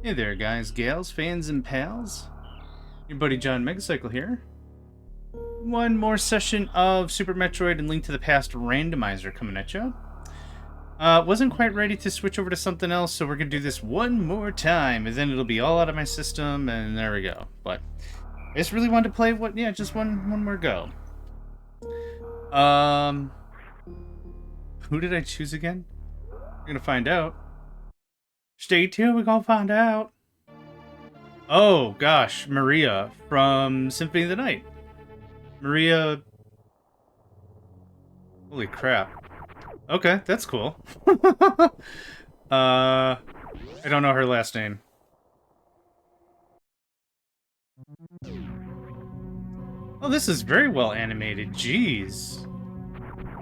Hey there, guys, gals, fans, and pals. Your buddy JohnMegacycle here. One more session of Super Metroid and Link to the Past Randomizer coming at you. Wasn't quite ready to switch over to something else, so we're gonna do this one more time, and then it'll be all out of my system, and there we go. But I just really wanted to play just one more go. Who did I choose again? We're gonna find out. Stay tuned, we're gonna find out. Oh gosh, Maria from Symphony of the Night. Maria. Holy crap. Okay, that's cool. I don't know her last name. Oh, this is very well animated. Jeez.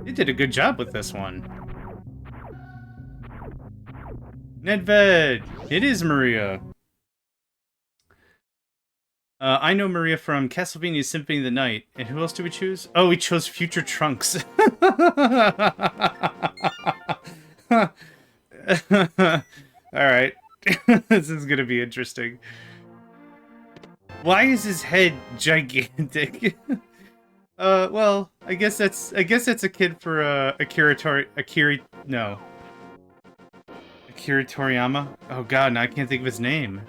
They did a good job with this one. Nedved! It is Maria. I know Maria from Castlevania Symphony of the Night. And who else do we choose? Oh, we chose Future Trunks. Alright. This is gonna be interesting. Why is his head gigantic? Well, I guess that's a kid for Akira Toriyama. Oh god, now I can't think of his name.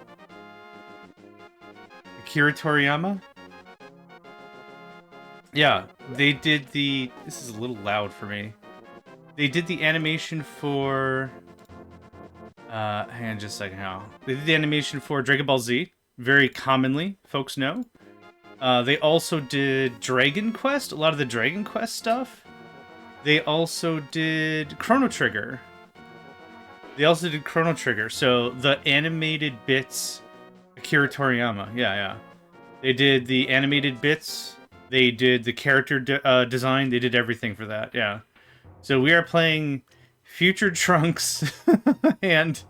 Akira Toriyama? Yeah, they did the... This is a little loud for me. They did the animation for... hang on just a second now. They did the animation for Dragon Ball Z. Very commonly, folks know. They also did Dragon Quest, a lot of the Dragon Quest stuff. They also did Chrono Trigger. So the animated bits... Akira Toriyama, yeah. They did the animated bits. They did the character design. They did everything for that, yeah. So we are playing Future Trunks and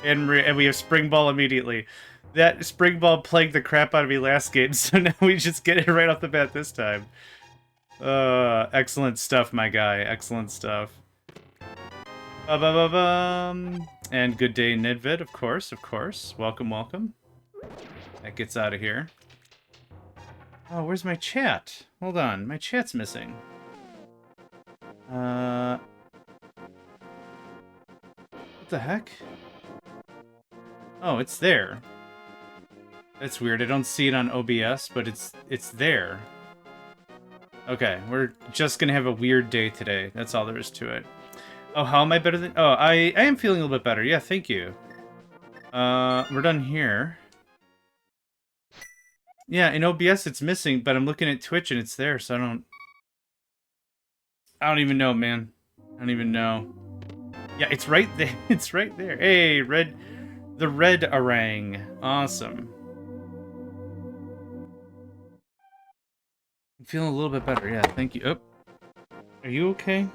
we have Spring Ball immediately. That Spring Ball plagued the crap out of me last game, so now we just get it right off the bat this time. Excellent stuff, my guy. Excellent stuff. And good day, Nedved, of course. Welcome. That gets out of here. Oh, where's my chat? Hold on, my chat's missing. What the heck? Oh, it's there. That's weird. I don't see it on OBS, but it's there. Okay, we're just gonna have a weird day today. That's all there is to it. Oh, how am I better than... Oh, I am feeling a little bit better. Yeah, thank you. We're done here. Yeah, in OBS it's missing, but I'm looking at Twitch and it's there, so I don't even know, man. I don't even know. Yeah, it's right there. It's right there. Hey, the red orang. Awesome. I'm feeling a little bit better. Yeah, thank you. Oh, are you okay?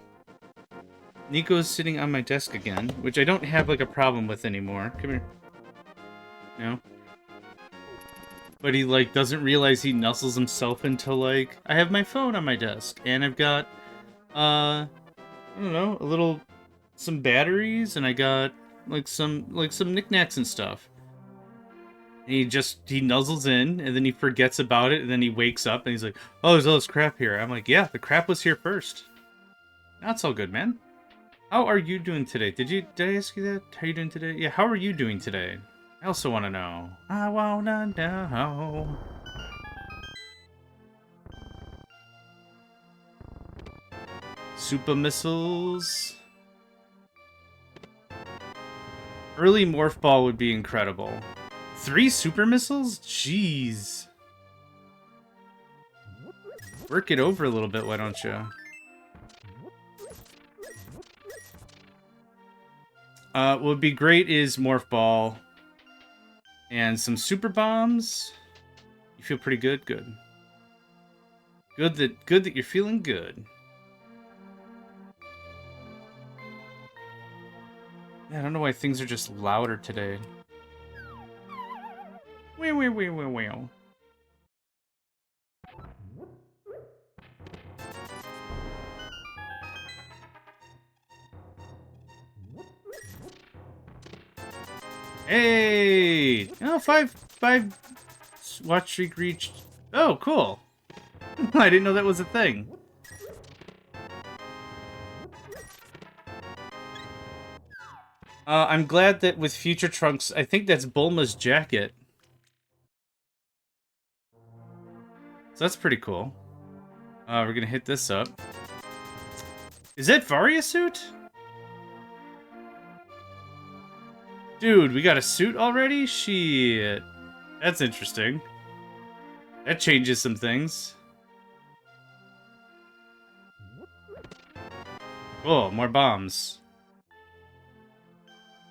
Nico's sitting on my desk again, which I don't have like a problem with anymore. Come here. No. But he like doesn't realize he nuzzles himself into like I have my phone on my desk and I've got I don't know, some batteries and I got like some knickknacks and stuff. And he nuzzles in and then he forgets about it and then he wakes up and he's like, "Oh, there's all this crap here." I'm like, "Yeah, the crap was here first." That's all good, man. How are you doing today? Did I ask you that? How are you doing today? Yeah, how are you doing today? I also want to know. I wanna know. Super missiles. Early morph ball would be incredible. 3 super missiles? Jeez. Work it over a little bit, why don't you? What would be great is morph ball. And some super bombs. You feel pretty good? Good. Good that you're feeling good. Yeah, I don't know why things are just louder today. Wow. Hey! Oh, five watch streak reached. Oh, cool. I didn't know that was a thing. I'm glad that with Future Trunks, I think that's Bulma's jacket. So that's pretty cool. We're gonna hit this up. Is that Varia suit? Dude, we got a suit already? Shit. That's interesting. That changes some things. Oh, more bombs.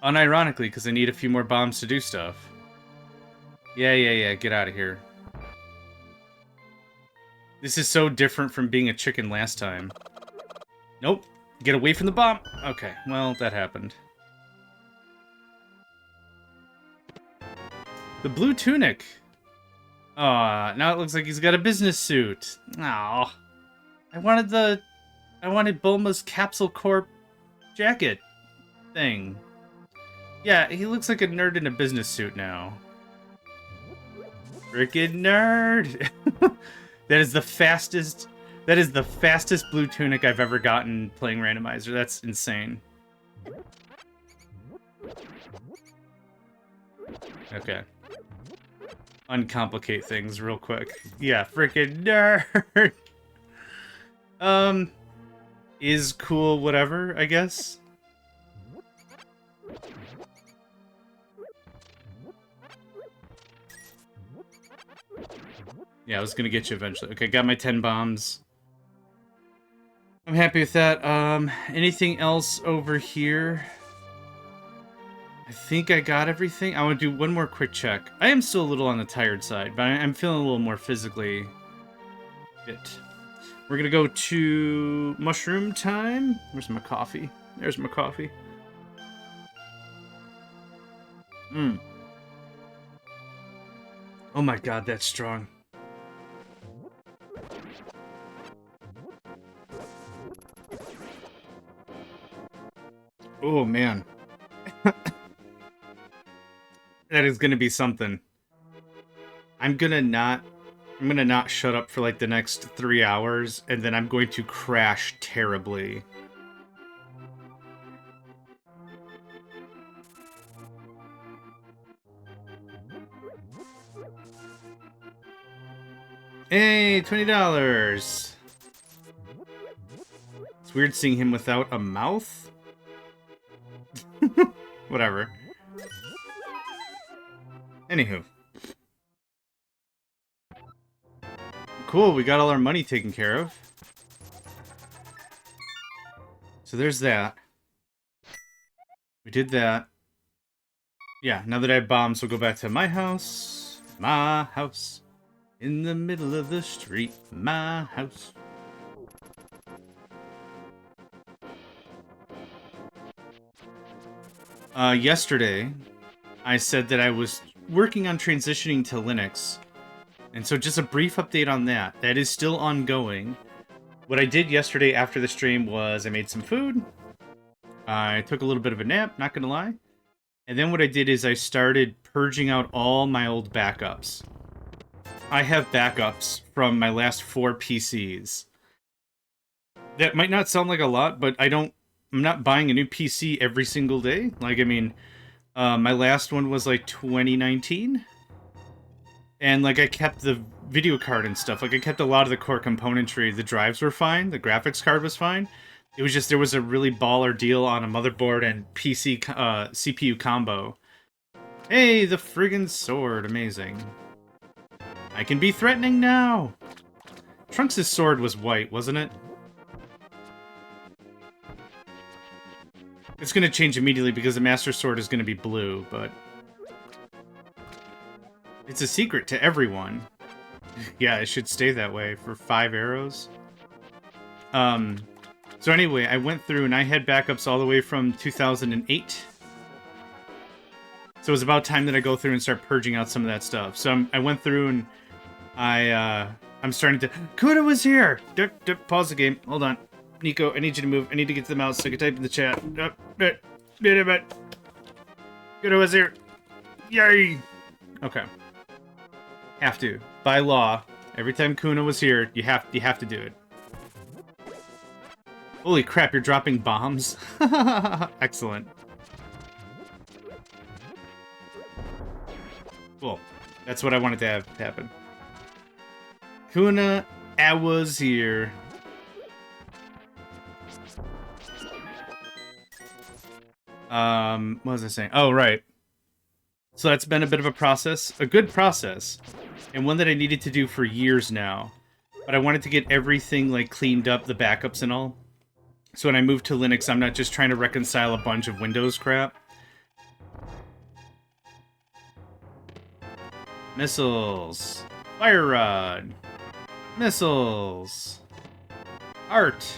Unironically, because I need a few more bombs to do stuff. Yeah, get out of here. This is so different from being a chicken last time. Nope. Get away from the bomb! Okay, well, that happened. The blue tunic. Aw, now it looks like he's got a business suit. Aw. I wanted Bulma's Capsule Corp jacket thing. Yeah, he looks like a nerd in a business suit now. Frickin' nerd! That is the fastest blue tunic I've ever gotten playing Randomizer. That's insane. Okay. Uncomplicate things real quick. Yeah, frickin' nerd! Is cool whatever, I guess. Yeah, I was gonna get you eventually. Okay, got my 10 bombs. I'm happy with that. Anything else over here? I think I got everything. I want to do one more quick check. I am still a little on the tired side, but I'm feeling a little more physically fit. We're gonna go to mushroom time. Where's my coffee? There's my coffee. Oh my god, that's strong. Oh man. That is gonna be something. I'm gonna not shut up for like the next 3 hours, and then I'm going to crash terribly. Hey, $20! It's weird seeing him without a mouth. Whatever. Anywho. Cool, we got all our money taken care of. So there's that. We did that. Yeah, now that I have bombs, we'll go back to my house. My house. In the middle of the street. My house. Yesterday, I said that I was working on transitioning to Linux. And so just a brief update on that. That is still ongoing. What I did yesterday after the stream was I made some food. I took a little bit of a nap, not gonna lie. And then what I did is I started purging out all my old backups. I have backups from my last 4 PCs. That might not sound like a lot, but I'm not buying a new PC every single day. Like, I mean, my last one was like 2019. And like I kept the video card and stuff. Like I kept a lot of the core componentry. The drives were fine. The graphics card was fine. It was just there was a really baller deal on a motherboard and PC CPU combo. Hey, the friggin' sword. Amazing. I can be threatening now. Trunks' sword was white, wasn't it? It's gonna change immediately because the Master Sword is gonna be blue, but... It's a secret to everyone. Yeah, it should stay that way for 5 arrows. So anyway, I went through and I had backups all the way from 2008. So it was about time that I go through and start purging out some of that stuff. So I went through and I'm starting to... Kuda was here! Pause the game. Hold on. Nico, I need you to move. I need to get to the mouse so I can type in the chat. Kuda was here. Yay! Okay. Have to. By law. Every time Kuna was here, you have to do it. Holy crap, you're dropping bombs? Excellent. Cool. That's what I wanted to have happen. Kuna, I was here. What was I saying? Oh, right. So that's been a bit of a process. A good process. And one that I needed to do for years now. But I wanted to get everything, like, cleaned up, the backups and all. So when I moved to Linux, I'm not just trying to reconcile a bunch of Windows crap. Missiles. Fire rod. Missiles. Art.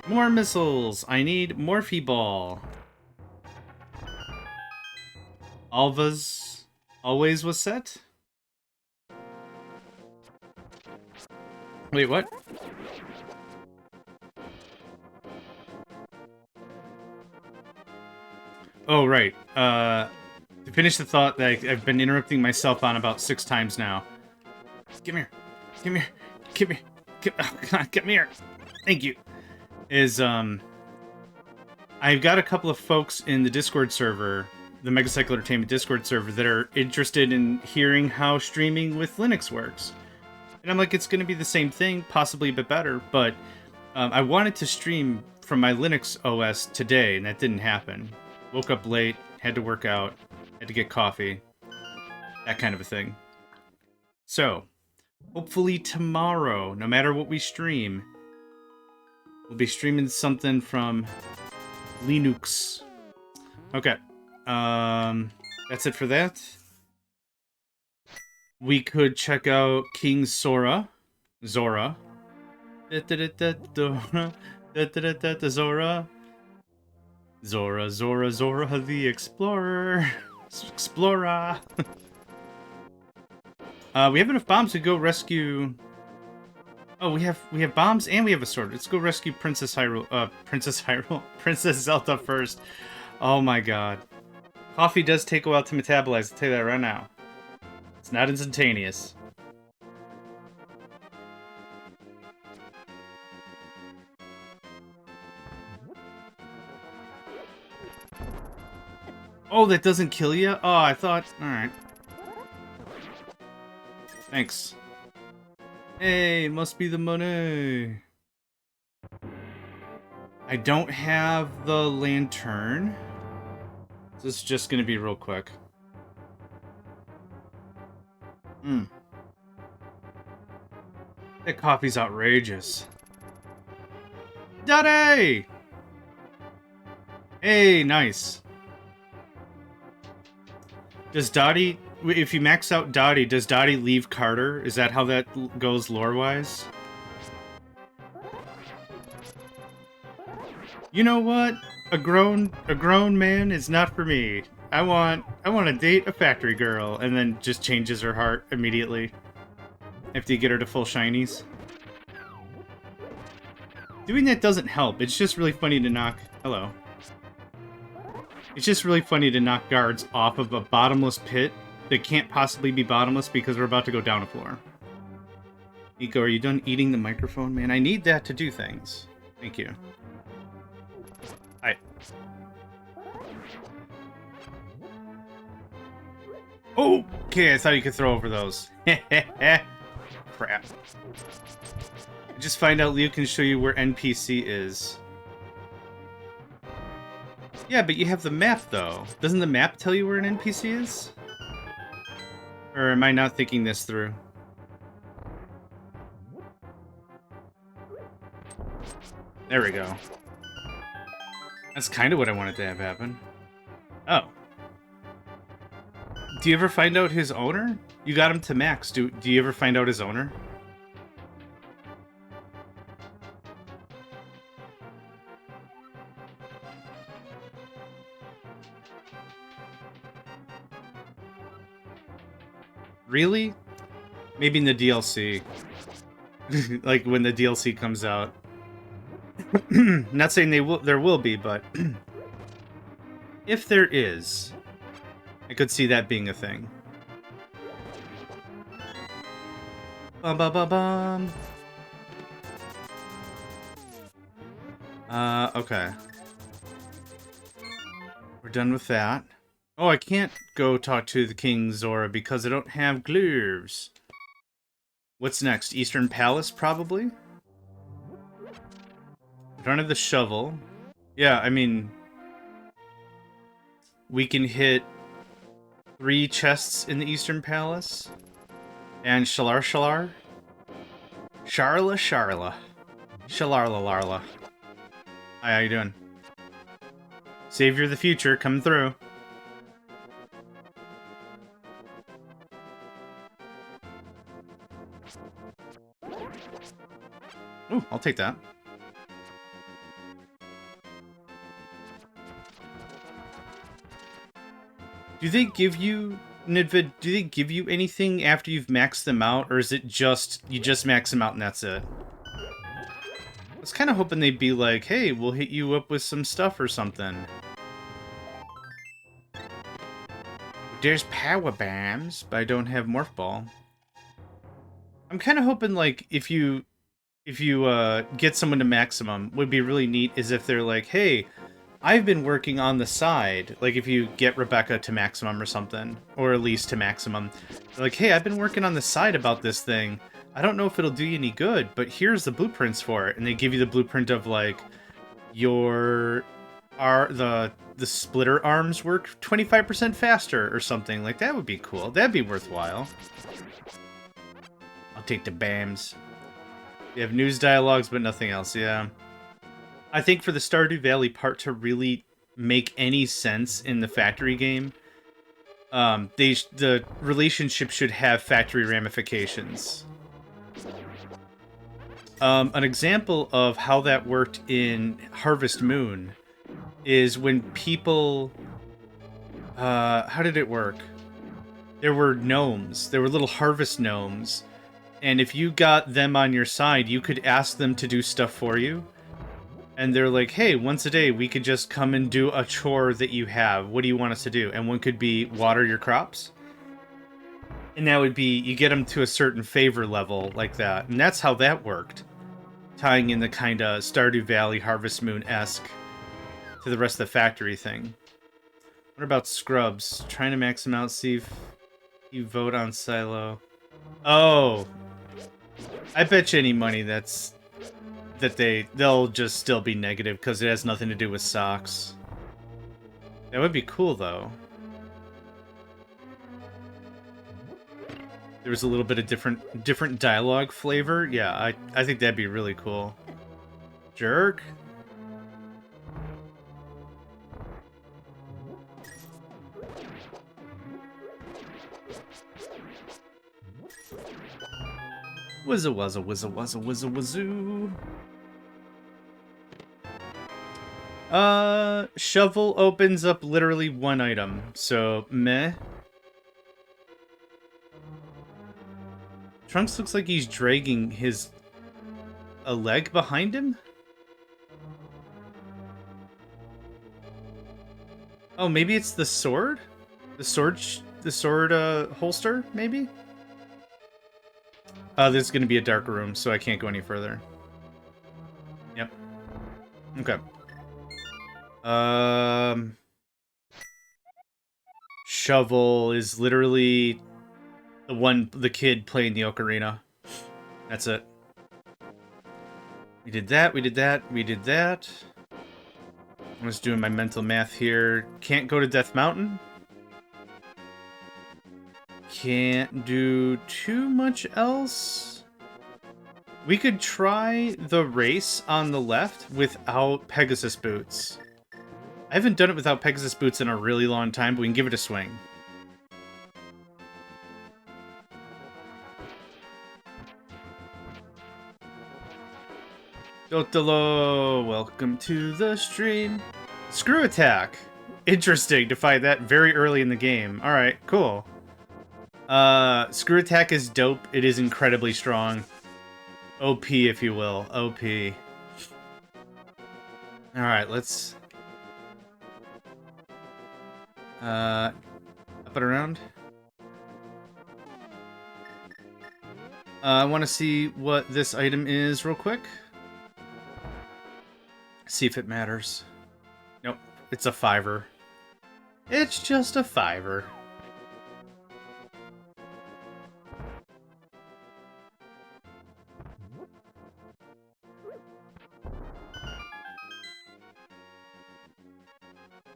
More missiles. I need Morphe Ball. Alva's always was set? Wait, what? Oh, right. To finish the thought that I've been interrupting myself on about 6 times now. Come here. Come here. Come here. Oh, God, come here. Thank you. I've got a couple of folks in the Discord server, the Megacycle Entertainment Discord server, that are interested in hearing how streaming with Linux works. And I'm like, it's going to be the same thing, possibly a bit better, but I wanted to stream from my Linux OS today, and that didn't happen. Woke up late, had to work out, had to get coffee, that kind of a thing. So, hopefully tomorrow, no matter what we stream, we'll be streaming something from Linux. Okay. That's it for that. We could check out King Zora. Zora. Zora. Zora, Zora, Zora the Explorer. Explorer. We have enough bombs to go rescue... Oh, we have bombs and we have a sword. Let's go rescue Princess Hyrule. Princess Zelda first. Oh my god. Coffee does take a while to metabolize, I'll tell you that right now. It's not instantaneous. Oh, that doesn't kill you? Oh, I thought... Alright. Thanks. Hey, must be the money. I don't have the lantern. This is just gonna be real quick. That coffee's outrageous. Daddy! Hey, nice. Does Dottie... If you max out Dottie, does Dottie leave Carter? Is that how that goes lore-wise? You know what? A grown man is not for me. I want to date a factory girl, and then just changes her heart immediately after you get her to full shinies. Doing that doesn't help. It's just really funny to knock... Hello. It's just really funny to knock guards off of a bottomless pit that can't possibly be bottomless because we're about to go down a floor. Nico, are you done eating the microphone, man? I need that to do things. Thank you. Hi. Oh! Okay, I thought you could throw over those. Crap. Just find out Leo can show you where NPC is. Yeah, but you have the map, though. Doesn't the map tell you where an NPC is? Or am I not thinking this through? There we go. That's kind of what I wanted to have happen. Oh. Do you ever find out his owner? You got him to max. Do you ever find out his owner? Really? Maybe in the DLC. Like when the DLC comes out. Not saying there will be, but if there is, I could see that being a thing. Bum bum bum bum. Okay. We're done with that. Oh, I can't go talk to the King Zora because I don't have gloves. What's next? Eastern Palace, probably? I don't have the shovel. Yeah, I mean... We can hit 3 chests in the Eastern Palace. And Shalar Shalar. Sharla Sharla. Shalarla Larla. Hi, how you doing? Savior of the future, coming through. Ooh, I'll take that. Do they give you, Nidvid, do they give you anything after you've maxed them out, or is it just, you just max them out and that's it? I was kind of hoping they'd be like, hey, we'll hit you up with some stuff or something. There's power bombs, but I don't have Morph Ball. I'm kind of hoping, like, if you get someone to maximum, would be really neat is if they're like, hey, I've been working on the side, like if you get Rebecca to maximum or something, or Elise to maximum, they're like, hey, I've been working on the side about this thing. I don't know if it'll do you any good, but here's the blueprints for it. And they give you the blueprint of, like, the splitter arms work 25% faster or something. Like, that would be cool. That'd be worthwhile. I'll take the BAMs. You have news dialogues, but nothing else, yeah. I think for the Stardew Valley part to really make any sense in the factory game, the relationship should have factory ramifications. An example of how that worked in Harvest Moon is when people... how did it work? There were gnomes. There were little harvest gnomes. And if you got them on your side, you could ask them to do stuff for you. And they're like, hey, once a day, we could just come and do a chore that you have. What do you want us to do? And one could be water your crops. And that would be, you get them to a certain favor level like that. And that's how that worked. Tying in the kind of Stardew Valley Harvest Moon-esque to the rest of the factory thing. What about Scrubs? Trying to max them out, see if you vote on Silo. Oh. I bet you any money that they'll just still be negative because it has nothing to do with socks. That would be cool, though. There was a little bit of different dialogue flavor. Yeah, I think that'd be really cool. Jerk. Wizza wuzza wizza wuzza wizza wazoo. Shovel opens up literally one item, so meh. Trunks looks like he's dragging a leg behind him? Oh, maybe it's the sword? The sword holster, maybe? This is gonna be a dark room, so I can't go any further. Yep. Okay. Shovel is literally the kid playing the ocarina. That's it. We did that, we did that, we did that. I'm just doing my mental math here. Can't go to Death Mountain. Can't do too much else. We could try the race on the left without Pegasus boots. I haven't done it without Pegasus boots in a really long time, but we can give it a swing. Dotalo, welcome to the stream. Screw attack. Interesting to find that very early in the game. Alright, cool. Screw attack is dope. It is incredibly strong. OP, if you will. OP. Alright, let's... a Up and around. I want to see what this item is real quick. See if it matters. Nope, it's a $5. It's just a $5.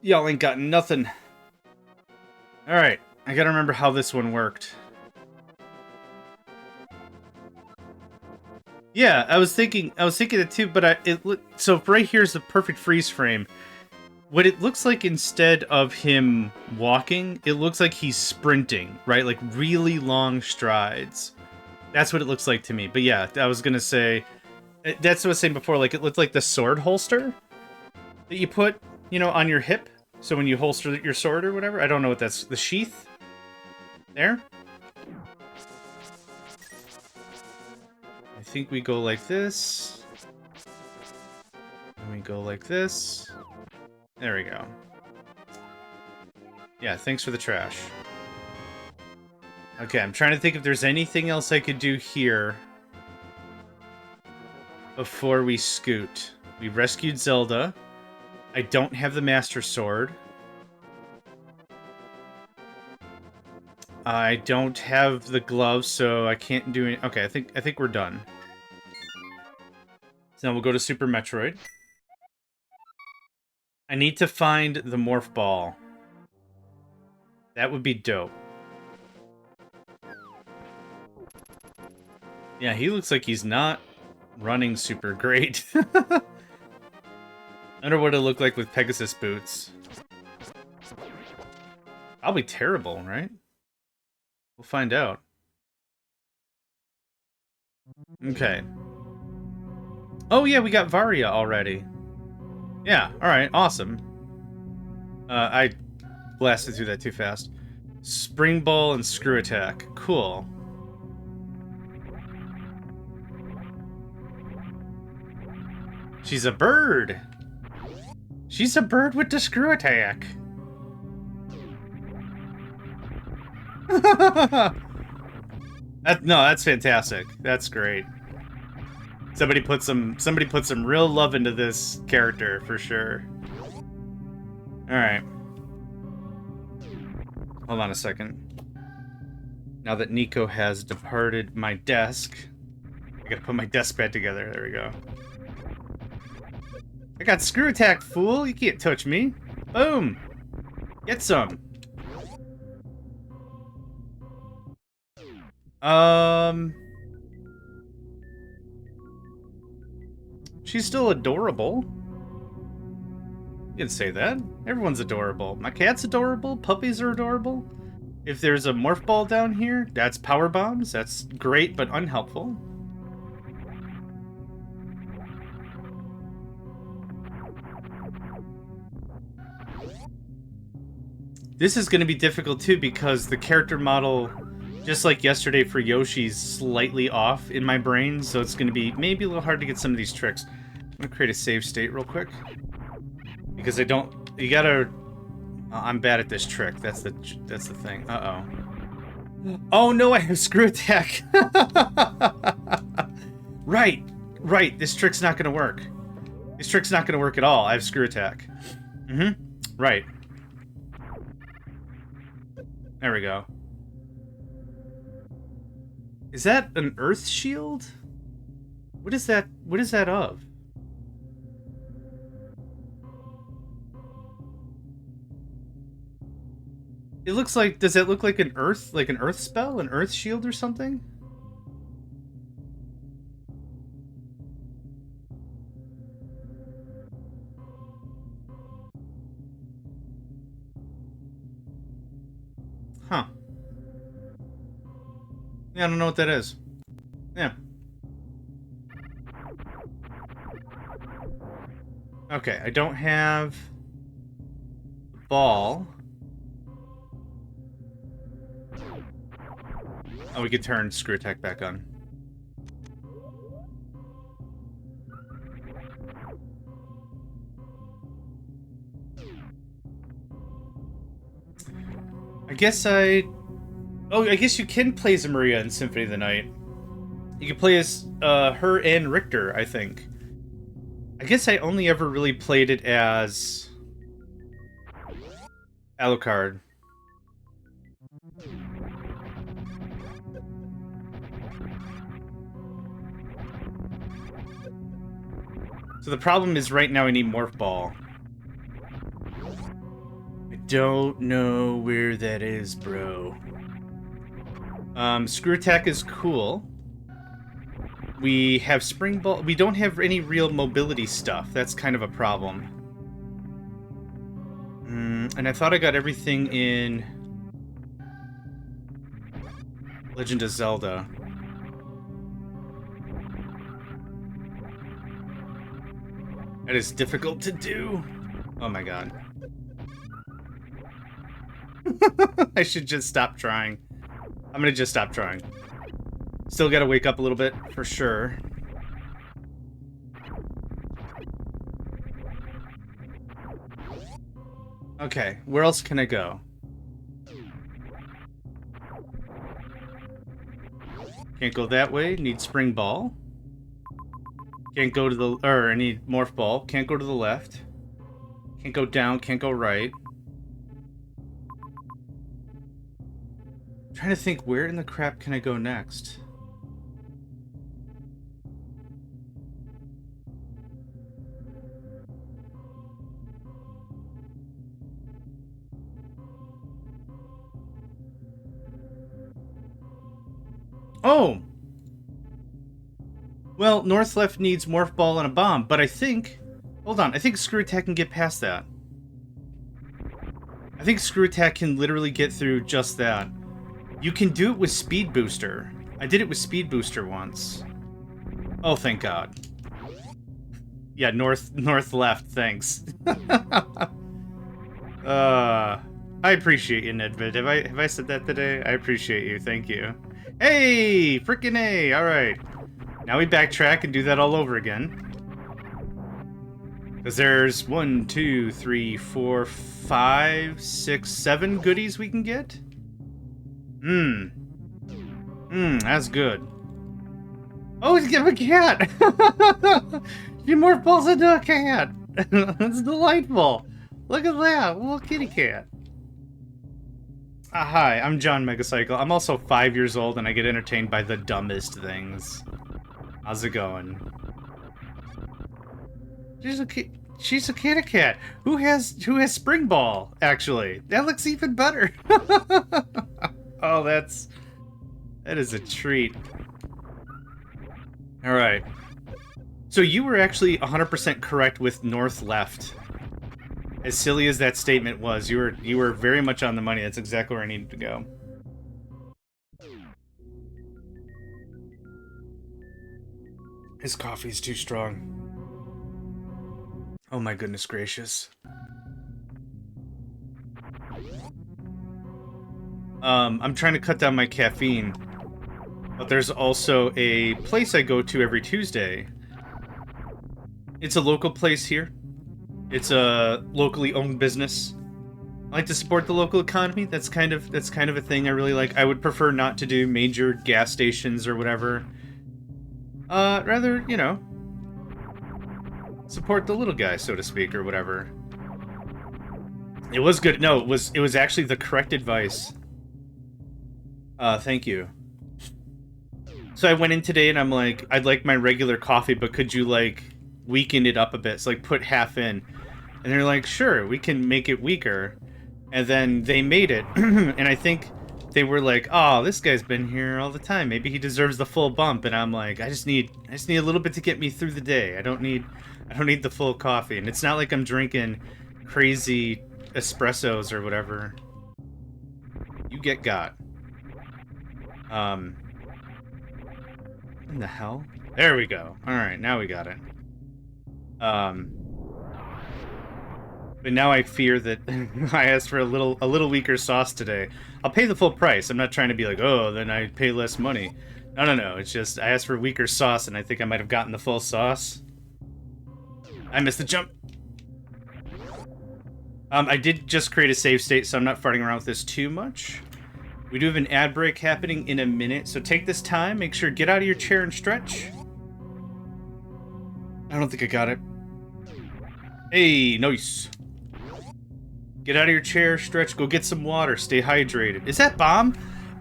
Y'all ain't got nothing. Alright, I gotta remember how this one worked. Yeah, I was thinking it too, but so right here's the perfect freeze frame. What it looks like instead of him walking, it looks like he's sprinting, right? Like really long strides. That's what it looks like to me. But yeah, I was gonna say, that's what I was saying before, like it looked like the sword holster that you put, you know, on your hip. So when you holster your sword or whatever, I don't know what that's, the sheath? There? I think we go like this. And we go like this. There we go. Yeah, thanks for the trash. Okay, I'm trying to think if there's anything else I could do here before we scoot. We rescued Zelda. I don't have the Master Sword. I don't have the gloves, so I can't do any... Okay, I think we're done. So now we'll go to Super Metroid. I need to find the Morph Ball. That would be dope. Yeah, he looks like he's not running super great. I wonder what it'll look like with Pegasus boots. Probably terrible, right? We'll find out. Okay. Oh yeah, we got Varia already. Yeah, alright, awesome. I blasted through that too fast. Spring Ball and Screw Attack. Cool. She's a bird! She's a bird with the Screw Attack! That's fantastic. That's great. Somebody put some real love into this character for sure. Alright. Hold on a second. Now that Nico has departed my desk, I gotta put my desk back together. There we go. I got Screw Attack, fool! You can't touch me. Boom! Get some. She's still adorable. You can say that. Everyone's adorable. My cat's adorable. Puppies are adorable. If there's a Morph Ball down here, that's Power Bombs. That's great, but unhelpful. This is going to be difficult, too, because the character model, just like yesterday for Yoshi's, slightly off in my brain, so it's going to be maybe a little hard to get some of these tricks. I'm going to create a save state real quick. Because I don't... You gotta... I'm bad at this trick. That's the thing. Uh-oh. Oh, no, I have Screw Attack! Right! Right, this trick's not going to work. This trick's not going to work at all. I have Screw Attack. Mm-hmm. Right. There we go. Is that an Earth Shield? What is that? What is that of? It looks like... Does that look like an Earth spell? An Earth Shield or something? Huh. Yeah, I don't know what that is. Yeah. Okay, I don't have the ball. Oh, we could turn Screw Attack back on. I guess I... Oh, I guess you can play as Maria in Symphony of the Night. You can play as her and Richter, I think. I guess I only ever really played it as Alucard. So the problem is right now I need Morph Ball. I don't know where that is, bro. Screw Attack is cool. We have Spring Ball. We don't have any real mobility stuff. That's kind of a problem. And I thought I got everything in Legend of Zelda. That is difficult to do. Oh my god. I should just stop trying. I'm gonna just stop trying. Still gotta wake up a little bit, for sure. Okay, where else can I go? Can't go that way, need Spring Ball. Can't go to the... I need Morph Ball. Can't go to the left. Can't go down, can't go right. I'm trying to think, where in the crap can I go next? Oh! Well, North Left needs Morph Ball and a bomb, but I think... Hold on, I think Screw Attack can get past that. I think Screw Attack can literally get through just that. You can do it with Speed Booster. I did it with Speed Booster once. Oh, thank God. Yeah, North Left, thanks. I appreciate you, Nedvid. Have I said that today? I appreciate you, thank you. Hey! Frickin' A! Alright. Now we backtrack and do that all over again. Because there's 1, 2, 3, 4, 5, 6, 7 goodies we can get? That's good. Oh, he's getting a cat! You Morph Balls into a cat! That's delightful! Look at that, little kitty cat. Hi, I'm JohnMegacycle. I'm also 5 years old and I get entertained by the dumbest things. How's it going? She's a kitty cat. Who has Spring Ball, actually? That looks even better. Oh, that is a treat. Alright. So you were actually 100% correct with North Left. As silly as that statement was, you were very much on the money. That's exactly where I needed to go. His coffee's too strong. Oh my goodness gracious. I'm trying to cut down my caffeine, but there's also a place I go to every Tuesday. It's a local place here. It's a locally owned business. I like to support the local economy. That's kind of a thing I really like. I would prefer not to do major gas stations or whatever. Rather, you know, support the little guy, so to speak, or whatever. It was good. No, it was actually the correct advice. Thank you. So I went in today and I'm like, I'd like my regular coffee, but could you, like, weaken it up a bit? So, like, put half in. And they're like, sure, we can make it weaker. And then they made it. And I think they were like, oh, this guy's been here all the time. Maybe he deserves the full bump. And I'm like, I just need a little bit to get me through the day. I don't need the full coffee. And it's not like I'm drinking crazy espressos or whatever. You get got. In the hell? There we go. Alright, now we got it. But now I fear that I asked for a little weaker sauce today. I'll pay the full price. I'm not trying to be like, oh, then I pay less money. No. It's just I asked for weaker sauce, and I think I might have gotten the full sauce. I missed the jump. I did just create a save state, so I'm not farting around with this too much. We do have an ad break happening in a minute, so take this time. Make sure get out of your chair and stretch. I don't think I got it. Hey, nice. Get out of your chair, stretch, go get some water, stay hydrated. Is that bomb?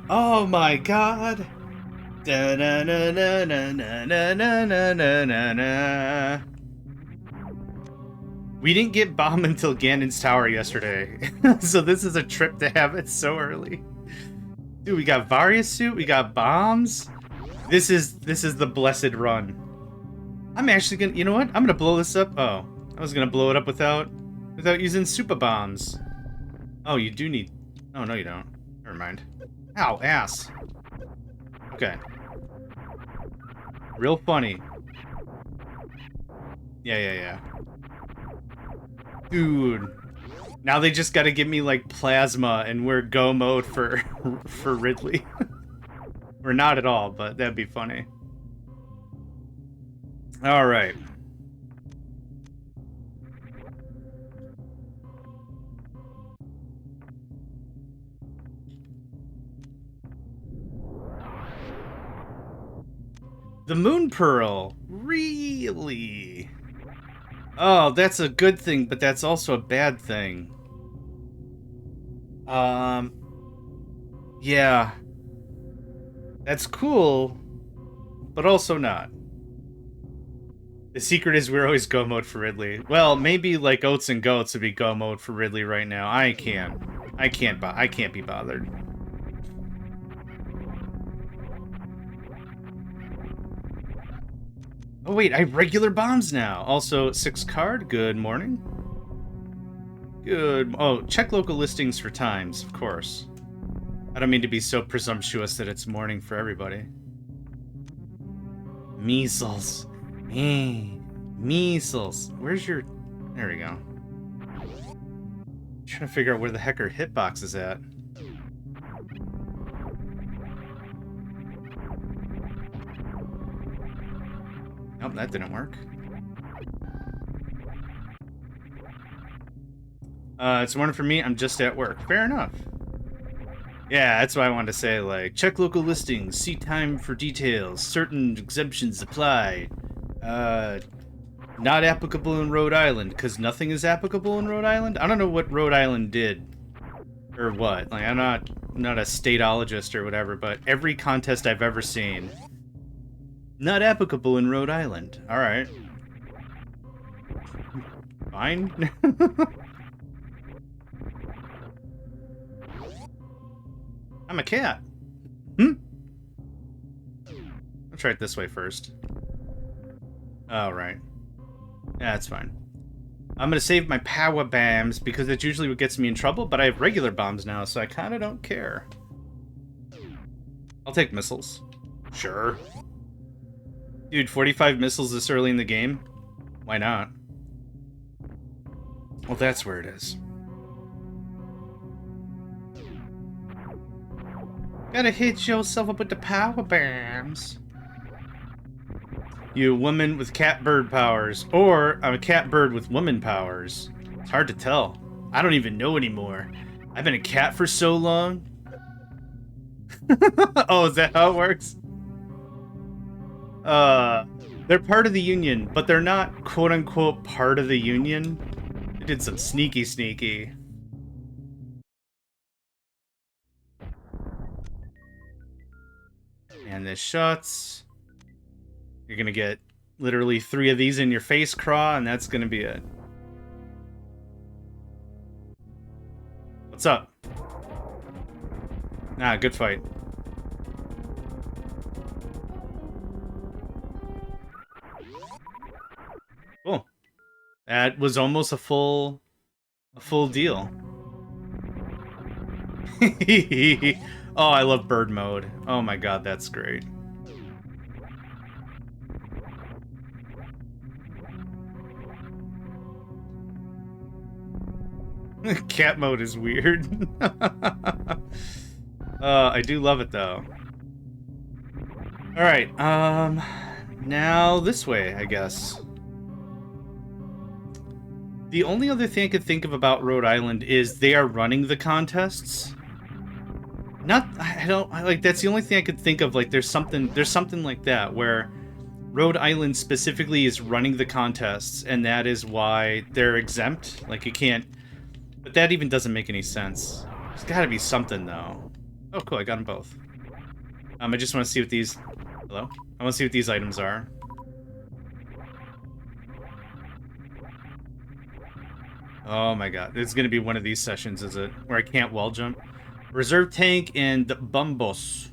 Oh my god. Da na na na na na na na na na na. We didn't get bomb until Ganon's Tower yesterday, so this is a trip to have it so early. Dude, we got Varius suit, we got bombs. This is the blessed run. I'm actually gonna, you know what? I'm gonna blow this up. Oh, I was gonna blow it up without using super bombs. Oh, you do need. Oh no, you don't. Never mind. Ow, ass. Okay. Real funny. Yeah. Dude. Now they just gotta give me, like, plasma, and we're go mode for Ridley. We're not at all, but that'd be funny. Alright. The Moon Pearl? Really? Oh, that's a good thing, but that's also a bad thing. Yeah. That's cool, but also not. The secret is we're always go mode for Ridley. Well, maybe like Oats and Goats would be go mode for Ridley right now. I can't be bothered. Oh wait, I have regular bombs now. Also, 6 card. Good morning. Good. Oh, check local listings for times, of course. I don't mean to be so presumptuous that it's morning for everybody. Measles. Measles. Where's your... There we go. I'm trying to figure out where the heck our hitbox is at. Nope, that didn't work. It's morning for me. I'm just at work. Fair enough. Yeah, that's why I wanted to say, like, check local listings, see time for details, certain exemptions apply. Not applicable in Rhode Island, because nothing is applicable in Rhode Island? I don't know what Rhode Island did. Or what. Like, I'm not a stateologist or whatever, but every contest I've ever seen... Not applicable in Rhode Island. Alright. Fine. I'm a cat. I'll try it this way first. Oh, right. Yeah, that's fine. I'm gonna save my power bombs because it's usually what gets me in trouble, but I have regular bombs now, so I kinda don't care. I'll take missiles. Sure. Dude, 45 missiles this early in the game? Why not? Well, that's where it is. Gotta hit yourself up with the power bombs. You woman with cat bird powers. Or I'm a cat bird with woman powers. It's hard to tell. I don't even know anymore. I've been a cat for so long. Oh, is that how it works? They're part of the Union, but they're not quote-unquote part of the Union. They did some sneaky. And this shuts. You're gonna get literally 3 of these in your face craw, and that's gonna be it. What's up? Ah, good fight. Cool. That was almost a full deal. Oh, I love bird mode. Oh my god, that's great. Cat mode is weird. I do love it though. Alright, now this way, I guess. The only other thing I could think of about Rhode Island is they are running the contests. That's the only thing I could think of. Like, there's something like that where Rhode Island specifically is running the contests, and that is why they're exempt. Like, you can't... But that even doesn't make any sense. There's gotta be something, though. Oh, cool, I got them both. I just want to see what these... Hello? I want to see what these items are. Oh my god. It's gonna be one of these sessions, is it? Where I can't wall jump. Reserve tank and bombos.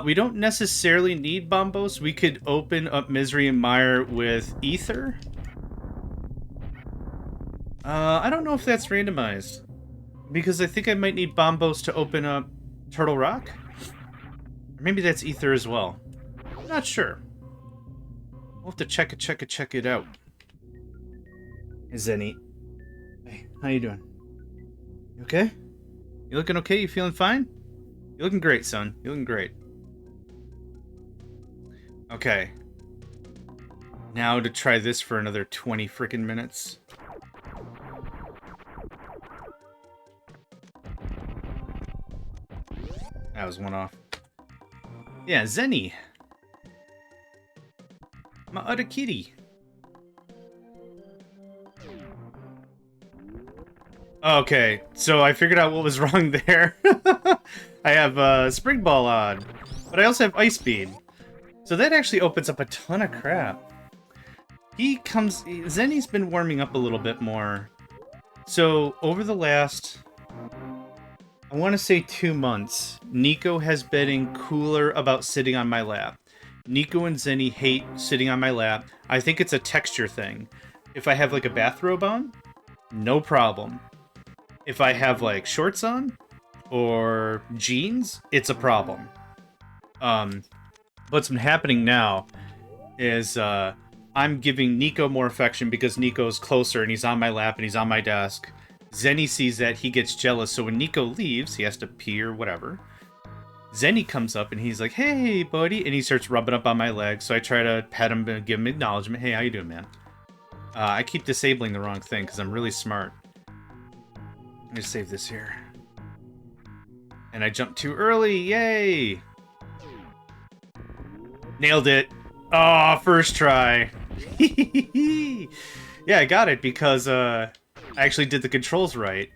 We don't necessarily need bombos. We could open up Misery and Mire with ether. I don't know if that's randomized. Because I think I might need bombos to open up Turtle Rock. Or maybe that's ether as well. I'm not sure. We'll have to check it out. Zenny. Hey, how you doing? You okay? You looking okay? You feeling fine? You're looking great, son. You're looking great. Okay. Now to try this for another 20 freaking minutes. That was one off. Yeah, Zenny. My other kitty. Okay, so I figured out what was wrong there. I have Spring Ball on, but I also have Ice Beam. So that actually opens up a ton of crap. Zenny's been warming up a little bit more. So over the last, I want to say 2 months, Nico has been cooler about sitting on my lap. Nico and Zenny hate sitting on my lap. I think it's a texture thing. If I have like a bathrobe on, no problem. If I have like shorts on or jeans, it's a problem. What's been happening now is I'm giving Nico more affection because Nico's closer and he's on my lap and he's on my desk. Zenny sees that, he gets jealous, so when Nico leaves, he has to pee or whatever. Zenny comes up and he's like, "Hey, buddy," and he starts rubbing up on my leg, so I try to pet him and give him acknowledgement. "Hey, how you doing, man?" I keep disabling the wrong thing because I'm really smart. Let me save this here. And I jumped too early, yay! Nailed it! Oh, first try! Yeah, I got it because I actually did the controls right.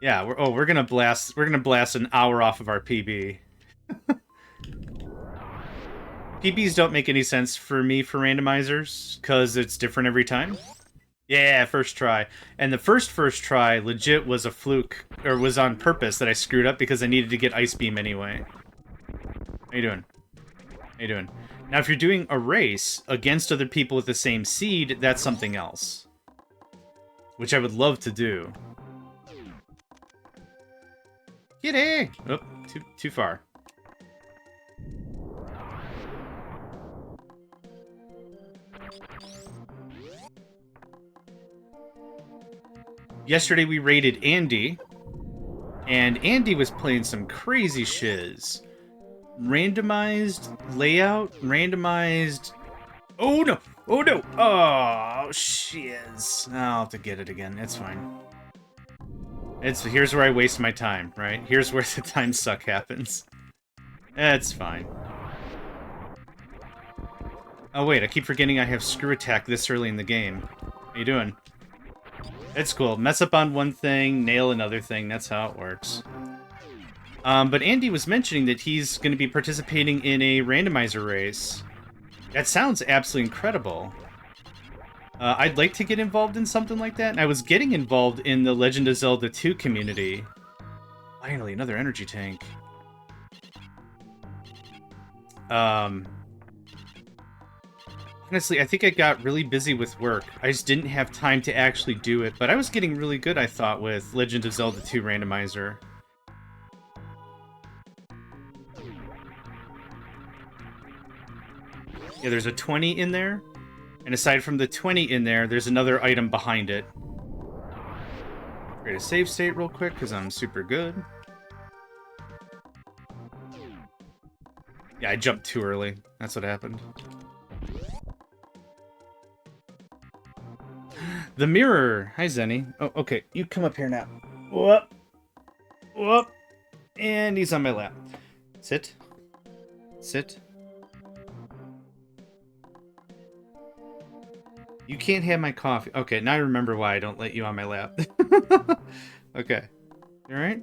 Yeah, we're gonna blast an hour off of our PB. PBs don't make any sense for me for randomizers, because it's different every time. Yeah, first try. And the first try legit was a fluke, or was on purpose that I screwed up because I needed to get Ice Beam anyway. How you doing? How you doing? Now, if you're doing a race against other people with the same seed, that's something else. Which I would love to do. Kitty! Oh, too far. Yesterday we raided Andy, and Andy was playing some crazy shiz. Randomized layout, randomized... Oh no! Oh no! Oh, shiz. I'll have to get it again, it's fine. Here's where I waste my time, right? Here's where the time suck happens. It's fine. Oh wait, I keep forgetting I have Screw Attack this early in the game. How you doing? It's cool. Mess up on one thing, nail another thing. That's how it works. But Andy was mentioning that he's going to be participating in a randomizer race. That sounds absolutely incredible. I'd like to get involved in something like that. And I was getting involved in the Legend of Zelda 2 community. Finally, another energy tank. Honestly, I think I got really busy with work. I just didn't have time to actually do it, but I was getting really good, I thought, with Legend of Zelda 2 Randomizer. Yeah, there's a 20 in there, and aside from the 20 in there, there's another item behind it. Create a save state real quick, because I'm super good. Yeah, I jumped too early. That's what happened. The mirror. Hi, Zenny. Oh, okay. You come up here now. Whoop. Whoop. And he's on my lap. Sit. Sit. You can't have my coffee. Okay, now I remember why I don't let you on my lap. Okay. You alright?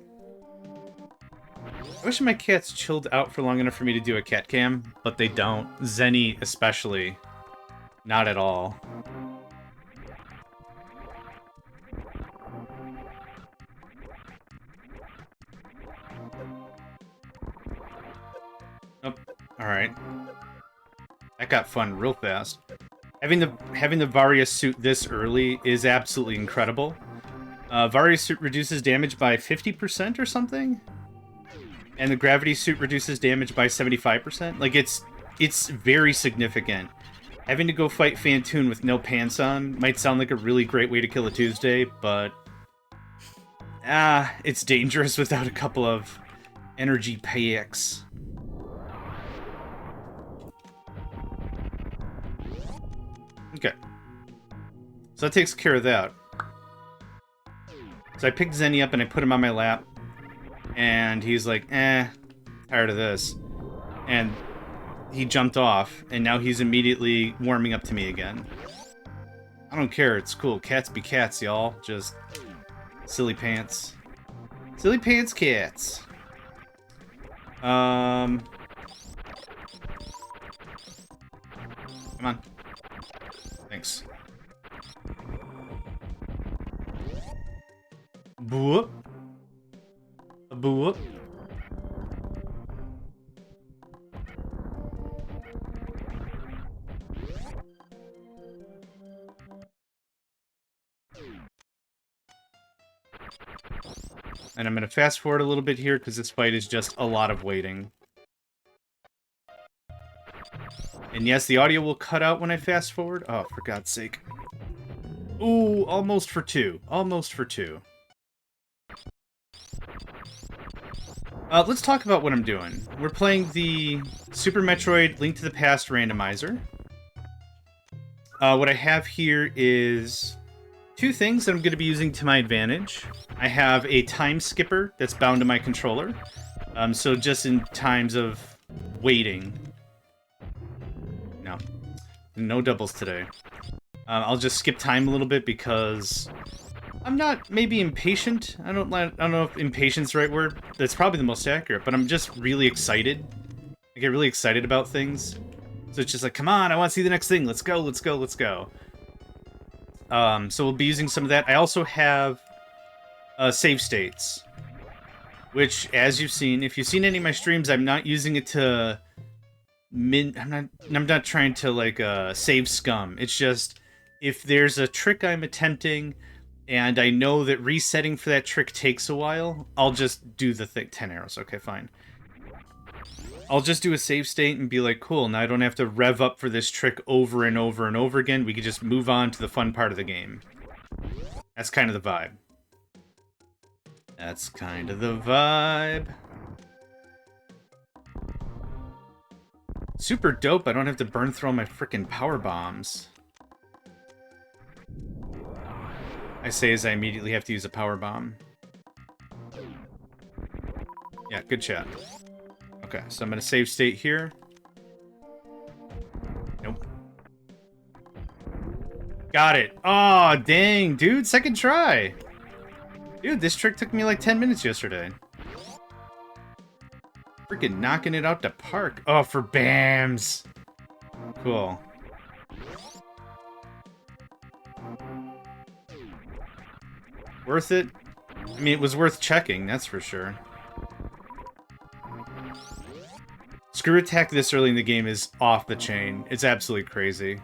I wish my cats chilled out for long enough for me to do a cat cam, but they don't. Zenny especially. Not at all. Oh, alright. That got fun real fast. Having the Varia suit this early is absolutely incredible. Varia suit reduces damage by 50% or something? And the gravity suit reduces damage by 75%. Like, it's very significant. Having to go fight Fantoon with no pants on might sound like a really great way to kill a Tuesday, but... it's dangerous without a couple of energy packs. Okay. So that takes care of that. So I picked Zenny up and I put him on my lap. And he's like, tired of this. And he jumped off, and now he's immediately warming up to me again. I don't care, it's cool. Cats be cats, y'all. Just silly pants. Silly pants cats. Come on. Thanks. Boop. Boop. And I'm going to fast forward a little bit here because this fight is just a lot of waiting. And yes, the audio will cut out when I fast forward. Oh, for God's sake. Ooh, almost for two. Almost for two. Let's talk about what I'm doing. We're playing the Super Metroid Link to the Past Randomizer. What I have here is two things that I'm going to be using to my advantage. I have a time skipper that's bound to my controller. So just in times of waiting. No doubles today. I'll just skip time a little bit because I'm not maybe impatient. I don't know if impatient's the right word. That's probably the most accurate, but I'm just really excited. I get really excited about things. So it's just like, come on, I want to see the next thing. Let's go, let's go, let's go. So we'll be using some of that. I also have save states, which, as you've seen, if you've seen any of my streams, I'm not using it to I'm not trying to like save scum. It's just if there's a trick I'm attempting and I know that resetting for that trick takes a while, I'll just do the 10 arrows. Okay, fine. I'll just do a save state and be like, cool, now I don't have to rev up for this trick over and over and over again. We could just move on to the fun part of the game. That's kind of the vibe. That's kind of the vibe. Super dope, I don't have to burn through all my frickin' power bombs. I say as I immediately have to use a power bomb. Yeah, good chat. Okay, so I'm gonna save state here. Nope. Got it. Oh, dang, dude, second try. Dude, this trick took me like 10 minutes yesterday. Freaking knocking it out the park. Oh, for BAMs. Cool. Worth it? I mean, it was worth checking, that's for sure. Screw attack this early in the game is off the chain. It's absolutely crazy.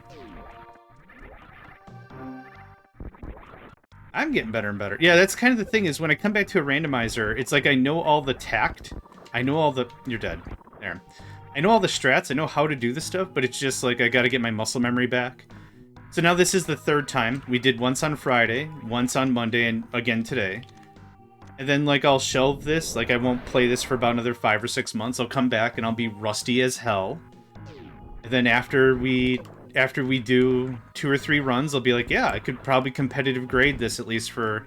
I'm getting better and better. Yeah, that's kind of the thing, is when I come back to a randomizer, it's like I know all the tact. I know all the... You're dead. There. I know all the strats. I know how to do the stuff, but it's just like I gotta get my muscle memory back. So now this is the third time. We did once on Friday, once on Monday, and again today. And then, like, I'll shelve this. Like, I won't play this for about another 5 or 6 months. I'll come back and I'll be rusty as hell. And then after we after we do 2 or 3 runs, I'll be like, yeah, I could probably competitive grade this at least for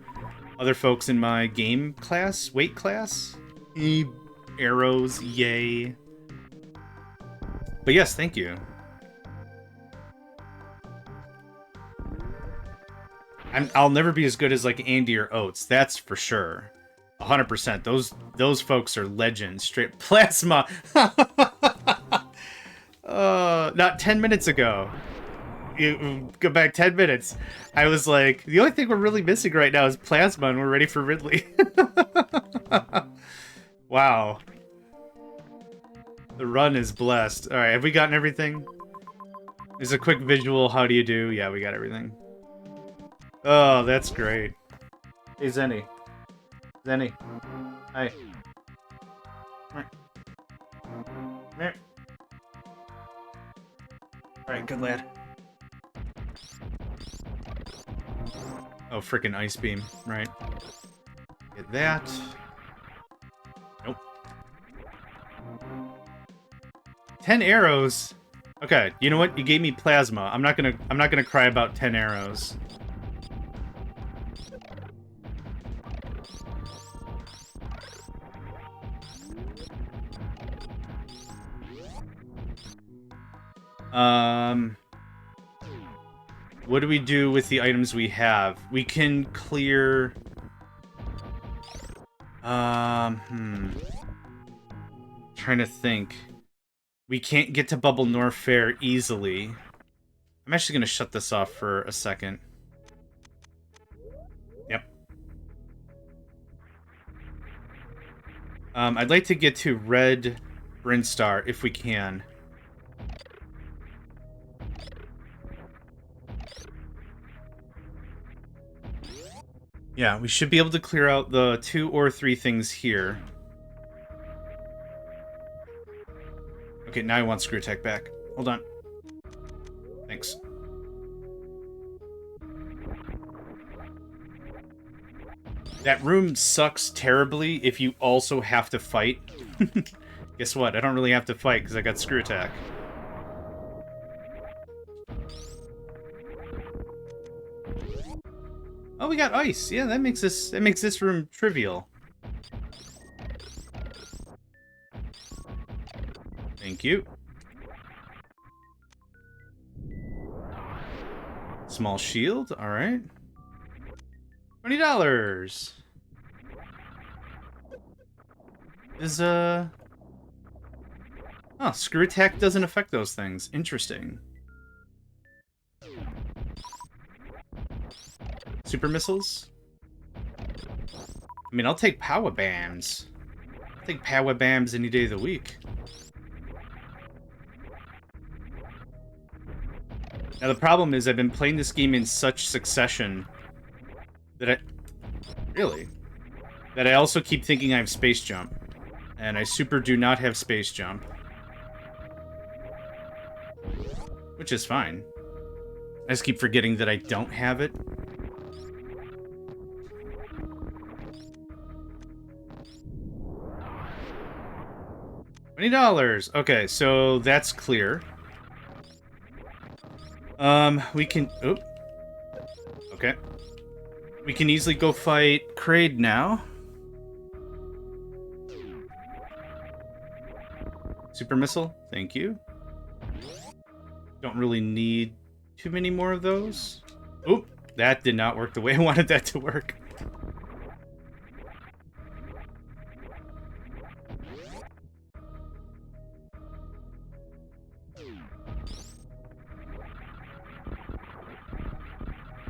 other folks in my game class, weight class. Arrows, yay. But yes, thank you. I'll never be as good as like Andy or Oates, that's for sure. 100%. Those folks are legends. Straight plasma. Not 10 minutes ago. You go back 10 minutes. I was like, the only thing we're really missing right now is plasma, and we're ready for Ridley. Wow. The run is blessed. All right, have we gotten everything? There's a quick visual. How do you do? Yeah, we got everything. Oh, that's great. Hey, Zenny. Zenny. Hi. Come here. Alright, good lad. Oh, frickin' ice beam. Right. Get that. Nope. 10 arrows? Okay, you know what? You gave me plasma. I'm not gonna cry about 10 arrows. What do we do with the items we have? We can clear... Trying to think. We can't get to Bubble North Fair easily. I'm actually gonna shut this off for a second. Yep. I'd like to get to Red Brinstar if we can. Yeah, we should be able to clear out the 2 or 3 things here. Okay, now I want Screw Attack back. Hold on. Thanks. That room sucks terribly if you also have to fight. Guess what? I don't really have to fight because I got Screw Attack. Oh, we got ice. Yeah, that makes this room trivial. Thank you. Small shield. All right. $20. Is oh, Screw Attack doesn't affect those things. Interesting. Super missiles? I mean, I'll take power bams. I'll take power bams any day of the week. Now, the problem is I've been playing this game in such succession that that I also keep thinking I have Space Jump. And I super do not have Space Jump. Which is fine. I just keep forgetting that I don't have it. $20. Okay, so that's clear. We can... Oop. Okay. We can easily go fight Kraid now. Super Missile, thank you. Don't really need too many more of those. Oop, that did not work the way I wanted that to work.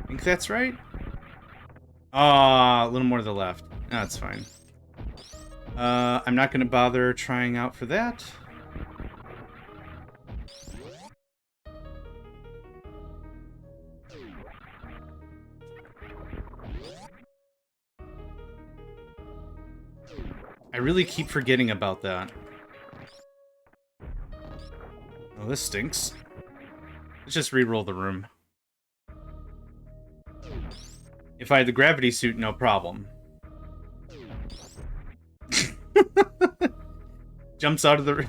I think that's right. Ah, a little more to the left. That's fine. I'm not going to bother trying out for that. I really keep forgetting about that. Oh, this stinks. Let's just re-roll the room. If I had the gravity suit, no problem. Jumps out of the...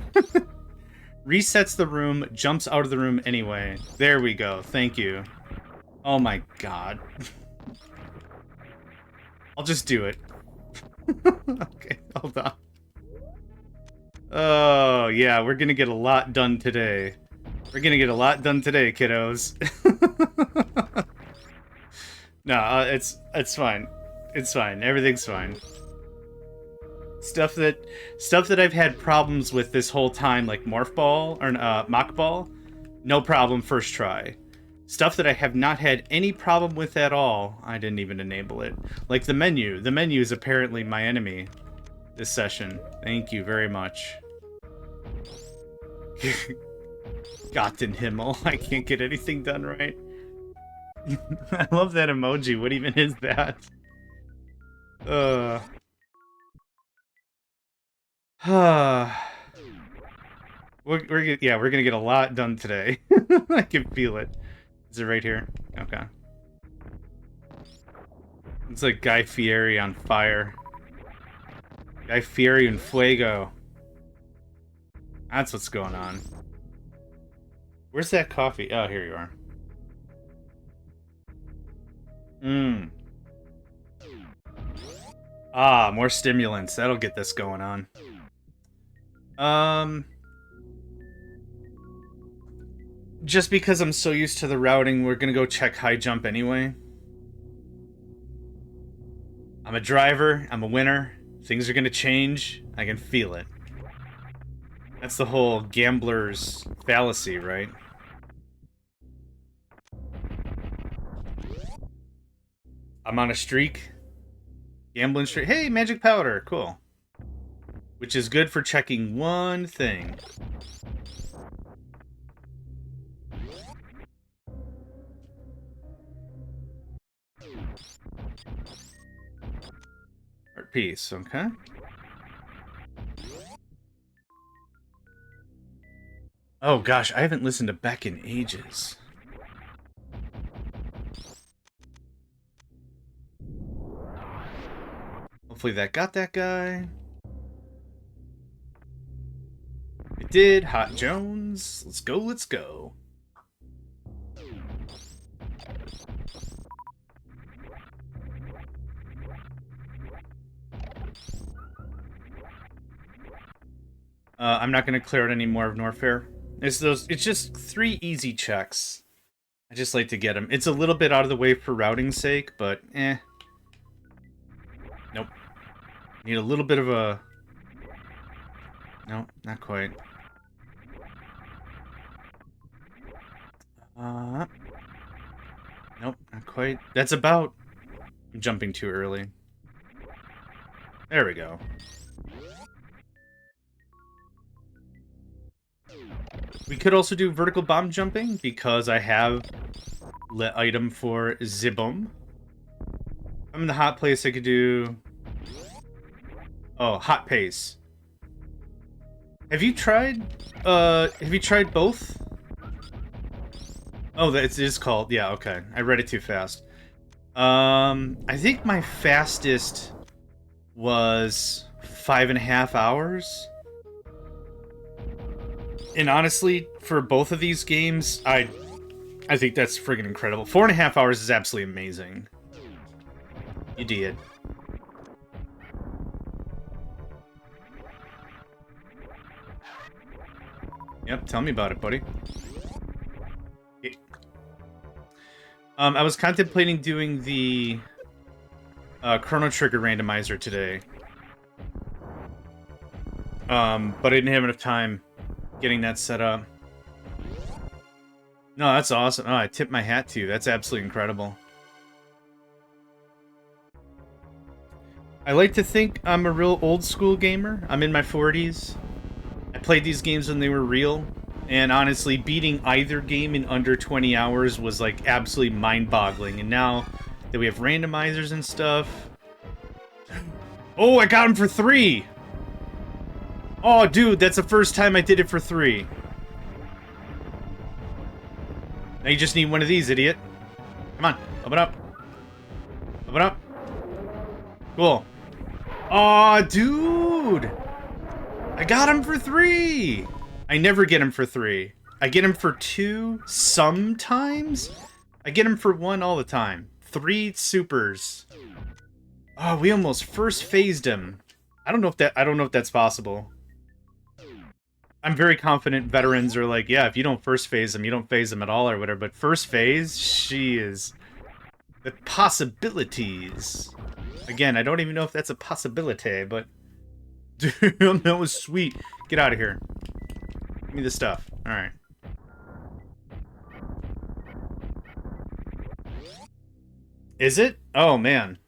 resets the room, jumps out of the room anyway. There we go. Thank you. Oh my god. I'll just do it. Okay, hold on. Oh, yeah, we're gonna get a lot done today. We're gonna get a lot done today, kiddos. No, it's fine. It's fine. Everything's fine. Stuff that I've had problems with this whole time, like Morph Ball or Mach Ball, no problem first try. Stuff that I have not had any problem with at all, I didn't even enable it. Like the menu. The menu is apparently my enemy this session. Thank you very much. Gott den Himmel. I can't get anything done right. I love that emoji. What even is that? we're gonna get a lot done today. I can feel it. Is it right here? Okay. It's like Guy Fieri on fire. Guy Fieri and Fuego. That's what's going on. Where's that coffee? Oh, here you are. Mmm. Ah, more stimulants. That'll get this going on. Just because I'm so used to the routing, we're gonna go check high jump anyway. I'm a driver. I'm a winner. Things are gonna change. I can feel it. That's the whole gambler's fallacy, right? I'm on a streak. Gambling streak. Hey, magic powder. Cool. Which is good for checking one thing. Art piece, okay. Oh gosh, I haven't listened to Beck in ages. Hopefully that got that guy. It did. Hot Jones. Let's go, let's go. I'm not going to clear out any more of Norfair. It's just 3 easy checks. I just like to get them. It's a little bit out of the way for routing's sake, but eh. Nope. Need a little bit of a... No, not quite. Nope, not quite. That's about... I'm jumping too early. There we go. We could also do vertical bomb jumping, because I have lit item for Zibum. I'm in the hot place, I could do... Oh, hot pace. Have you tried both? Oh, it is called, yeah, okay. I read it too fast. I think my fastest was 5.5 hours. And honestly, for both of these games, I think that's friggin' incredible. 4.5 hours is absolutely amazing. You did. Yep, tell me about it, buddy. I was contemplating doing the Chrono Trigger randomizer today. But I didn't have enough time getting that set up. No, that's awesome. Oh, I tip my hat to you. That's absolutely incredible. I like to think I'm a real old school gamer. I'm in my 40s. I played these games when they were real. And honestly, beating either game in under 20 hours was like absolutely mind-boggling. And now that we have randomizers and stuff... Oh, I got him for 3! Oh, dude, that's the first time I did it for 3. Now you just need one of these, idiot. Come on, open up. Open up. Cool. Oh, dude! I got him for 3! I never get him for 3. I get him for 2 sometimes. I get him for 1 all the time. 3 supers. Oh, we almost first phased him. I don't know if that's possible. I'm very confident veterans are like, yeah, if you don't first phase them, you don't phase them at all or whatever. But first phase, she is... The possibilities. Again, I don't even know if that's a possibility, but... Damn, that was sweet. Get out of here. Give me the stuff. Alright. Is it? Oh, man.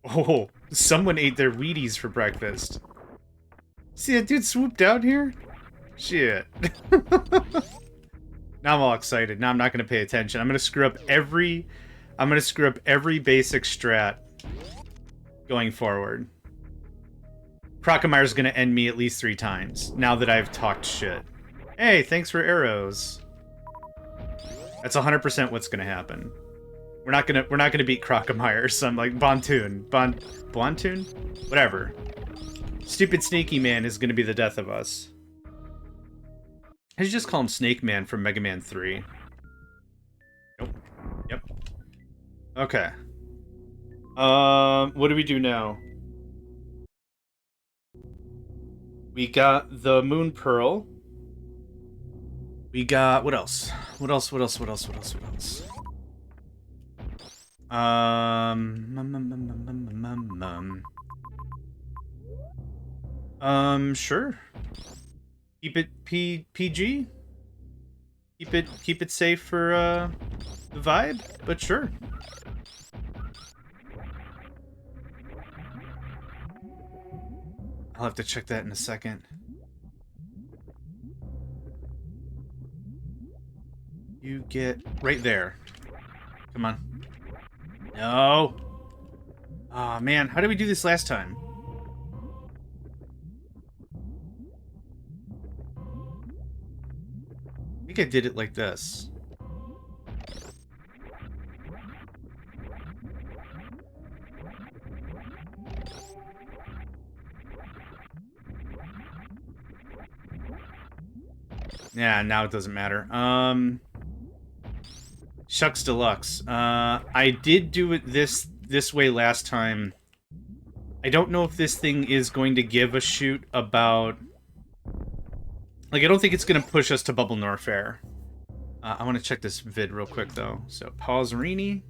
Oh, someone ate their Wheaties for breakfast. See that dude swooped out here? Shit. Now I'm all excited. Now I'm not gonna pay attention. I'm gonna screw up every basic strat going forward. Crocomyre's gonna end me at least 3 times, now that I've talked shit. Hey, thanks for arrows. That's 100% what's gonna happen. We're not gonna beat Crocomyre, so I'm like, Bontoon? Whatever. Stupid Snaky Man is gonna be the death of us. I should just call him Snake Man from Mega Man 3. Nope. Yep. Okay. What do we do now? We got the Moon Pearl. We got... What else? What else? Sure. Keep it PG? Keep it safe for, the vibe? But sure. I'll have to check that in a second. You get right there. Come on. No! Aw, oh, man. How did we do this last time? I think I did it like this. Yeah, now it doesn't matter. Shucks Deluxe. I did do it this way last time. I don't know if this thing is going to give a shoot about... Like, I don't think it's going to push us to Bubble Norfair. I want to check this vid real quick, though. So, Pauserini.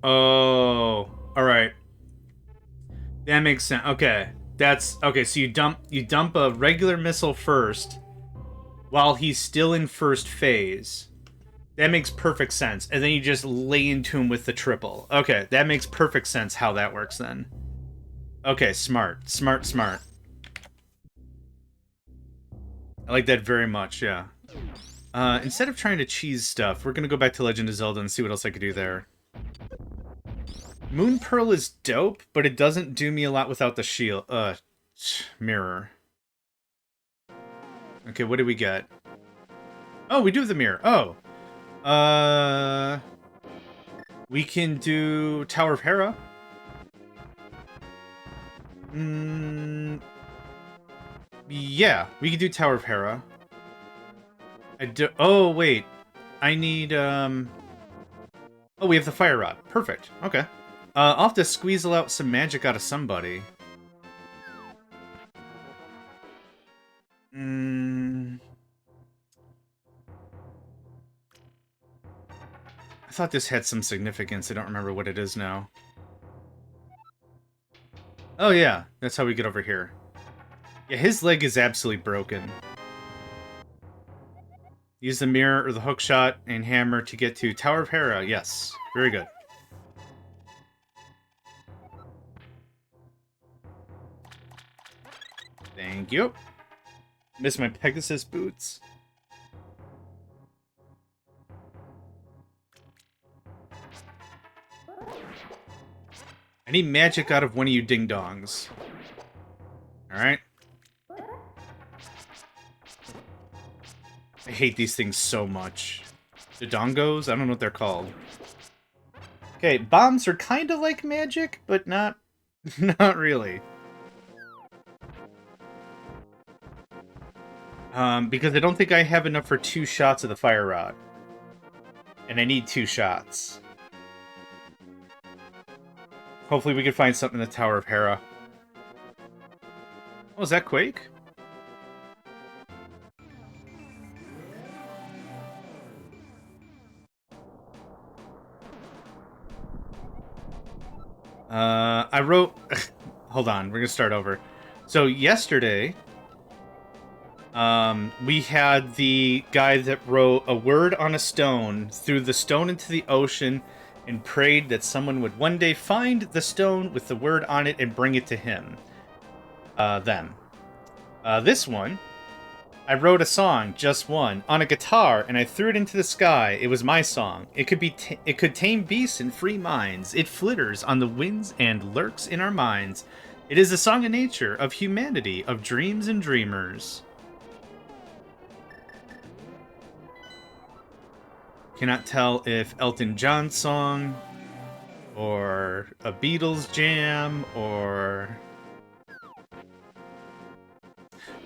Oh, all right. That makes sense. Okay, that's okay. So you dump a regular missile first, while he's still in first phase. That makes perfect sense. And then you just lay into him with the triple. Okay, that makes perfect sense how that works then. Okay, smart. I like that very much. Yeah. Instead of trying to cheese stuff, we're gonna go back to Legend of Zelda and see what else I could do there. Moon Pearl is dope, but it doesn't do me a lot without the shield. Mirror. Okay, what do we get? Oh, we do have the mirror. Oh. We can do Tower of Hera. Yeah, we can do Tower of Hera. Oh, wait. I need, Oh, we have the Fire Rod. Perfect. Okay. I'll have to squeeze out some magic out of somebody. I thought this had some significance. I don't remember what it is now. Oh, yeah. That's how we get over here. Yeah, his leg is absolutely broken. Use the mirror or the hookshot and hammer to get to Tower of Hera. Yes. Very good. Thank you. Miss my Pegasus boots. I need magic out of one of you ding-dongs. Alright. I hate these things so much. The dongos? I don't know what they're called. Okay, bombs are kind of like magic, but not really. Because I don't think I have enough for 2 shots of the fire rod. And I need 2 shots. Hopefully we can find something in the Tower of Hera. Oh, is that Quake? I wrote... Hold on, we're gonna start over. So, yesterday, we had the guy that wrote a word on a stone, threw the stone into the ocean, and prayed that someone would one day find the stone with the word on it and bring it to him. Them. This one, I wrote a song, just one, on a guitar, and I threw it into the sky. It was my song. It could tame beasts and free minds. It flitters on the winds and lurks in our minds. It is a song of nature, of humanity, of dreams and dreamers. Cannot tell if Elton John's song, or a Beatles jam, or...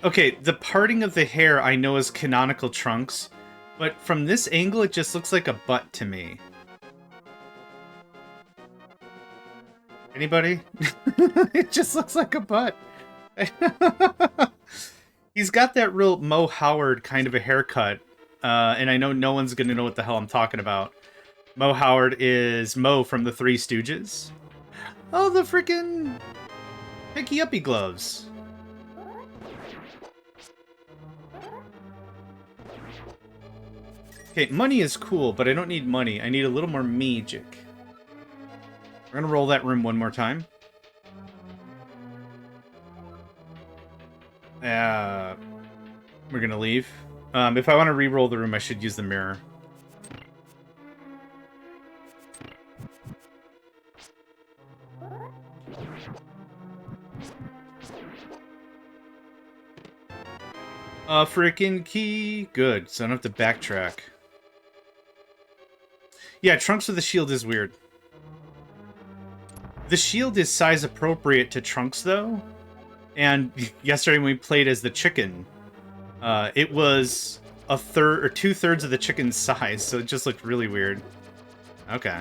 Okay, the parting of the hair I know is canonical Trunks, but from this angle it just looks like a butt to me. Anybody? It just looks like a butt. He's got that real Mo Howard kind of a haircut, and I know no one's gonna know what the hell I'm talking about. Mo Howard is Mo from the Three Stooges. Oh, the freaking picky-uppy gloves. Okay, money is cool, but I don't need money. I need a little more magic. We're gonna roll that room one more time. We're gonna leave. If I want to re-roll the room, I should use the mirror. A freaking key. Good, so I don't have to backtrack. Yeah, Trunks with the shield is weird. The shield is size appropriate to Trunks, though. And yesterday when we played as the chicken, it was a third or 2/3 of the chicken's size, so it just looked really weird. Okay.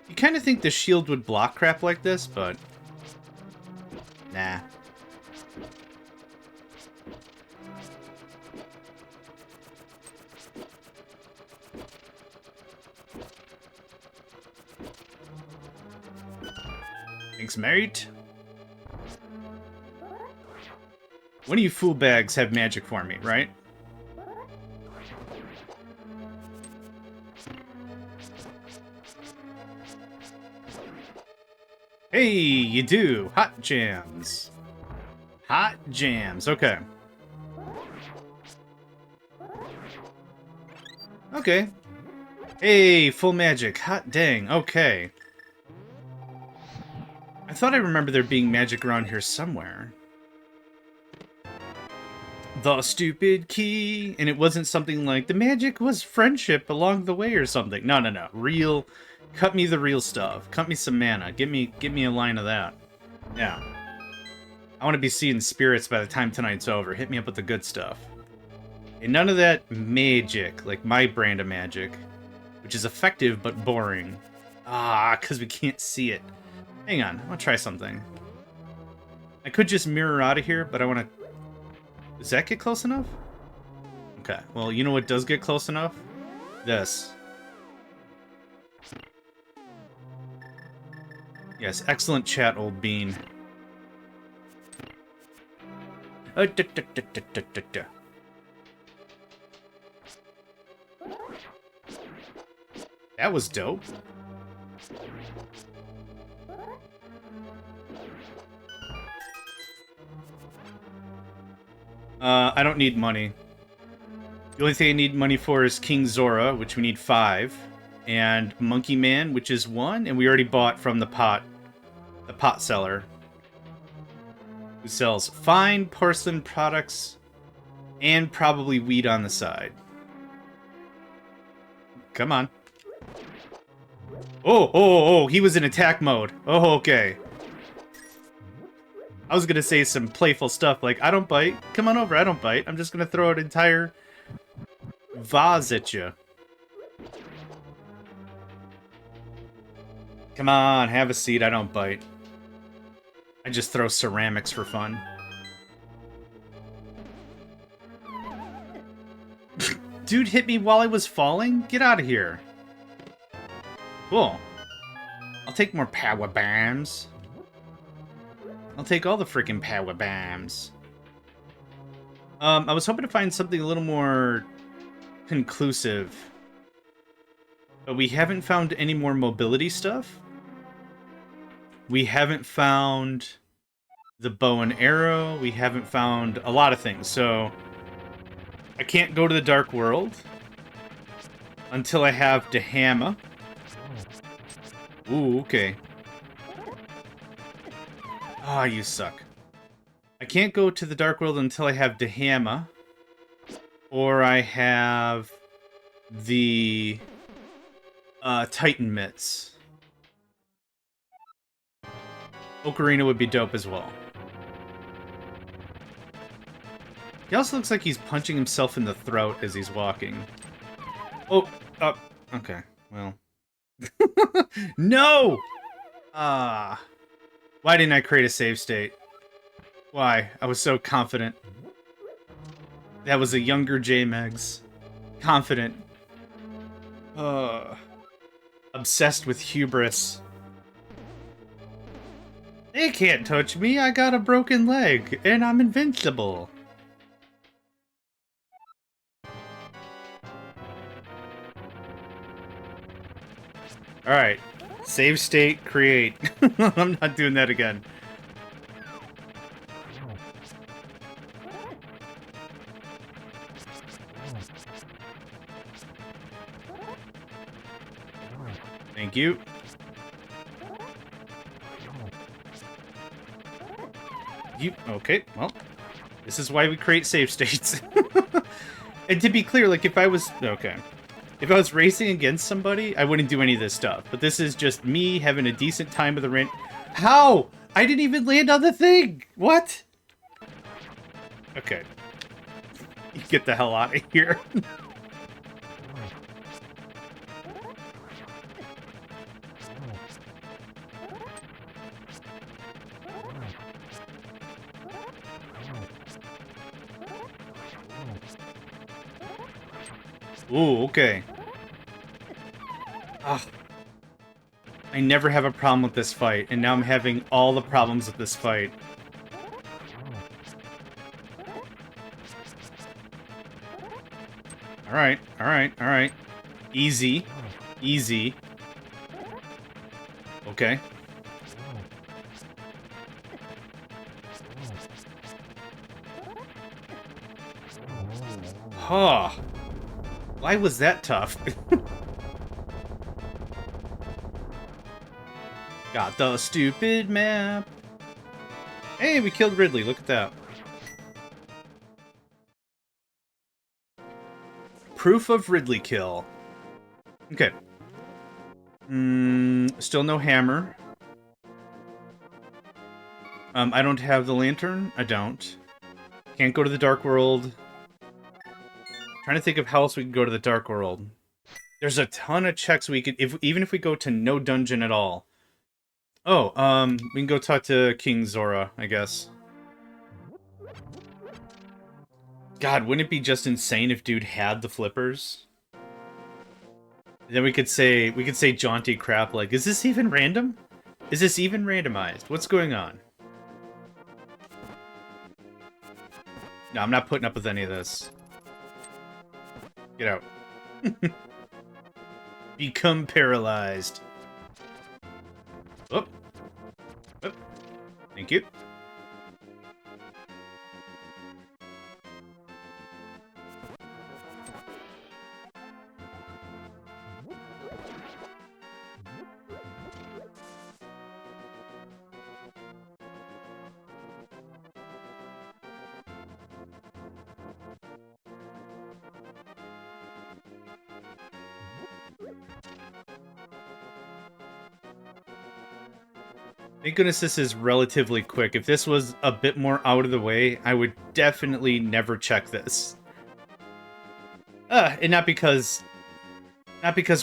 You kind of think the shield would block crap like this, but... nah. Thanks, mate. One of you fool bags have magic for me, right? Hey, you do. Hot jams. Hot jams. Okay. Okay. Hey, full magic. Hot dang. Okay. I thought I remember there being magic around here somewhere. The stupid key. And it wasn't something like, the magic was friendship along the way or something. No, no, no. Real... Cut me the real stuff. Cut me some mana. Give me a line of that. Yeah. I want to be seeing spirits by the time tonight's over. Hit me up with the good stuff. And none of that magic, like my brand of magic, which is effective but boring. Ah, because we can't see it. Hang on, I want to try something. I could just mirror out of here, but I want to... Does that get close enough? Okay, well, you know what does get close enough? This. Yes, excellent chat, old bean. That was dope. I don't need money. The only thing I need money for is King Zora, which we need 5, and Monkey Man, which is 1, and we already bought from the pot seller, who sells fine porcelain products and probably weed on the side. Come on. Oh, he was in attack mode. Oh, okay. I was gonna say some playful stuff like, I don't bite. Come on over, I don't bite. I'm just gonna throw an entire vase at you. Come on, have a seat, I don't bite. I just throw ceramics for fun. Dude hit me while I was falling? Get out of here. Cool. I'll take more power bombs. I'll take all the freaking power bombs. I was hoping to find something a little more conclusive. But we haven't found any more mobility stuff. We haven't found the bow and arrow. We haven't found a lot of things. So I can't go to the Dark World until I have Dehama. Ooh, okay. Ah, you suck. I can't go to the Dark World until I have Dehama. Or I have the Titan Mitts. Ocarina would be dope as well. He also looks like he's punching himself in the throat as he's walking. Oh, okay, well. No! Why didn't I create a save state? Why? I was so confident. That was a younger JMegs. Confident. Obsessed with hubris. They can't touch me, I got a broken leg, and I'm invincible. Alright. Save state, create. I'm not doing that again. Thank you. Okay, well, this is why we create save states. And to be clear, like, if I was racing against somebody, I wouldn't do any of this stuff. But this is just me having a decent time with the rent. How? I didn't even land on the thing! What? Okay. Get the hell out of here. Ooh, okay. Ugh. I never have a problem with this fight, and now I'm having all the problems with this fight. Alright, alright, alright. Easy. Easy. Okay. Huh. Why was that tough? Got the stupid map. Hey, we killed Ridley. Look at that. Proof of Ridley kill. Okay. Still no hammer. I don't have the lantern. I don't. Can't go to the Dark World. Trying to think of how else we can go to the Dark World. There's a ton of checks we could, even if we go to no dungeon at all. Oh, we can go talk to King Zora, I guess. God, wouldn't it be just insane if dude had the flippers? Then we could say jaunty crap like, is this even random? Is this even randomized? What's going on? No, I'm not putting up with any of this. Get out. Become paralyzed. Oh. Oh. Thank you. Thank goodness this is relatively quick. If this was a bit more out of the way, I would definitely never check this. And not because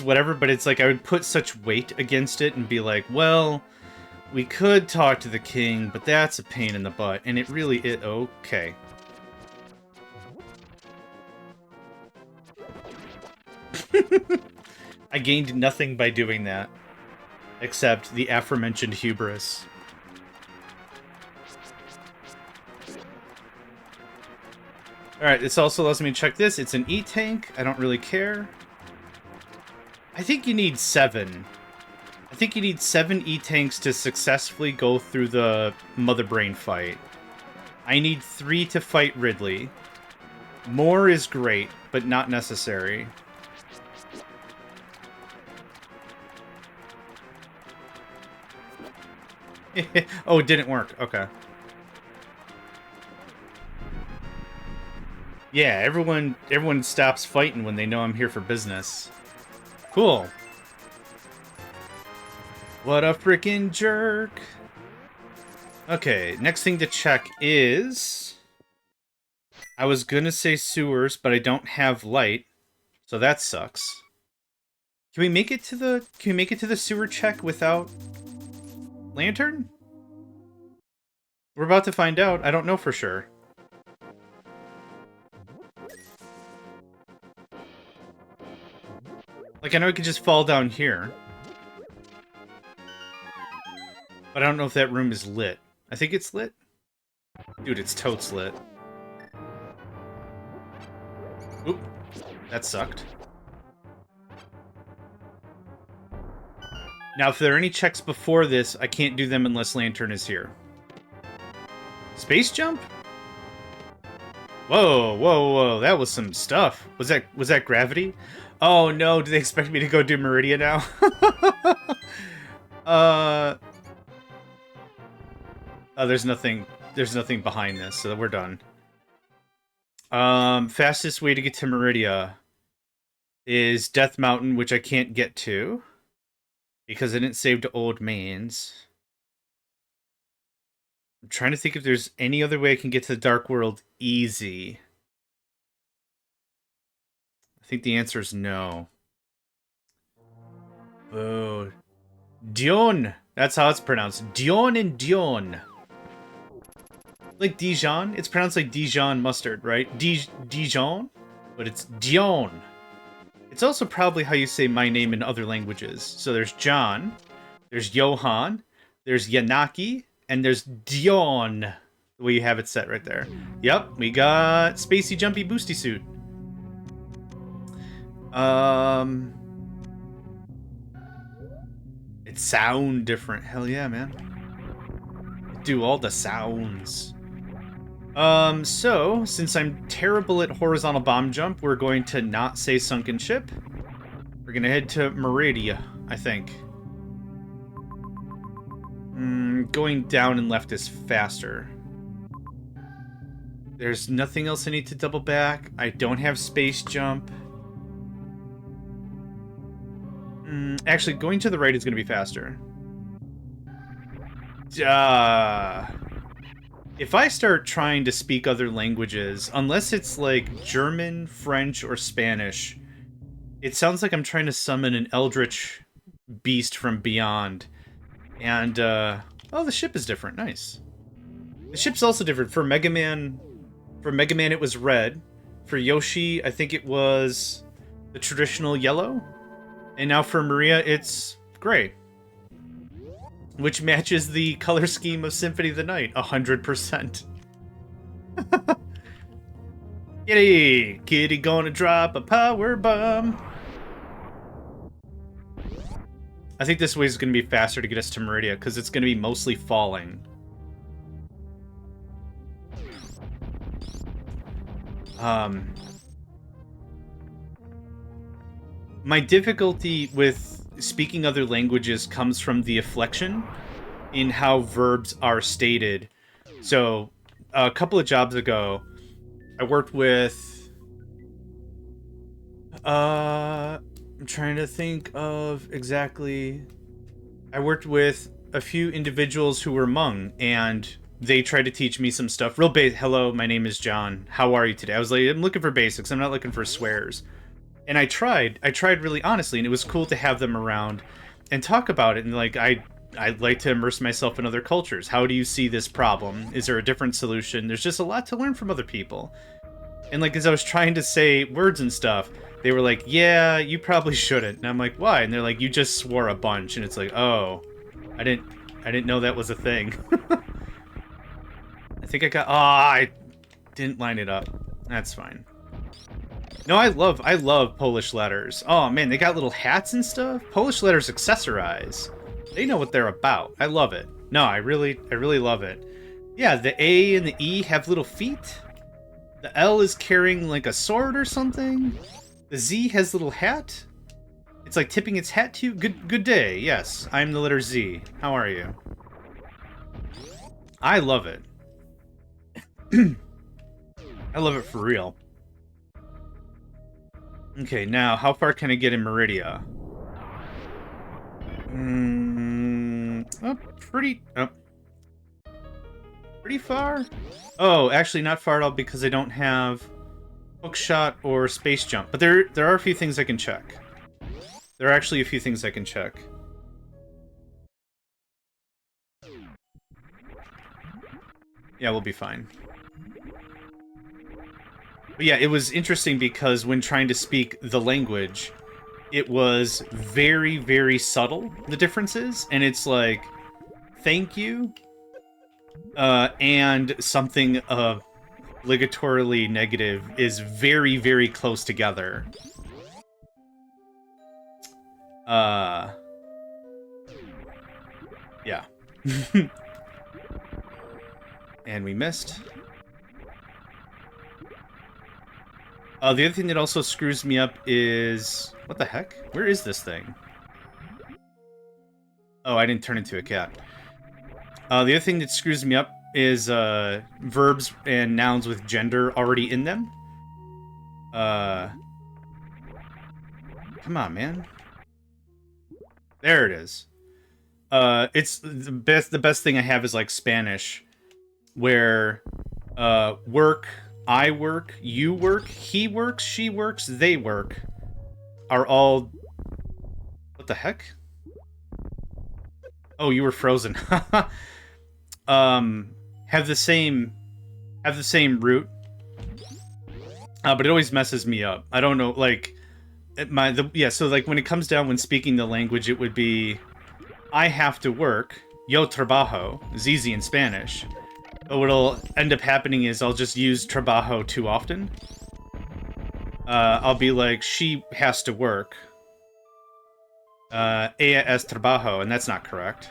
whatever, but it's like I would put such weight against it and be like, well, we could talk to the king, but that's a pain in the butt, and it really is. Okay. I gained nothing by doing that, except the aforementioned hubris. Alright, this also allows me to check this. It's an E-tank. I don't really care. I think you need 7. I think you need 7 E-tanks to successfully go through the Mother Brain fight. I need 3 to fight Ridley. More is great, but not necessary. Oh, it didn't work. Okay. Yeah, everyone stops fighting when they know I'm here for business. Cool. What a freaking jerk. Okay, next thing to check is... I was gonna say sewers, but I don't have light, so that sucks. Can we make it to the sewer check without lantern? We're about to find out. I don't know for sure. Like, I know I could just fall down here. But I don't know if that room is lit. I think it's lit. Dude, it's totes lit. Oop. That sucked. Now, if there are any checks before this, I can't do them unless Lantern is here. Space jump? Whoa, whoa, whoa, that was some stuff. Was that gravity? Oh no, do they expect me to go do Meridia now? Oh, there's nothing behind this, so we're done. Fastest way to get to Meridia is Death Mountain, which I can't get to because I didn't save to Old Mains. I'm trying to think if there's any other way I can get to the Dark World easy. I think the answer is no. Oh, Dion. That's how it's pronounced. Dion and Dion. Like Dijon. It's pronounced like Dijon mustard, right? Dijon? But it's Dion. It's also probably how you say my name in other languages. So there's John, there's Johan, there's Yanaki, and there's Dion. The way you have it set right there. Yep, we got Spacey Jumpy Boosty Suit. It sound different. Hell yeah, man. Do all the sounds. So, since I'm terrible at horizontal bomb jump, we're going to not say sunken ship. We're gonna head to Meridia, I think. Going down and left is faster. There's nothing else I need to double back. I don't have space jump. Actually, going to the right is going to be faster. If I start trying to speak other languages, unless it's like German, French, or Spanish, it sounds like I'm trying to summon an eldritch beast from beyond. And, oh, the ship is different. Nice. The ship's also different. For Mega Man, it was red. For Yoshi, I think it was the traditional yellow. And now for Maria, it's gray. Which matches the color scheme of Symphony of the Night, 100%. Kitty! Kitty gonna drop a power bomb. I think this way is going to be faster to get us to Meridia, because it's going to be mostly falling. My difficulty with speaking other languages comes from the inflection in how verbs are stated. So, a couple of jobs ago, I worked with... I'm trying to think of exactly... I worked with a few individuals who were Hmong, and they tried to teach me some stuff. Real basic. Hello, my name is John. How are you today? I was like, I'm looking for basics. I'm not looking for swears. And I tried really honestly, and it was cool to have them around and talk about it. And like, I'd like to immerse myself in other cultures. How do you see this problem? Is there a different solution? There's just a lot to learn from other people. And like, as I was trying to say words and stuff, they were like, yeah, you probably shouldn't. And I'm like, why? And they're like, you just swore a bunch. And it's like, oh, I didn't know that was a thing. I think I got, I didn't line it up. That's fine. No, I love Polish letters. Oh man, they got little hats and stuff. Polish letters accessorize. They know what they're about. I love it. No, I really love it. Yeah, the A and the E have little feet. The L is carrying like a sword or something. The Z has a little hat. It's like tipping its hat to you. Good day. Yes, I'm the letter Z. How are you? I love it. I love it for real. Okay, now how far can I get in Meridia? Pretty far. Oh, actually not far at all because I don't have hookshot or space jump. But there are a few things I can check. There are actually a few things I can check. Yeah, we'll be fine. But yeah, it was interesting because when trying to speak the language, it was very, very subtle, the differences. And it's like, thank you, and something obligatorily negative is very, very close together. Yeah. And we missed. The other thing that also screws me up is... What the heck? Where is this thing? Oh, I didn't turn into a cat. The other thing that screws me up is verbs and nouns with gender already in them. Come on, man. There it is. It's the best thing I have is like Spanish, where work, I work, you work, he works, she works, they work, are all... What the heck? Oh, you were frozen. Have the same root, but it always messes me up. I don't know, like so like when it comes down when speaking the language, it would be I have to work, yo trabajo, is easy in Spanish. But what'll end up happening is I'll just use trabajo too often. I'll be like, she has to work. Ella es trabajo, and that's not correct.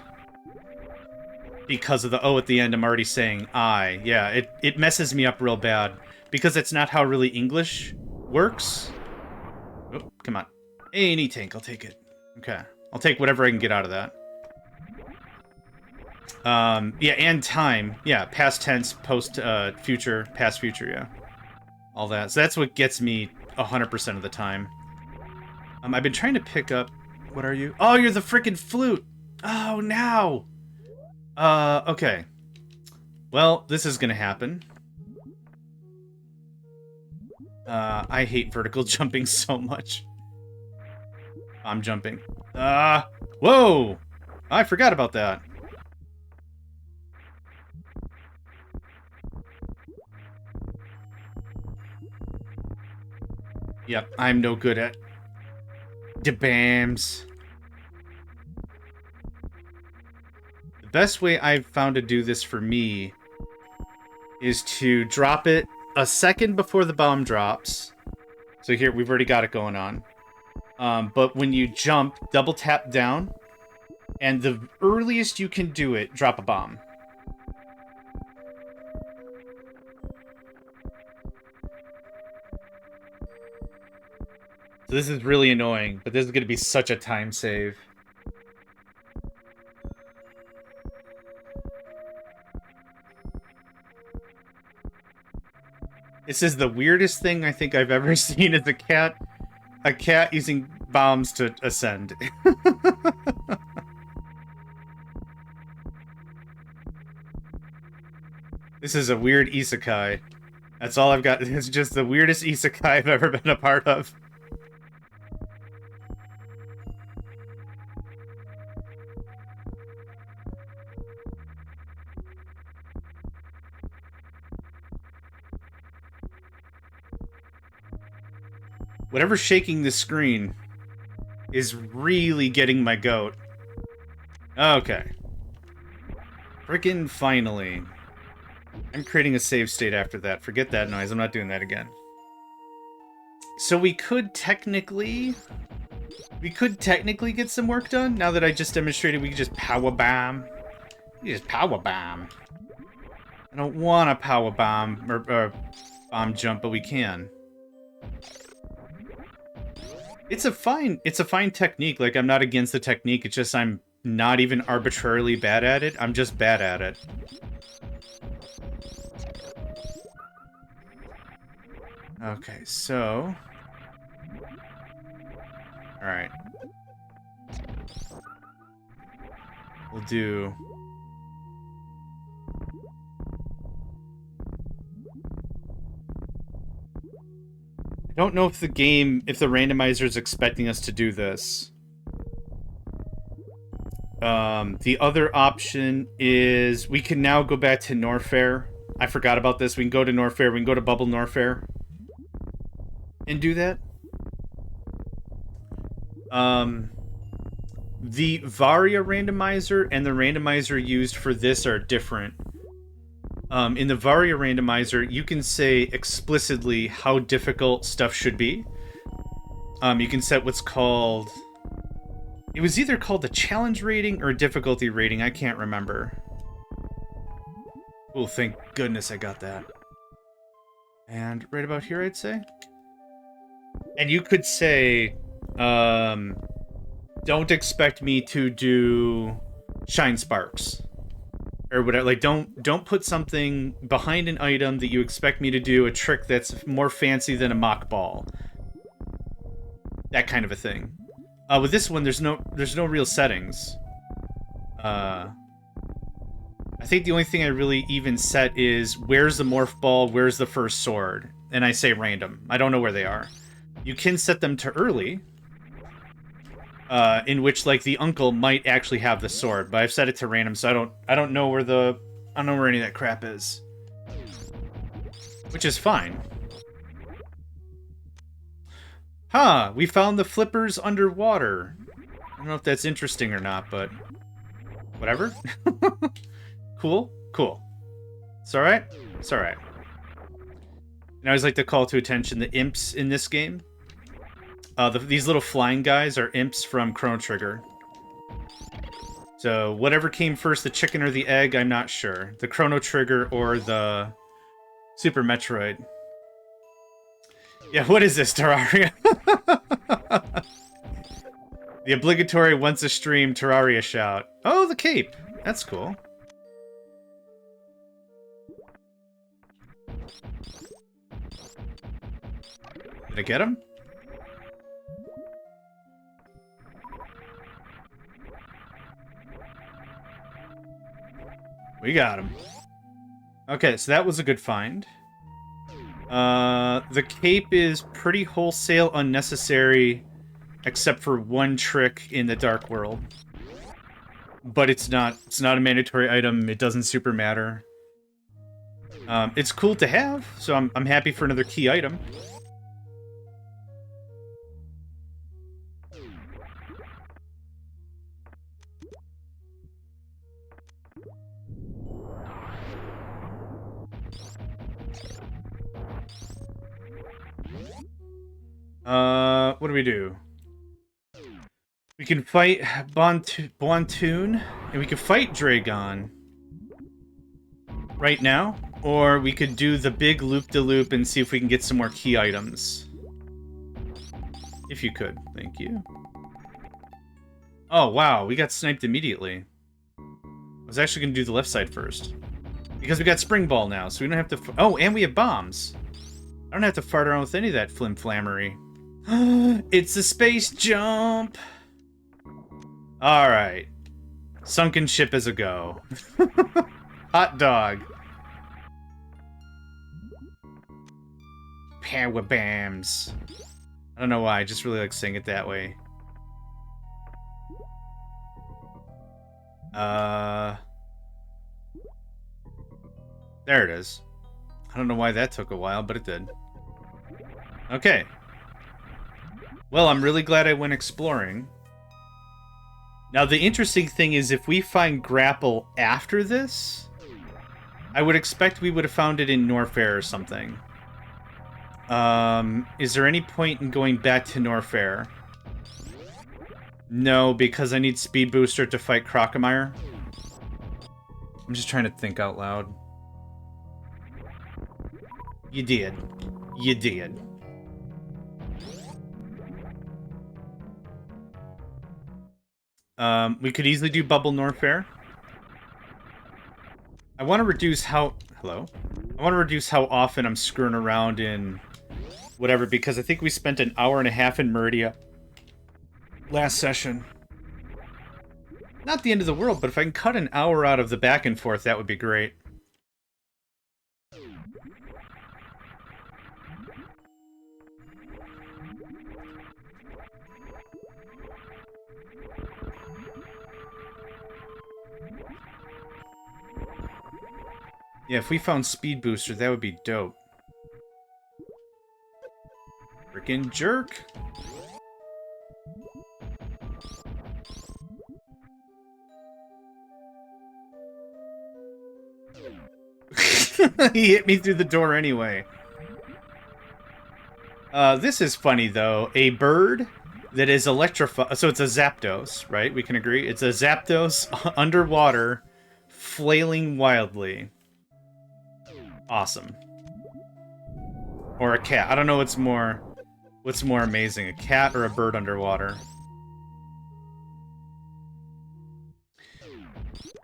Because of the O at the end, I'm already saying I. Yeah, it messes me up real bad. Because it's not how really English works. Oh, come on. Any tank, I'll take it. Okay. I'll take whatever I can get out of that. Yeah, and time. Yeah, past tense, post, future, past future, yeah. All that. So that's what gets me 100% of the time. I've been trying to pick up... What are you? Oh, you're the freaking flute! Oh, now! Okay. Well, this is gonna happen. I hate vertical jumping so much. I'm jumping. Whoa! I forgot about that. Yep, I'm no good at the BAMs. The best way I've found to do this for me is to drop it a second before the bomb drops. So here, we've already got it going on. But when you jump, double tap down, and the earliest you can do it, drop a bomb. So this is really annoying, but this is going to be such a time save. This is the weirdest thing I think I've ever seen as a cat using bombs to ascend. This is a weird isekai. That's all I've got. It's just the weirdest isekai I've ever been a part of. Whatever's shaking the screen is really getting my goat. Okay. Frickin' finally. I'm creating a save state after that. Forget that noise. I'm not doing that again. So we could technically get some work done. Now that I just demonstrated we could just power bomb. We just power bomb. I don't want to power bomb or bomb jump, but we can. It's a fine technique. Like, I'm not against the technique. It's just I'm not even arbitrarily bad at it. I'm just bad at it. Okay, so... Alright. We'll do... I don't know if the randomizer is expecting us to do this. The other option is we can now go back to Norfair. I forgot about this. We can go to Norfair. We can go to Bubble Norfair and do that. The Varia randomizer and the randomizer used for this are different. In the Varia randomizer, you can say explicitly how difficult stuff should be. You can set what's called... It was either called the challenge rating or difficulty rating. I can't remember. Oh, thank goodness I got that. And right about here, I'd say. And you could say, don't expect me to do shine sparks. Or whatever. Like, don't put something behind an item that you expect me to do a trick that's more fancy than a mock ball. That kind of a thing. With this one, there's no real settings. I think the only thing I really even set is where's the morph ball, where's the first sword, and I say random. I don't know where they are. You can set them to early, in which like the uncle might actually have the sword, but I've set it to random, so I don't know where any of that crap is, which is fine. Huh, we found the flippers underwater. I don't know if that's interesting or not, but whatever. Cool. It's alright. It's alright. And I always like to call to attention the imps in this game. These little flying guys are imps from Chrono Trigger. So whatever came first, the chicken or the egg, I'm not sure. The Chrono Trigger or the Super Metroid. Yeah, what is this, Terraria? The obligatory once a stream Terraria shout. Oh, the cape. That's cool. Did I get him? We got him. Okay, so that was a good find. The cape is pretty wholesale unnecessary, except for one trick in the Dark World. But it's not a mandatory item. It doesn't super matter. It's cool to have, so I'm happy for another key item. What do we do? We can fight Bontoon, and we can fight Dragon right now, or we could do the big loop-de-loop and see if we can get some more key items. If you could, thank you. Oh, wow, we got sniped immediately. I was actually going to do the left side first. Because we got Spring Ball now, so we don't have to... Oh, and we have bombs. I don't have to fart around with any of that flim-flammery. It's a space jump! Alright. Sunken ship is a go. Hot dog. power bams. I don't know why, I just really like saying it that way. There it is. I don't know why that took a while, but it did. Okay. Well, I'm really glad I went exploring. Now, the interesting thing is, if we find grapple after this, I would expect we would have found it in Norfair or something. Is there any point in going back to Norfair? No, because I need Speed Booster to fight Crocomire. I'm just trying to think out loud. You did. You did. We could easily do Bubble Norfair. I want to reduce how... Hello? I want to reduce how often I'm screwing around in whatever, because I think we spent an hour and a half in Meridia last session. Not the end of the world, but if I can cut an hour out of the back and forth, that would be great. Yeah, if we found Speed Booster, that would be dope. Frickin' jerk! He hit me through the door anyway. This is funny, though. A bird that is electrified... So it's a Zapdos, right? We can agree? It's a Zapdos underwater, flailing wildly. Awesome. Or a cat. I don't know what's more amazing, a cat or a bird underwater.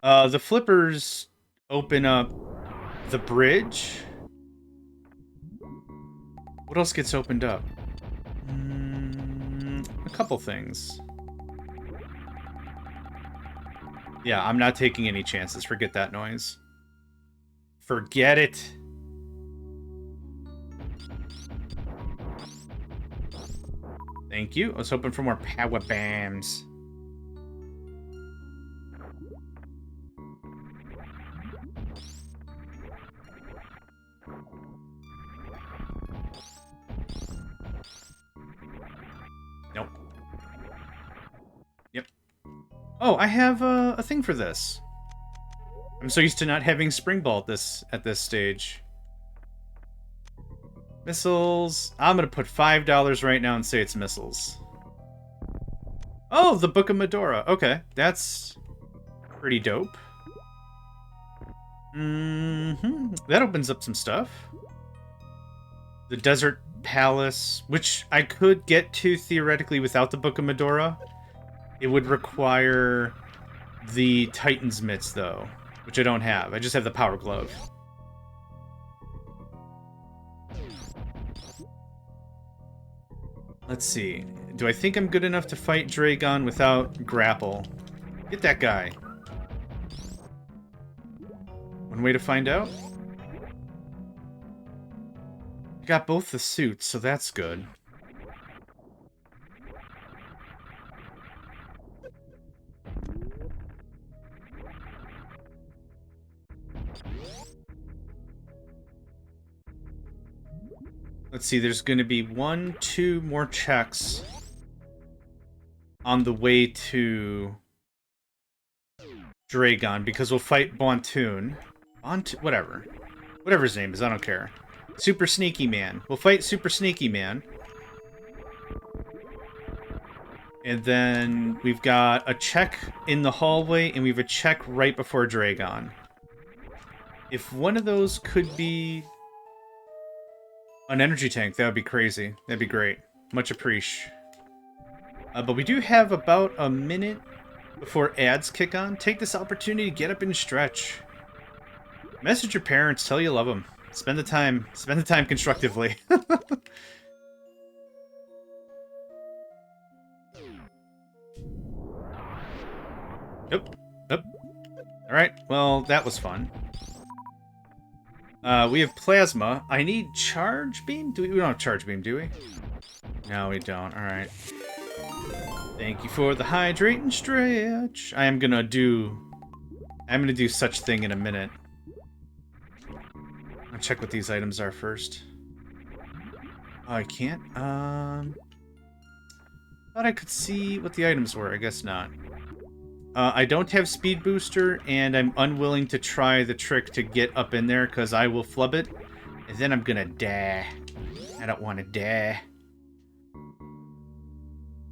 The flippers open up the bridge. What else gets opened up? A couple things. Yeah, I'm not taking any chances. Forget that noise. Forget it. Thank you. I was hoping for more power bams. Nope. Yep. Oh, I have a thing for this. I'm so used to not having Spring Ball at this stage. Missiles. I'm gonna put $5 right now and say it's missiles. Oh, the Book of Medora. Okay, that's pretty dope. That opens up some stuff. The Desert Palace, which I could get to theoretically without the Book of Medora. It would require the Titan's Mitts, though, which I don't have. I just have the Power Glove. Let's see. Do I think I'm good enough to fight Dragon without grapple? Get that guy. One way to find out. I got both the suits, so that's good. Let's see, there's going to be 2 more checks on the way to Dragon, because we'll fight Bontoon. Whatever. Whatever his name is, I don't care. Super Sneaky Man. We'll fight Super Sneaky Man. And then we've got a check in the hallway, and we have a check right before Dragon. If one of those could be an energy tank, that would be crazy. That'd be great. Much appreciate. But we do have about a minute before ads kick on. Take this opportunity to get up and stretch. Message your parents, tell you love them. Spend the time constructively. Yep. Alright, well, that was fun. We have plasma. I need charge beam? We don't have charge beam, do we? No, we don't. Alright. Thank you for the hydrate and stretch. I'm gonna do such thing in a minute. I'll check what these items are first. Oh, I can't? Thought I could see what the items were. I guess not. I don't have speed booster, and I'm unwilling to try the trick to get up in there, because I will flub it, and then I'm gonna die. I don't want to die.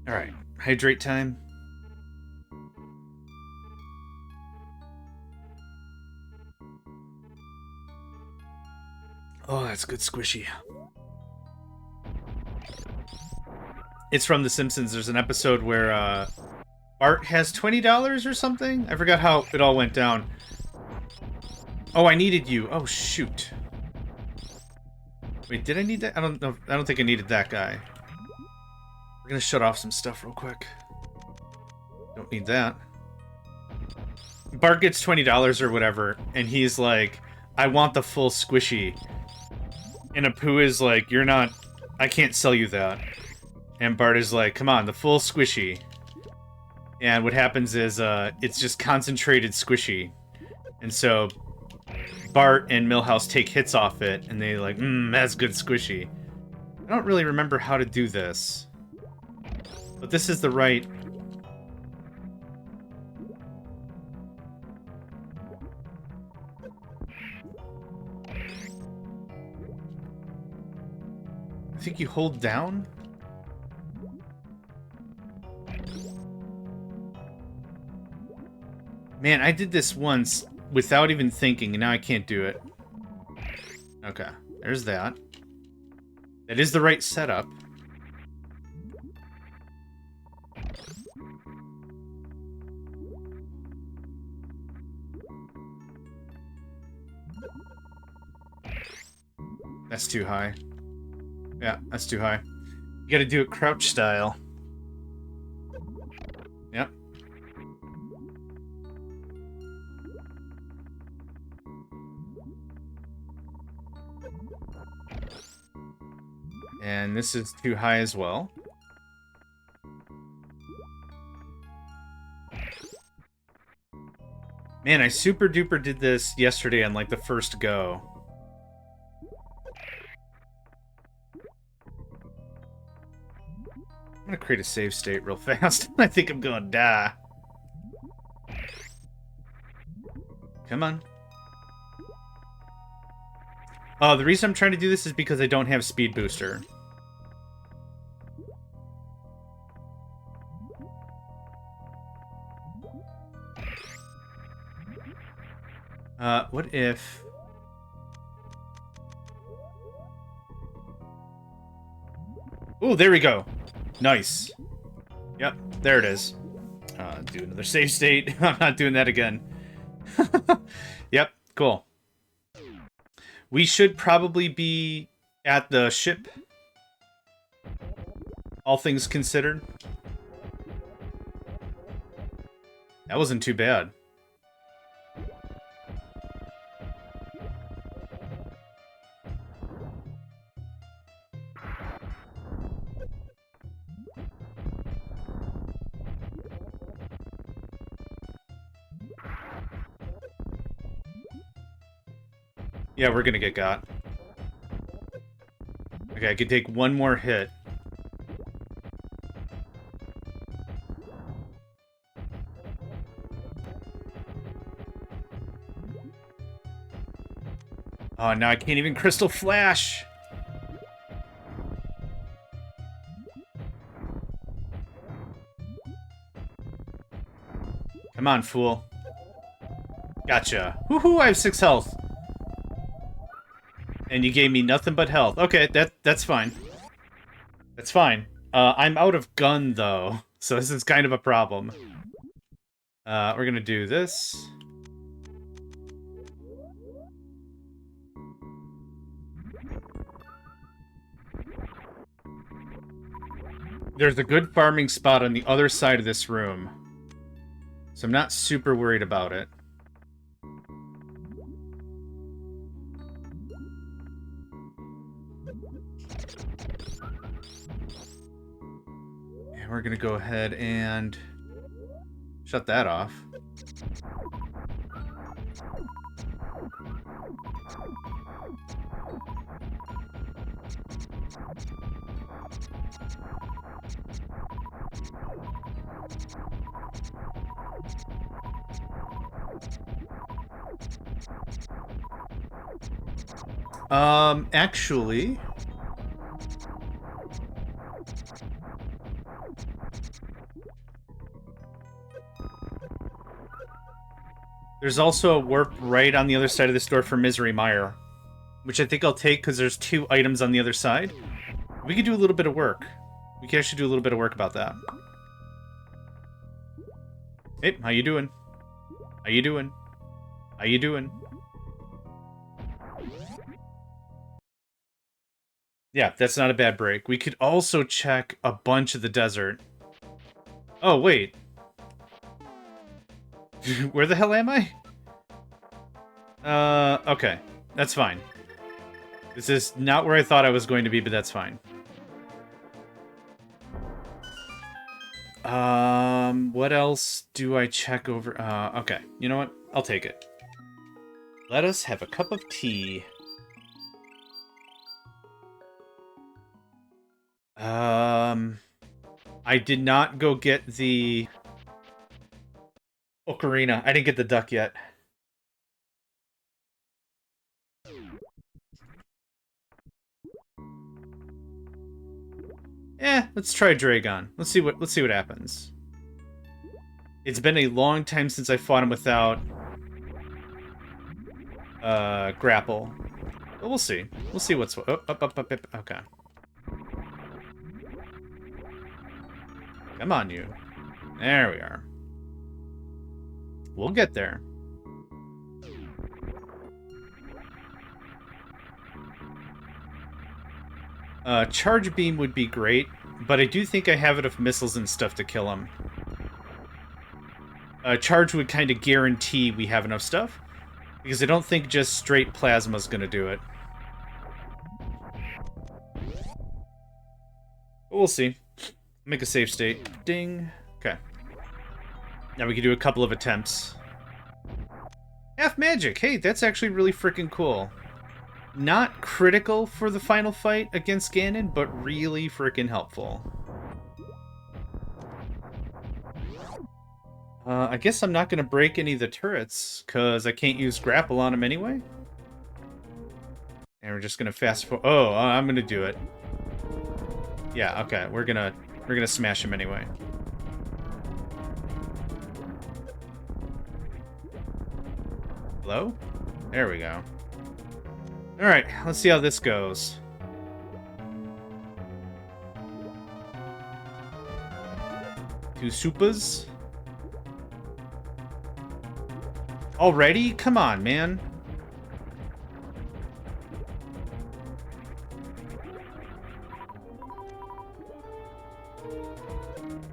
Alright, hydrate time. Oh, that's good squishy. It's from The Simpsons. There's an episode where, Bart has $20 or something? I forgot how it all went down. Oh, I needed you. Oh, shoot. Wait, did I need that? I don't know. I don't think I needed that guy. We're gonna shut off some stuff real quick. Don't need that. Bart gets $20 or whatever, and he's like, I want the full squishy. And Apu is like, you're not... I can't sell you that. And Bart is like, come on, the full squishy. And what happens is, it's just concentrated squishy. And so, Bart and Milhouse take hits off it, and they like, that's good squishy. I don't really remember how to do this. But this is the right... I think you hold down? Man, I did this once without even thinking, and now I can't do it. Okay, there's that. That is the right setup. That's too high. Yeah, that's too high. You gotta do it crouch style. Yep. And this is too high as well. Man, I super duper did this yesterday on like the first go. I'm gonna create a save state real fast. I think I'm gonna die. Come on. Oh, the reason I'm trying to do this is because I don't have speed booster. What if... Ooh, there we go. Nice. Yep, there it is. Do another save state. I'm not doing that again. Yep, cool. We should probably be at the ship. All things considered. That wasn't too bad. Yeah, we're gonna get got. Okay, I could take one more hit. Oh, now I can't even Crystal Flash! Come on, fool. Gotcha. Woohoo, I have 6 health. And you gave me nothing but health. Okay, that's fine. That's fine. I'm out of gun, though. So this is kind of a problem. We're gonna do this. There's a good farming spot on the other side of this room. So I'm not super worried about it. And we're gonna go ahead and shut that off. Actually, there's also a warp right on the other side of this door for Misery Mire, which I think I'll take because there's 2 items on the other side. We could do a little bit of work. We can actually do a little bit of work about that. Hey, how you doing? How you doing? How you doing? Yeah, that's not a bad break. We could also check a bunch of the desert. Oh, wait. Where the hell am I? Okay. That's fine. This is not where I thought I was going to be, but that's fine. What else do I check over? Okay. You know what? I'll take it. Let us have a cup of tea. I did not go get the ocarina. I didn't get the duck yet. Let's try Dragon. Let's see what happens. It's been a long time since I fought him without grapple. But we'll see. We'll see what's what. Up. Okay. Come on, you. There we are. We'll get there. Charge beam would be great, but I do think I have enough missiles and stuff to kill him. Charge would kind of guarantee we have enough stuff, because I don't think just straight plasma's gonna do it. But we'll see. Make a save state. Ding. Okay. Now we can do a couple of attempts. Half magic! Hey, that's actually really freaking cool. Not critical for the final fight against Ganon, but really freaking helpful. I guess I'm not going to break any of the turrets, because I can't use grapple on them anyway. And we're just going to fast forward. Oh, I'm going to do it. Yeah, okay, we're gonna smash him anyway. Hello? There we go. Alright, let's see how this goes. Two Supas. Already? Come on, man.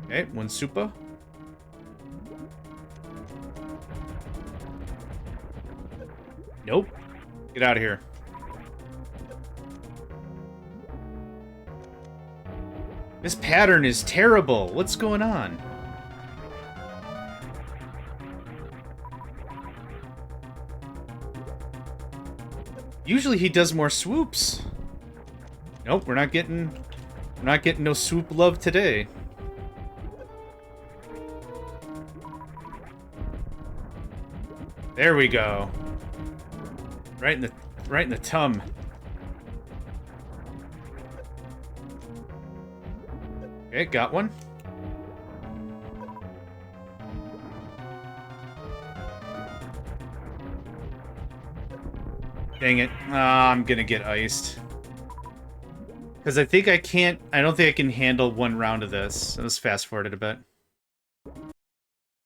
Okay, 1 Supa. Nope. Get out of here. This pattern is terrible. What's going on? Usually he does more swoops. Nope, we're not getting no swoop love today. There we go. Right in the tum. Okay, got one. Dang it. I'm gonna get iced. Because I don't think I can handle 1 round of this. Let's fast forward it a bit.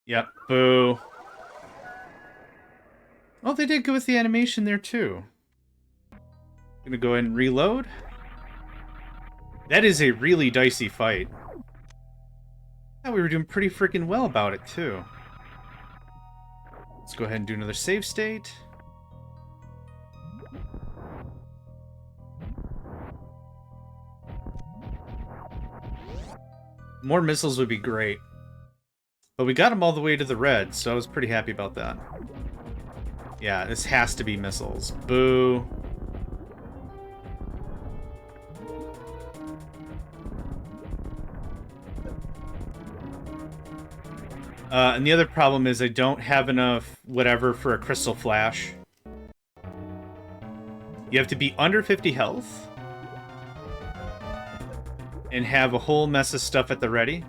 Yep, boo. Oh, they did good with the animation there, too. Gonna go ahead and reload. That is a really dicey fight. Yeah, we were doing pretty freaking well about it, too. Let's go ahead and do another save state. More missiles would be great. But we got them all the way to the red, so I was pretty happy about that. Yeah, this has to be missiles. Boo. And the other problem is I don't have enough whatever for a crystal flash. You have to be under 50 health and have a whole mess of stuff at the ready.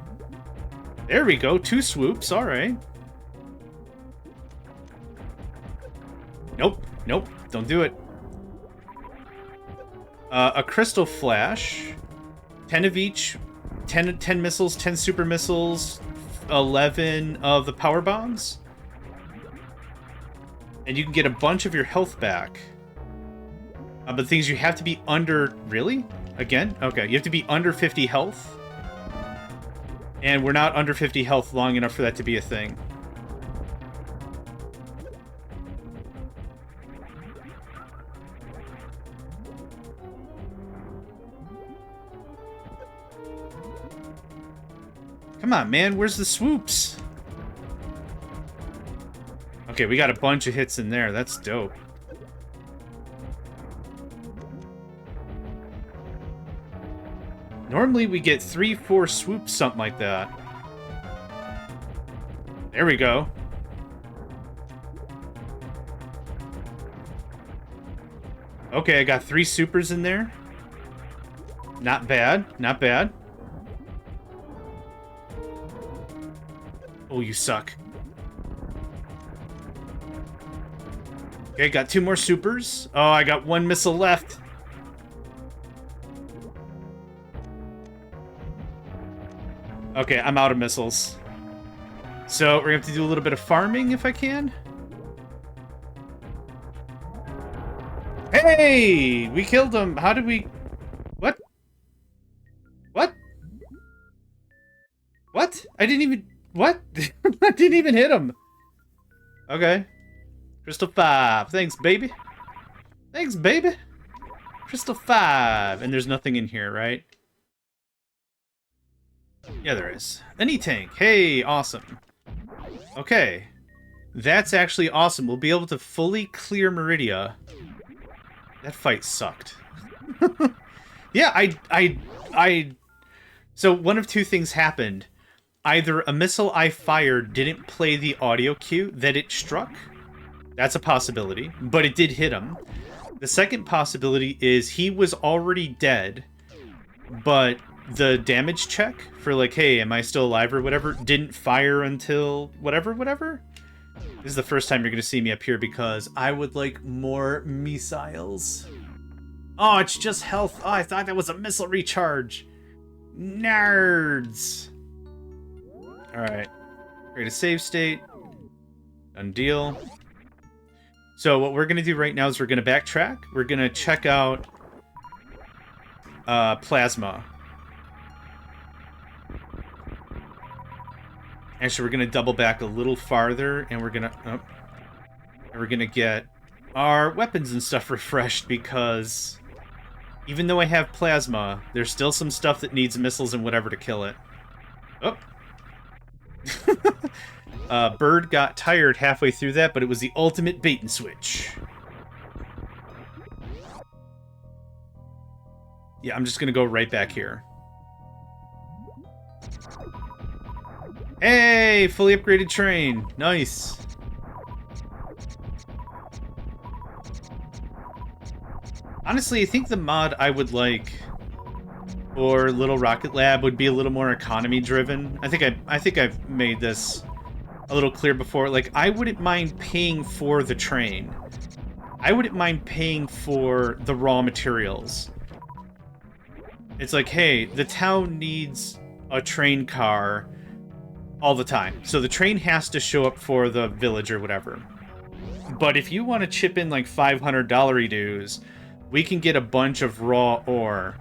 There we go, 2 swoops, alright. Nope, nope, don't do it. A crystal flash, 10 of each, 10 missiles, 10 super missiles, 11 of the power bombs. And you can get a bunch of your health back. But things you have to be under... Really? Again? Okay, you have to be under 50 health. And we're not under 50 health long enough for that to be a thing. Come on, man. Where's the swoops? Okay, we got a bunch of hits in there. That's dope. Normally we get 3-4 swoops, something like that. There we go. Okay, I got 3 supers in there. Not bad, not bad. Oh, you suck. Okay, got 2 more supers. Oh, I got 1 missile left. Okay, I'm out of missiles. So, we're gonna have to do a little bit of farming if I can. Hey! We killed him! How did we... What? What? What? I didn't even... What? I didn't even hit him! Okay. Crystal 5. Thanks, baby. Thanks, baby. Crystal 5. And there's nothing in here, right? Yeah, there is. An E-tank. Hey, awesome. Okay. That's actually awesome. We'll be able to fully clear Meridia. That fight sucked. Yeah, So one of 2 things happened. Either a missile I fired didn't play the audio cue that it struck. That's a possibility, but it did hit him. The second possibility is he was already dead, but the damage check for like, hey, am I still alive or whatever, didn't fire until whatever. This is the first time you're going to see me up here because I would like more missiles. Oh, it's just health. Oh, I thought that was a missile recharge. Nerds. Alright. Create a save state. Done deal. So what we're going to do right now is we're going to backtrack. We're going to check out plasma. Actually, we're going to double back a little farther, and we're going to get our weapons and stuff refreshed, because even though I have plasma, there's still some stuff that needs missiles and whatever to kill it. Oh. Bird got tired halfway through that, but it was the ultimate bait and switch. Yeah, I'm just going to go right back here. Hey, fully upgraded train. Nice. Honestly, I think the mod I would like for Little Rocket Lab would be a little more economy driven. I think I've made this a little clear before. Like, I wouldn't mind paying for the train. I wouldn't mind paying for the raw materials. It's like, hey, the town needs a train car all the time. So the train has to show up for the village or whatever. But if you want to chip in like $500 dues, we can get a bunch of raw ore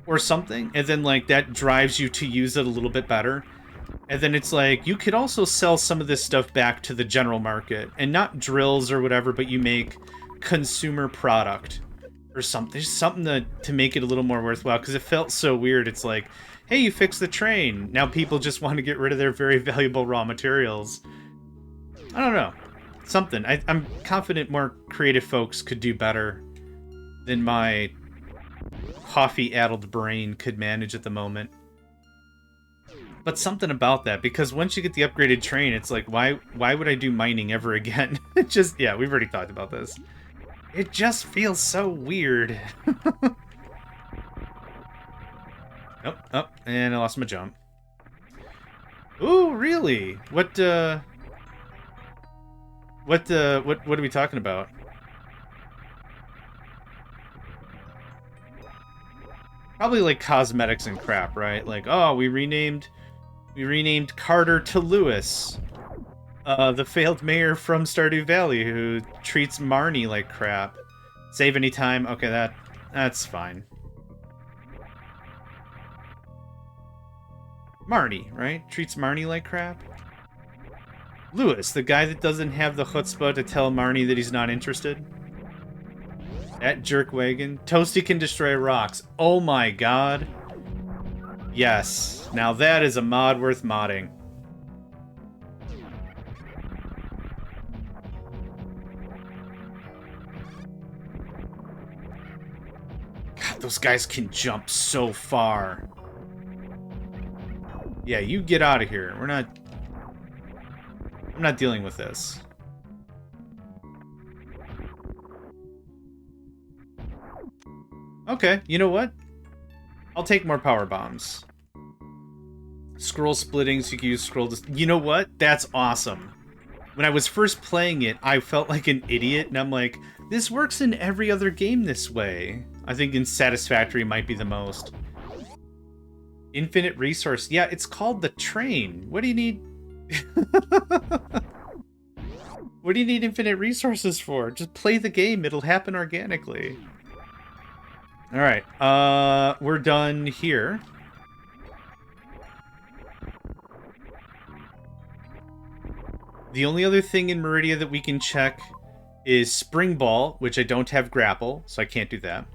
or something, and then like that drives you to use it a little bit better. And then it's like, you could also sell some of this stuff back to the general market, and not drills or whatever, but you make consumer product or something, just something to make it a little more worthwhile, because it felt so weird. It's like, hey, you fixed the train. Now people just want to get rid of their very valuable raw materials. I don't know. Something. I'm confident more creative folks could do better than my coffee-addled brain could manage at the moment. But something about that, because once you get the upgraded train, it's like, why would I do mining ever again? It just, yeah, we've already talked about this. It just feels so weird. Oh, and I lost my jump. Ooh, really? What are we talking about? Probably like cosmetics and crap, right? Like, oh, we renamed Carter to Lewis, the failed mayor from Stardew Valley who treats Marnie like crap. Save any time? Okay, that's fine. Marnie, right? Treats Marnie like crap? Lewis, the guy that doesn't have the chutzpah to tell Marnie that he's not interested? That jerkwagon. Toasty can destroy rocks. Oh my god. Yes. Now that is a mod worth modding. God, those guys can jump so far. Yeah, you get out of here. I'm not dealing with this. Okay, you know what? I'll take more power bombs. Scroll splitting, so you can use scroll... You know what? That's awesome. When I was first playing it, I felt like an idiot, and I'm like, this works in every other game this way. I think in Satisfactory might be the most. Infinite resource. Yeah, it's called the train. What do you need? What do you need infinite resources for? Just play the game. It'll happen organically. Alright, we're done here. The only other thing in Meridia that we can check is Spring Ball, which I don't have grapple, so I can't do that.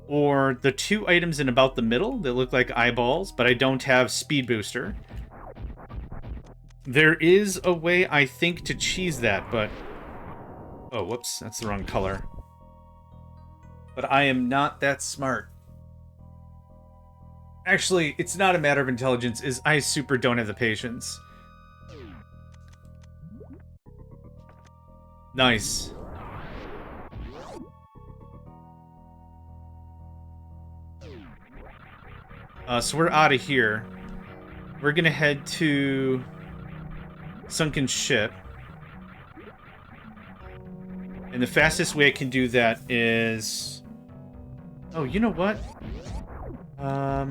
Or the two items in about the middle that look like eyeballs, but I don't have Speed Booster. There is a way, I think, to cheese that, but... Oh, whoops, that's the wrong color. But I am not that smart. Actually, it's not a matter of intelligence, is I super don't have the patience. Nice. So we're out of here. We're gonna head to Sunken Ship. And the fastest way I can do that is... Oh, you know what? I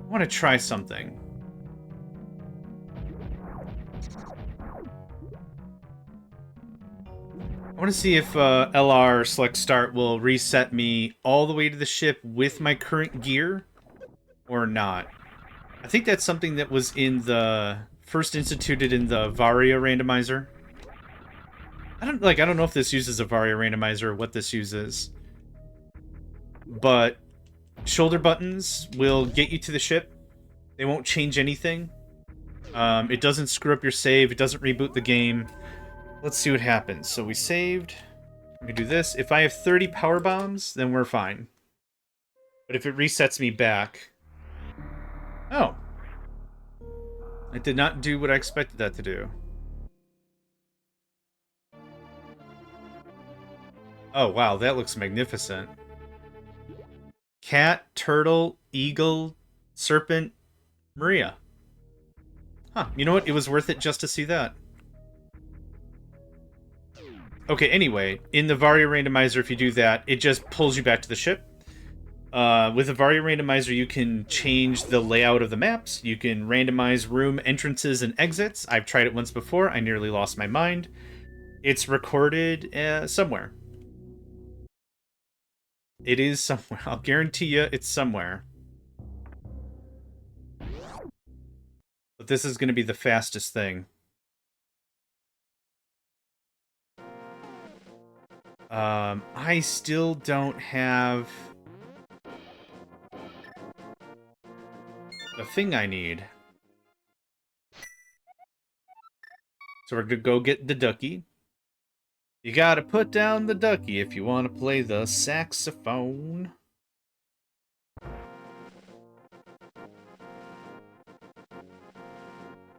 want to try something. I want to see if LR select start will reset me all the way to the ship with my current gear or not. I think that's something that was in the first instituted in the Varia randomizer. I don't know if this uses a Varia randomizer or what this uses. But shoulder buttons will get you to the ship. They won't change anything. It doesn't screw up your save. It doesn't reboot the game. Let's see what happens. So we saved. We can do this. If I have 30 power bombs, then we're fine. But if it resets me back... Oh. It did not do what I expected that to do. Oh, wow. That looks magnificent. Cat, turtle, eagle, serpent, Maria. Huh. You know what? It was worth it just to see that. Okay, anyway, in the Varia randomizer, if you do that, it just pulls you back to the ship. With the Varia randomizer, you can change the layout of the maps. You can randomize room entrances and exits. I've tried it once before. I nearly lost my mind. It's recorded somewhere. It is somewhere. I'll guarantee you it's somewhere. But this is going to be the fastest thing. I still don't have... the thing I need. So we're gonna go get the ducky. You gotta put down the ducky if you want to play the saxophone.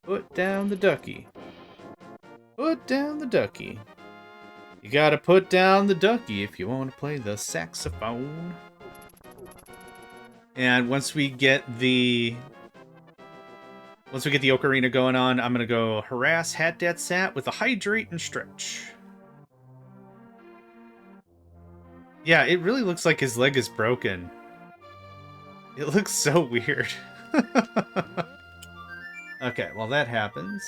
Put down the ducky. Put down the ducky. You gotta put down the ducky if you want to play the saxophone. And once we get the ocarina going on, I'm gonna go harass Hat Dat Sat with a hydrate and stretch. Yeah, it really looks like his leg is broken. It looks so weird. Okay, well that happens.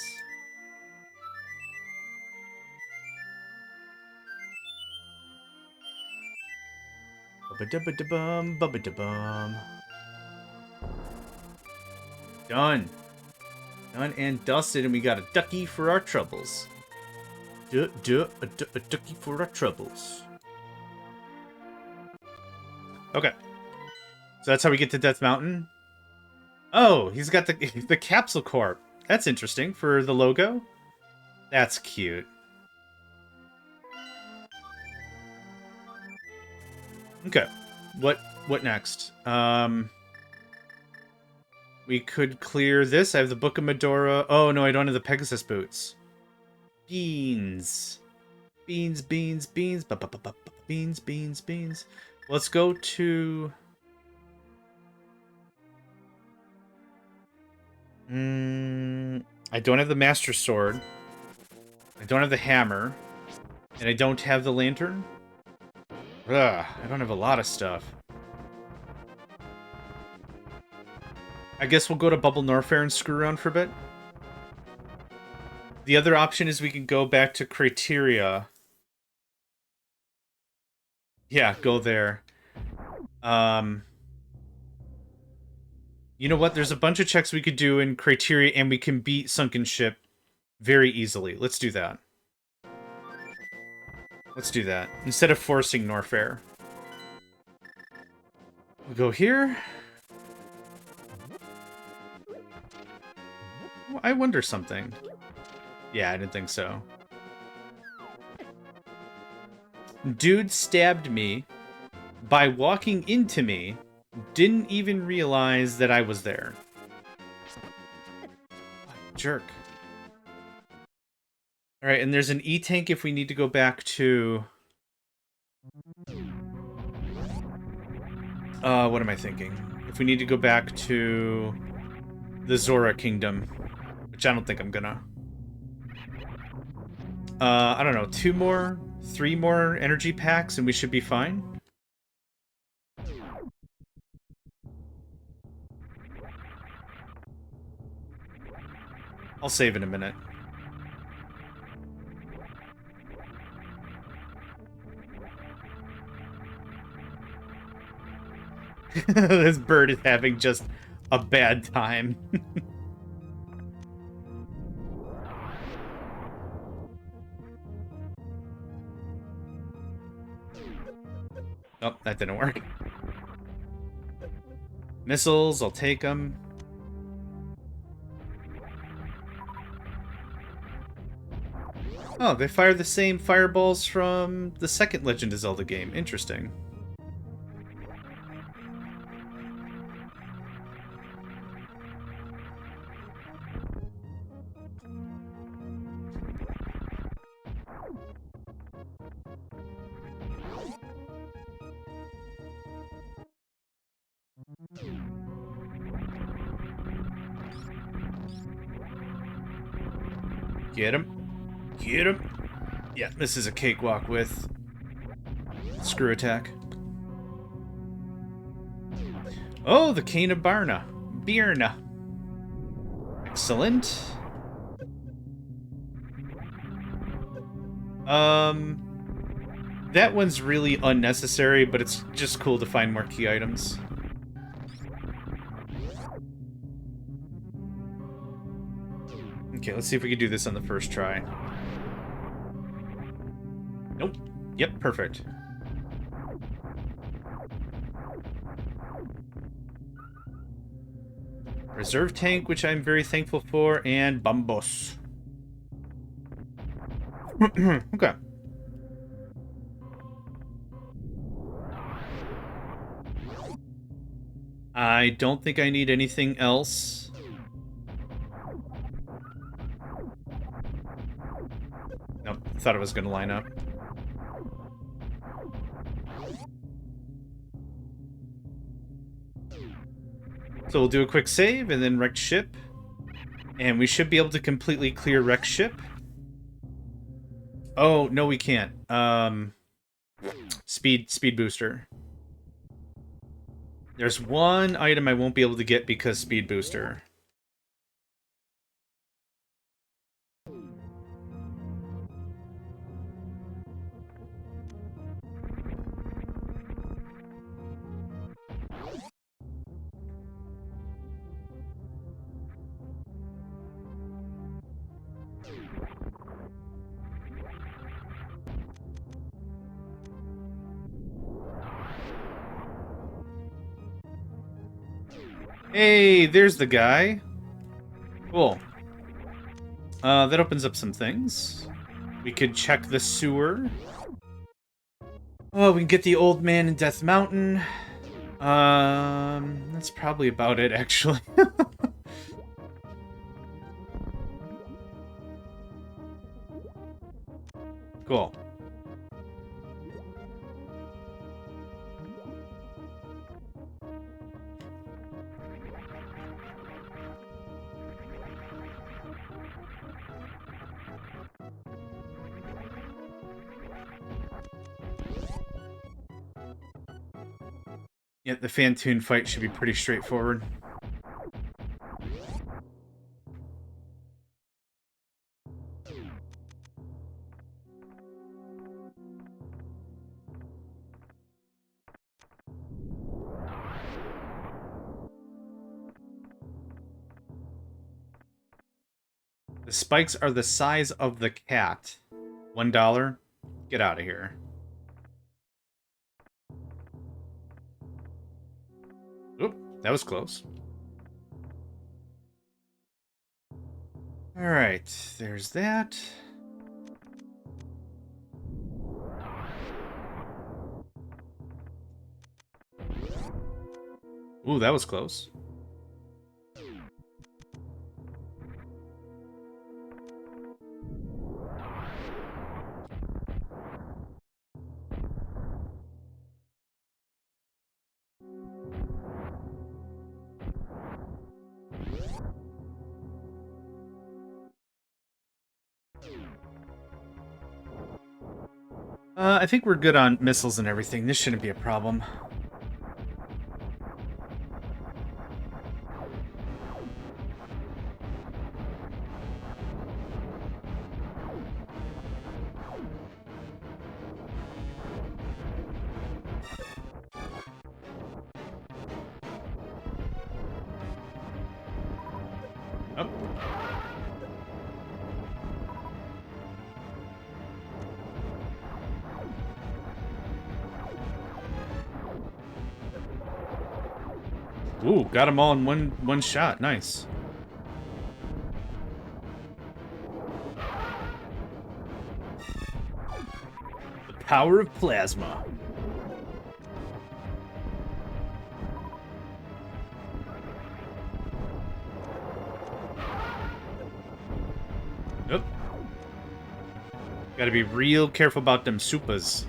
Bum, bum. Done. Done and dusted, and we got a ducky for our troubles. A ducky for our troubles. Okay. So that's how we get to Death Mountain. Oh, he's got the Capsule Corp. That's interesting for the logo. That's cute. Okay. What next? We could clear this. I have the Book of Medora. Oh no, I don't have the Pegasus boots. Beans. Beans. Beans. Let's go to... I don't have the Master Sword. I don't have the hammer. And I don't have the lantern. Ugh, I don't have a lot of stuff. I guess we'll go to Bubble Norfair and screw around for a bit. The other option is we can go back to Crateria. Yeah, go there. You know what? There's a bunch of checks we could do in Crateria, and we can beat Sunken Ship very easily. Let's do that. Let's do that. Instead of forcing Norfair. We'll go here. Well, I wonder something. Yeah, I didn't think so. Dude stabbed me by walking into me. Didn't even realize that I was there. Jerk. Alright, and there's an E-tank if we need to go back to... what am I thinking? If we need to go back to the Zora Kingdom, which I don't think I'm gonna. I don't know, 3 more energy packs and we should be fine. I'll save in a minute. This bird is having just a bad time. Oh, that didn't work. Missiles, I'll take them. Oh, they fire the same fireballs from the second Legend of Zelda game. Interesting. Get him. Get him. Yeah, this is a cakewalk with screw attack. Oh, the Cane of Birna. Excellent. That one's really unnecessary, but it's just cool to find more key items. Okay, let's see if we can do this on the first try. Nope. Yep, perfect. Reserve tank, which I'm very thankful for, and bombos. Okay. I don't think I need anything else. Nope, thought it was going to line up. So we'll do a quick save and then wrecked ship. And we should be able to completely clear wrecked ship. Oh, no we can't. Speed booster. There's one item I won't be able to get because speed booster. Hey, there's the guy. Cool. That opens up some things. We could check the sewer. Oh, we can get the old man in Death Mountain. That's probably about it, actually. Cool. Yeah, the Fantoon fight should be pretty straightforward. The spikes are the size of the cat. $1? Get out of here. Oop, that was close. Alright, there's that. Ooh, that was close. I think we're good on missiles and everything. This shouldn't be a problem. Oh. Ooh, got them all in one shot. Nice. The power of plasma. Nope. Gotta be real careful about them supas.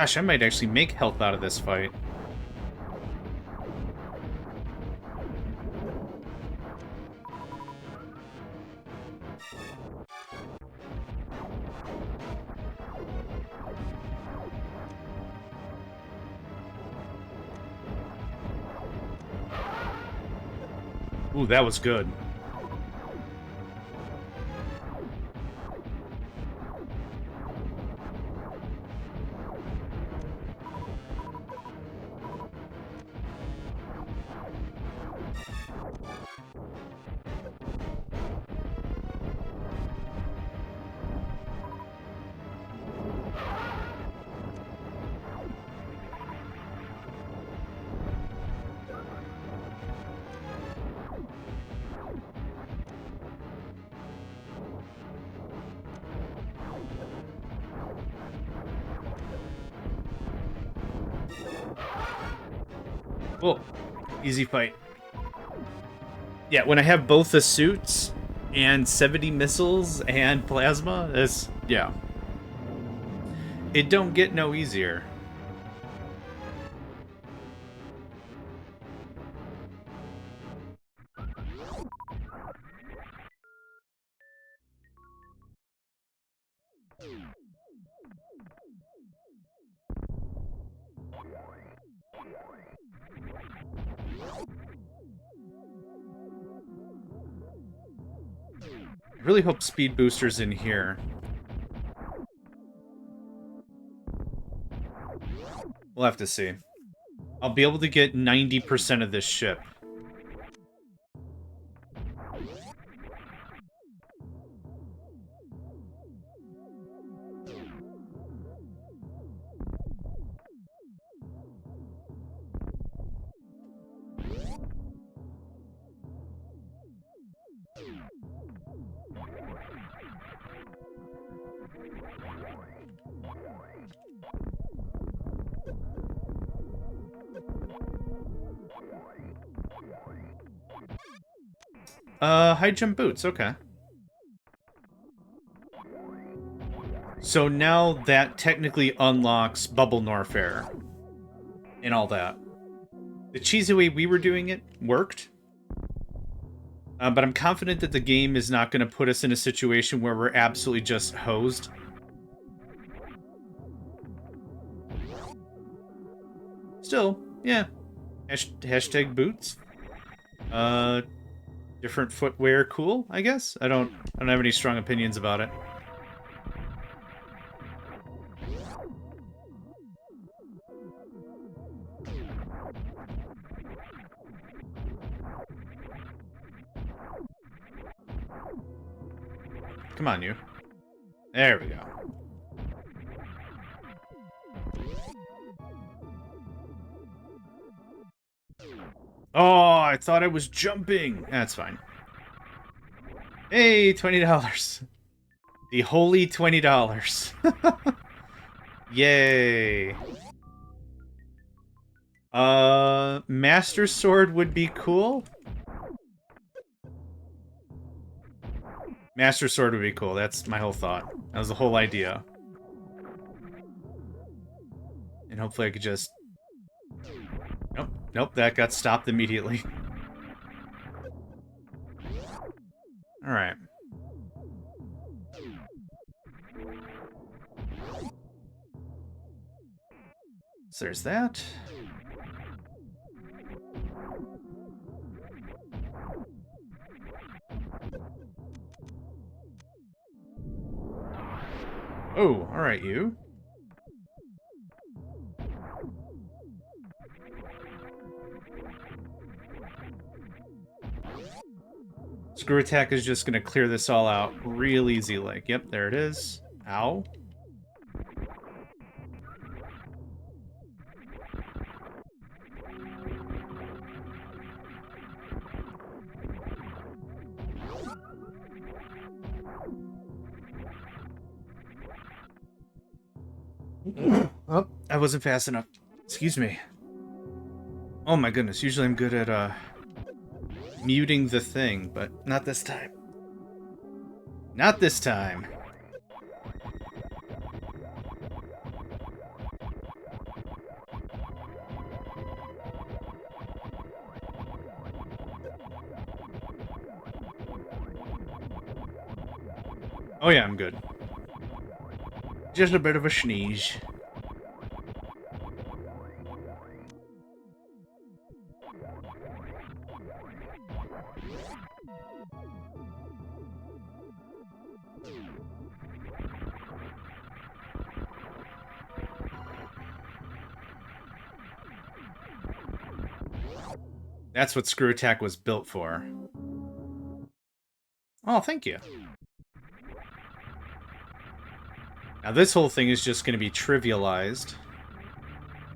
Gosh, I might actually make health out of this fight. Ooh, that was good. Well, easy fight. Yeah, when I have both the suits and 70 missiles and plasma, it's, yeah. It don't get no easier. I really hope Speed Booster's in here. We'll have to see. I'll be able to get 90% of this ship. High jump boots, okay. So now that technically unlocks Bubble Norfair and all that. The cheesy way we were doing it worked. But I'm confident that the game is not going to put us in a situation where we're absolutely just hosed. Still, yeah. Hashtag boots. Different footwear, cool, I guess. I don't have any strong opinions about it. Come on, you. There we go. Oh, I thought I was jumping. That's fine. Hey, $20. The holy $20. Yay. Master Sword would be cool. Master Sword would be cool. That's my whole thought. That was the whole idea. And hopefully I could just... Nope, nope, that got stopped immediately. Alright. So there's that. Oh, alright, you. Screw attack is just gonna clear this all out real easy, like, yep, there it is. Ow. Oh, I wasn't fast enough. Excuse me. Oh my goodness, usually I'm good at, muting the thing, but not this time. Not this time. Oh yeah, I'm good. Just a bit of a sneeze. That's what Screw Attack was built for. Oh, thank you. Now this whole thing is just going to be trivialized.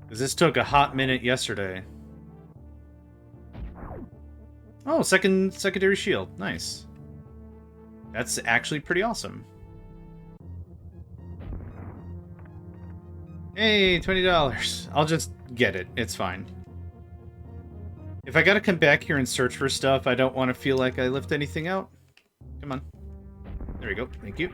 Because this took a hot minute yesterday. Oh, secondary shield. Nice. That's actually pretty awesome. Hey, $20. I'll just get it. It's fine. If I gotta come back here and search for stuff, I don't want to feel like I left anything out. Come on. There we go. Thank you.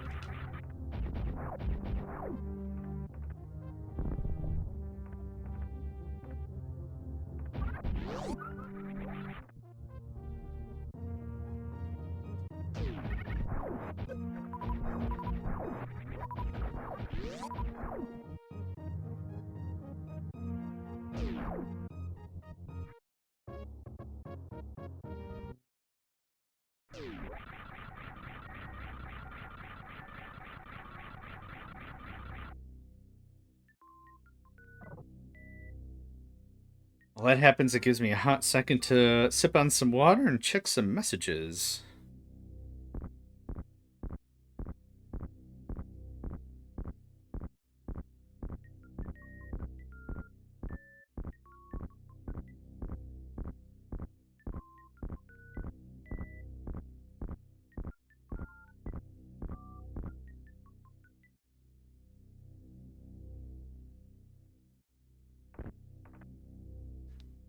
While that happens, it gives me a hot second to sip on some water and check some messages.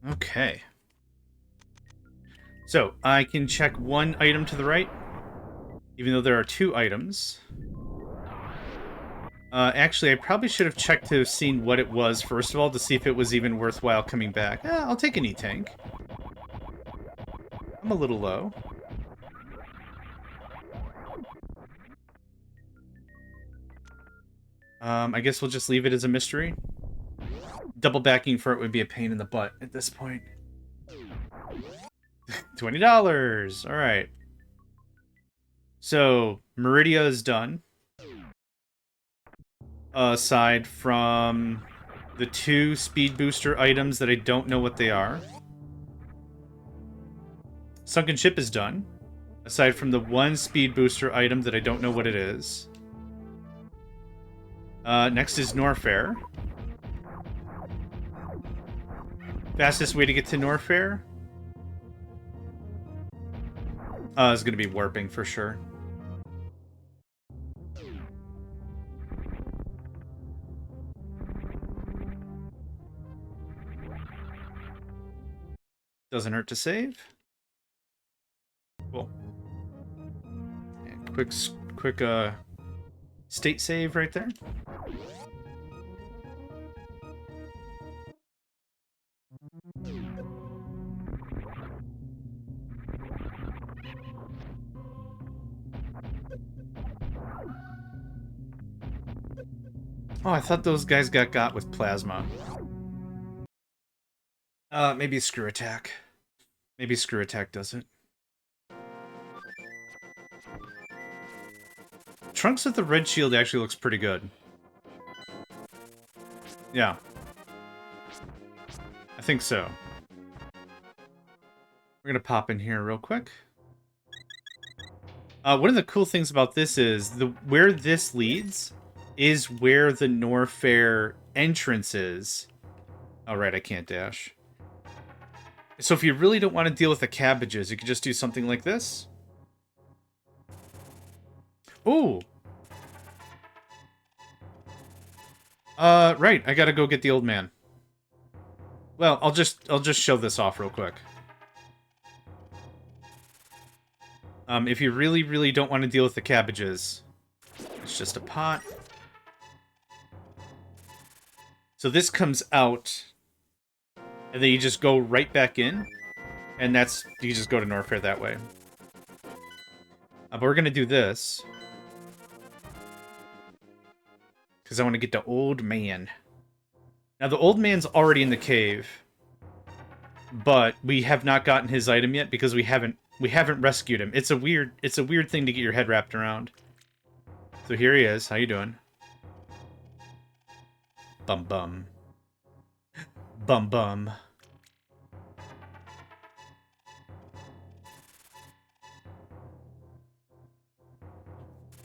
Okay. So, I can check one item to the right, even though there are two items. Actually, I probably should have checked to have seen what it was, first of all, to see if it was even worthwhile coming back. I'll take an E-Tank. I'm a little low. I guess we'll just leave it as a mystery. Double backing for it would be a pain in the butt at this point. $20! Alright. So, Meridia is done. Aside from the two speed booster items that I don't know what they are. Sunken Ship is done. Aside from the one speed booster item that I don't know what it is. Next is Norfair. Fastest way to get to Norfair? Is going to be warping for sure. Doesn't hurt to save. Cool. And quick state save right there. Oh, I thought those guys got with plasma. Maybe Screw Attack. Maybe Screw Attack does it. Trunks with the red shield actually looks pretty good. Yeah. I think so. We're gonna pop in here real quick. One of the cool things about this is where this leads is where the Norfair entrance is. All right, I can't dash. So if you really don't want to deal with the cabbages, you could just do something like this. Ooh. Right, I gotta go get the old man. Well, I'll just show this off real quick. If you really, really don't want to deal with the cabbages, it's just a pot. So this comes out, and then you just go right back in, and you just go to Norfair that way. But we're gonna do this. Because I want to get the old man. Now, the old man's already in the cave. But we have not gotten his item yet because we haven't rescued him. It's a weird thing to get your head wrapped around. So here he is. How you doing? Bum bum. Bum bum.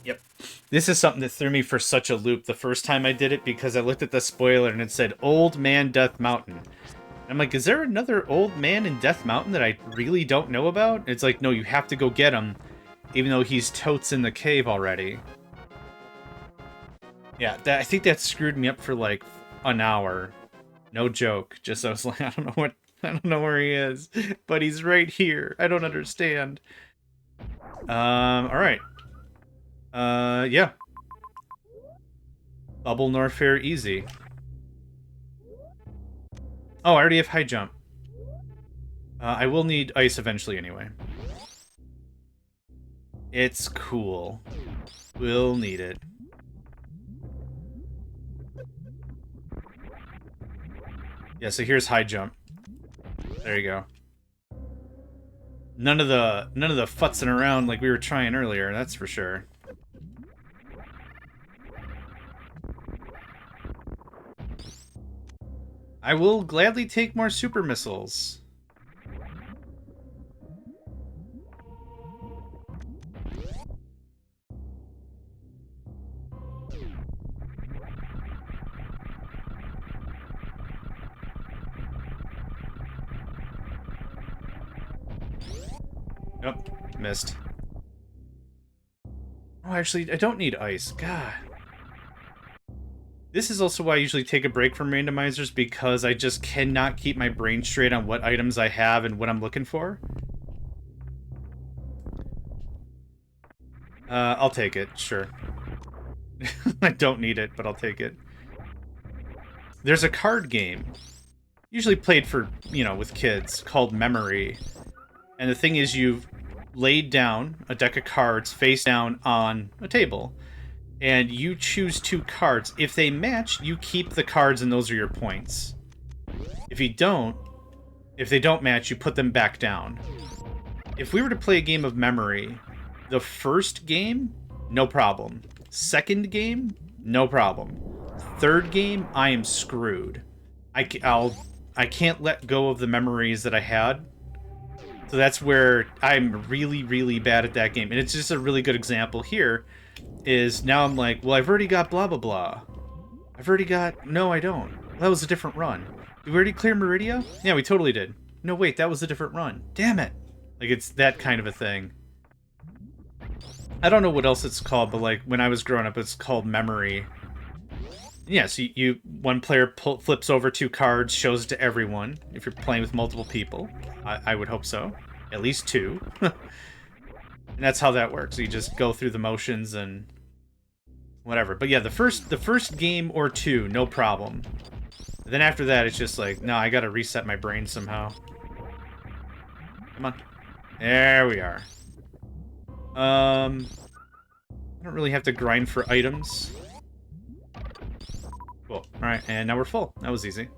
Yep. This is something that threw me for such a loop the first time I did it because I looked at the spoiler and it said Old Man Death Mountain. I'm like, is there another old man in Death Mountain that I really don't know about? It's like, no, you have to go get him, even though he's totes in the cave already. Yeah, I think that screwed me up for like an hour. No joke. Just I was like, I don't know where he is, but he's right here. I don't understand. All right. Yeah. Bubble Norfair easy. Oh, I already have high jump. I will need ice eventually anyway. It's cool. We'll need it. Yeah, so here's high jump. There you go. None of the futzing around like we were trying earlier, that's for sure. I will gladly take more super missiles. Nope, missed. Oh, actually, I don't need ice. God. This is also why I usually take a break from randomizers, because I just cannot keep my brain straight on what items I have and what I'm looking for. I'll take it, sure. I don't need it, but I'll take it. There's a card game, usually played for, you know, with kids, called Memory. And the thing is, you've laid down a deck of cards face down on a table. And you choose 2 cards. If they match, you keep the cards and those are your points. If they don't match, you put them back down. If we were to play a game of Memory, the first game, no problem. Second game, no problem. Third game, I am screwed. I can't let go of the memories that I had. So that's where I'm really, really bad at that game. And it's just a really good example here. Is now I'm like, well, I've already got blah, blah, blah. I've already got... No, I don't. That was a different run. Did we already clear Meridia? Yeah, we totally did. No, wait, that was a different run. Damn it. Like, it's that kind of a thing. I don't know what else it's called, but, like, when I was growing up, it's called Memory. Yeah, so one player flips over 2 cards, shows it to everyone, if you're playing with multiple people. I would hope so. At least 2. And that's how that works. You just go through the motions and whatever. But yeah, the first game or 2, no problem. But then after that, it's just like, no, I gotta reset my brain somehow. Come on. There we are. I don't really have to grind for items. Cool. Alright, and now we're full. That was easy.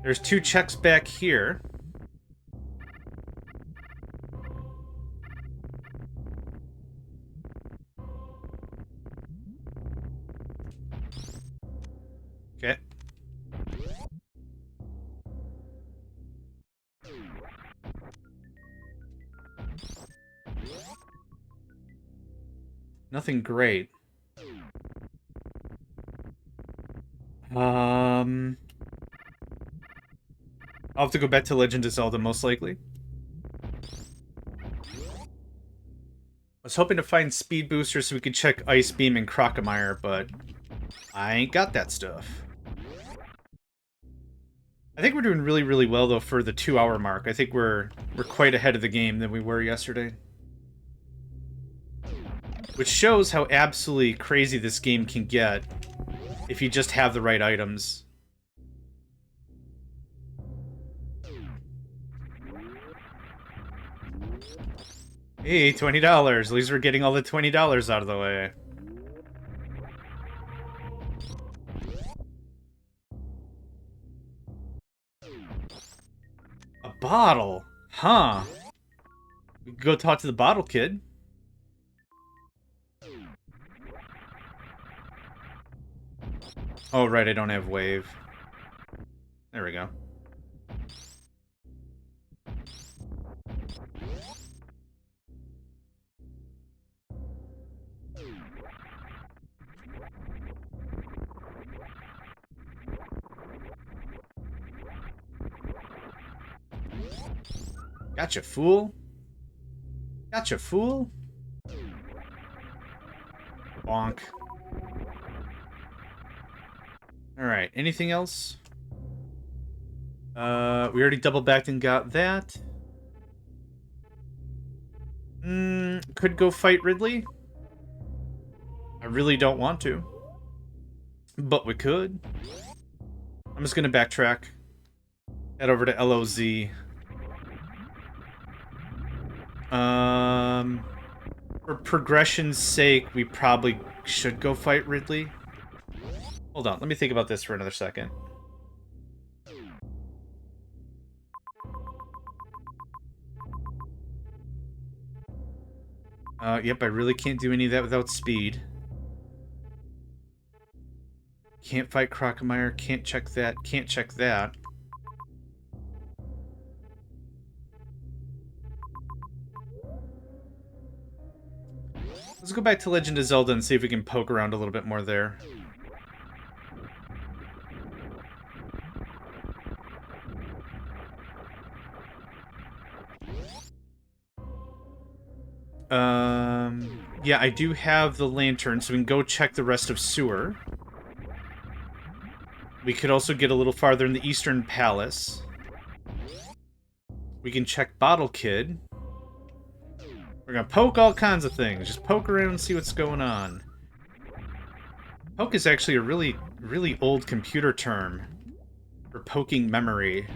There's 2 checks back here. Okay. Nothing great. I'll have to go back to Legend of Zelda, most likely. I was hoping to find speed boosters so we could check Ice Beam and Crocomire, but I ain't got that stuff. I think we're doing really, really well, though, for the 2-hour mark. I think we're quite ahead of the game than we were yesterday. Which shows how absolutely crazy this game can get if you just have the right items. Hey, $20. At least we're getting all the $20 out of the way. bottle. Huh. We could go talk to the bottle kid. Oh, right, I don't have wave. There we go. Gotcha, fool. Gotcha, fool. Bonk. Alright, anything else? We already double backed and got that. Could go fight Ridley. I really don't want to. But we could. I'm just gonna backtrack. Head over to LOZ. For progression's sake, we probably should go fight Ridley. Hold on, let me think about this for another second. Yep, I really can't do any of that without speed. Can't fight Crocomire, can't check that, can't check that. Let's go back to Legend of Zelda and see if we can poke around a little bit more there. Yeah, I do have the lantern, so we can go check the rest of Sewer. We could also get a little farther in the Eastern Palace. We can check Bottle Kid. We're gonna poke all kinds of things. Just poke around and see what's going on. Poke is actually a really, really old computer term for poking memory.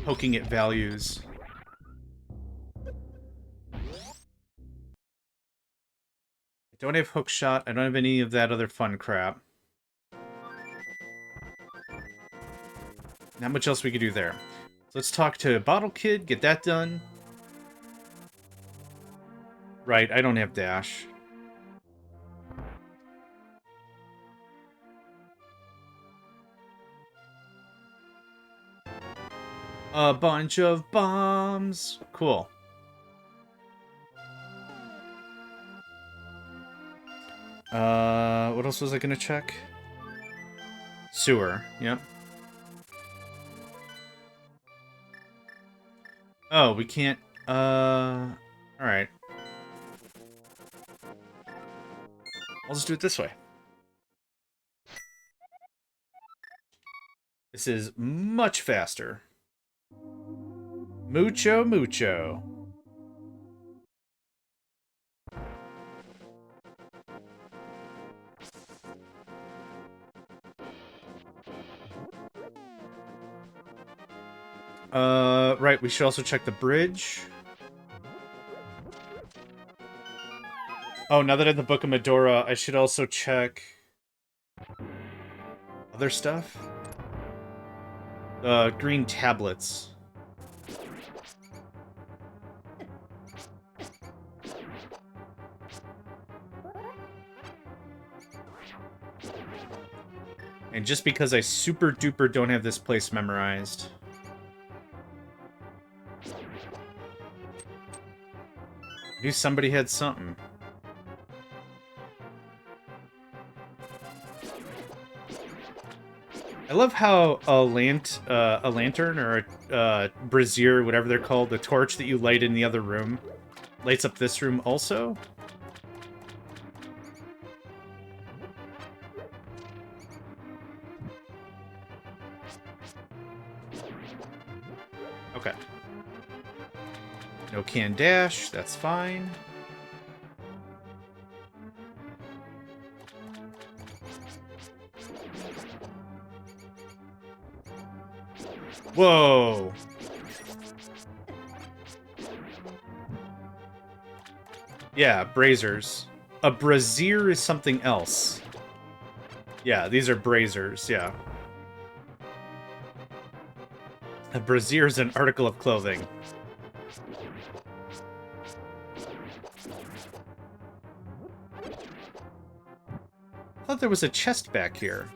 Poking at values. I don't have hook shot. I don't have any of that other fun crap. Not much else we could do there. So let's talk to Bottle Kid, get that done. Right, I don't have dash. A bunch of bombs. Cool. What else was I gonna check? Sewer, yep. Oh, we can't, alright. I'll just do it this way. This is much faster. Mucho, mucho. Right, we should also check the bridge. Oh, now that I have the Book of Medora, I should also check other stuff. The green tablets. And just because I super duper don't have this place memorized. I knew somebody had something. I love how a lantern or a brazier, whatever they're called, the torch that you light in the other room, lights up this room also. Okay. No can dash, that's fine. Whoa! Yeah, braziers. A brazier is something else. Yeah, these are braziers, yeah. A brassiere is an article of clothing. I thought there was a chest back here.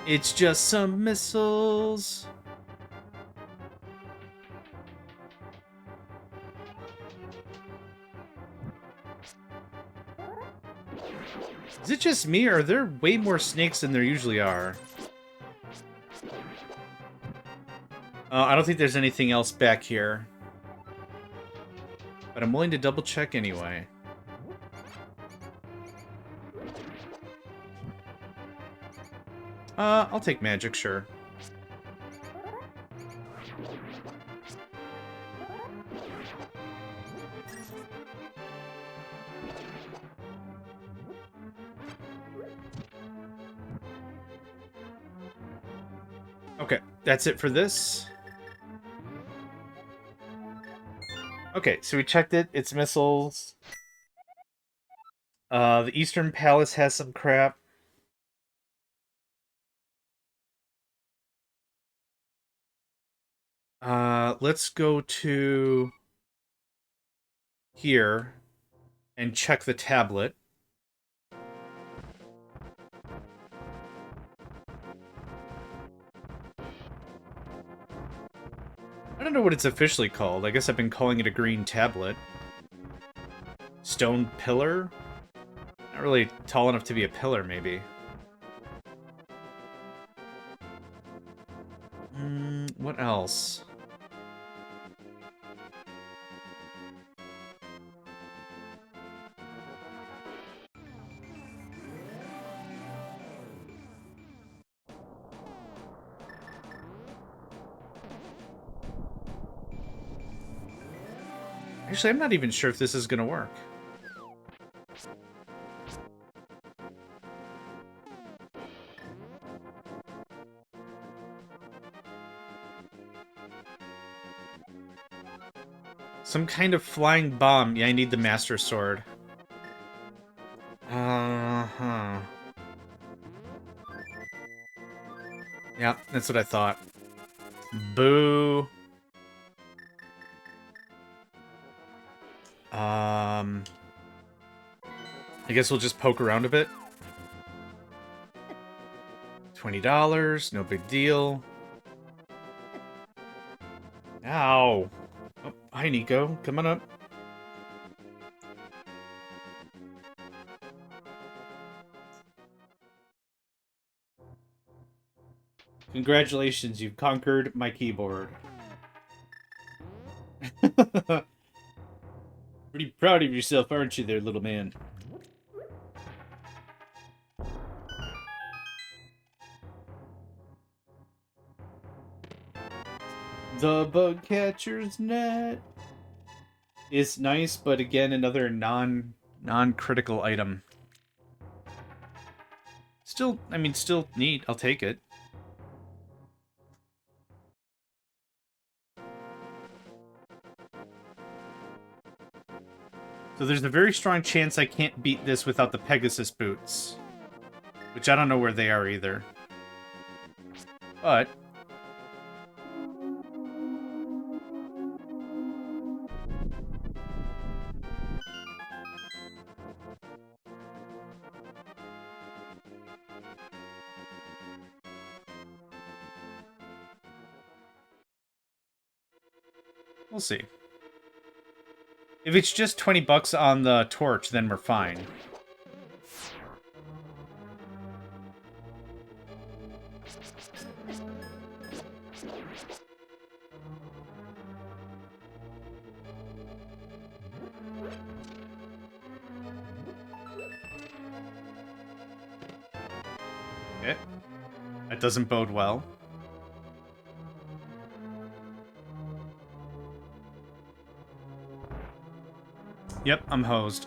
It's just some missiles. Is it just me, or are there way more snakes than there usually are? I don't think there's anything else back here. But I'm willing to double check anyway. I'll take magic, sure. Okay, that's it for this. Okay, so we checked it. It's missiles. The Eastern Palace has some crap. Let's go to here and check the tablet. I don't know what it's officially called. I guess I've been calling it a green tablet. Stone pillar? Not really tall enough to be a pillar, maybe. What else? Actually, I'm not even sure if this is gonna work. Some kind of flying bomb. Yeah, I need the Master Sword. Uh-huh. Yeah, that's what I thought. Boo. I guess we'll just poke around a bit. $20, no big deal. Ow. Oh, hi, Nico. Come on up. Congratulations, you've conquered my keyboard. Pretty proud of yourself, aren't you there, little man? The bug catcher's net is nice, but again, another non-critical item. Still, I mean, still neat. I'll take it. So there's a very strong chance I can't beat this without the Pegasus boots. Which I don't know where they are either. But we'll see. If it's just 20 bucks on the torch, then we're fine. Okay. That doesn't bode well. Yep, I'm hosed.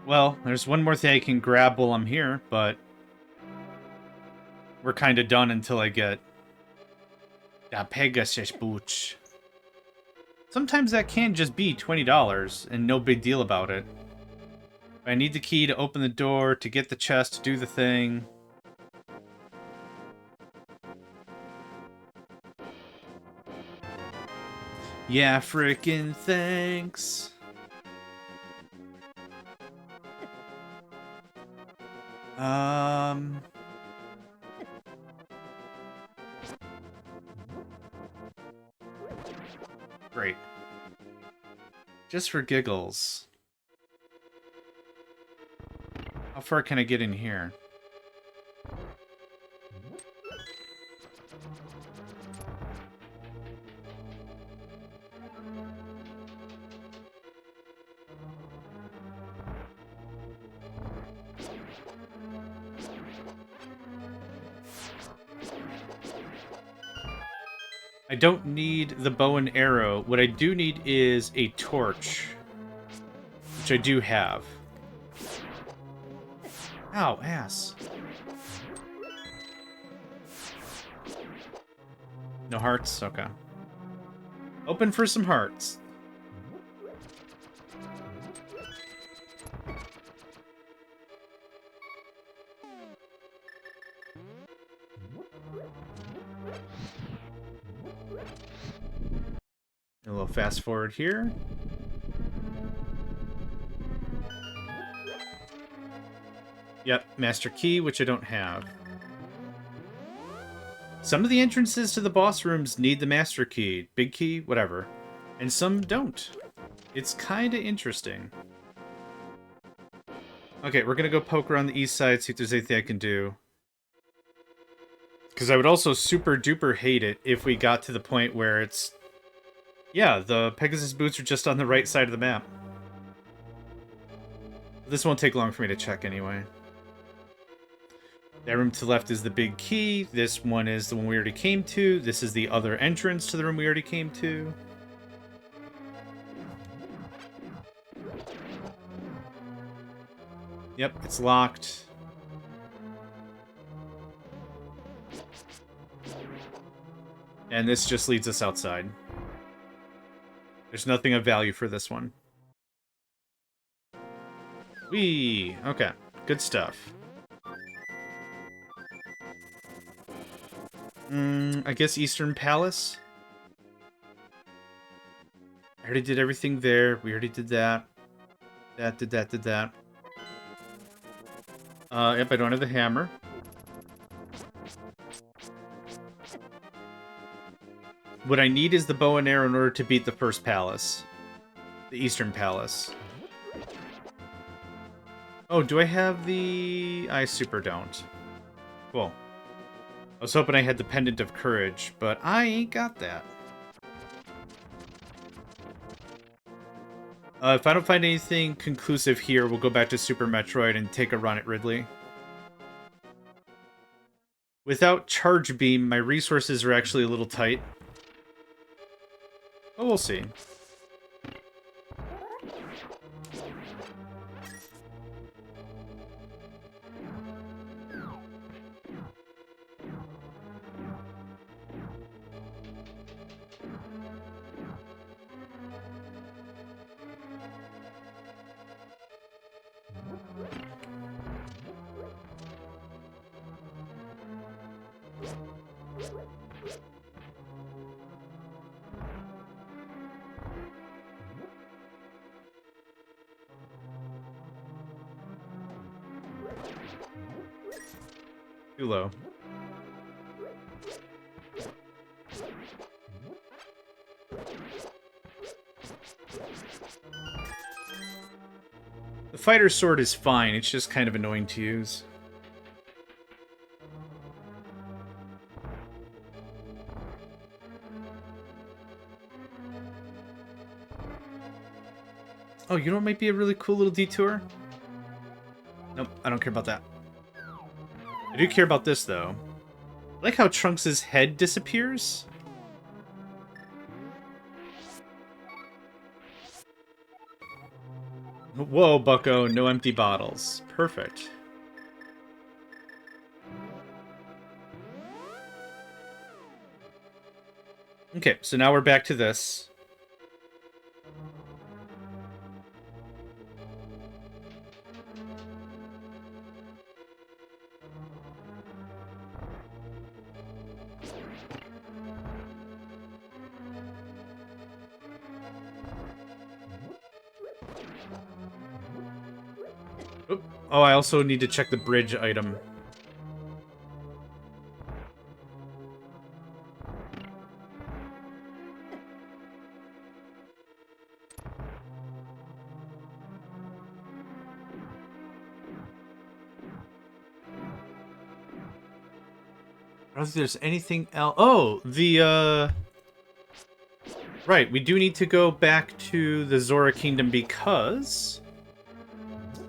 Well, there's one more thing I can grab while I'm here, but we're kind of done until I get the Pegasus boots. Sometimes that can just be $20 and no big deal about it. I need the key to open the door, to get the chest, to do the thing. Yeah, frickin' thanks. Great. Just for giggles. How far can I get in here? I don't need the bow and arrow. What I do need is a torch, which I do have. Ow, ass. No hearts? Okay. Open for some hearts. A little fast forward here. Yep, master key, which I don't have. Some of the entrances to the boss rooms need the master key, big key, whatever. And some don't. It's kind of interesting. Okay, we're gonna go poke around the east side, see if there's anything I can do. Because I would also super duper hate it if we got to the point where it's... Yeah, the Pegasus boots are just on the right side of the map. This won't take long for me to check anyway. That room to the left is the big key. This one is the one we already came to. This is the other entrance to the room we already came to. Yep, it's locked. And this just leads us outside. There's nothing of value for this one. Whee! Okay, good stuff. I guess Eastern Palace? I already did everything there. We already did that. Did that. Yep, I don't have the hammer. What I need is the bow and arrow in order to beat the first palace. The Eastern Palace. Oh, do I have the... I super don't. Cool. I was hoping I had the Pendant of Courage, but I ain't got that. If I don't find anything conclusive here, we'll go back to Super Metroid and take a run at Ridley. Without Charge Beam, my resources are actually a little tight. But we'll see. Too low. The fighter sword is fine, it's just kind of annoying to use. Oh, you know what might be a really cool little detour? Nope, I don't care about that. I do care about this, though. I like how Trunks' head disappears. Whoa, bucko, no empty bottles. Perfect. Okay, so now we're back to this. Oop. Oh, I also need to check the bridge item. I don't think there's anything else. Oh, right, we do need to go back to the Zora Kingdom because...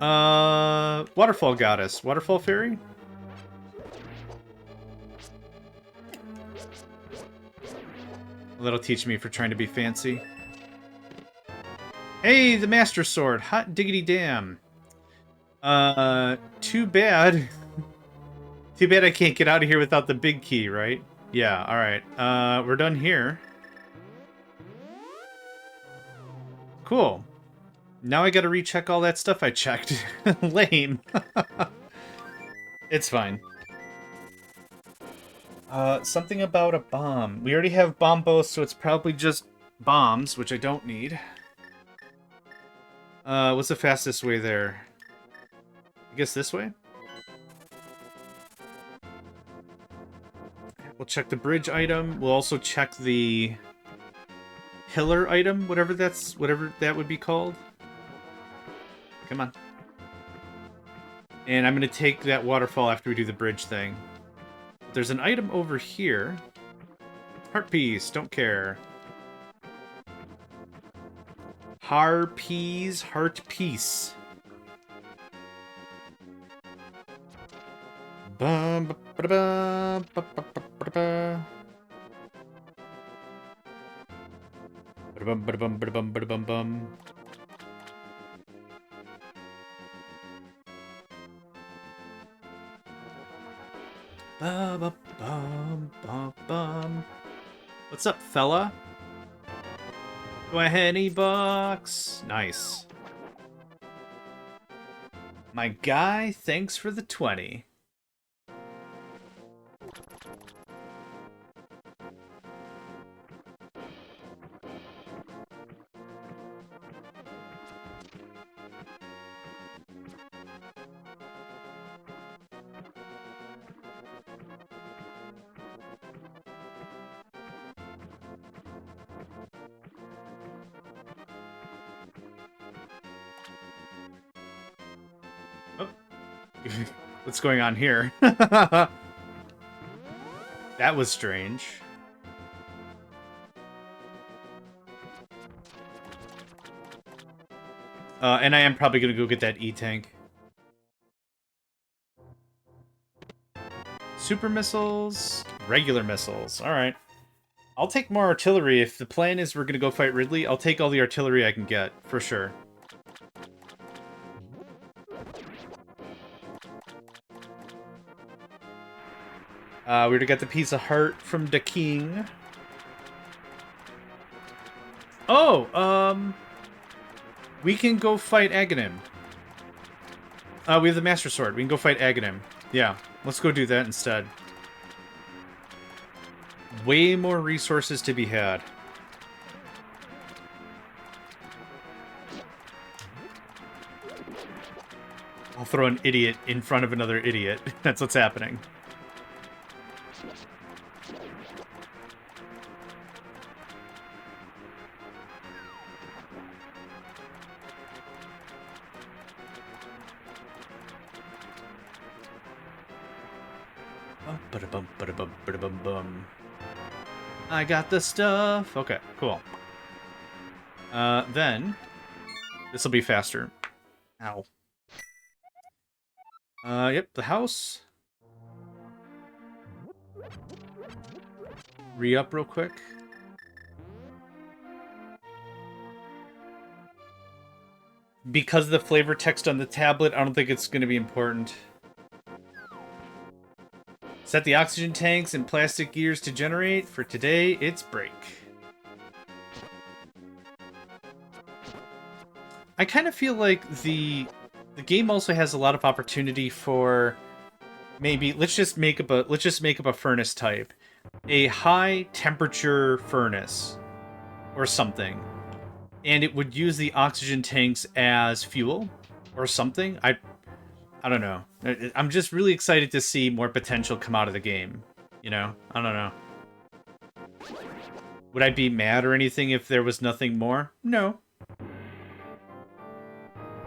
Waterfall Goddess. Waterfall Fairy? That'll teach me for trying to be fancy. Hey, the Master Sword. Hot diggity damn. Too bad. Too bad I can't get out of here without the big key, right? Yeah, alright. We're done here. Cool. Now I gotta recheck all that stuff I checked. Lame. It's fine. Something about a bomb. We already have bombos, so it's probably just bombs, which I don't need. What's the fastest way there? I guess this way? We'll check the bridge item. We'll also check the pillar item, whatever that would be called. Come on. And I'm gonna take that waterfall after we do the bridge thing. There's an item over here. Heart piece, don't care. Harpies, heart piece. Bum ba ba ba ba ba ba ba. Bum ba bum ba bum ba bum bum. Ba ba bum ba bum. What's up, fella? 20 bucks. Nice. My guy, thanks for the 20. What's going on here? That was strange. And I am probably gonna go get that E-tank. Super missiles, regular missiles. Alright. I'll take more artillery. If the plan is we're gonna go fight Ridley, I'll take all the artillery I can get, for sure. We're to get the piece of heart from the king. Oh, we can go fight Aghanim. We have the Master Sword. We can go fight Aghanim. Yeah, let's go do that instead. Way more resources to be had. I'll throw an idiot in front of another idiot. That's what's happening. I got the stuff. Okay, cool. Then this will be faster. Ow. Yep, the house. Re-up real quick. Because of the flavor text on the tablet, I don't think it's going to be important. Set the oxygen tanks and plastic gears to generate. For today, it's break. I kind of feel like the game also has a lot of opportunity for maybe let's just make up a furnace type, a high temperature furnace or something. and it would use the oxygen tanks as fuel or something. I don't know. I'm just really excited to see more potential come out of the game. You know? I don't know. Would I be mad or anything if there was nothing more? No.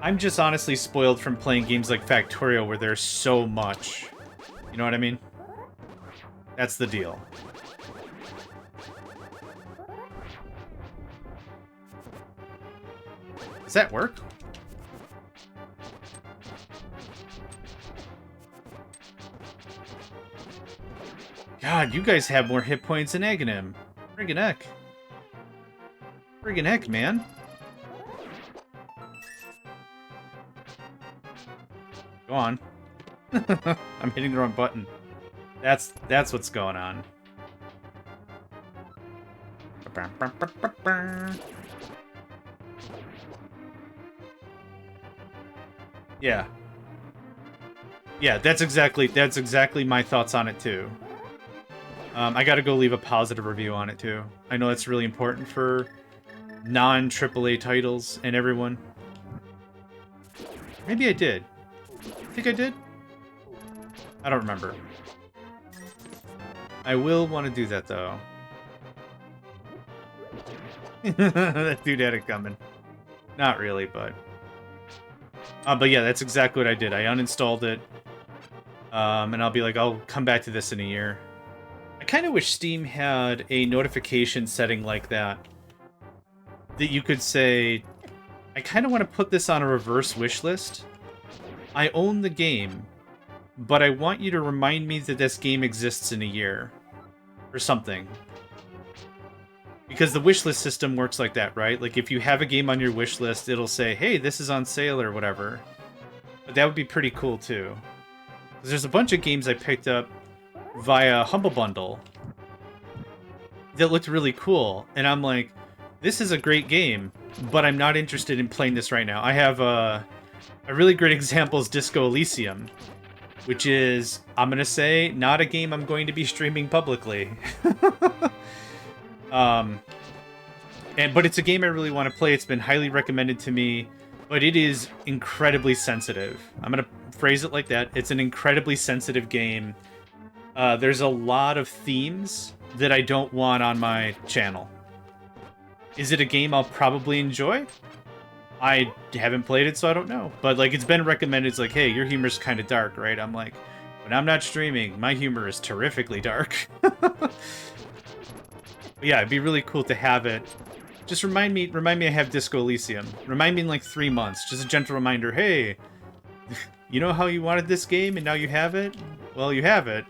I'm just honestly spoiled from playing games like Factorio where there's so much. You know what I mean? That's the deal. Does that work? God, you guys have more hit points than Aghanim. Friggin' heck. Friggin' heck, man. Go on. I'm hitting the wrong button. That's what's going on. Yeah. Yeah, that's exactly my thoughts on it too. I gotta go leave a positive review on it too. I know that's really important for non-AAA titles and everyone. Maybe I did. I think I did? I don't remember. I will want to do that though. That dude had it coming. Not really, but yeah, that's exactly what I did. I uninstalled it. And I'll be like, I'll come back to this in a year. I kind of wish Steam had a notification setting like that. That you could say, I kind of want to put this on a reverse wish list. I own the game, but I want you to remind me that this game exists in a year. Or something. Because the wishlist system works like that, right? Like, if you have a game on your wish list, it'll say, hey, this is on sale or whatever. But that would be pretty cool, too. Because there's a bunch of games I picked up via Humble Bundle that looked really cool. And I'm like, this is a great game, but I'm not interested in playing this right now. I have a really great example is Disco Elysium, which is, I'm going to say, not a game I'm going to be streaming publicly. But it's a game I really want to play. It's been highly recommended to me, but it is incredibly sensitive. I'm going to phrase it like that. It's an incredibly sensitive game. There's a lot of themes that I don't want on my channel. Is it a game I'll probably enjoy? I haven't played it, so I don't know. But, like, it's been recommended. It's like, hey, your humor's kind of dark, right? I'm like, when I'm not streaming, my humor is terrifically dark. Yeah, it'd be really cool to have it. Just remind me I have Disco Elysium. Remind me in like 3 months. Just a gentle reminder, hey, you know how you wanted this game and now you have it? Well, you have it.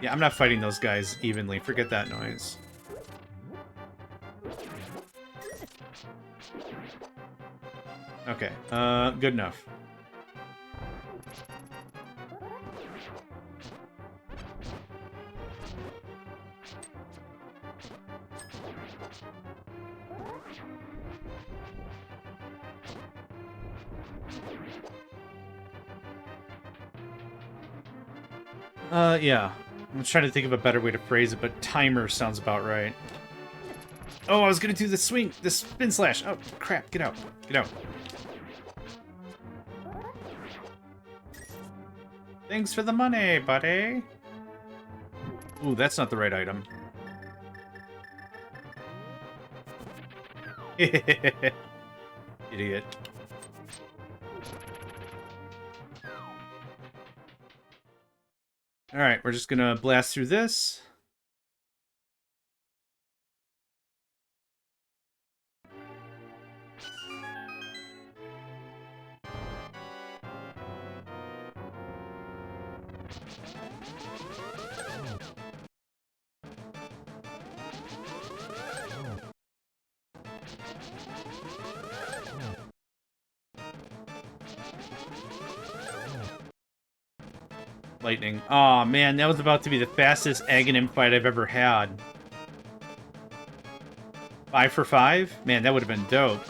Yeah, I'm not fighting those guys evenly. Forget that noise. Okay, good enough. Yeah. I'm trying to think of a better way to phrase it, but timer sounds about right. Oh, I was gonna do the swing, the spin slash. Oh, crap, get out. Get out. Thanks for the money, buddy. Ooh, that's not the right item. Idiot. Alright, we're just gonna blast through this. Lightning. Aw, man, that was about to be the fastest Aghanim fight I've ever had. 5 for 5? Man, that would have been dope.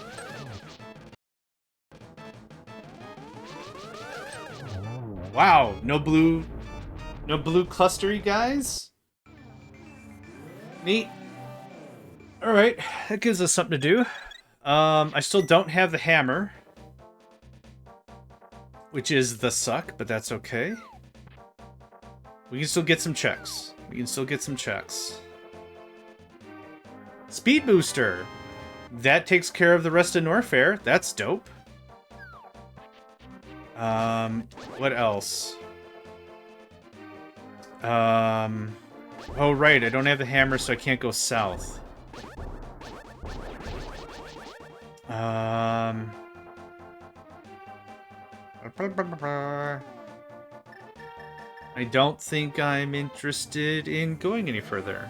Wow, no blue clustery guys? Neat. All right, that gives us something to do. I still don't have the hammer, which is the suck, but that's okay. We can still get some checks. We can still get some checks. Speed booster. That takes care of the rest of Norfair. That's dope. What else? Oh, right, I don't have the hammer, so I can't go south. I don't think I'm interested in going any further.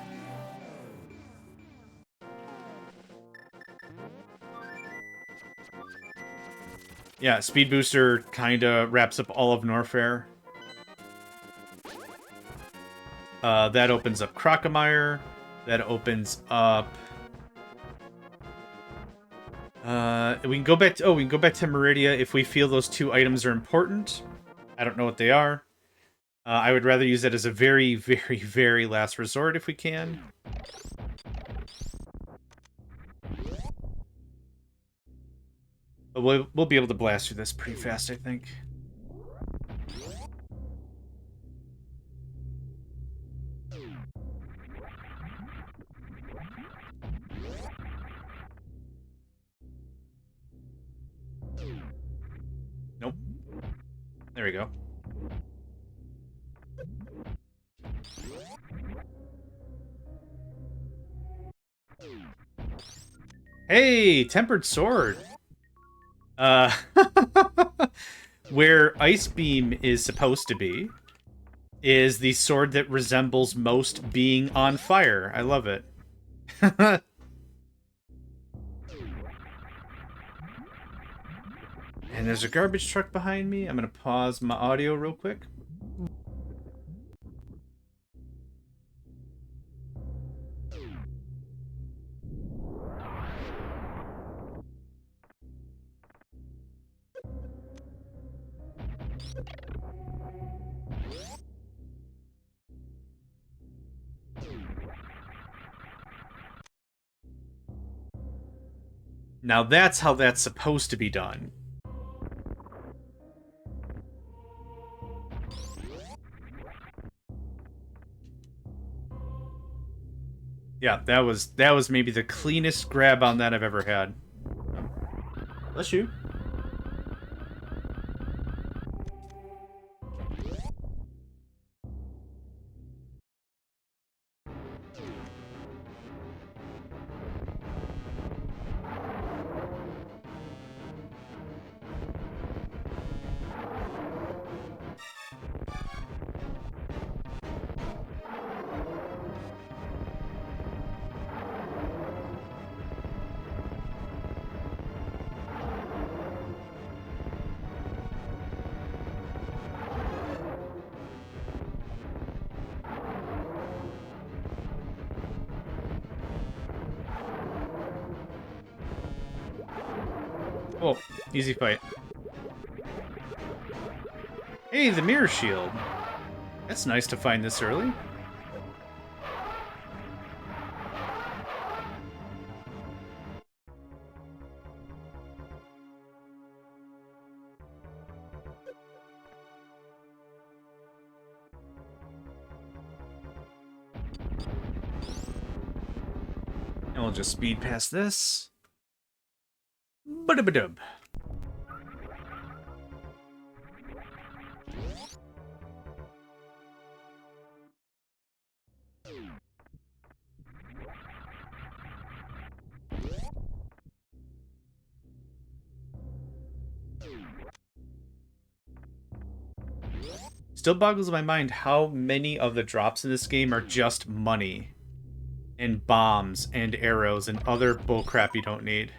Yeah, Speed Booster kinda wraps up all of Norfair. That opens up Crocomire. That opens up... we can go back to... Oh, we can go back to Meridia if we feel those two items are important. I don't know what they are. I would rather use that as a very, very, very last resort if we can. But we'll be able to blast through this pretty fast, I think. Nope. There we go. Hey, Tempered Sword! Where Ice Beam is supposed to be is the sword that resembles most being on fire. I love it. And there's a garbage truck behind me. I'm gonna pause my audio real quick. Now that's how that's supposed to be done. Yeah, that was maybe the cleanest grab on that I've ever had. Bless you. Oh, easy fight. Hey, the mirror shield. That's nice to find this early. And we'll just speed past this. Ba-dub-ba-dub. Still boggles my mind how many of the drops in this game are just money. And bombs and arrows and other bullcrap you don't need.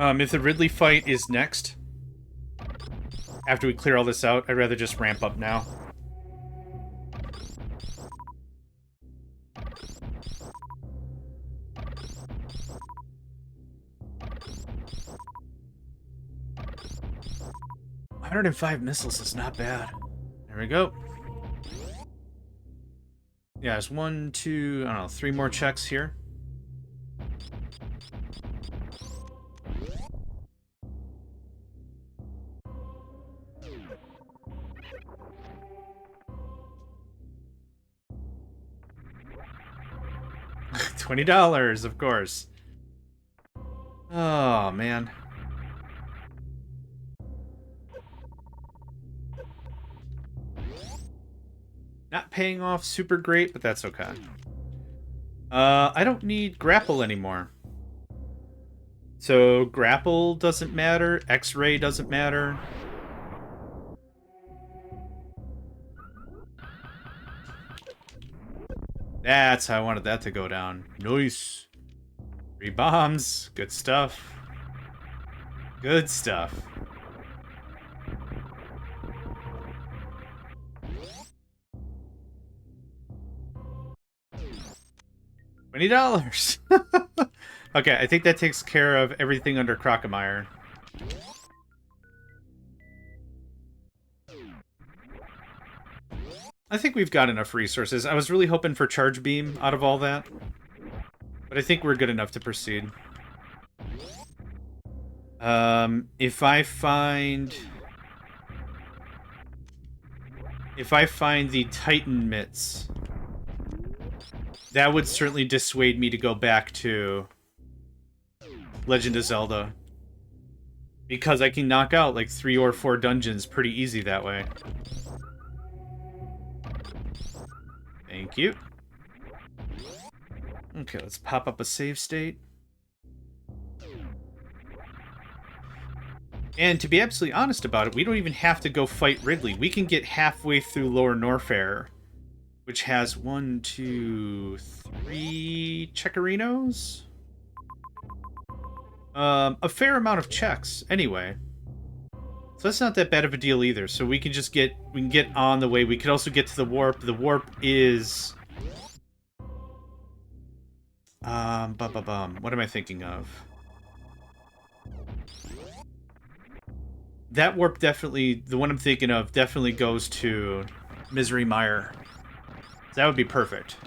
If the Ridley fight is next, after we clear all this out, I'd rather just ramp up now. $105 missiles is not bad. There we go. Yeah, there's 1, 2, I don't know, 3 more checks here. $20, of course. Oh, man. Not paying off super great, but that's okay. I don't need grapple anymore. So grapple doesn't matter, X-ray doesn't matter. That's how I wanted that to go down. Nice. 3 bombs. Good stuff. Good stuff. $20. Okay, I think that takes care of everything under Crocomire. I think we've got enough resources. I was really hoping for Charge Beam out of all that. But I think we're good enough to proceed. If I find the Titan Mitts, that would certainly dissuade me to go back to Legend of Zelda. Because I can knock out like 3 or 4 dungeons pretty easy that way. Thank you. Okay, let's pop up a save state. And to be absolutely honest about it, we don't even have to go fight Ridley. We can get halfway through Lower Norfair, which has 1, 2, 3 Checkerinos? A fair amount of checks, anyway. So that's not that bad of a deal either. So we can just get on the way. We could also get to the warp. The warp is what am I thinking of? That warp definitely, the one I'm thinking of, definitely goes to Misery Mire. That would be perfect.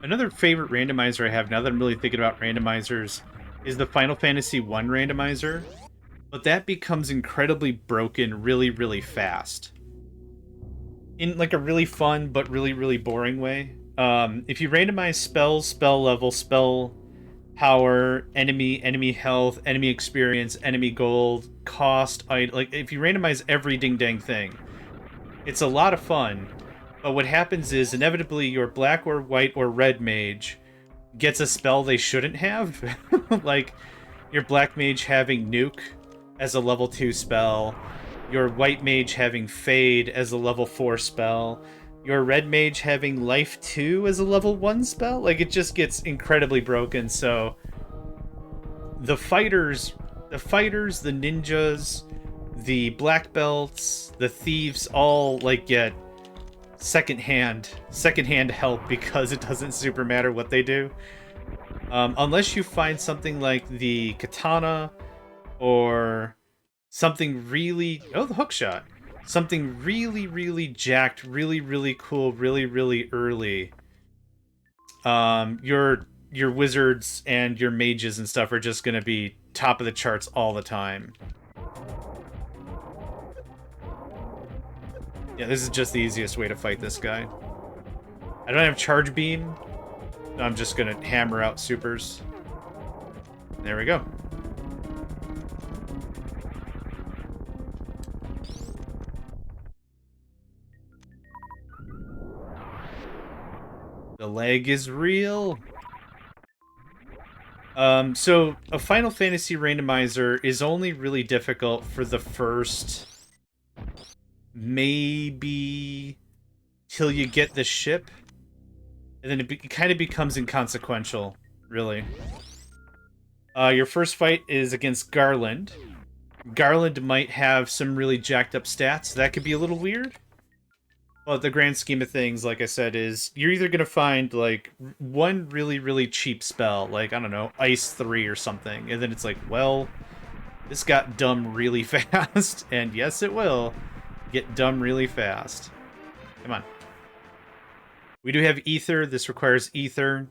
Another favorite randomizer I have, now that I'm really thinking about randomizers, is the Final Fantasy I randomizer. But that becomes incredibly broken really, really fast. In like a really fun, but really, really boring way. If you randomize spells, spell level, spell power, enemy health, enemy experience, enemy gold, cost, like if you randomize every ding-dang thing, it's a lot of fun. But what happens is, inevitably, your black or white or red mage gets a spell they shouldn't have. Like, your black mage having Nuke as a level 2 spell, your white mage having Fade as a level 4 spell, your red mage having Life 2 as a level 1 spell. Like, it just gets incredibly broken, so the fighters, the ninjas, the black belts, the thieves all, like, get secondhand help because it doesn't super matter what they do. Unless you find something like the katana or something really... Oh, the hookshot. Something really, really jacked, really, really cool, really, really early. Your wizards and your mages and stuff are just going to be top of the charts all the time. Yeah, this is just the easiest way to fight this guy. I don't have Charge Beam, so I'm just gonna hammer out supers. There we go. The lag is real. So a Final Fantasy randomizer is only really difficult for the first... maybe till you get the ship, and then it kind of becomes inconsequential, really. Your first fight is against Garland. Garland might have some really jacked up stats. That could be a little weird. But the grand scheme of things, like I said, is you're either going to find, like, one really, really cheap spell, like, I don't know, Ice 3 or something, and then it's like, well, this got dumb really fast, and yes, it will get dumb really fast. Come on. We do have Ether. This requires Ether.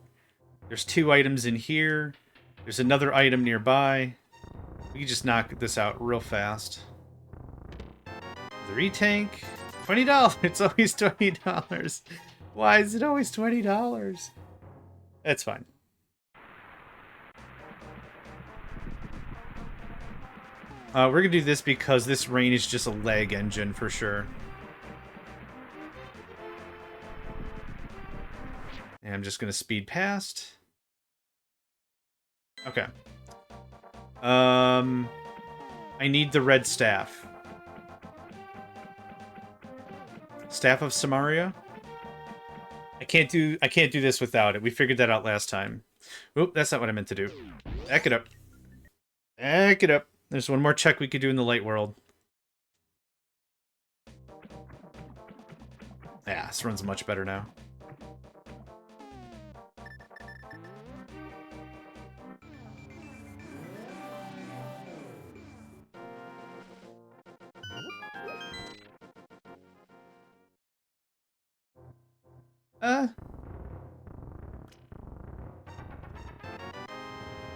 There's 2 items in here. There's another item nearby. We can just knock this out real fast. The retank. $20. It's always $20. Why is it always $20? That's fine. We're gonna do this because this rain is just a lag engine for sure. And I'm just gonna speed past. Okay. I need the red staff. Staff of Samaria? I can't do this without it. We figured that out last time. Oop, that's not what I meant to do. Back it up. Back it up. There's one more check we could do in the light world. Yeah, this runs much better now.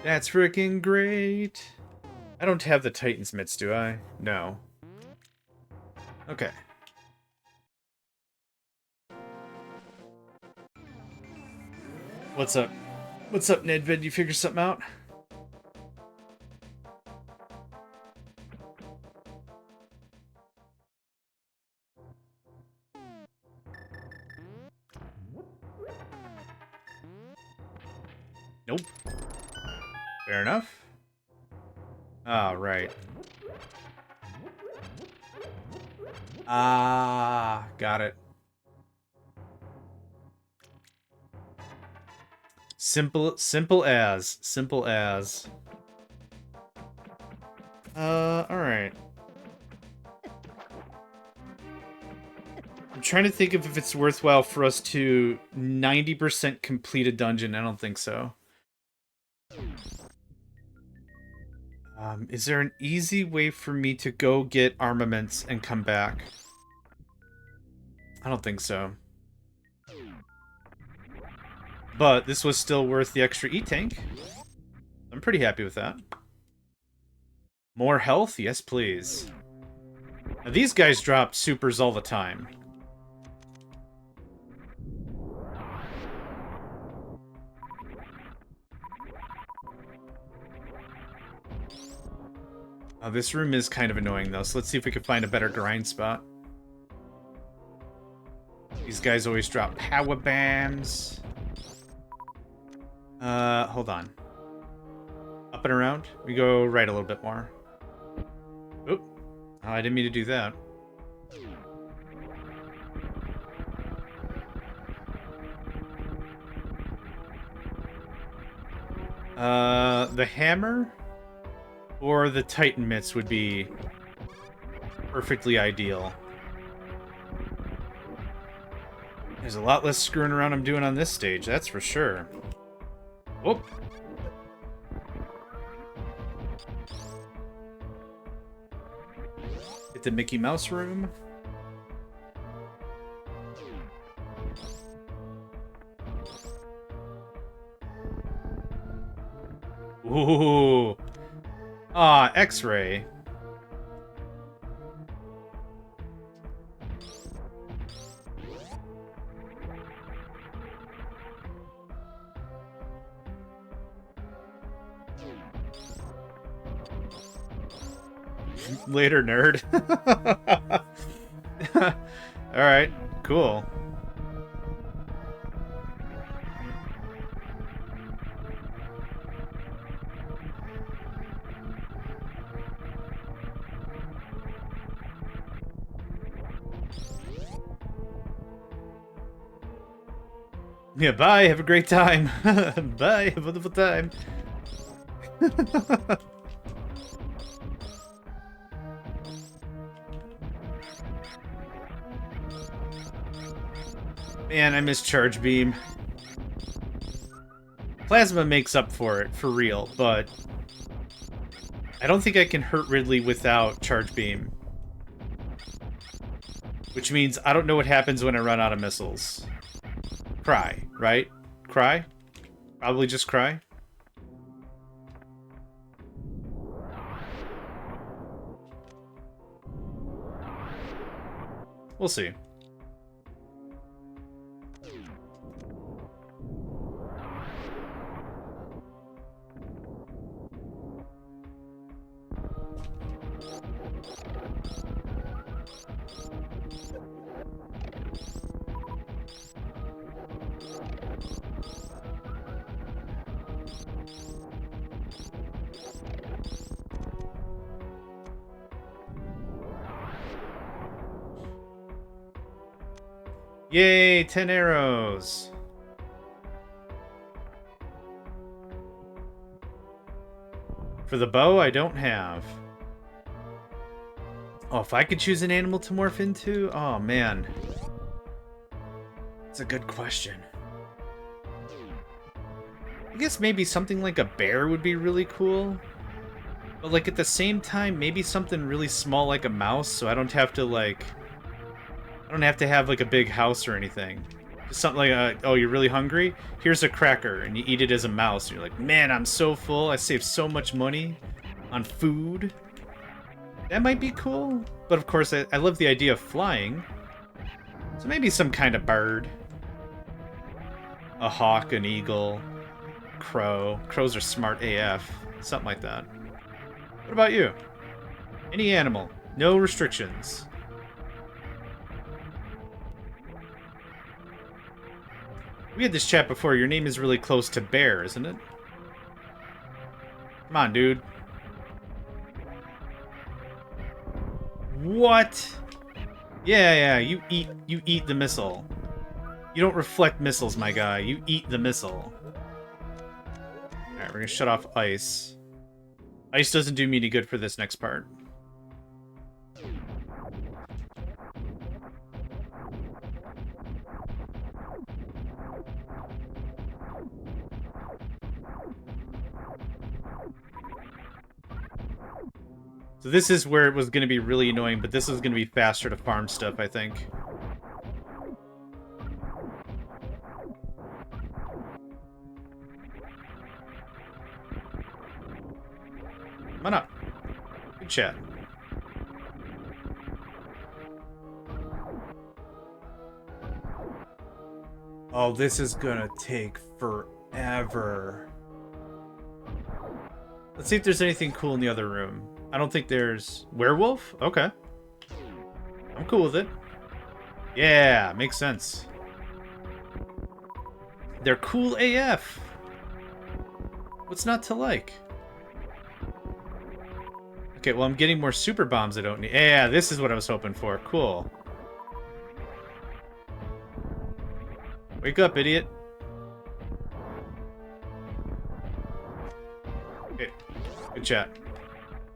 That's freaking great. I don't have the Titan's mitts, do I? No. Okay. What's up? What's up, Nedvid? You figure something out? Nope. Fair enough. Ah, right. Ah, got it. Simple as. Alright. I'm trying to think of if it's worthwhile for us to 90% complete a dungeon. I don't think so. Is there an easy way for me to go get armaments and come back? I don't think so. But this was still worth the extra E-tank. I'm pretty happy with that. More health? Yes, please. Now, these guys drop supers all the time. This room is kind of annoying, though, so let's see if we can find a better grind spot. These guys always drop power bombs. Hold on. Up and around? We go right a little bit more. Oop. Oh, I didn't mean to do that. The hammer or the Titan mitts would be perfectly ideal. There's a lot less screwing around I'm doing on this stage, that's for sure. Whoop. Hit the Mickey Mouse room. Ooh. Ah, X-ray. Later, nerd. Alright, cool. Yeah, bye, have a great time. Bye, have a wonderful time. Man, I miss Charge Beam. Plasma makes up for it, for real, but I don't think I can hurt Ridley without Charge Beam. Which means I don't know what happens when I run out of missiles. Cry, right? Cry? Probably just cry. We'll see. Yay, 10 arrows. For the bow, I don't have. Oh, if I could choose an animal to morph into? Oh, man. That's a good question. I guess maybe something like a bear would be really cool. But, like, at the same time, maybe something really small like a mouse, so I don't have to, like... I don't have to have, like, a big house or anything. Just something like, oh, you're really hungry? Here's a cracker, and you eat it as a mouse. And you're like, man, I'm so full. I saved so much money on food. That might be cool. But, of course, I love the idea of flying. So maybe some kind of bird. A hawk, an eagle, crow. Crows are smart AF. Something like that. What about you? Any animal. No restrictions. We had this chat before. Your name is really close to bear, isn't it? Come on, dude. What? Yeah, you eat the missile. You don't reflect missiles, my guy. You eat the missile. Alright, we're gonna shut off ice. Ice doesn't do me any good for this next part. So this is where it was going to be really annoying, but this is going to be faster to farm stuff, I think. Come on up. Good chat. Oh, this is gonna take forever. Let's see if there's anything cool in the other room. I don't think there's... Werewolf? Okay. I'm cool with it. Yeah, makes sense. They're cool AF. What's not to like? Okay, well, I'm getting more super bombs I don't need. Yeah, this is what I was hoping for. Cool. Wake up, idiot. Okay, good chat.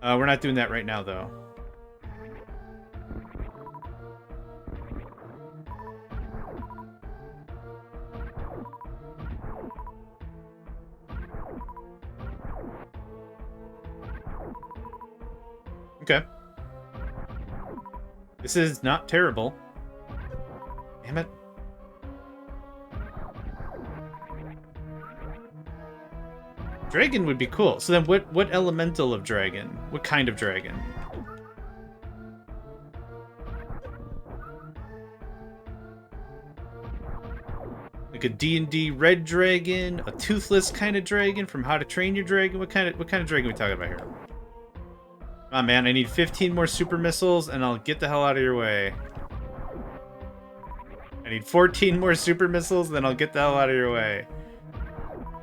We're not doing that right now, though. Okay. This is not terrible. Damn it. Dragon would be cool. So then what elemental of dragon? What kind of dragon? Like a D&D red dragon, a toothless kind of dragon from How to Train Your Dragon? What kind of dragon are we talking about here? Come on, man, I need 15 more super missiles and I'll get the hell out of your way. I need 14 more super missiles, then I'll get the hell out of your way.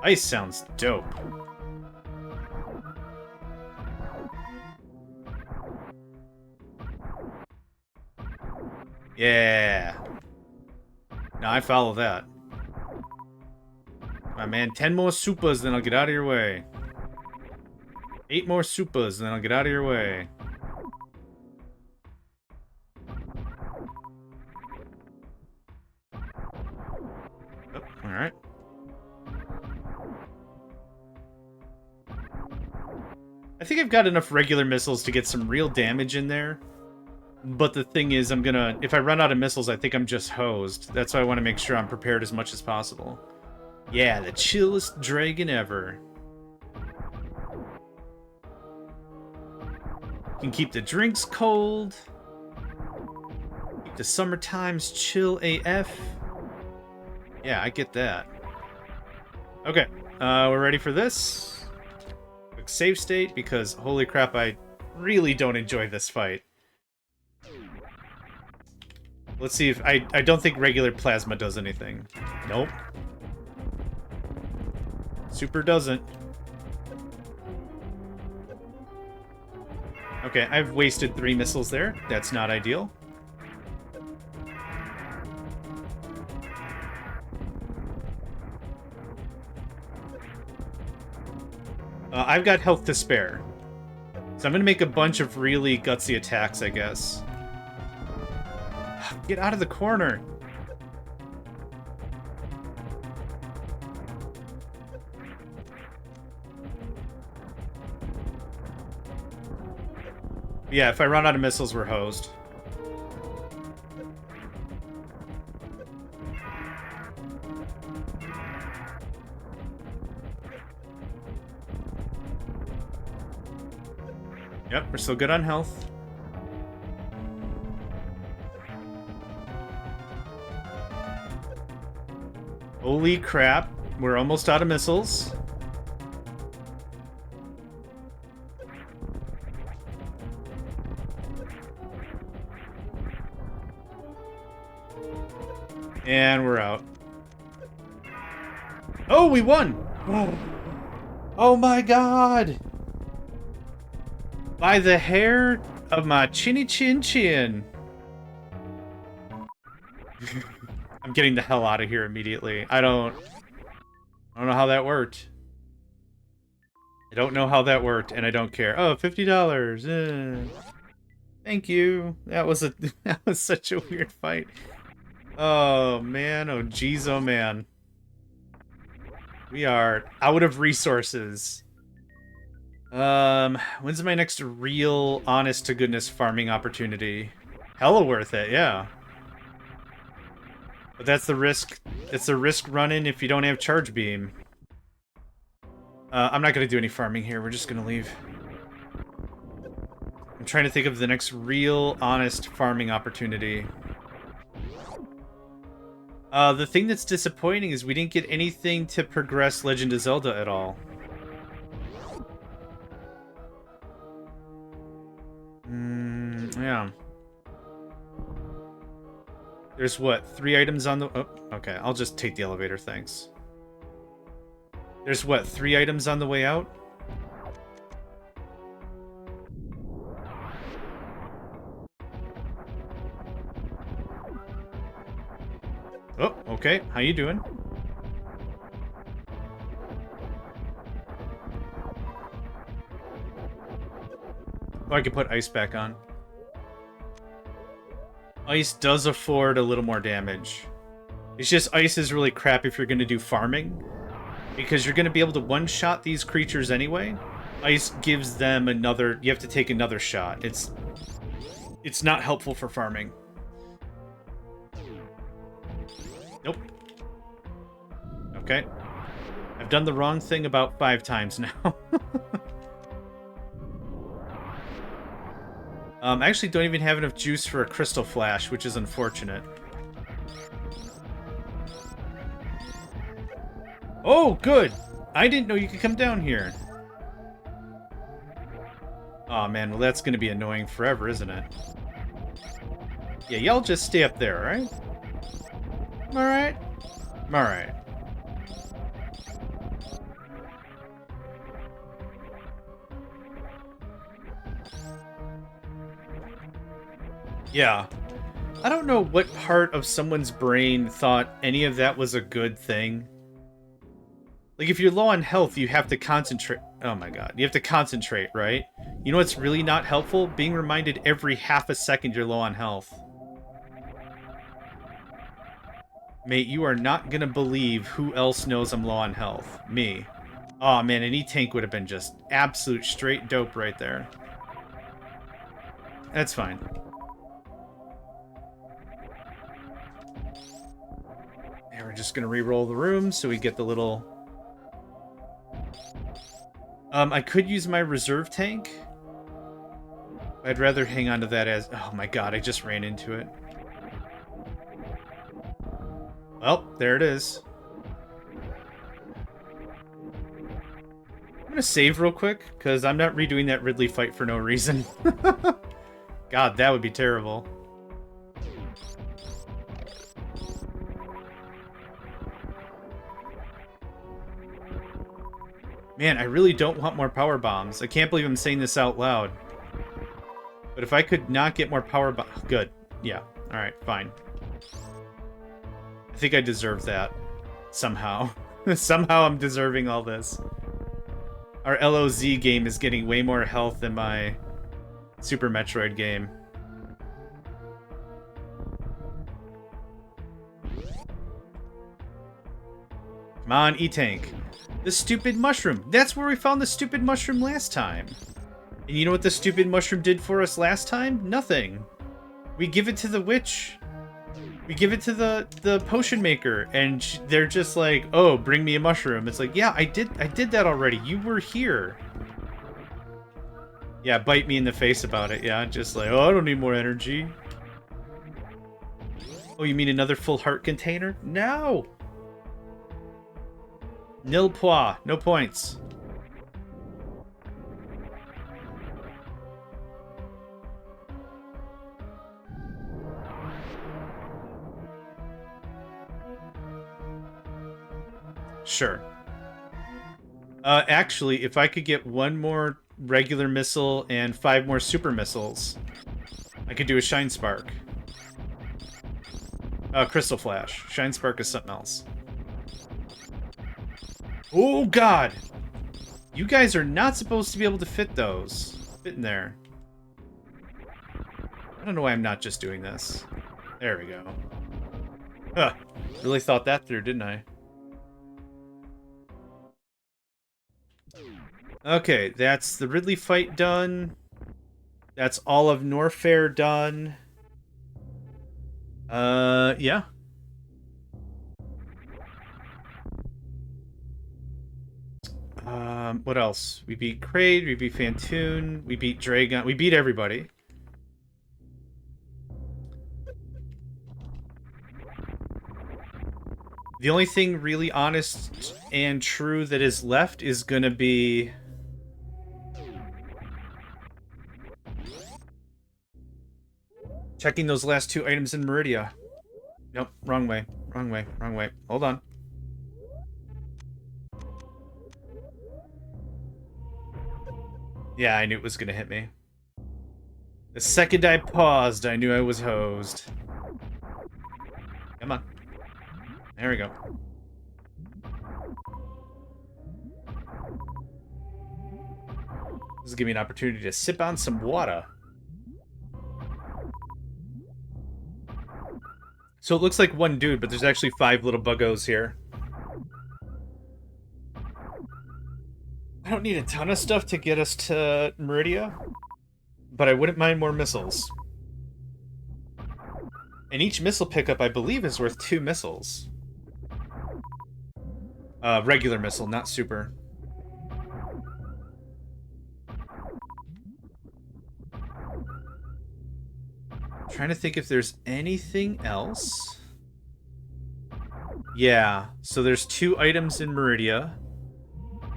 Ice sounds dope. Yeah. Now I follow that. Come on, man. 10 more supers, then I'll get out of your way. 8 more supers, then I'll get out of your way. I think I've got enough regular missiles to get some real damage in there. But the thing is, if I run out of missiles, I think I'm just hosed. That's why I want to make sure I'm prepared as much as possible. Yeah, the chillest dragon ever. Can keep the drinks cold. Keep the summer times chill AF. Yeah, I get that. Okay, we're ready for this. Quick save state, because holy crap, I really don't enjoy this fight. Let's see if... I don't think regular plasma does anything. Nope. Super doesn't. Okay, I've wasted 3 missiles there. That's not ideal. I've got health to spare. So I'm going to make a bunch of really gutsy attacks, I guess. Get out of the corner! Yeah, if I run out of missiles, we're hosed. Yep, we're still good on health. Holy crap, we're almost out of missiles. And we're out. Oh, we won! Oh my god! By the hair of my chinny chin chin. I'm getting the hell out of here immediately. I don't know how that worked. I don't know how that worked, and I don't care. Oh, $50. Thank you. That was such a weird fight. Oh man, oh geez, oh man. We are out of resources. When's my next real, honest to goodness farming opportunity? Hella worth it, yeah. But that's the risk. It's a risk running if you don't have charge beam. I'm not gonna do any farming here. We're just gonna leave. I'm trying to think of the next real, honest farming opportunity. The thing that's disappointing is we didn't get anything to progress Legend of Zelda at all. Yeah. There's what, 3 items on the... Oh, okay, I'll just take the elevator, thanks. There's what, 3 items on the way out? Oh, okay, how you doing? Oh, I can put ice back on. Ice does afford a little more damage. It's just ice is really crap if you're going to do farming. Because you're going to be able to one-shot these creatures anyway. Ice gives them another... You have to take another shot. It's not helpful for farming. Nope. Okay. I've done the wrong thing about 5 times now. I actually don't even have enough juice for a crystal flash, which is unfortunate. Oh, good! I didn't know you could come down here. Aw, man, well that's gonna be annoying forever, isn't it? Yeah, y'all just stay up there, alright? Alright? Alright. Yeah. I don't know what part of someone's brain thought any of that was a good thing. Like, if you're low on health, you have to concentrate. Oh my god. You have to concentrate, right? You know what's really not helpful? Being reminded every half a second you're low on health. Mate, you are not gonna believe who else knows I'm low on health. Me. Oh man, an E-Tank would have been just absolute straight dope right there. That's fine. And we're just gonna re-roll the room so we get the little... I could use my reserve tank. I'd rather hang on to that as... Oh my god, I just ran into it. Well, there it is. I'm gonna save real quick, because I'm not redoing that Ridley fight for no reason. God, that would be terrible. Man, I really don't want more power bombs. I can't believe I'm saying this out loud. But if I could not get more power bombs... Good. Yeah. Alright, fine. I think I deserve that. Somehow. Somehow I'm deserving all this. Our LOZ game is getting way more health than my Super Metroid game. Come on, E-Tank. The stupid mushroom. That's where we found the stupid mushroom last time. And you know what the stupid mushroom did for us last time? Nothing. We give it to the witch. We give it to the potion maker, and they're just like, "Oh, bring me a mushroom." It's like, "Yeah, I did that already. You were here." Yeah, bite me in the face about it. Yeah, just like, "Oh, I don't need more energy." Oh, you mean another full heart container? No. Nil pois. No points. Sure. Actually, if I could get one more regular missile and 5 more super missiles, I could do a Shine Spark. Crystal Flash. Shine Spark is something else. Oh, God! You guys are not supposed to be able to fit those. Fit in there. I don't know why I'm not just doing this. There we go. Huh. Really thought that through, didn't I? Okay, that's the Ridley fight done. That's all of Norfair done. Yeah. What else? We beat Kraid, we beat Fantoon, we beat Dragon, we beat everybody. The only thing really honest and true that is left is gonna be... checking those last 2 items in Meridia. Nope, wrong way. Wrong way. Wrong way. Hold on. Yeah, I knew it was gonna hit me. The second I paused, I knew I was hosed. Come on. There we go. This will give me an opportunity to sip on some water. So it looks like one dude, but there's actually 5 little buggos here. I don't need a ton of stuff to get us to Meridia, but I wouldn't mind more missiles. And each missile pickup, I believe, is worth 2 missiles. Regular missile, not super. Trying to think if there's anything else. Yeah, so there's 2 items in Meridia.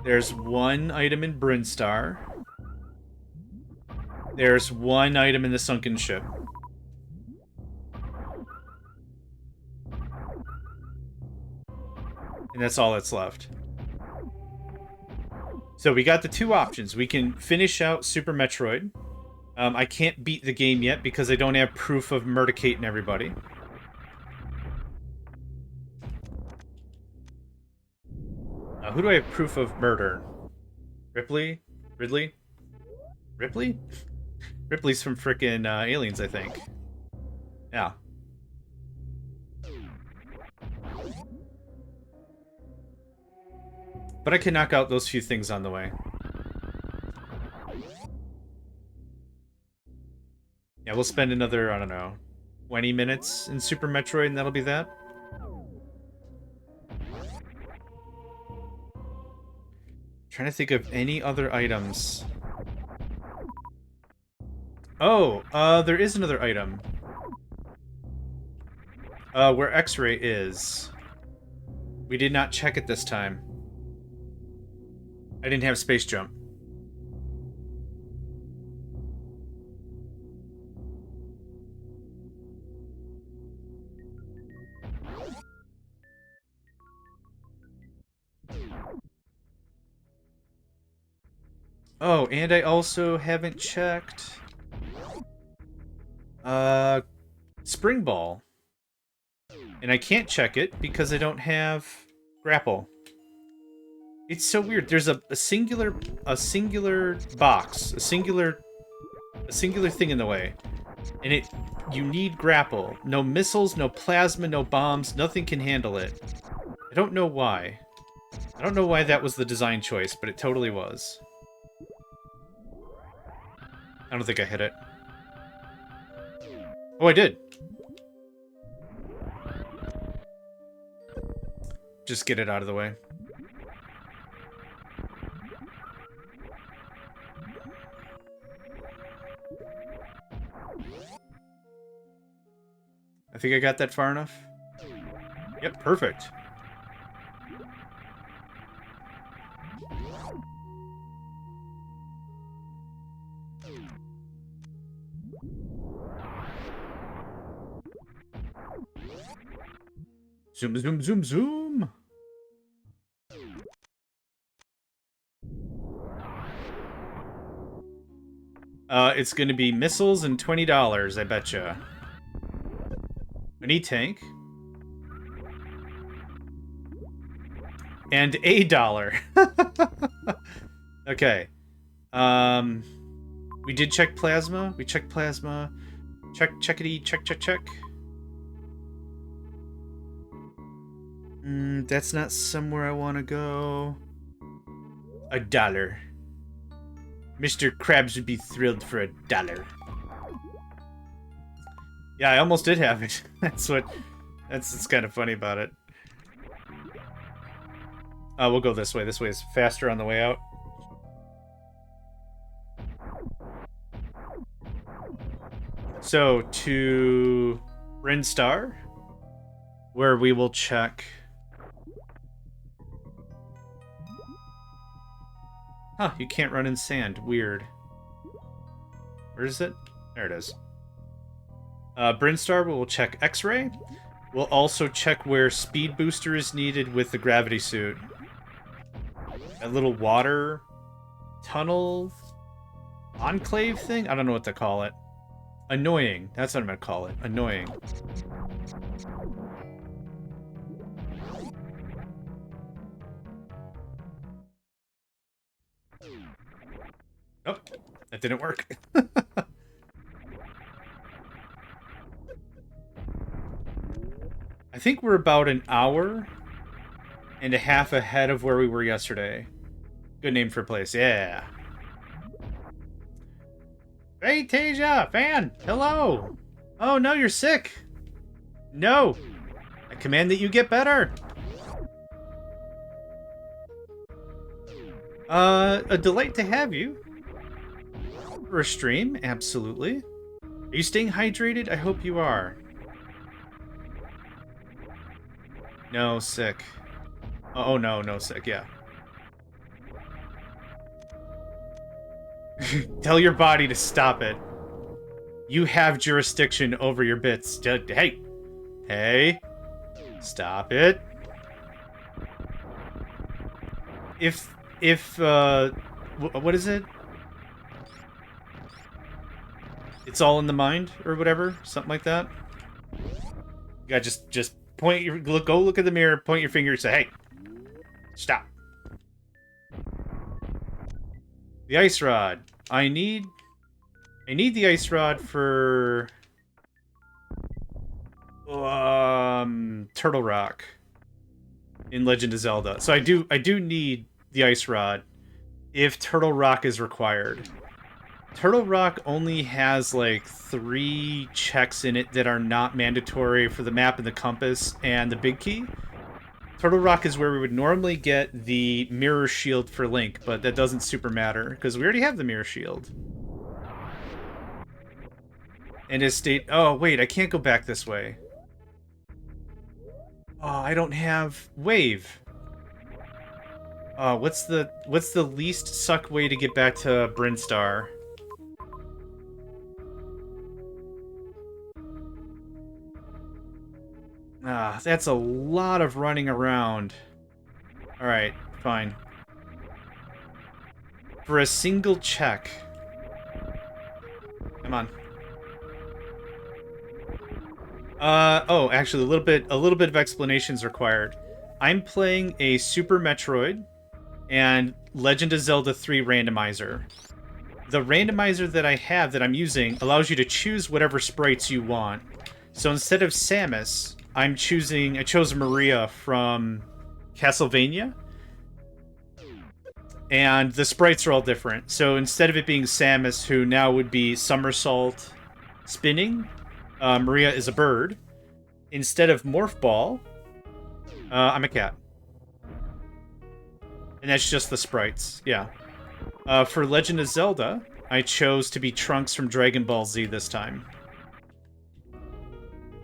There's 1 item in Brinstar. There's 1 item in the Sunken Ship. And that's all that's left. So we got the 2 options. We can finish out Super Metroid. I can't beat the game yet because I don't have proof of murdicating everybody. Who do I have proof of murder? Ripley? Ridley? Ripley? Ripley's from frickin' Aliens, I think. Yeah. But I can knock out those few things on the way. Yeah, we'll spend another, I don't know, 20 minutes in Super Metroid, and that'll be that. Trying to think of any other items. Oh, there is another item. Where X-ray is. We did not check it this time. I didn't have space jump. Oh, and I also haven't checked Spring Ball. And I can't check it because I don't have grapple. It's so weird. There's a singular box, a singular thing in the way. And you need grapple. No missiles, no plasma, no bombs, nothing can handle it. I don't know why. I don't know why that was the design choice, but it totally was. I don't think I hit it. Oh, I did. Just get it out of the way. I think I got that far enough. Yep, perfect. Zoom, zoom, zoom, zoom. It's gonna be missiles and $20, I betcha. Mini tank. And $1. Okay. We did check plasma. We checked plasma. Checkity, check. That's not somewhere I want to go. $1. Mr. Krabs would be thrilled for $1. Yeah, I almost did have it. That's what's kind of funny about it. We'll go this way. This way is faster on the way out. So, to Brinstar, where we will check... Huh, you can't run in sand. Weird. Where is it? There it is. Brinstar will check X-ray. We'll also check where speed booster is needed with the gravity suit. That little water tunnel enclave thing? I don't know what to call it. Annoying. That's what I'm gonna call it. Annoying. Oh, that didn't work. I think we're about an hour and a half ahead of where we were yesterday. Good name for a place, yeah. Hey, Tasia, fan, hello. Oh, no, you're sick. No. I command that you get better. A delight to have you. For a stream, absolutely. Are you staying hydrated? I hope you are. No, sick. Oh, no, sick, yeah. Tell your body to stop it. You have jurisdiction over your bits. Hey! Hey! Stop it. What is it? It's all in the mind, or whatever? Something like that? You gotta just point your... Go look at the mirror, point your finger, and say, hey! Stop. The ice rod. I need the ice rod for... Turtle Rock in Legend of Zelda. So I do need the ice rod if Turtle Rock is required. Turtle Rock only has like 3 checks in it that are not mandatory for the map and the compass and the big key. Turtle Rock is where we would normally get the mirror shield for Link, but that doesn't super matter because we already have the mirror shield. And his state... Oh, wait, I can't go back this way. Oh, I don't have Wave. What's the least suck way to get back to Brinstar? Ah, that's a lot of running around. Alright, fine. For a single check. Come on. Oh, actually, a little bit of explanation is required. I'm playing a Super Metroid and Legend of Zelda 3 randomizer. The randomizer that I have that I'm using allows you to choose whatever sprites you want. So instead of Samus, I chose Maria from Castelavia. And the sprites are all different. So instead of it being Samus, who now would be somersault spinning, Maria is a bird. Instead of Morph Ball, I'm a cat. And that's just the sprites, yeah. For Legend of Zelda, I chose to be Trunks from Dragon Ball Z this time.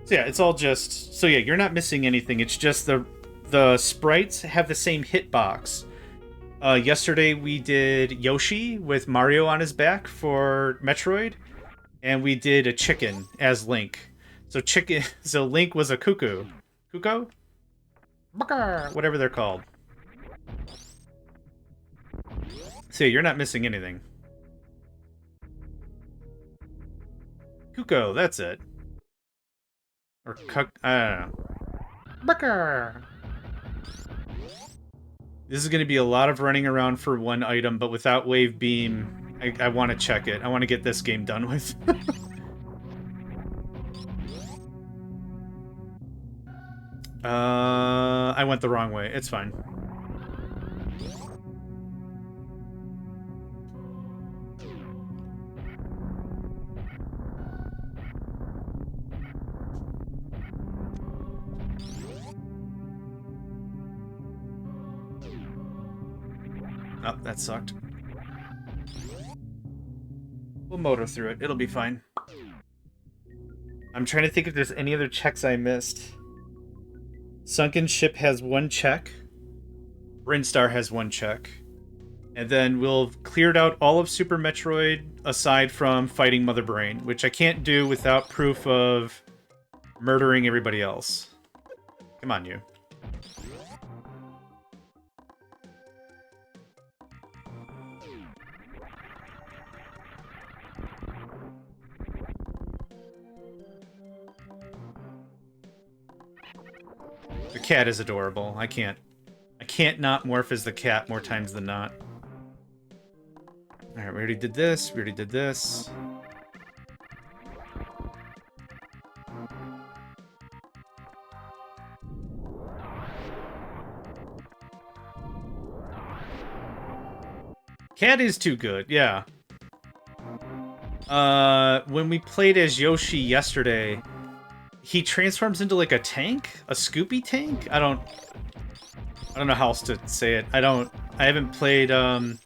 So yeah, it's all just... So yeah, you're not missing anything. It's just the sprites have the same hitbox. Yesterday we did Yoshi with Mario on his back for Metroid. And we did a chicken as Link. So Link was a cuckoo. Cuckoo? Whatever they're called. So you're not missing anything. Cuckoo, that's it. Or I don't know. This is going to be a lot of running around for one item, but without Wave Beam, I want to check it. I want to get this game done with. I went the wrong way. It's fine. Oh, that sucked. We'll motor through it. It'll be fine. I'm trying to think if there's any other checks I missed. Sunken Ship has 1 check. Brinstar has 1 check. And then we'll have cleared out all of Super Metroid aside from fighting Mother Brain, which I can't do without proof of murdering everybody else. Come on, you. The cat is adorable. I can't not morph as the cat more times than not. Alright, we already did this. We already did this. Cat is too good, yeah. When we played as Yoshi yesterday, he transforms into like a tank? A Scoopy tank? I don't know how else to say it. I haven't played any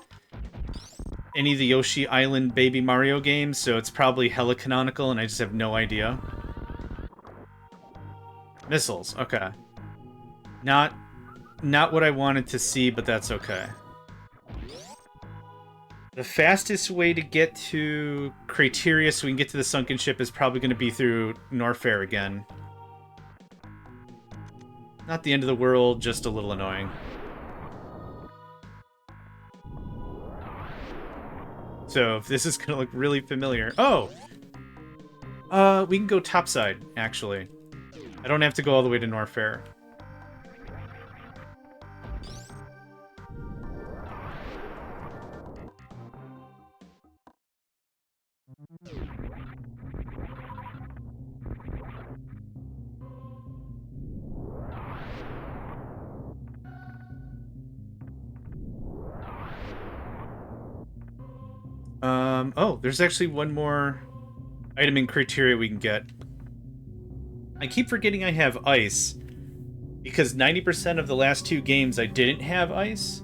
of the Yoshi Island Baby Mario games, so it's probably hella canonical and I just have no idea. Missiles, okay. Not what I wanted to see, but that's okay. The fastest way to get to Crateria so we can get to the Sunken Ship is probably going to be through Norfair again. Not the end of the world, just a little annoying. So, if this is going to look really familiar... Oh! We can go topside, actually. I don't have to go all the way to Norfair. Oh, there's actually one more item in criteria we can get. I keep forgetting I have ice, because 90% of the last 2 games I didn't have ice.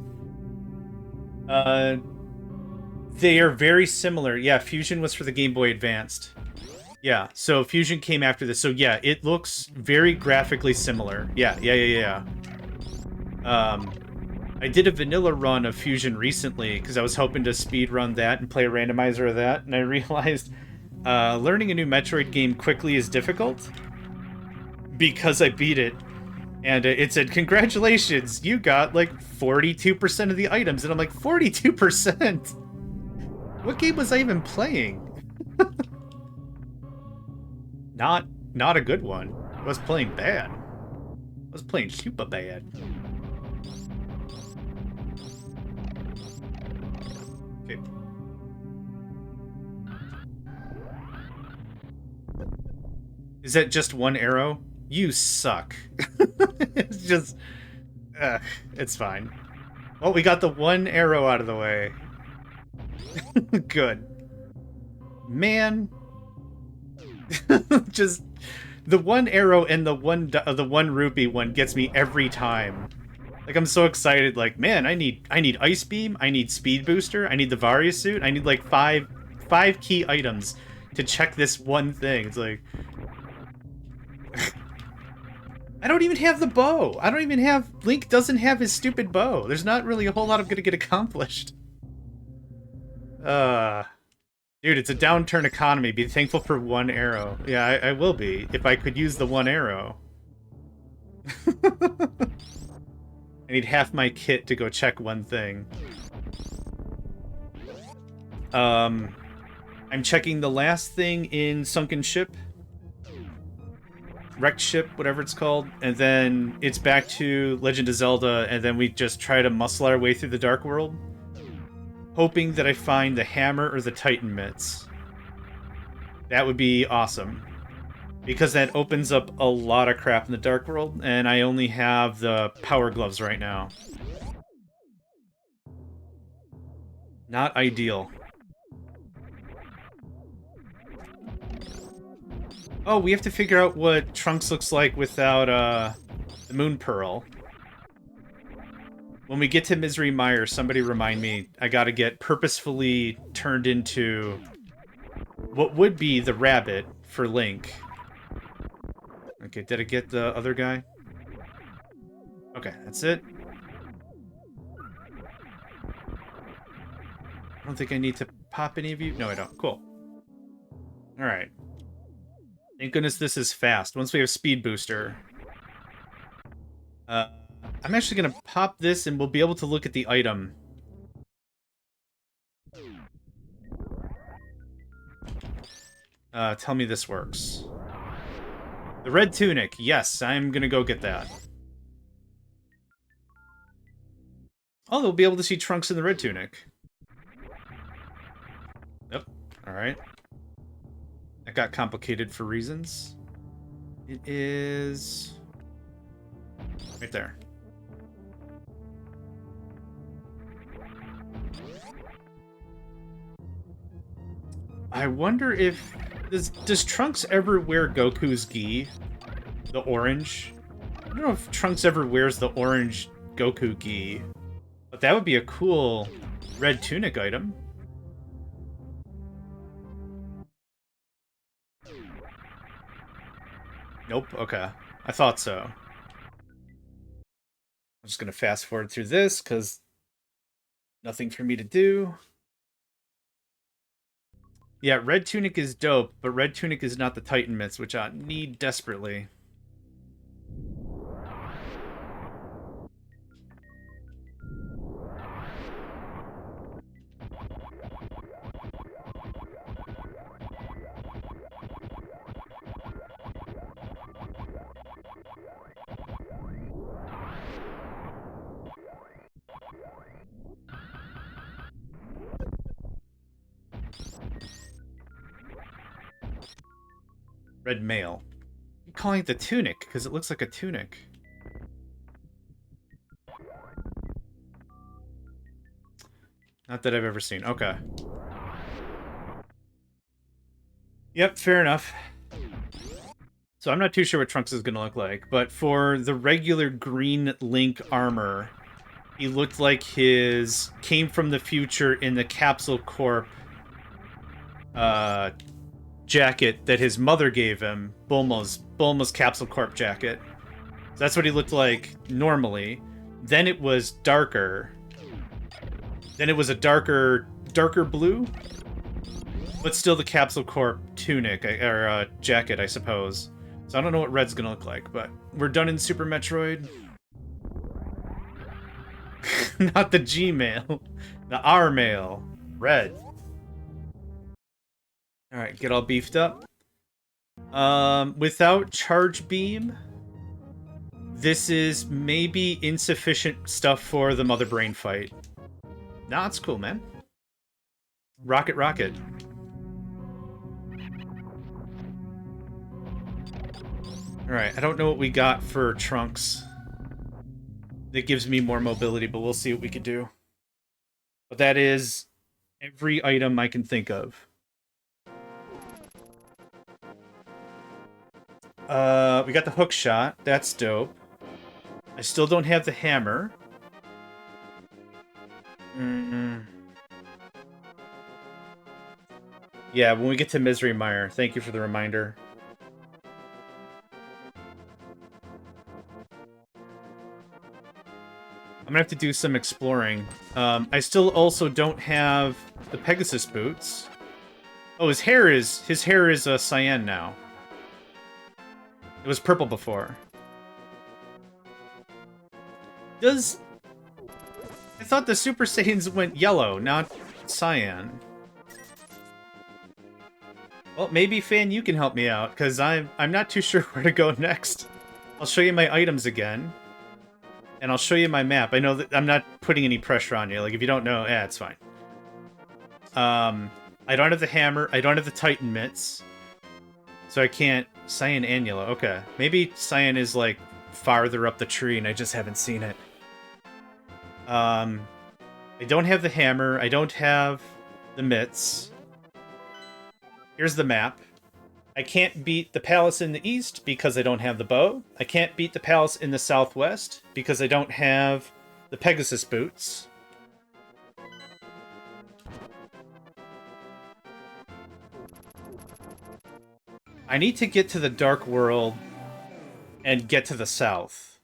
They are very similar. Yeah, Fusion was for the Game Boy Advanced. Yeah, so Fusion came after this. So yeah, it looks very graphically similar. Yeah. I did a vanilla run of Fusion recently because I was hoping to speed run that and play a randomizer of that, and I realized learning a new Metroid game quickly is difficult because I beat it, and it said, "Congratulations, you got like 42% of the items," and I'm like, 42%? What game was I even playing? Not a good one. I was playing bad. I was playing super bad. Okay. Is that just one arrow? You suck. It's just... it's fine. Well, we got the one arrow out of the way. Good. Man. Just... The one arrow and the one rupee one gets me every time. Like, I'm so excited, like, man, I need Ice Beam, I need Speed Booster, I need the Varia Suit, I need, like, five key items to check this one thing. It's like... I don't even have the bow! I don't even have... Link doesn't have his stupid bow. There's not really a whole lot of gonna get accomplished. Dude, it's a downturn economy. Be thankful for one arrow. Yeah, I will be, if I could use the one arrow. I need half my kit to go check one thing. I'm checking the last thing in Sunken Ship. Wrecked Ship, whatever it's called. And then it's back to Legend of Zelda, and then we just try to muscle our way through the Dark World. Hoping that I find the hammer or the Titan mitts. That would be awesome. Because that opens up a lot of crap in the Dark World, and I only have the power gloves right now. Not ideal. Oh, we have to figure out what Trunks looks like without the Moon Pearl. When we get to Misery Mire, somebody remind me, I gotta get purposefully turned into what would be the rabbit for Link. Okay, did I get the other guy? Okay, that's it. I don't think I need to pop any of you. No, I don't. Cool. Alright. Thank goodness this is fast. Once we have Speed Booster. I'm actually gonna pop this and we'll be able to look at the item. Tell me this works. The red tunic. Yes, I'm gonna go get that. Oh, they'll be able to see Trunks in the red tunic. Yep. Alright. That got complicated for reasons. It is... right there. I wonder if... Does Trunks ever wear Goku's gi? The orange? I don't know if Trunks ever wears the orange Goku gi. But that would be a cool red tunic item. Nope, okay. I thought so. I'm just gonna fast forward through this, because nothing for me to do. Yeah, red tunic is dope, but red tunic is not the Titan mitts, which I need desperately. Red mail. I'm calling it the tunic, because it looks like a tunic. Not that I've ever seen. Okay. Yep, fair enough. So I'm not too sure what Trunks is going to look like, but for the regular green Link armor, he looked like his came from the future in the Capsule Corp jacket that his mother gave him, Bulma's Capsule Corp jacket. So that's what he looked like normally. Then it was darker. Then it was a darker blue, but still the Capsule Corp tunic or jacket, I suppose. So I don't know what red's gonna look like, but we're done in Super Metroid. Not the Gmail, the R mail. Red. All right, get all beefed up. Without charge beam, this is maybe insufficient stuff for the Mother Brain fight. Nah, it's cool, man. Rocket, rocket. Alright, I don't know what we got for Trunks. That gives me more mobility, but we'll see what we can do. But that is every item I can think of. We got the hook shot. That's dope. I still don't have the hammer. Yeah, when we get to Misery Mire. Thank you for the reminder. I'm gonna have to do some exploring. I still also don't have the Pegasus boots. Oh, his hair is cyan now. It was purple before. I thought the Super Saiyans went yellow, not cyan. Well, maybe Fan, you can help me out, because I'm not too sure where to go next. I'll show you my items again. And I'll show you my map. I know that I'm not putting any pressure on you. Like, if you don't know, it's fine. I don't have the hammer. I don't have the Titan mitts. So I can't... Cyan and yellow. Okay. Maybe Cyan is, like, farther up the tree and I just haven't seen it. I don't have the hammer. I don't have the mitts. Here's the map. I can't beat the palace in the east because I don't have the bow. I can't beat the palace in the southwest because I don't have the Pegasus boots. I need to get to the Dark World and get to the south.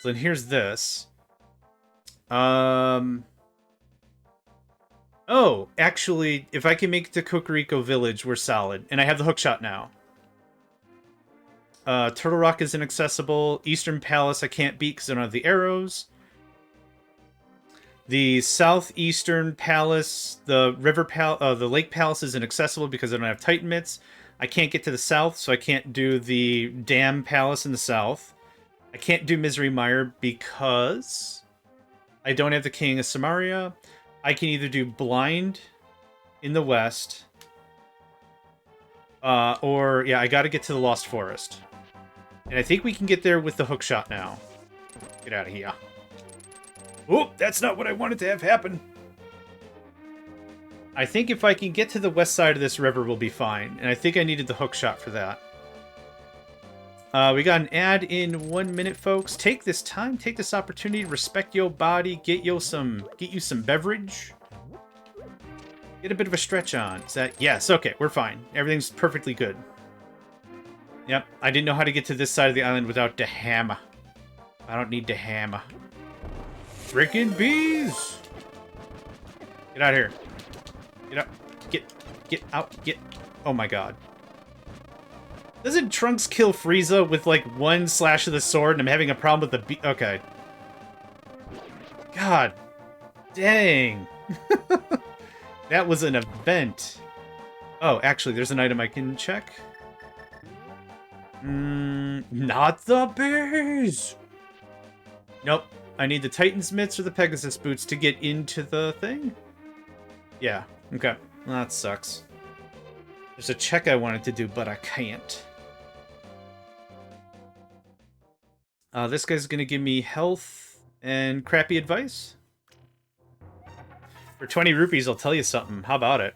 So then here's this. Oh, actually, if I can make it to Kokoriko Village, we're solid. And I have the hookshot now. Turtle Rock is inaccessible. Eastern Palace I can't beat because I don't have the arrows. The Southeastern Palace, the Lake Palace is inaccessible because I don't have Titan mitts. I can't get to the south, so I can't do the Dam Palace in the south. I can't do Misery Mire because I don't have the King of Samaria. I can either do Blind in the west, or, yeah, I gotta get to the Lost Forest. And I think we can get there with the hookshot now. Get out of here. Oh, that's not what I wanted to have happen. I think if I can get to the west side of this river, we'll be fine. And I think I needed the hookshot for that. We got an ad in 1 minute, folks. Take this time, take this opportunity, respect your body, get you some beverage. Get a bit of a stretch on. Is that... Yes, okay, we're fine. Everything's perfectly good. Yep, I didn't know how to get to this side of the island without the hammer. I don't need the hammer. Frickin' bees! Get out of here. Get up. Get out. Get... Oh my god. Doesn't Trunks kill Frieza with, like, one slash of the sword and I'm having a problem with the bee? Okay. God. Dang. That was an event. Oh, actually, there's an item I can check. Not the bees! Nope. I need the Titan's mitts or the Pegasus boots to get into the thing? Yeah. Okay. Well, that sucks. There's a check I wanted to do, but I can't. This guy's gonna give me health and crappy advice. For 20 rupees, I'll tell you something. How about it?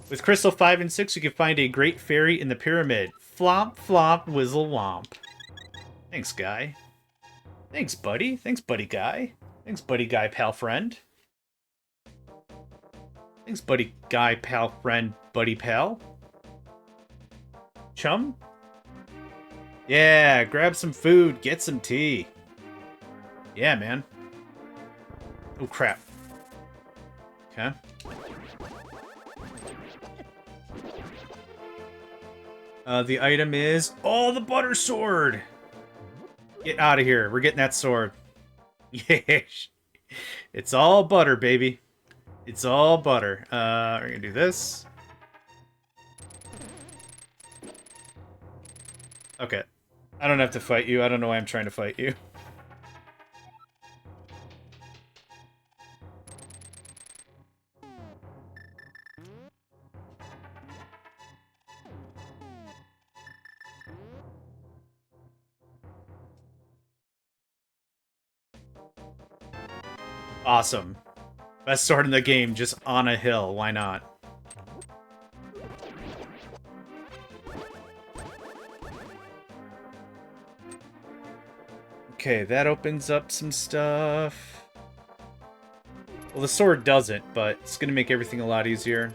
With Crystal 5 and 6, you can find a great fairy in the pyramid. Flop, flop, whizzle, womp. Thanks, guy. Thanks, buddy. Thanks, buddy guy. Thanks, buddy guy, pal friend. Thanks, buddy guy, pal friend, buddy pal. Chum? Yeah, grab some food, get some tea. Yeah, man. Oh, crap. Okay. The item is... Oh, the butter sword! Get out of here. We're getting that sword. Yeah. It's all butter, baby. It's all butter. We're gonna do this. Okay. I don't have to fight you. I don't know why I'm trying to fight you. Awesome. Best sword in the game, just on a hill. Why not? Okay, that opens up some stuff. Well, the sword doesn't, but it's going to make everything a lot easier.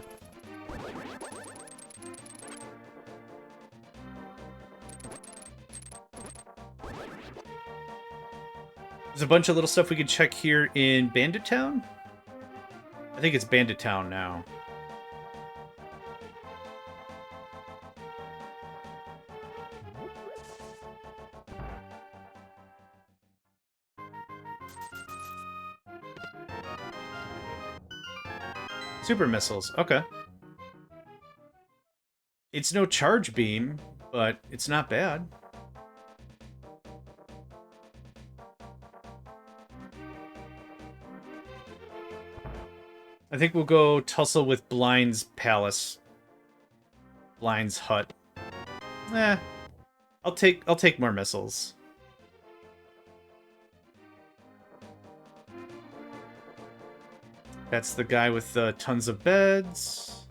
There's a bunch of little stuff we can check here in Bandit Town. I think it's Bandit Town now. Super missiles, okay. It's no charge beam, but it's not bad. I think we'll go tussle with Blind's palace. Blind's hut. Eh. I'll take more missiles. That's the guy with tons of beds.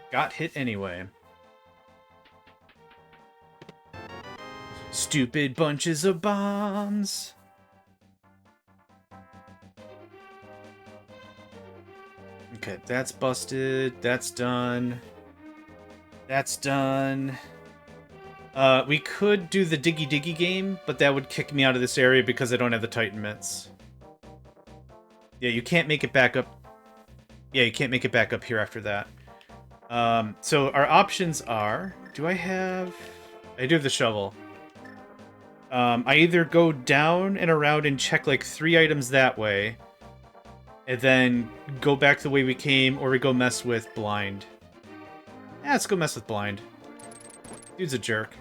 Got hit anyway. Stupid bunches of bombs. Okay, that's busted. That's done. That's done. We could do the Diggy Diggy game, but that would kick me out of this area because I don't have the Titan mitts. Yeah, you can't make it back up. Yeah, you can't make it back up here after that. So our options are... Do I have... I do have the shovel. I either go down and around and check like 3 items that way, and then go back the way we came, or we go mess with Blind. Yeah, let's go mess with Blind. Dude's a jerk.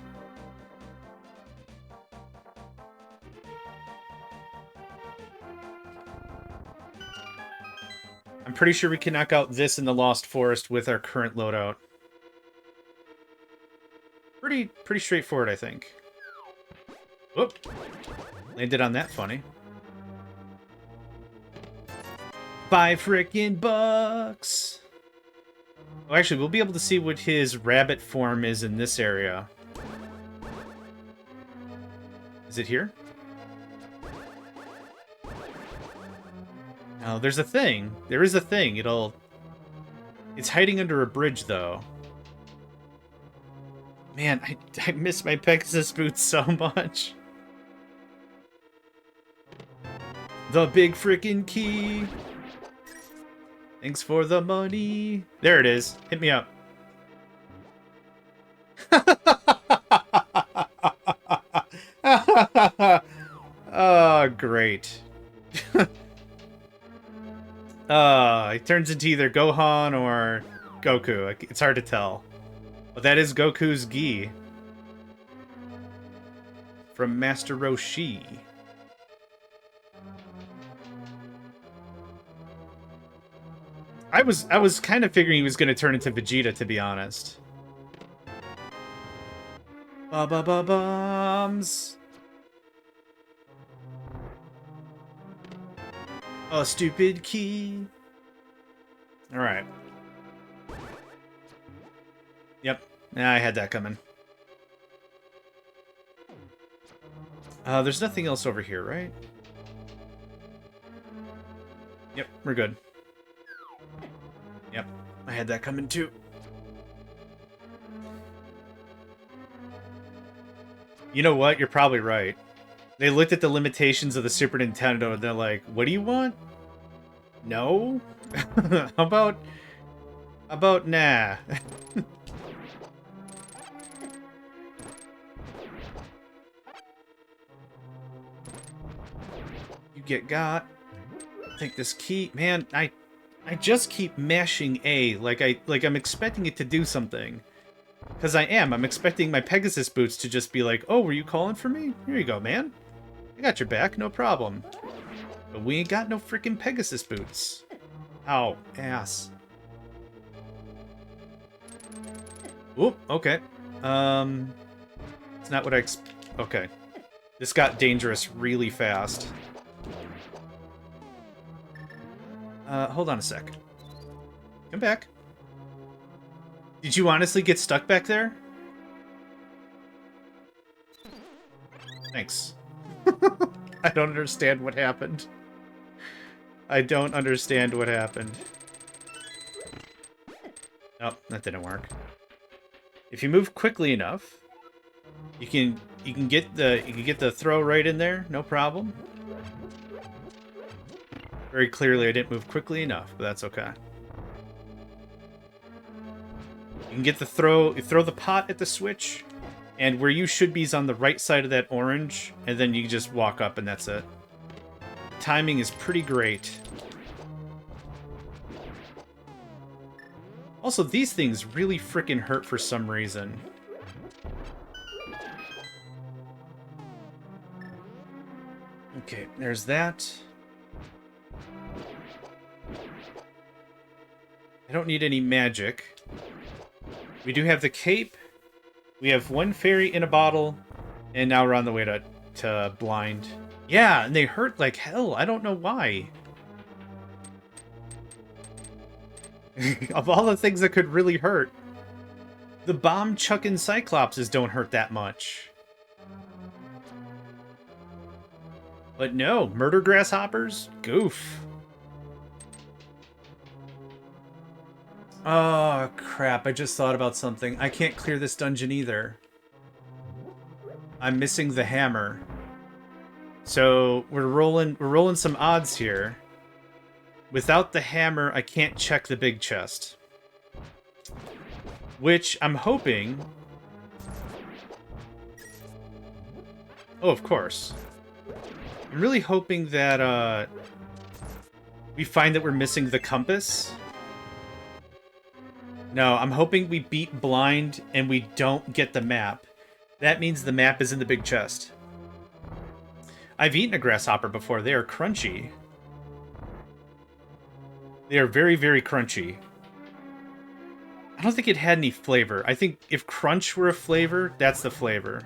I'm pretty sure we can knock out this in the Lost Forest with our current loadout. Pretty straightforward, I think. Whoop. Landed on that funny. 5 frickin' bucks! Oh, actually, we'll be able to see what his rabbit form is in this area. Is it here? Oh, there's a thing. There is a thing. It's hiding under a bridge, though. Man, I miss my Pegasus boots so much. The big frickin' key. Thanks for the money. There it is. Hit me up. Oh, great. It turns into either Gohan or Goku. It's hard to tell. But that is Goku's gi. From Master Roshi. I was kind of figuring he was going to turn into Vegeta, to be honest. Ba-ba-ba-bombs. A stupid key. Alright. Yep. I had that coming. There's nothing else over here, right? Yep, we're good. Yep, I had that coming too. You know what? You're probably right. They looked at the limitations of the Super Nintendo and they're like, what do you want? No? How about nah? You get got. Take this key. Man, I just keep mashing A like I'm expecting it to do something. Because I am. I'm expecting my Pegasus boots to just be like, oh, were you calling for me? Here you go, man. I got your back, no problem. But we ain't got no freaking Pegasus boots. Ow, ass. Oop, okay. It's not what I okay. This got dangerous really fast. Hold on a sec. Come back. Did you honestly get stuck back there? Thanks. I don't understand what happened. I don't understand what happened. Oh, that didn't work. If you move quickly enough, you can get the throw right in there, no problem. Very clearly I didn't move quickly enough, but that's okay. You can get the throw, you throw the pot at the switch, and where you should be is on the right side of that orange, and then you just walk up and that's it. The timing is pretty great. Also, these things really frickin' hurt for some reason. Okay, there's that. I don't need any magic. We do have the cape. We have one fairy in a bottle. And now we're on the way to blind. Yeah, and they hurt like hell. I don't know why. Of all the things that could really hurt, the bomb-chucking Cyclopses don't hurt that much. But no, murder grasshoppers? Goof. Oh, crap. I just thought about something. I can't clear this dungeon either. I'm missing the hammer. So, we're rolling some odds here. Without the hammer, I can't check the big chest. Which I'm hoping... Oh, of course. I'm really hoping that, we find that we're missing the compass. No, I'm hoping we beat blind and we don't get the map. That means the map is in the big chest. I've eaten a grasshopper before. They are crunchy. They are very, very crunchy. I don't think it had any flavor. I think if crunch were a flavor, that's the flavor.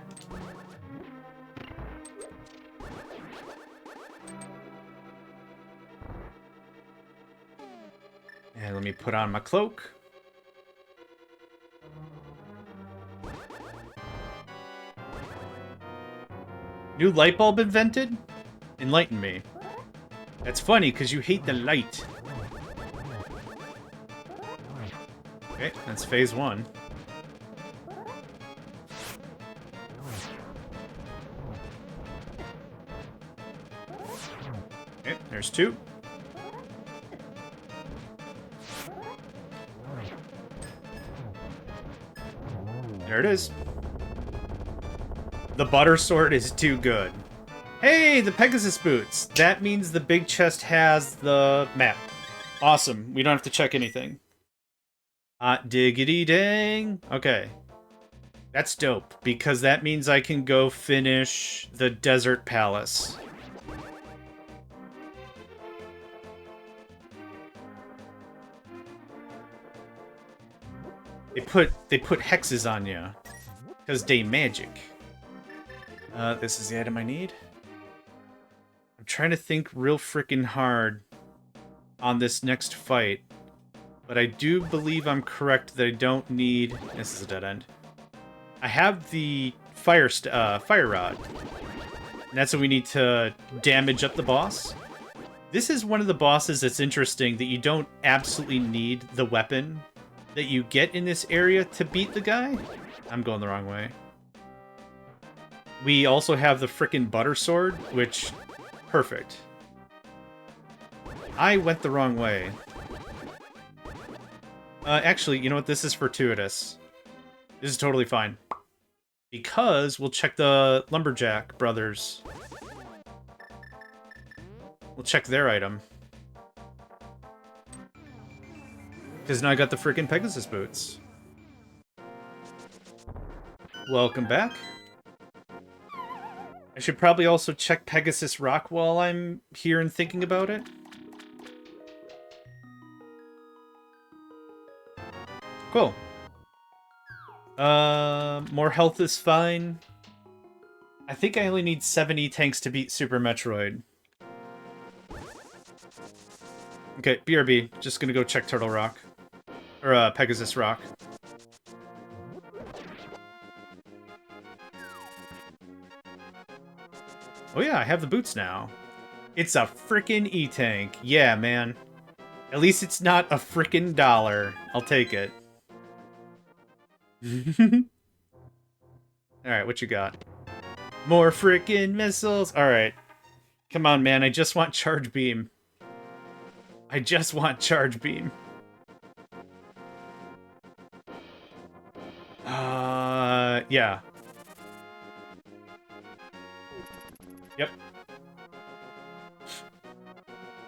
And let me put on my cloak. New light bulb invented? Enlighten me. That's funny, because you hate the light. Okay, that's phase one. Okay, there's two. There it is. The butter sword is too good. Hey, the Pegasus boots. That means the big chest has the map. Awesome. We don't have to check anything. Hot diggity dang. Okay. That's dope, because that means I can go finish the Desert Palace. They put hexes on you. Because they magic. This is the item I need. I'm trying to think real freaking hard on this next fight. But I do believe I'm correct that I don't need... This is a dead end. I have the fire rod. And that's what we need to damage up the boss. This is one of the bosses that's interesting, that you don't absolutely need the weapon that you get in this area to beat the guy. I'm going the wrong way. We also have the frickin' butter sword, which... Perfect. I went the wrong way. Actually, you know what? This is fortuitous. This is totally fine. Because we'll check the Lumberjack brothers. We'll check their item. Because now I got the freaking Pegasus boots. Welcome back. I should probably also check Pegasus Rock while I'm here and thinking about it. Cool. More health is fine. I think I only need 70 tanks to beat Super Metroid. Okay, BRB. Just gonna go check Turtle Rock. Or, Pegasus Rock. Oh yeah, I have the boots now. It's a frickin' E-Tank. Yeah, man. At least it's not a frickin' dollar. I'll take it. Alright, what you got? More frickin' missiles! Alright. Come on, man. I just want Charge Beam. I just want Charge Beam. Yeah. Yep.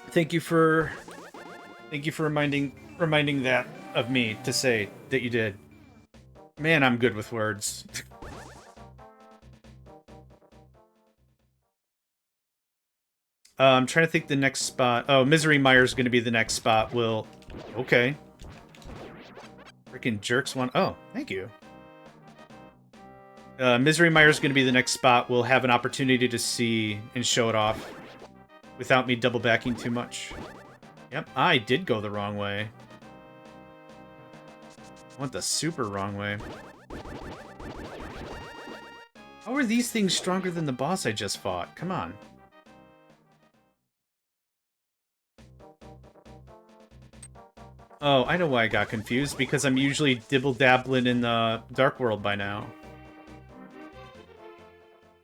Thank you for reminding that of me to say that you did. Man, I'm good with words. I'm trying to think the next spot. Oh, Misery Mire's going to be the next spot. Okay. Freaking jerks one. Oh, thank you. Misery Mire's going to be the next spot. We'll have an opportunity to see and show it off without me double backing too much. Yep, I did go the wrong way. I went the super wrong way. How are these things stronger than the boss I just fought? Come on. Oh, I know why I got confused. Because I'm usually dibble-dabbling in the Dark World by now.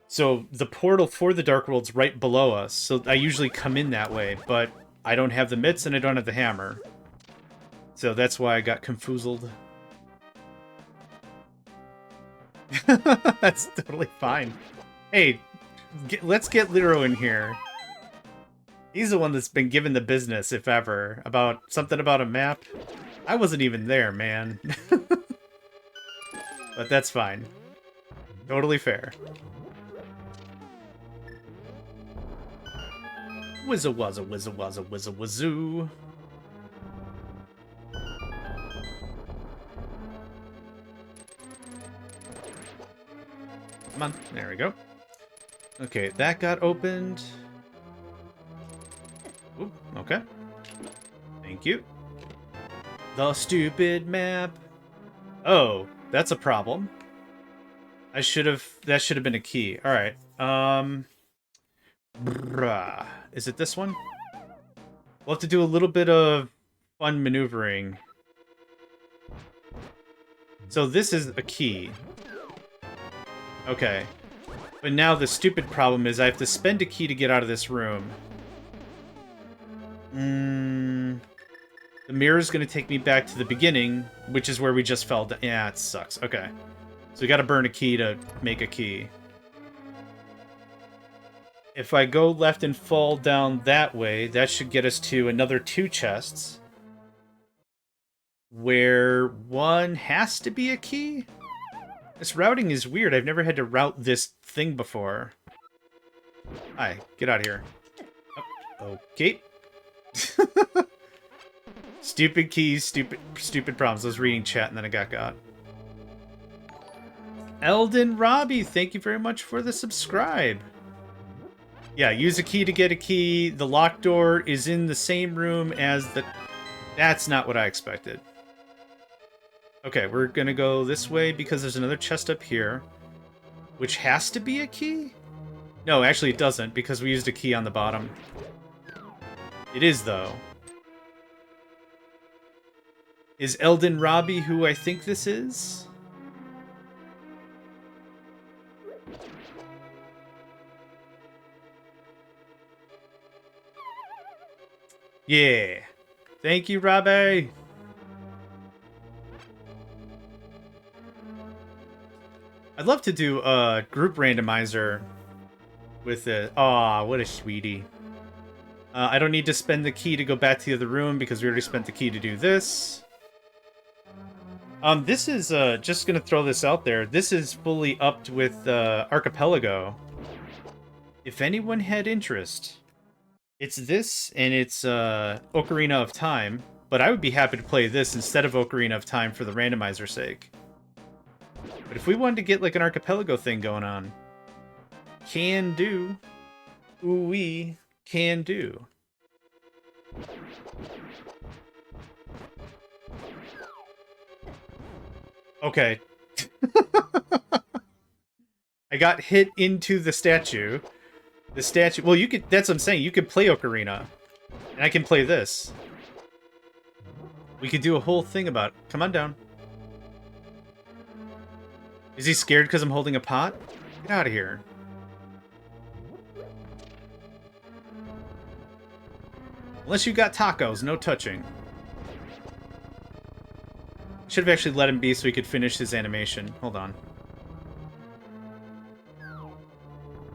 So the portal for the Dark World's right below us. So I usually come in that way, but I don't have the mitts and I don't have the hammer. So that's why I got confoozled. That's totally fine. Hey, let's get Lero in here. He's the one that's been given the business, if ever, about something about a map. I wasn't even there, man. But that's fine. Totally fair. Wizza wazza wizza wazza wizza wazoo. Come on, there we go. Okay, that got opened. Oop, okay. Thank you. The stupid map. Oh, that's a problem. That should have been a key. Alright. Is it this one? We'll have to do a little bit of fun maneuvering. So this is a key. Okay. But now the stupid problem is I have to spend a key to get out of this room. The mirror's gonna take me back to the beginning, which is where we just fell down. Yeah, it sucks. Okay. So we gotta burn a key to make a key. If I go left and fall down that way, that should get us to another 2 chests. Where one has to be a key? This routing is weird. I've never had to route this thing before. Hi, get out of here. Oh, okay. Stupid keys, stupid problems. I was reading chat and then I got. Eldon Robbie, thank you very much for the subscribe. Yeah, use a key to get a key. The locked door is in the same room as the... That's not what I expected. Okay, we're gonna go this way because there's another chest up here, which has to be a key? No, actually it doesn't, because we used a key on the bottom. It is, though. Is Eldon Robbie who I think this is? Yeah. Thank you, Robbie. I'd love to do a group randomizer with it. Aw, what a sweetie. I don't need to spend the key to go back to the other room because we already spent the key to do this. This is, just gonna throw this out there. This is fully upped with, Archipelago. If anyone had interest, it's this and it's, Ocarina of Time, but I would be happy to play this instead of Ocarina of Time for the randomizer's sake. But if we wanted to get, like, an Archipelago thing going on, can do. Ooh-wee, can do. Okay. I got hit into the statue. The statue... Well, you could... That's what I'm saying. You could play Ocarina. And I can play this. We could do a whole thing about it. Come on down. Is he scared because I'm holding a pot? Get out of here. Unless you got tacos, no touching. Should have actually let him be so he could finish his animation. Hold on.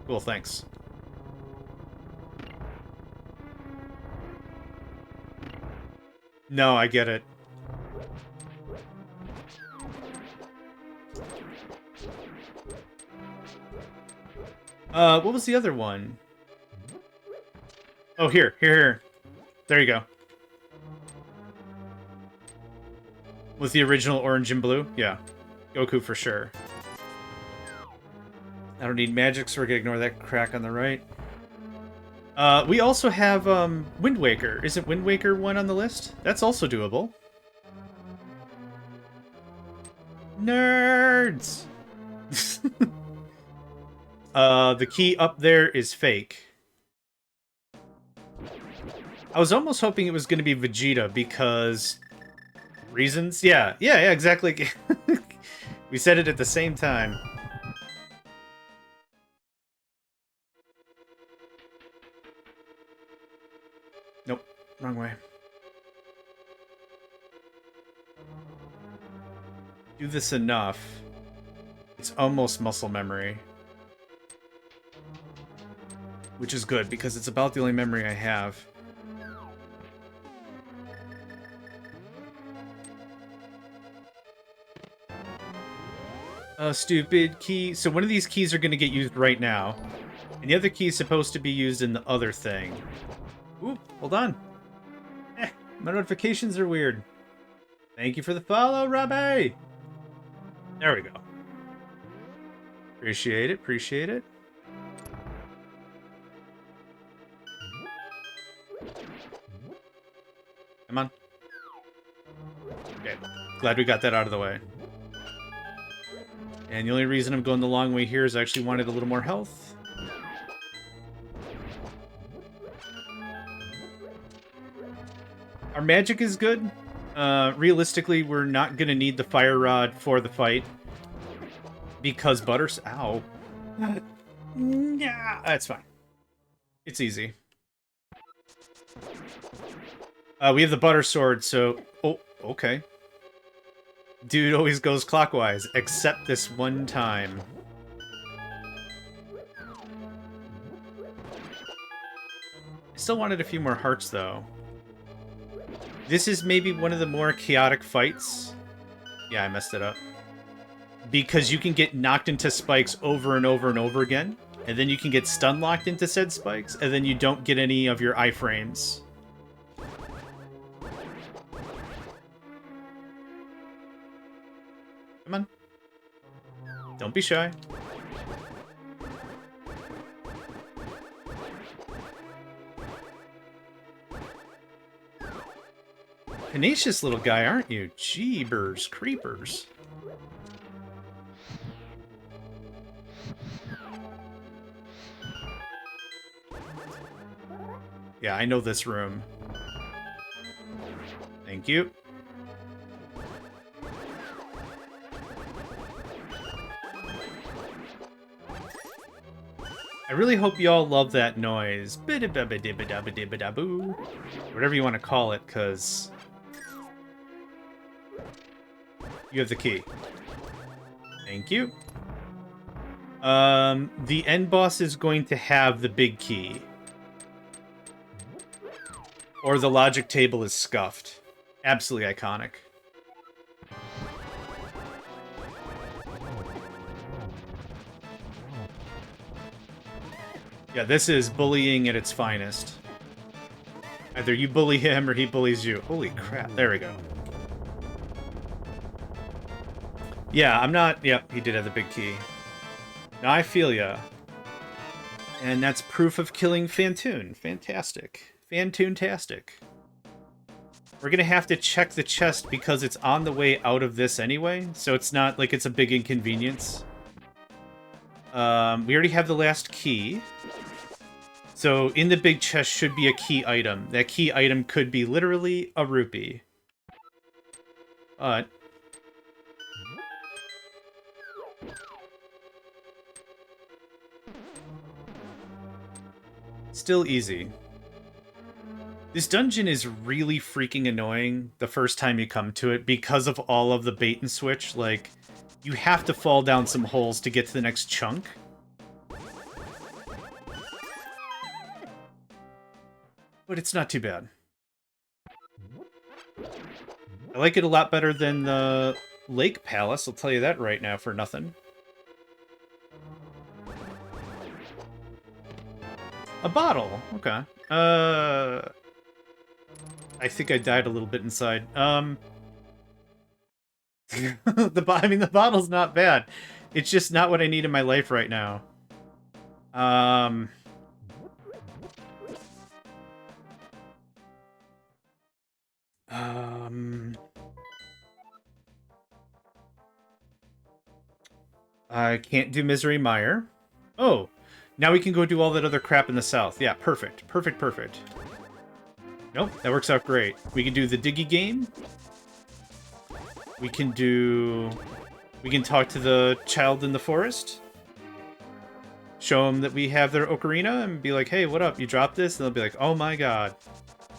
Cool, thanks. No, I get it. What was the other one? Oh, here. There you go. With the original orange and blue? Yeah. Goku for sure. I don't need magic, so we're gonna ignore that crack on the right. We also have, Wind Waker. Isn't Wind Waker one on the list? That's also doable. Nerds! The key up there is fake. I was almost hoping it was going to be Vegeta because... Reasons? Yeah, exactly. We said it at the same time. Nope, wrong way. Do this enough. It's almost muscle memory. Which is good, because it's about the only memory I have. Stupid key. So one of these keys are going to get used right now. And the other key is supposed to be used in the other thing. Ooh, hold on. My notifications are weird. Thank you for the follow, Robbie! There we go. Appreciate it. Come on. Okay, glad we got that out of the way. And the only reason I'm going the long way here is I actually wanted a little more health. Our magic is good. Realistically, we're not going to need the fire rod for the fight. Because Butters... Ow. Yeah, that's fine. It's easy. We have the butter sword, so... Oh, okay. Dude always goes clockwise, except this one time. I still wanted a few more hearts, though. This is maybe one of the more chaotic fights. Yeah, I messed it up. Because you can get knocked into spikes over and over and over again, and then you can get stun locked into said spikes, and then you don't get any of your iframes. Come on. Don't be shy. tenacious little guy, aren't you? Jeebers creepers. Yeah, I know this room. Thank you. I really hope you all love that noise. Whatever you want to call it, because you have the key. Thank you. The end boss is going to have the big key. Or the logic table is scuffed. Absolutely iconic. Yeah, this is bullying at its finest. Either you bully him or he bullies you. Holy crap, there we go. Yeah, I'm not... Yep, he did have the big key. Now I feel ya. And that's proof of killing Fantoon. Fantastic. Fantoon-tastic. We're gonna have to check the chest because it's on the way out of this anyway, so it's not like it's a big inconvenience. We already have the last key. So in the big chest should be a key item. That key item could be literally a rupee. But... still easy. This dungeon is really freaking annoying the first time you come to it because of all of the bait and switch. Like, you have to fall down some holes to get to the next chunk. But it's not too bad. I like it a lot better than the Lake Palace, I'll tell you that right now for nothing. A bottle, okay. I think I died a little bit inside. I mean, the bottle's not bad. It's just not what I need in my life right now. I can't do Misery Mire. Oh, now we can go do all that other crap in the south. Yeah, perfect. Perfect, perfect. Nope, that works out great. We can do the Diggy game. We can talk to the child in the forest. Show them that we have their ocarina and be like, hey, what up? You dropped this? And they'll be like, oh my god.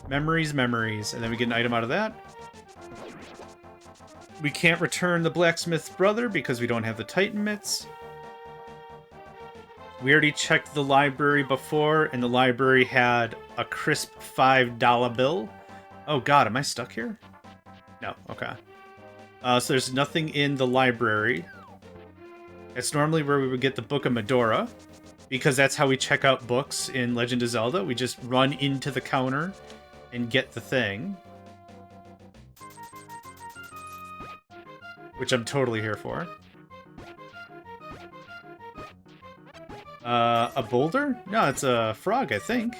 Memories, memories. And then we get an item out of that. We can't return the blacksmith's brother because we don't have the Titan mitts. We already checked the library before, and the library had a crisp $5 bill. Oh god, am I stuck here? No, okay. So there's nothing in the library. It's normally where we would get the Book of Medora, because that's how we check out books in Legend of Zelda. We just run into the counter and get the thing. Which I'm totally here for. A boulder? No, it's a frog, I think.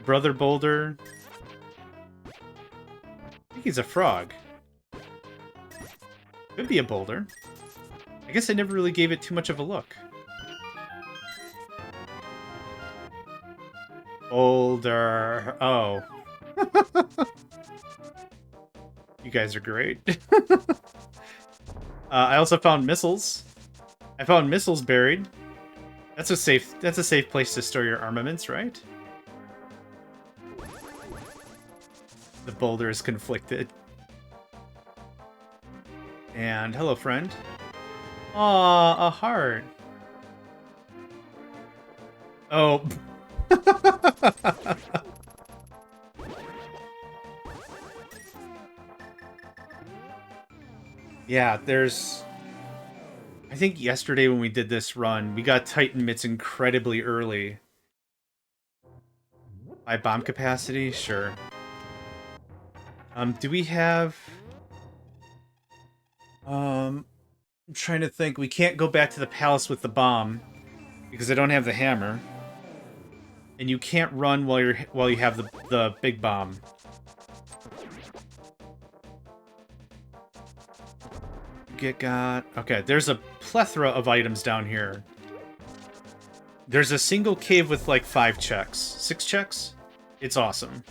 Brother Boulder. I think he's a frog. Could be a boulder. I guess I never really gave it too much of a look. Boulder. Oh. You guys are great. I also found missiles. I found missiles buried. That's a safe place to store your armaments, right? The boulder is conflicted. And hello, friend. Aw, a heart. Oh. Yeah, there's... I think yesterday when we did this run, we got Titan mitts incredibly early. By bomb capacity? Sure. Do we have... I'm trying to think. We can't go back to the palace with the bomb because I don't have the hammer. And you can't run while you have the big bomb. got... Okay, there's a plethora of items down here. There's a single cave with like 5 checks. 6 checks? It's awesome.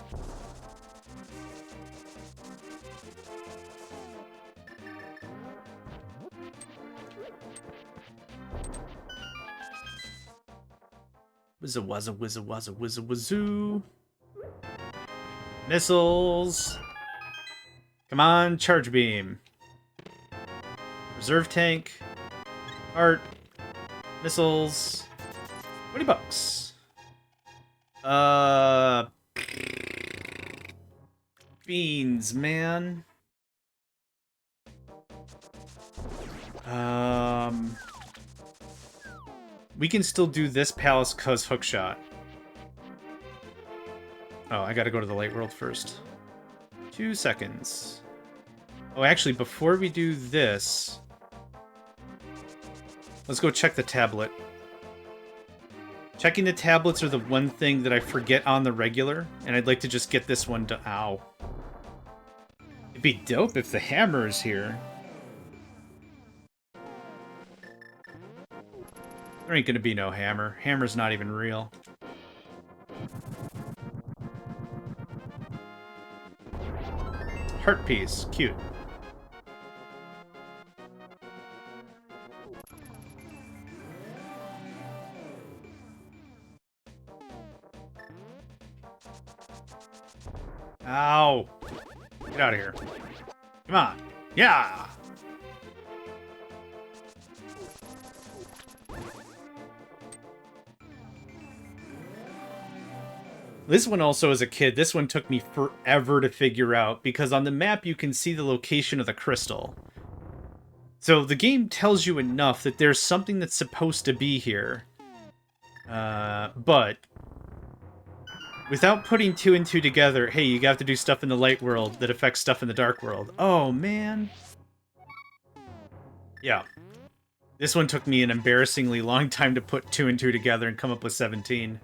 Wizza wazza wizza wazza wizza wazoo. Missiles. Come on, charge beam. Reserve tank. Art. Missiles. $20. Beans, man. We can still do this palace cause hookshot. Oh, I gotta go to the light world first. 2 seconds. Oh, actually, before we do this, let's go check the tablet. Checking the tablets are the one thing that I forget on the regular, and I'd like to just get this one done. Ow. It'd be dope if the hammer is here. There ain't gonna be no hammer. Hammer's not even real. Heart piece. Cute. Ow! Get out of here. Come on. Yeah! This one also, as a kid, this one took me forever to figure out, because on the map you can see the location of the crystal. So the game tells you enough that there's something that's supposed to be here. But without putting 2 and 2 together, hey, you have to do stuff in the light world that affects stuff in the dark world. Oh, man. Yeah. This one took me an embarrassingly long time to put 2 and 2 together and come up with 17.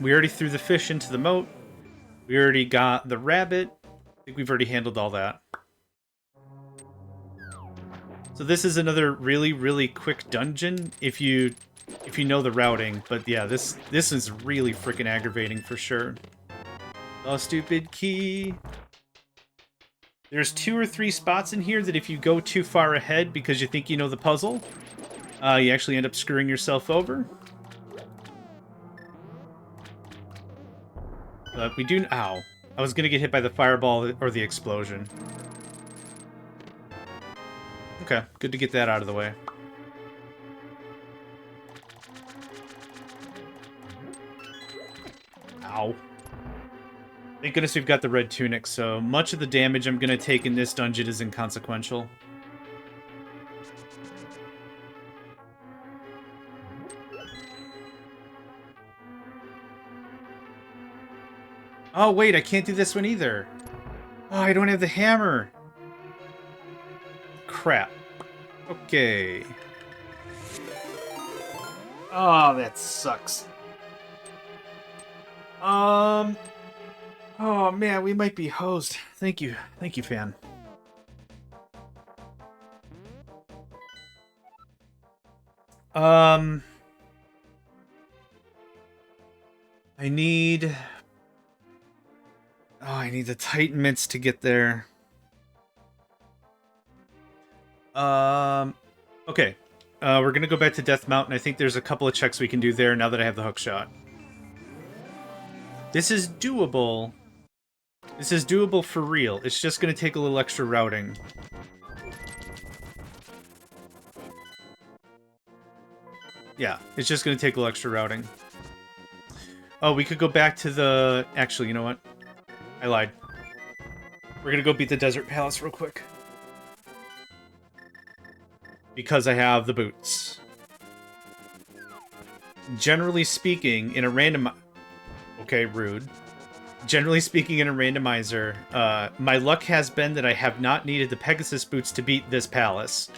We already threw the fish into the moat. We already got the rabbit. I think we've already handled all that. So this is another really, really quick dungeon if you know the routing. But yeah, this is really freaking aggravating for sure. Oh, stupid key. There's 2 or 3 spots in here that if you go too far ahead because you think you know the puzzle, you actually end up screwing yourself over. But we do... Ow. I was going to get hit by the fireball or the explosion. Okay, good to get that out of the way. Ow. Thank goodness we've got the red tunic, so much of the damage I'm going to take in this dungeon is inconsequential. Oh, wait, I can't do this one either. Oh, I don't have the hammer. Crap. Okay. Oh, that sucks. Oh, man, we might be hosed. Thank you. Thank you, fan. I need... Oh, I need the Titan Mints to get there. Okay. We're gonna go back to Death Mountain. I think there's a couple of checks we can do there now that I have the hook shot. This is doable. This is doable for real. It's just gonna take a little extra routing. Yeah, it's just gonna take a little extra routing. Oh, we could go back to the... Actually, you know what? I lied. We're gonna go beat the Desert Palace real quick. Because I have the boots. Generally speaking, in a random... Okay, rude. Generally speaking, in a randomizer, my luck has been that I have not needed the Pegasus boots to beat this palace.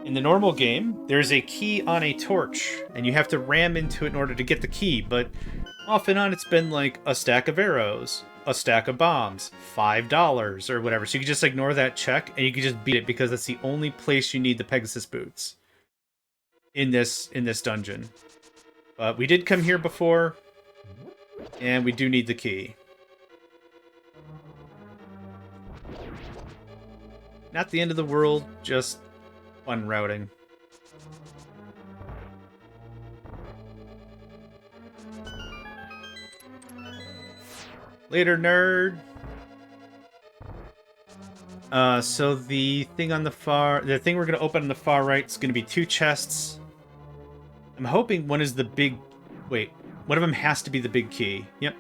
In the normal game, there's a key on a torch, and you have to ram into it in order to get the key, but Off and on, it's been like a stack of arrows, a stack of bombs, $5 or whatever. So you can just ignore that check and you can just beat it because that's the only place you need the Pegasus boots in this dungeon. But we did come here before, and we do need the key. Not the end of the world, just fun routing. Later, nerd. So the thing on the thing we're gonna open on the far right is gonna be 2 chests. I'm hoping one is the big. Wait, one of them has to be the big key. Yep.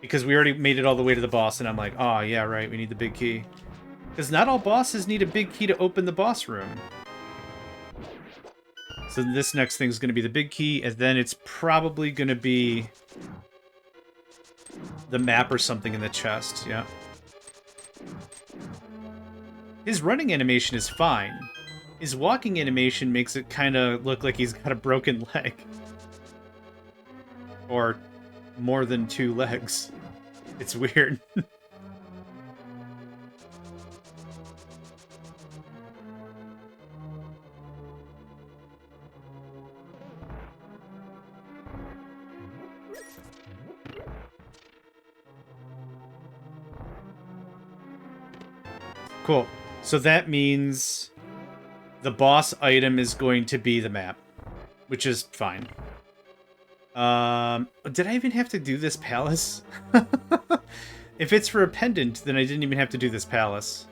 Because we already made it all the way to the boss, and I'm like, oh yeah, right, we need the big key. Because not all bosses need a big key to open the boss room. So this next thing is gonna be the big key, and then it's probably gonna be the map or something in the chest. Yeah. His running animation is fine. His walking animation makes it kind of look like he's got a broken leg. Or more than 2 legs. It's weird. Cool. So that means the boss item is going to be the map, which is fine. Did I even have to do this palace? If it's for a pendant, then I didn't even have to do this palace.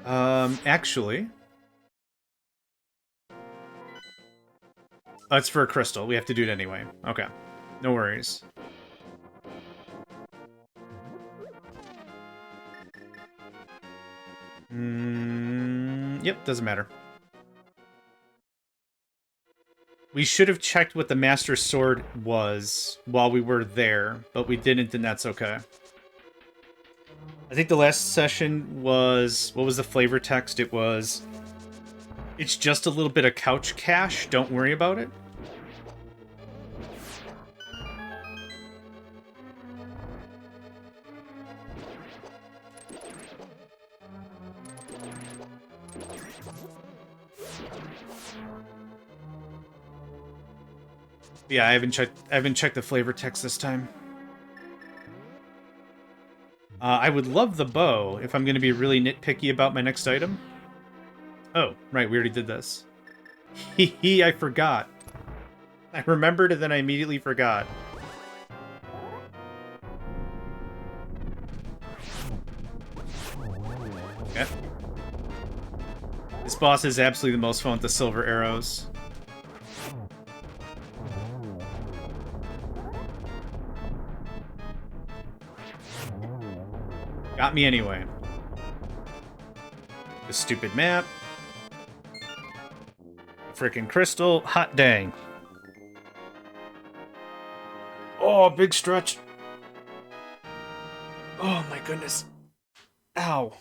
Actually... Oh, it's for a crystal. We have to do it anyway. Okay. No worries. Yep, doesn't matter. We should have checked what the Master Sword was while we were there, but we didn't, and that's okay. I think the last session was... What was the flavor text? It was... It's just a little bit of couch cash. Don't worry about it. Yeah, I haven't checked the flavor text this time. I would love the bow if I'm going to be really nitpicky about my next item. Oh, right, we already did this. Hee, I forgot. I remembered and then I immediately forgot. Okay. This boss is absolutely the most fun with the silver arrows. Got me anyway. The stupid map. Frickin' crystal. Hot dang. Oh, big stretch. Oh my goodness. Ow.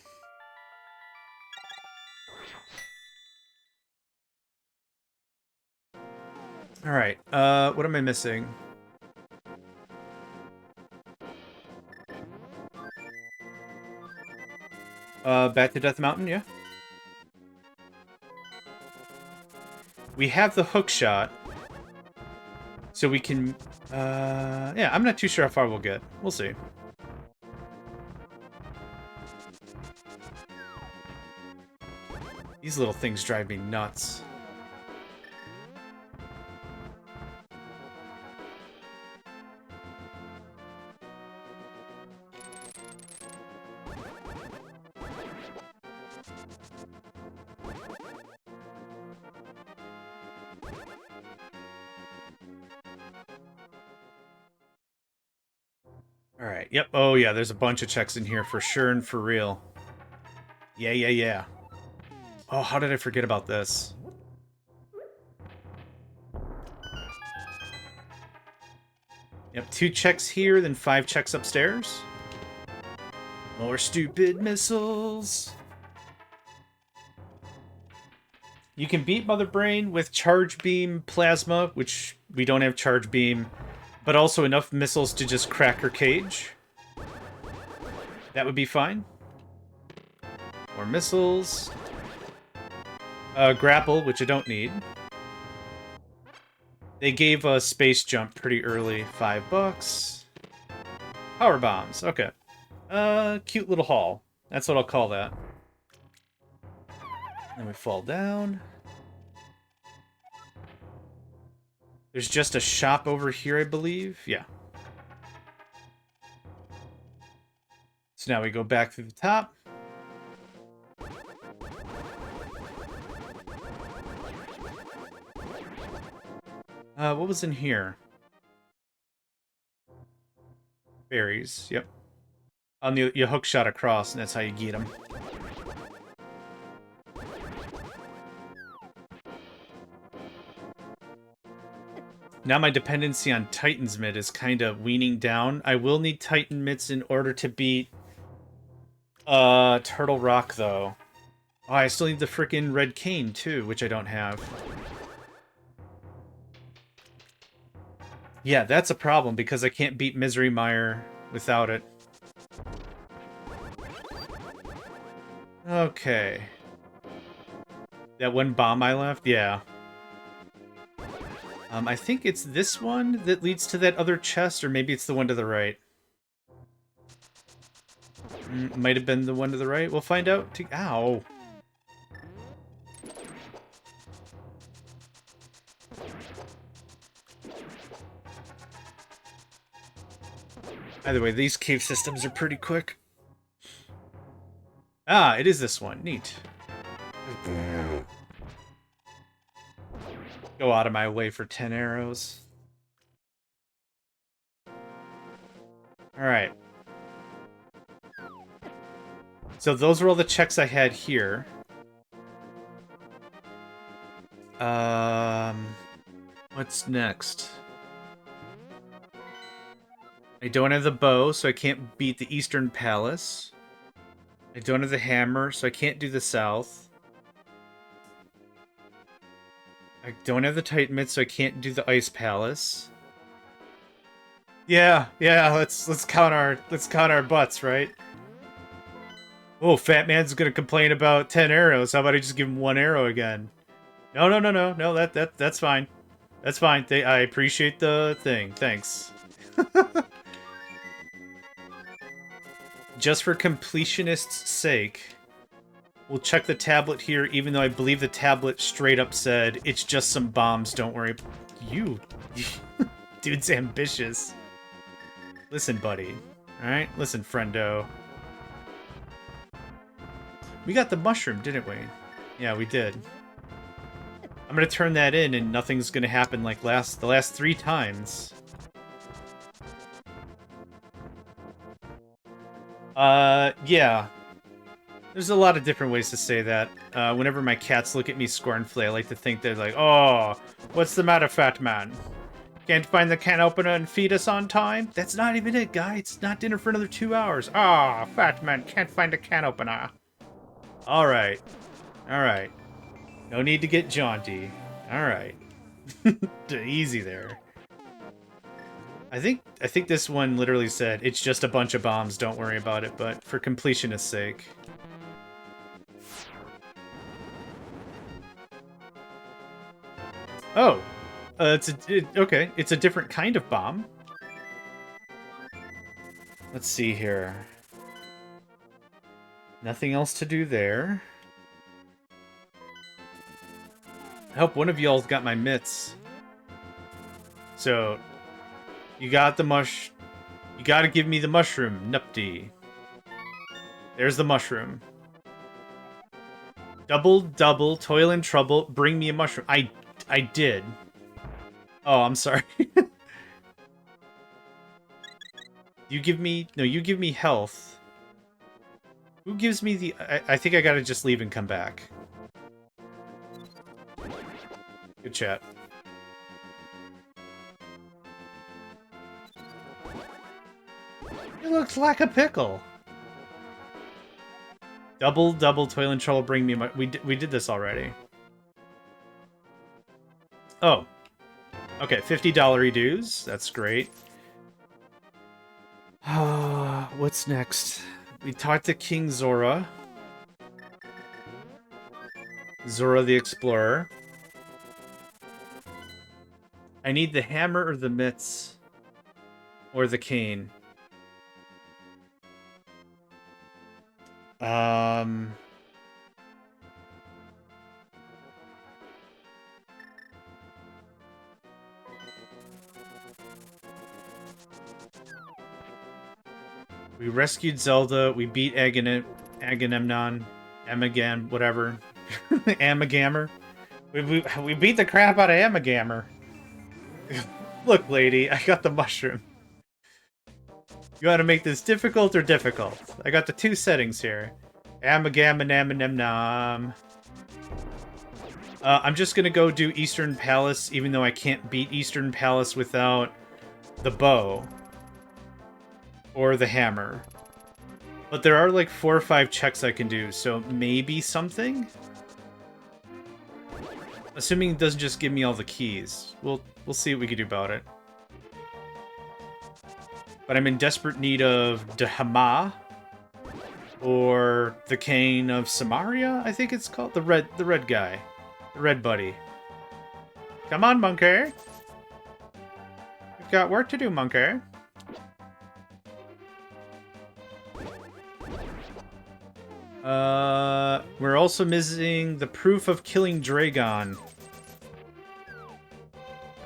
Alright, what am I missing? Back to Death Mountain, yeah? We have the hook shot. So we can... yeah, I'm not too sure how far we'll get. We'll see. These little things drive me nuts. Alright, yep. Oh yeah, there's a bunch of checks in here for sure and for real. Yeah. Oh, how did I forget about this? Yep, 2 checks here, then 5 checks upstairs. More stupid missiles. You can beat Mother Brain with Charge Beam Plasma, which we don't have Charge Beam, but also enough missiles to just crack her cage. That would be fine. More missiles. Grapple, which I don't need. They gave a space jump pretty early. $5. Power bombs. Okay. Cute little haul. That's what I'll call that. Then we fall down. There's just a shop over here, I believe. Yeah. So now we go back through the top. What was in here? Berries. Yep. You hook shot across, and that's how you get them. Now my dependency on Titan's Mid is kind of weaning down. I will need Titan Mids in order to beat Turtle Rock, though. Oh, I still need the frickin' Red Cane, too, which I don't have. Yeah, that's a problem, because I can't beat Misery Mire without it. Okay. That one bomb I left? Yeah. I think it's this one that leads to that other chest, or maybe it's the one to the right. Might have been the one to the right. We'll find out. Ow. Either way, these cave systems are pretty quick. Ah, it is this one. Neat. Go out of my way for 10 arrows. Alright. So those are all the checks I had here. What's next? I don't have the bow, so I can't beat the Eastern Palace. I don't have the hammer, so I can't do the South. I don't have the Titan Mid, so I can't do the Ice Palace. Yeah, let's count our butts, right? Oh, Fat Man's gonna complain about 10 arrows. How about I just give him 1 arrow again? No, that's fine. That's fine. I appreciate the thing. Thanks. Just for completionist's sake, we'll check the tablet here, even though I believe the tablet straight up said, it's just some bombs, don't worry. You. Dude's ambitious. Listen, buddy. Alright? Listen, friendo. We got the mushroom, didn't we? Yeah, we did. I'm gonna turn that in, and nothing's gonna happen like the last 3 times. Yeah. There's a lot of different ways to say that. Whenever my cats look at me scornfully, I like to think they're like, oh, what's the matter, fat man? Can't find the can opener and feed us on time? That's not even it, guy. It's not dinner for another 2 hours. Ah, oh, fat man can't find a can opener. Alright. Alright. No need to get jaunty. Alright. Easy there. I think this one literally said, it's just a bunch of bombs, don't worry about it, but for completionist's sake. Oh. Okay, it's a different kind of bomb. Let's see here. Nothing else to do there. I hope one of y'all's got my mitts. So, you got the you gotta give me the mushroom, Nupty. There's the mushroom. Double, double, toil and trouble, bring me a mushroom. I did. Oh, I'm sorry. You give me... No, you give me health. Who gives me the... I think I gotta just leave and come back. Good chat. It looks like a pickle. Double, double, toil and trouble, bring me my... We did this already. Oh. Okay, $50 dues. That's great. What's next? We talked to King Zora. Zora the Explorer. I need the hammer or the mitts. Or the cane. We rescued Zelda. We beat Agamemnon. Amagam, whatever. Amagammer. We beat the crap out of Amagammer. Look, lady, I got the mushroom. You want to make this difficult or difficult? I got the two settings here. Amagam and Amagam. I'm just gonna go do Eastern Palace, even though I can't beat Eastern Palace without the bow. Or the hammer. But there are like 4 or 5 checks I can do, so maybe something? Assuming it doesn't just give me all the keys. We'll see what we can do about it. But I'm in desperate need of the Hama. Or the Cane of Samaria, I think it's called. The red guy. The red buddy. Come on, Monkey. We've got work to do, Monkey. We're also missing the proof of killing Dragon.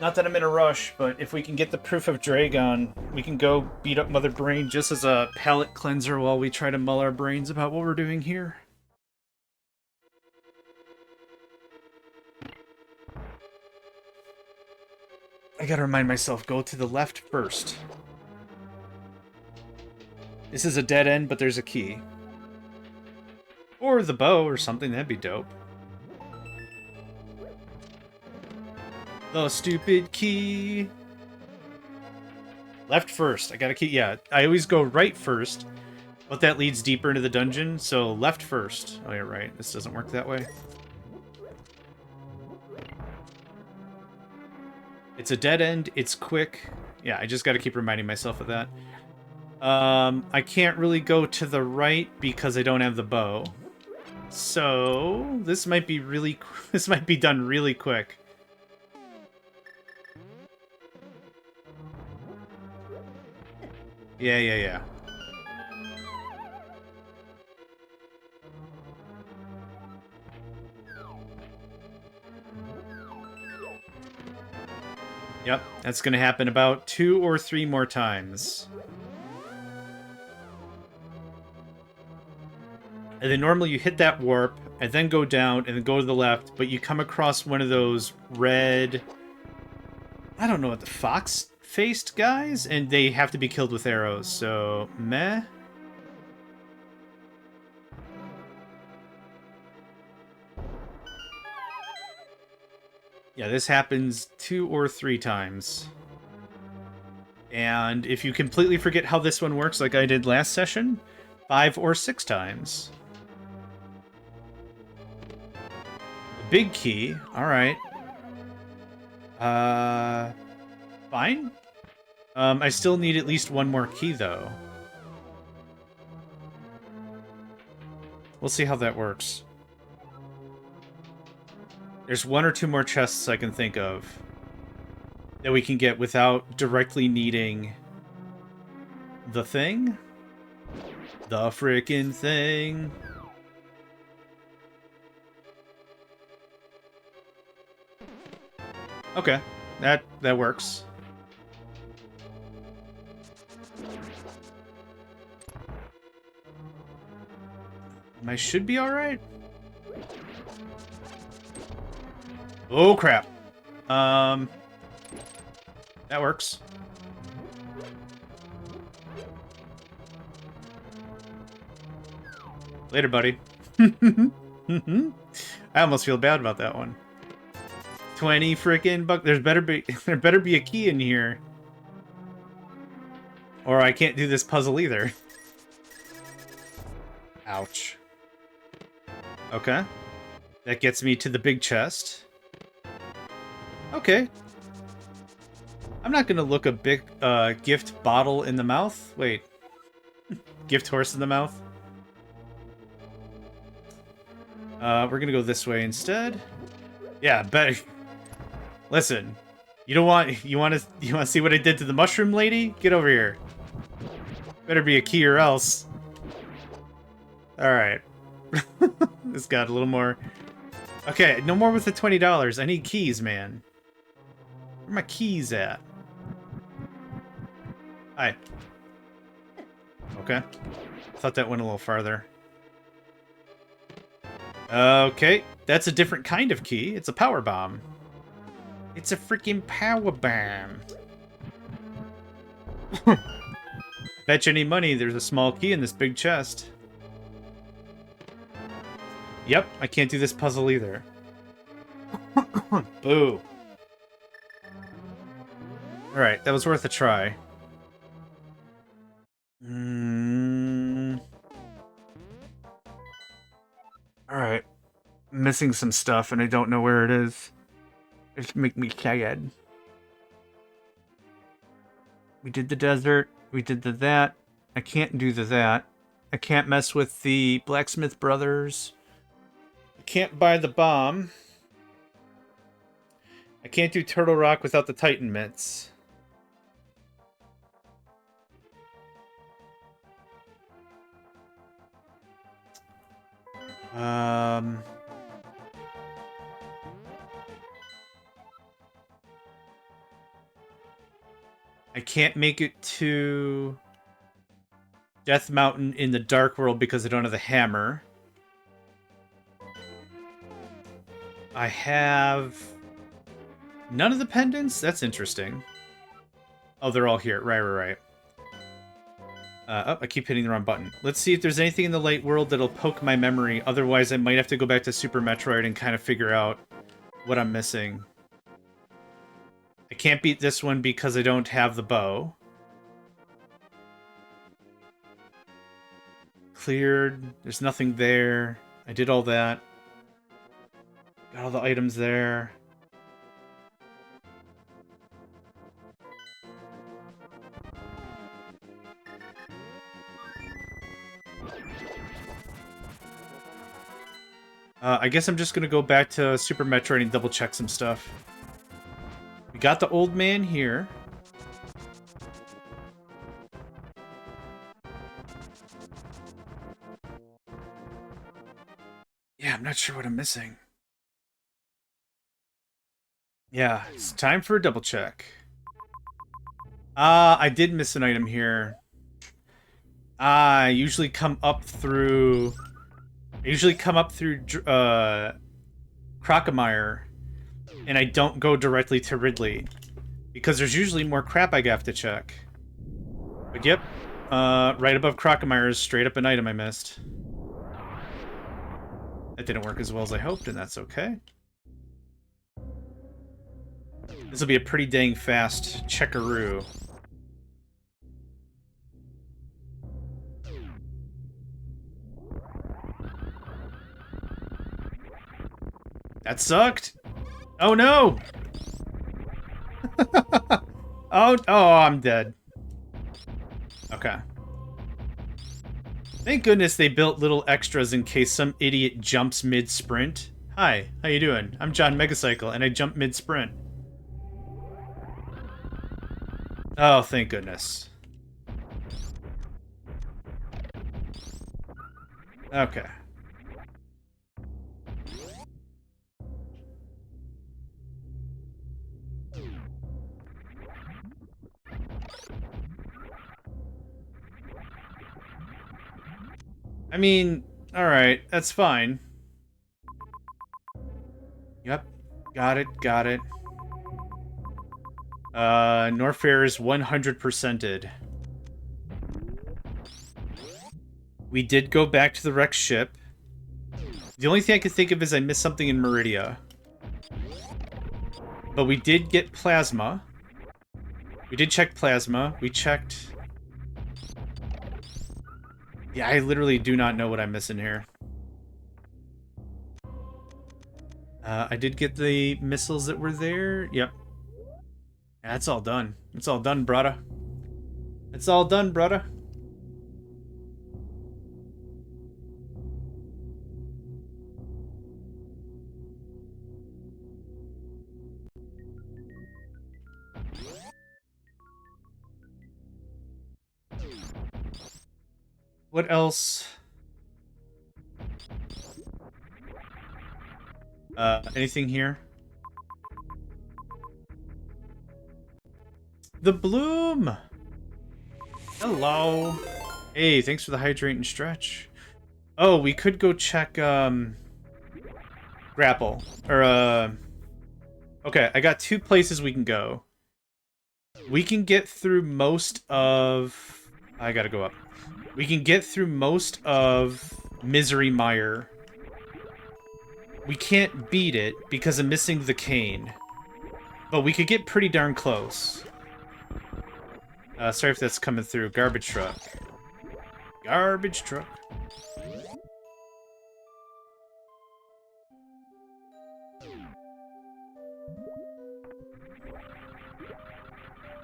Not that I'm in a rush, but if we can get the proof of Dragon, we can go beat up Mother Brain just as a palate cleanser while we try to mull our brains about what we're doing here. I gotta remind myself, go to the left first. This is a dead end, but there's a key. Or the bow or something, that'd be dope. The stupid key. Left first. I got a key. Yeah, I always go right first, but that leads deeper into the dungeon, so left first. Oh, you're right. This doesn't work that way. It's a dead end. It's quick. Yeah, I just got to keep reminding myself of that. I can't really go to the right because I don't have the bow. So this might be this might be done really quick. Yeah. Yep, that's gonna happen about 2 or 3 more times. And then normally you hit that warp, and then go down, and then go to the left, but you come across one of those red... I don't know what the fox-faced guys? And they have to be killed with arrows, so... meh? Yeah, this happens 2 or 3 times. And if you completely forget how this one works, like I did last session, 5 or 6 times. Big key. Alright. Fine. I still need at least 1 more key, though. We'll see how that works. There's 1 or 2 more chests I can think of that we can get without directly needing the thing. The frickin' thing. Okay, that works. I should be alright. Oh crap. That works. Later, buddy. I almost feel bad about that one. 20 frickin' bucks. There better be a key in here. Or I can't do this puzzle either. Ouch. Okay. That gets me to the big chest. Okay. I'm not gonna look a big gift bottle in the mouth. Wait. Gift horse in the mouth. We're gonna go this way instead. Yeah, bet. Listen, you want to see what I did to the mushroom lady? Get over here. Better be a key or else. All right. This got a little more. Okay, no more with the $20. I need keys, man. Where are my keys at? Hi. Okay. Thought that went a little farther. Okay, that's a different kind of key. It's a power bomb. It's a freaking power bomb. Bet you any money there's a small key in this big chest. Yep, I can't do this puzzle either. Boo. Alright, that was worth a try. Alright. Missing some stuff and I don't know where it is. It's make me sad. We did the desert. We did the that. I can't do the that. I can't mess with the blacksmith brothers. I can't buy the bomb. I can't do Turtle Rock without the Titan mitts. I can't make it to Death Mountain in the Dark World because I don't have the hammer. I have none of the pendants? That's interesting. Oh, they're all here. Right. Oh, I keep hitting the wrong button. Let's see if there's anything in the light world that'll poke my memory. Otherwise, I might have to go back to Super Metroid and kind of figure out what I'm missing. I can't beat this one because I don't have the bow. Cleared. There's nothing there. I did all that. Got all the items there. I guess I'm just gonna go back to Super Metroid and double check some stuff. We got the old man here. Yeah, I'm not sure what I'm missing. Yeah, it's time for a double check. I did miss an item here. I usually come up through Crocomire, and I don't go directly to Ridley because there's usually more crap I have to check. But yep, right above Crocomire is straight up an item I missed. That didn't work as well as I hoped, and that's okay. This will be a pretty dang fast checkaroo. That sucked. Oh no! oh, I'm dead. Okay. Thank goodness they built little extras in case some idiot jumps mid-sprint. Hi, how you doing? I'm JohnMegacycle, and I jump mid-sprint. Oh, thank goodness. Okay. I mean, alright, that's fine. Yep, got it. Norfair is 100%ed. We did go back to the wrecked ship. The only thing I could think of is I missed something in Meridia. But we did get plasma. We did check plasma. We checked... Yeah, I literally do not know what I'm missing here. I did get the missiles that were there. Yep. That's all done. It's all done, brother. It's all done, brother. What else? Anything here? The bloom! Hello! Hey, thanks for the hydrate and stretch. Oh, we could go check, grapple. Or, okay, I got 2 places we can go. We can get through most of... I gotta go up. We can get through most of Misery Mire. We can't beat it because I'm missing the cane. But we could get pretty darn close. Sorry if that's coming through. Garbage truck. Garbage truck.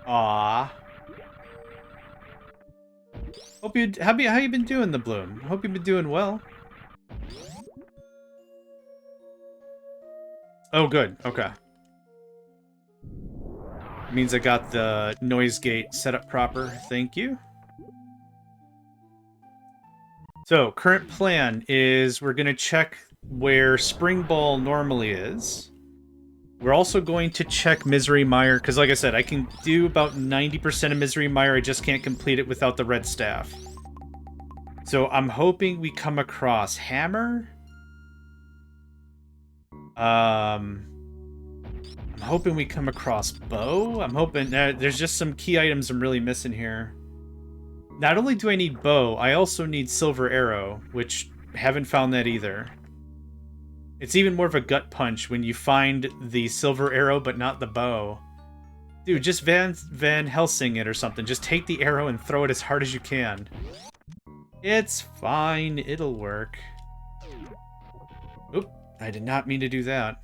Aww. Hope you how you been doing, the bloom? Hope you've been doing well. Oh, good. Okay. Means I got the noise gate set up proper. Thank you. So, current plan is we're going to check where Spring Ball normally is. We're also going to check Misery Mire, because like I said, I can do about 90% of Misery Mire, I just can't complete it without the red staff. So I'm hoping we come across Hammer. I'm hoping we come across Bow. I'm hoping... there's just some key items I'm really missing here. Not only do I need Bow, I also need Silver Arrow, which haven't found that either. It's even more of a gut punch when you find the Silver Arrow but not the bow. Dude, just Van Helsing it or something. Just take the arrow and throw it as hard as you can. It's fine. It'll work. Oop, I did not mean to do that.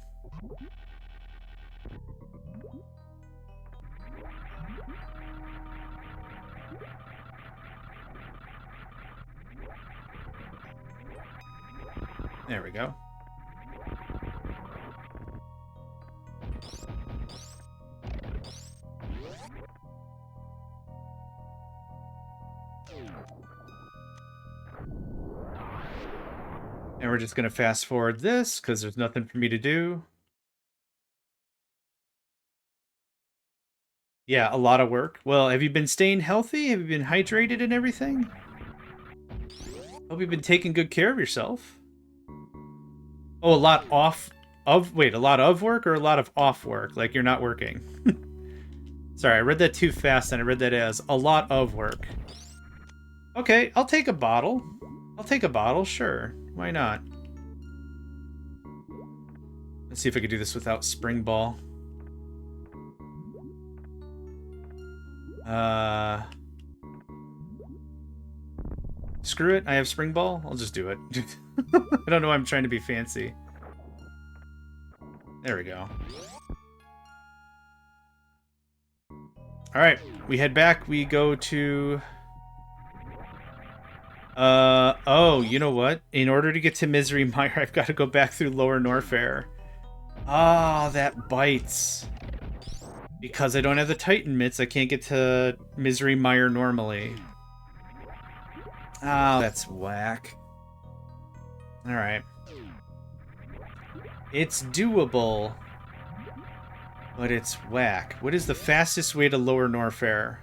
There we go. And we're just going to fast forward this, because there's nothing for me to do. Yeah, a lot of work. Well, have you been staying healthy? Have you been hydrated and everything? Hope you've been taking good care of yourself. Oh, a lot of work or a lot of off work? Like you're not working? Sorry, I read that too fast and I read that as a lot of work. Okay, I'll take a bottle. I'll take a bottle, sure. Why not? Let's see if I can do this without Spring Ball. Screw it, I have Spring Ball. I'll just do it. I don't know why I'm trying to be fancy. There we go. Alright, we head back. We go to... oh, you know what? In order to get to Misery Mire, I've got to go back through Lower Norfair. Ah, that bites. Because I don't have the Titan mitts, I can't get to Misery Mire normally. Oh, that's whack. Alright. It's doable. But it's whack. What is the fastest way to Lower Norfair?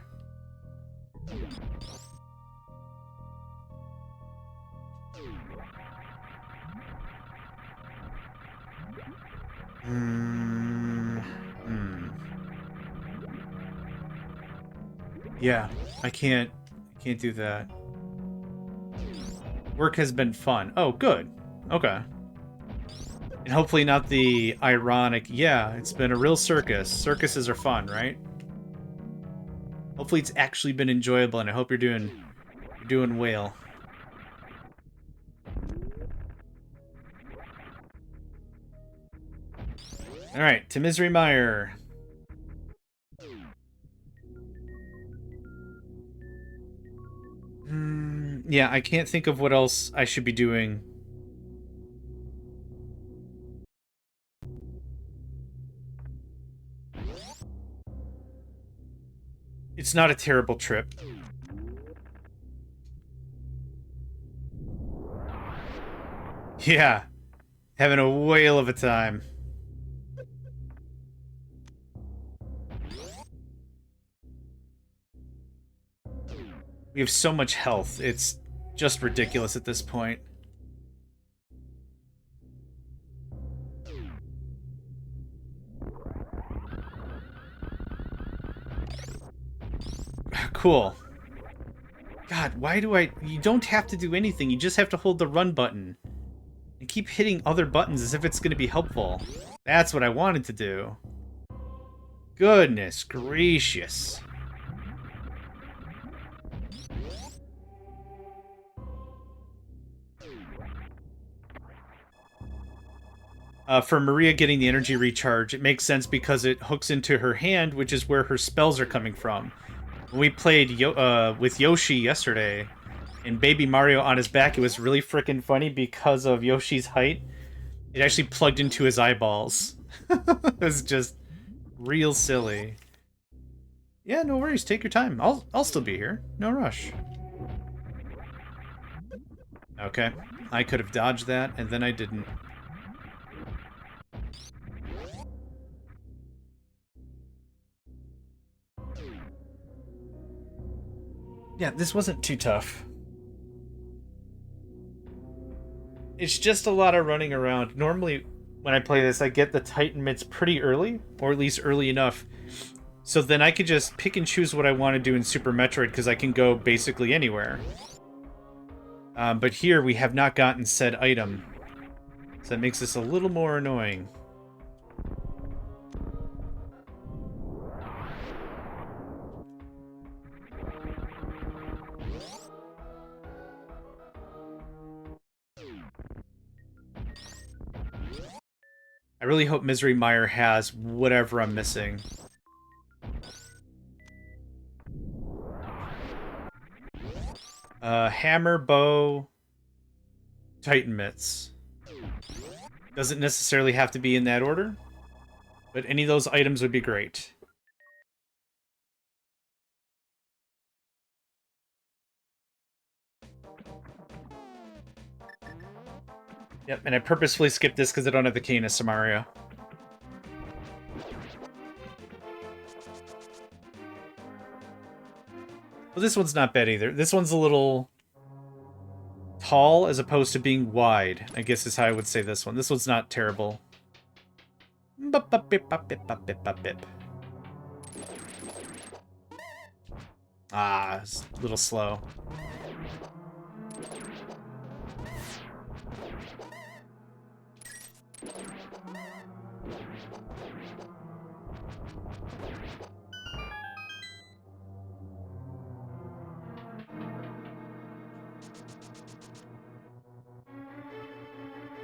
Yeah, I can't do that. Work has been fun. Oh, good. Okay. And hopefully not the ironic, yeah, it's been a real circus. Circuses are fun, right? Hopefully it's actually been enjoyable, and I hope you're doing well. Alright, to Misery Mire. Yeah, I can't think of what else I should be doing. It's not a terrible trip. Yeah, having a whale of a time. We have so much health, it's just ridiculous at this point. Cool. God, why do I... You don't have to do anything, you just have to hold the run button. And keep hitting other buttons as if it's going to be helpful. That's what I wanted to do. Goodness gracious. For Maria getting the energy recharge, it makes sense because it hooks into her hand, which is where her spells are coming from. When we played with Yoshi yesterday, and Baby Mario on his back, it was really freaking funny because of Yoshi's height. It actually plugged into his eyeballs. It was just real silly. Yeah, no worries. Take your time. I'll still be here. No rush. Okay. I could have dodged that, and then I didn't. Yeah, this wasn't too tough. It's just a lot of running around. Normally, when I play this, I get the Titan mitts pretty early, or at least early enough. So then I could just pick and choose what I want to do in Super Metroid, because I can go basically anywhere. But here, we have not gotten said item. So that makes this a little more annoying. I really hope Misery Mire has whatever I'm missing. Hammer, bow, Titan mitts. Doesn't necessarily have to be in that order, but any of those items would be great. Yep, and I purposefully skipped this because I don't have the Canis Samaria. Well, this one's not bad either. This one's a little tall as opposed to being wide, I guess is how I would say this one. This one's not terrible. Ah, it's a little slow.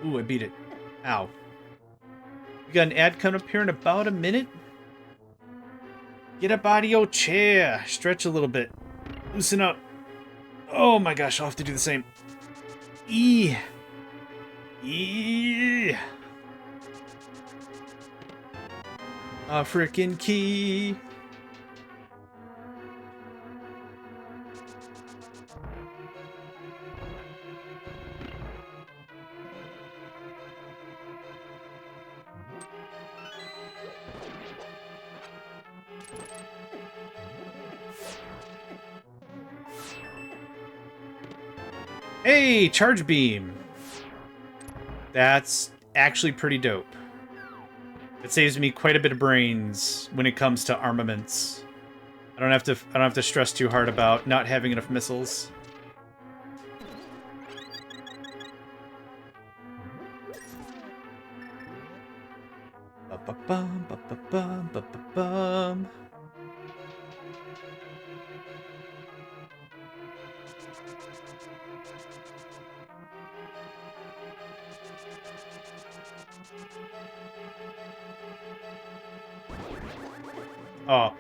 Ooh, I beat it. Ow. We got an ad coming up here in about a minute. Get up out of your chair. Stretch a little bit. Loosen up. Oh my gosh, I'll have to do the same. E. A frickin' key. Hey, charge beam. That's actually pretty dope. It saves me quite a bit of brains when it comes to armaments. I don't have to stress too hard about not having enough missiles. Ba-ba-bum, ba-ba-bum, ba-ba-bum. Oh,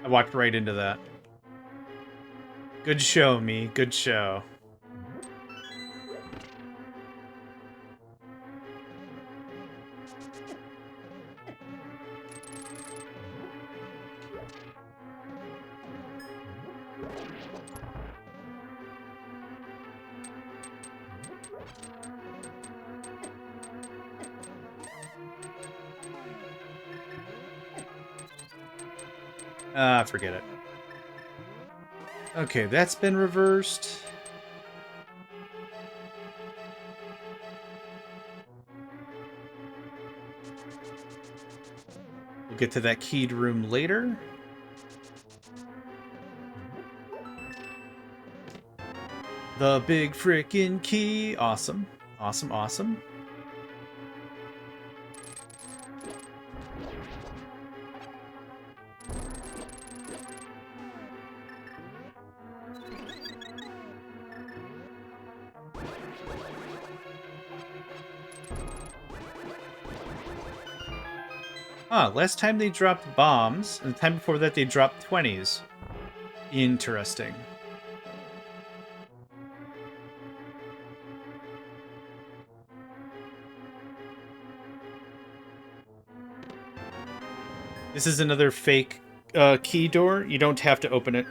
I walked right into that. Good show, me. Good show. Forget it. Okay, that's been reversed. We'll get to that keyed room later. The big frickin' key. Awesome. Awesome, awesome. Last time they dropped bombs, and the time before that they dropped 20s. Interesting. This is another fake key door. You don't have to open it.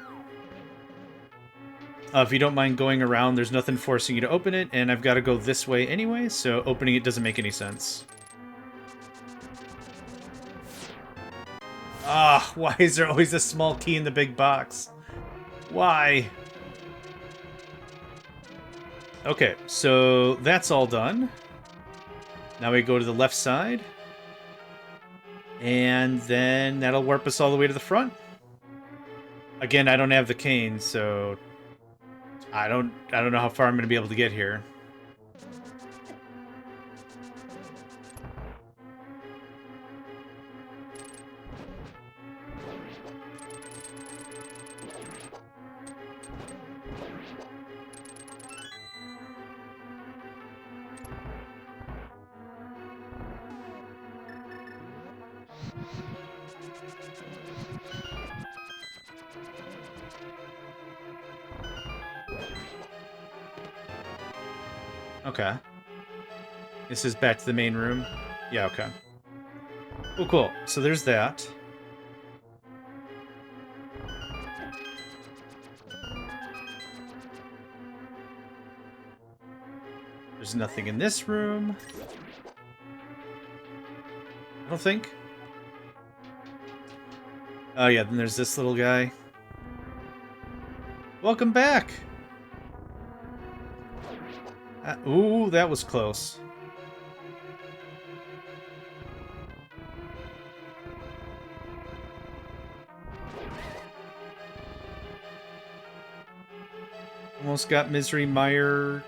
If you don't mind going around, there's nothing forcing you to open it, and I've got to go this way anyway, so opening it doesn't make any sense. Why is there always a small key in the big box? Why? Okay, so that's all done. Now we go to the left side. And then that'll warp us all the way to the front. Again, I don't have the cane, so I don't know how far I'm going to be able to get here. Okay. This is back to the main room. Yeah, okay. Oh, cool. So there's that. There's nothing in this room. I don't think. Oh yeah, then there's this little guy. Welcome back! Ooh, that was close. Almost got Misery Mire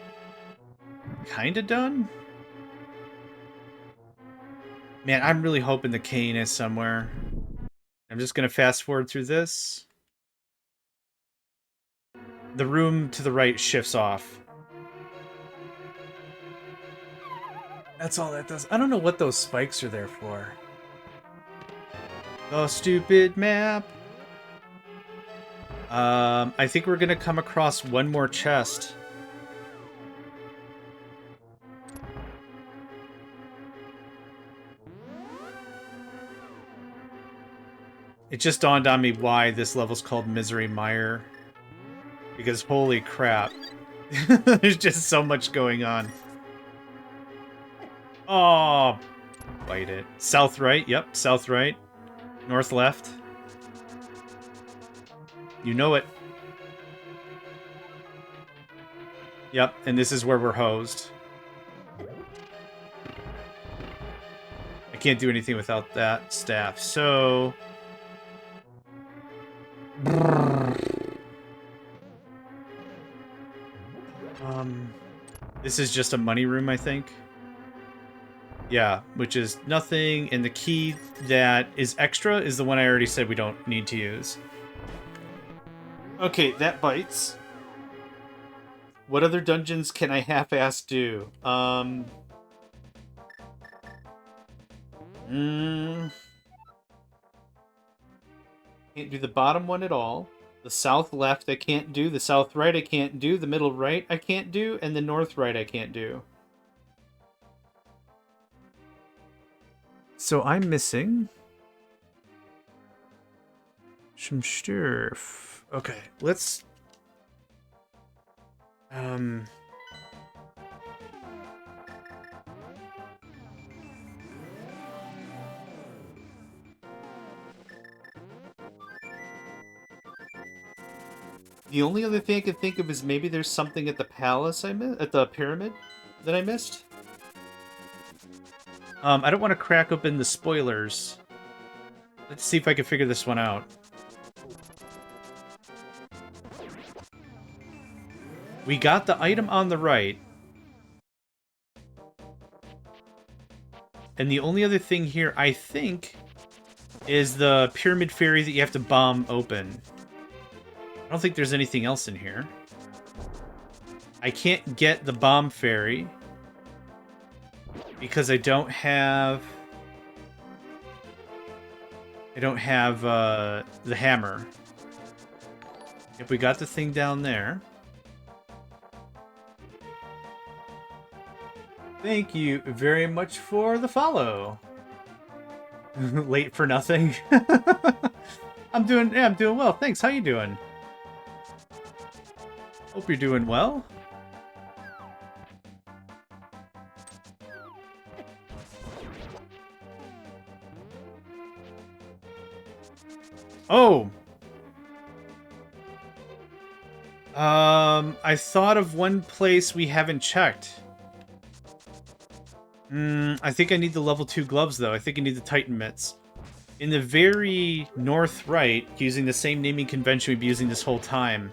kinda done? Man, I'm really hoping the cane is somewhere. I'm just gonna fast forward through this. The room to the right shifts off. That's all that does. I don't know what those spikes are there for. The stupid map. I think we're gonna come across one more chest. It just dawned on me why this level's called Misery Mire. Because holy crap. There's just so much going on. Oh, bite it. South right, yep, south right. North left. You know it. Yep, and this is where we're hosed. I can't do anything without that staff, so... This is just a money room, I think. Yeah, which is nothing, and the key that is extra is the one I already said we don't need to use. Okay, that bites. What other dungeons can I half-ass do? Can't do the bottom one at all. The south left I can't do. The south right I can't do. The middle right I can't do. And the north right I can't do. So I'm missing some stuff. Okay, let's... The only other thing I can think of is maybe there's something at the palace at the pyramid that I missed. I don't want to crack open the spoilers. Let's see if I can figure this one out. We got the item on the right. And the only other thing here, I think, is the pyramid fairy that you have to bomb open. I don't think there's anything else in here. I can't get the bomb fairy because I don't have the hammer. If we got the thing down there. Thank you very much for the follow. Late for nothing. I'm doing well. Thanks. How you doing? Hope you're doing well. Oh. I thought of one place we haven't checked. I think I need the level 2 gloves, though. I think I need the Titan mitts. In the very north right, using the same naming convention we've been using this whole time,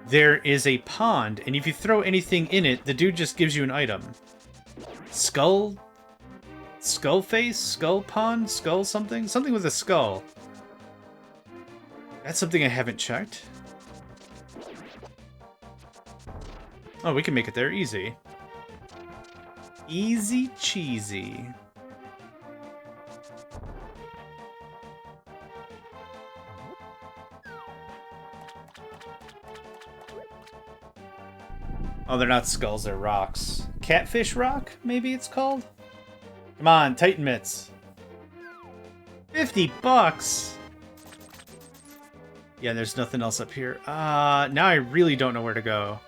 there is a pond, and if you throw anything in it, the dude just gives you an item. Skull face? Skull pond? Skull something? Something with a skull. That's something I haven't checked. Oh, we can make it there. Easy. Easy cheesy. Oh, they're not skulls, they're rocks. Catfish rock, maybe it's called? Come on, Titan mitts. 50 bucks! Yeah, there's nothing else up here. Now I really don't know where to go.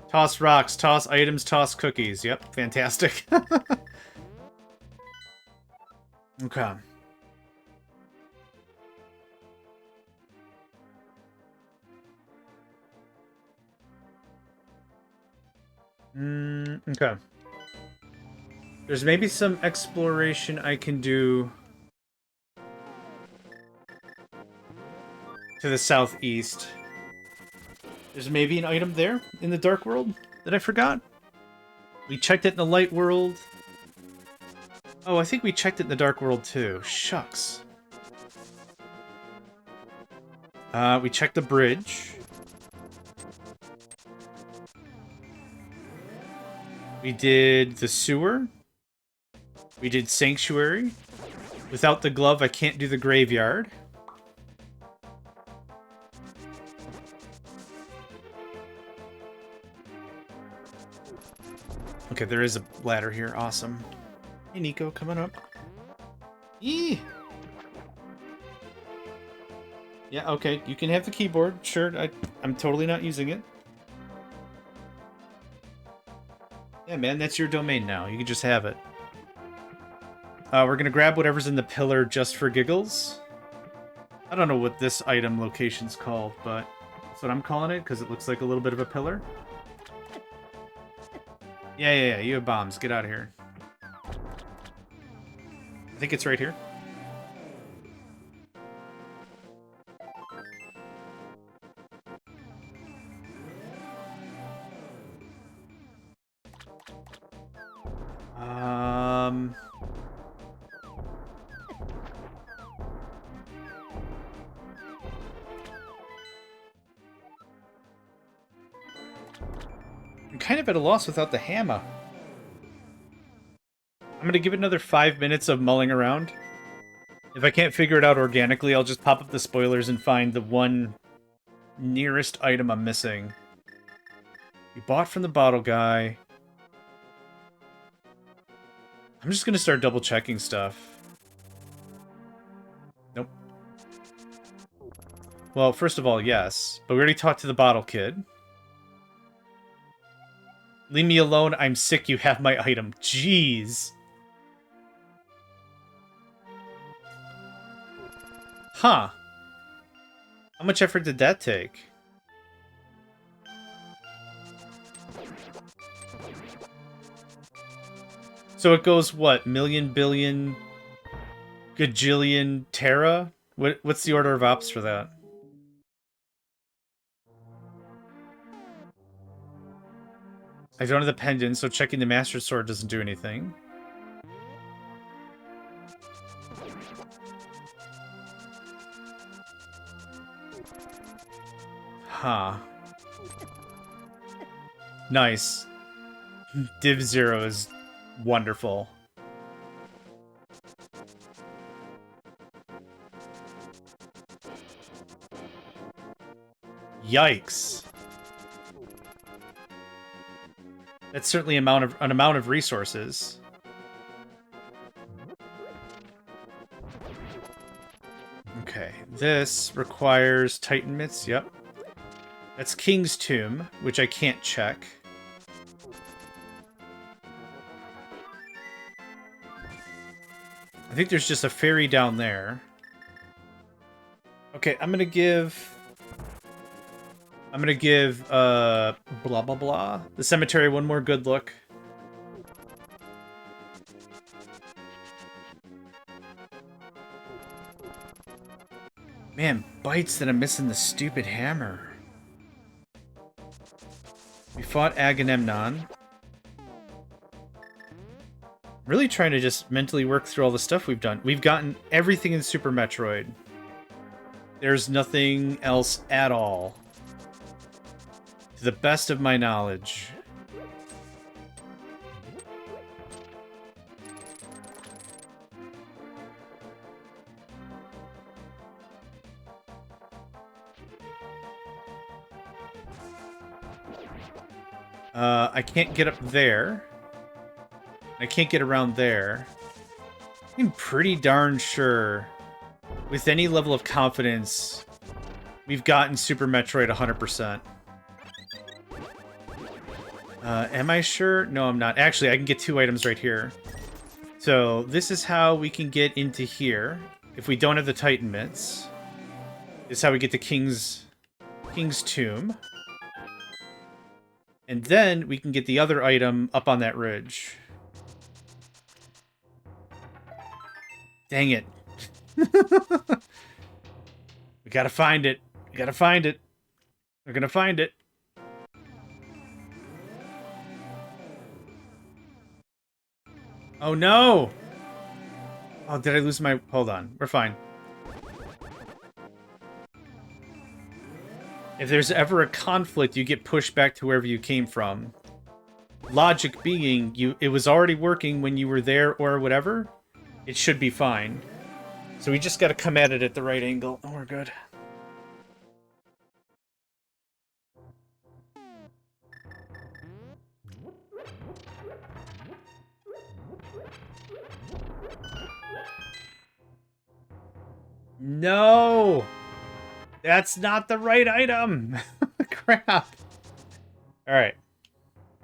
Toss rocks, toss items, toss cookies. Yep, fantastic. Okay. Okay. There's maybe some exploration I can do to the southeast. There's maybe an item there in the Dark World that I forgot. We checked it in the Light World. Oh, I think we checked it in the Dark World too. Shucks. We checked the bridge. We did the sewer. We did Sanctuary. Without the glove, I can't do the graveyard. Okay, there is a ladder here. Awesome. Hey, Nico, coming up. Eee! Yeah, okay. You can have the keyboard. Sure, I'm totally not using it. Yeah, man, that's your domain now. You can just have it. We're gonna grab whatever's in the pillar just for giggles. I don't know what this item location's called, but that's what I'm calling it, because it looks like a little bit of a pillar. Yeah, you have bombs. Get out of here. I think it's right here. I'm kind of at a loss without the hammer. I'm gonna give it another 5 minutes of mulling around. If I can't figure it out organically, I'll just pop up the spoilers and find the one nearest item I'm missing. We bought from the bottle guy. I'm just gonna start double checking stuff. Nope. Well, first of all, yes. But we already talked to the bottle kid. Leave me alone, I'm sick, you have my item. Jeez. Huh. How much effort did that take? So it goes, what, million, billion, gajillion, tera? What's the order of ops for that? I don't have the pendant, so checking the Master Sword doesn't do anything. Huh. Nice. Div 0 is wonderful. Yikes. That's certainly an amount of resources. Okay, this requires Titan Mitts, yep. That's King's Tomb, which I can't check. I think there's just a fairy down there. Okay, I'm gonna give blah blah blah the cemetery one more good look. Man, bites that I'm missing the stupid hammer. We fought Agamemnon. Really trying to just mentally work through all the stuff we've done. We've gotten everything in Super Metroid. There's nothing else at all. To the best of my knowledge. I can't get up there. I can't get around there. I'm pretty darn sure, with any level of confidence, we've gotten Super Metroid 100%. Am I sure? No, I'm not. Actually, I can get 2 items right here. So, this is how we can get into here. If we don't have the Titan Mitts. This is how we get to King's Tomb. And then we can get the other item up on that ridge. Dang it. We gotta find it. We gotta find it. We're gonna find it. Oh no! Oh, did I lose my... Hold on. We're fine. If there's ever a conflict, you get pushed back to wherever you came from. Logic being, it was already working when you were there or whatever. It should be fine. So we just gotta come at it at the right angle. Oh, we're good. No! That's not the right item! Crap! Alright.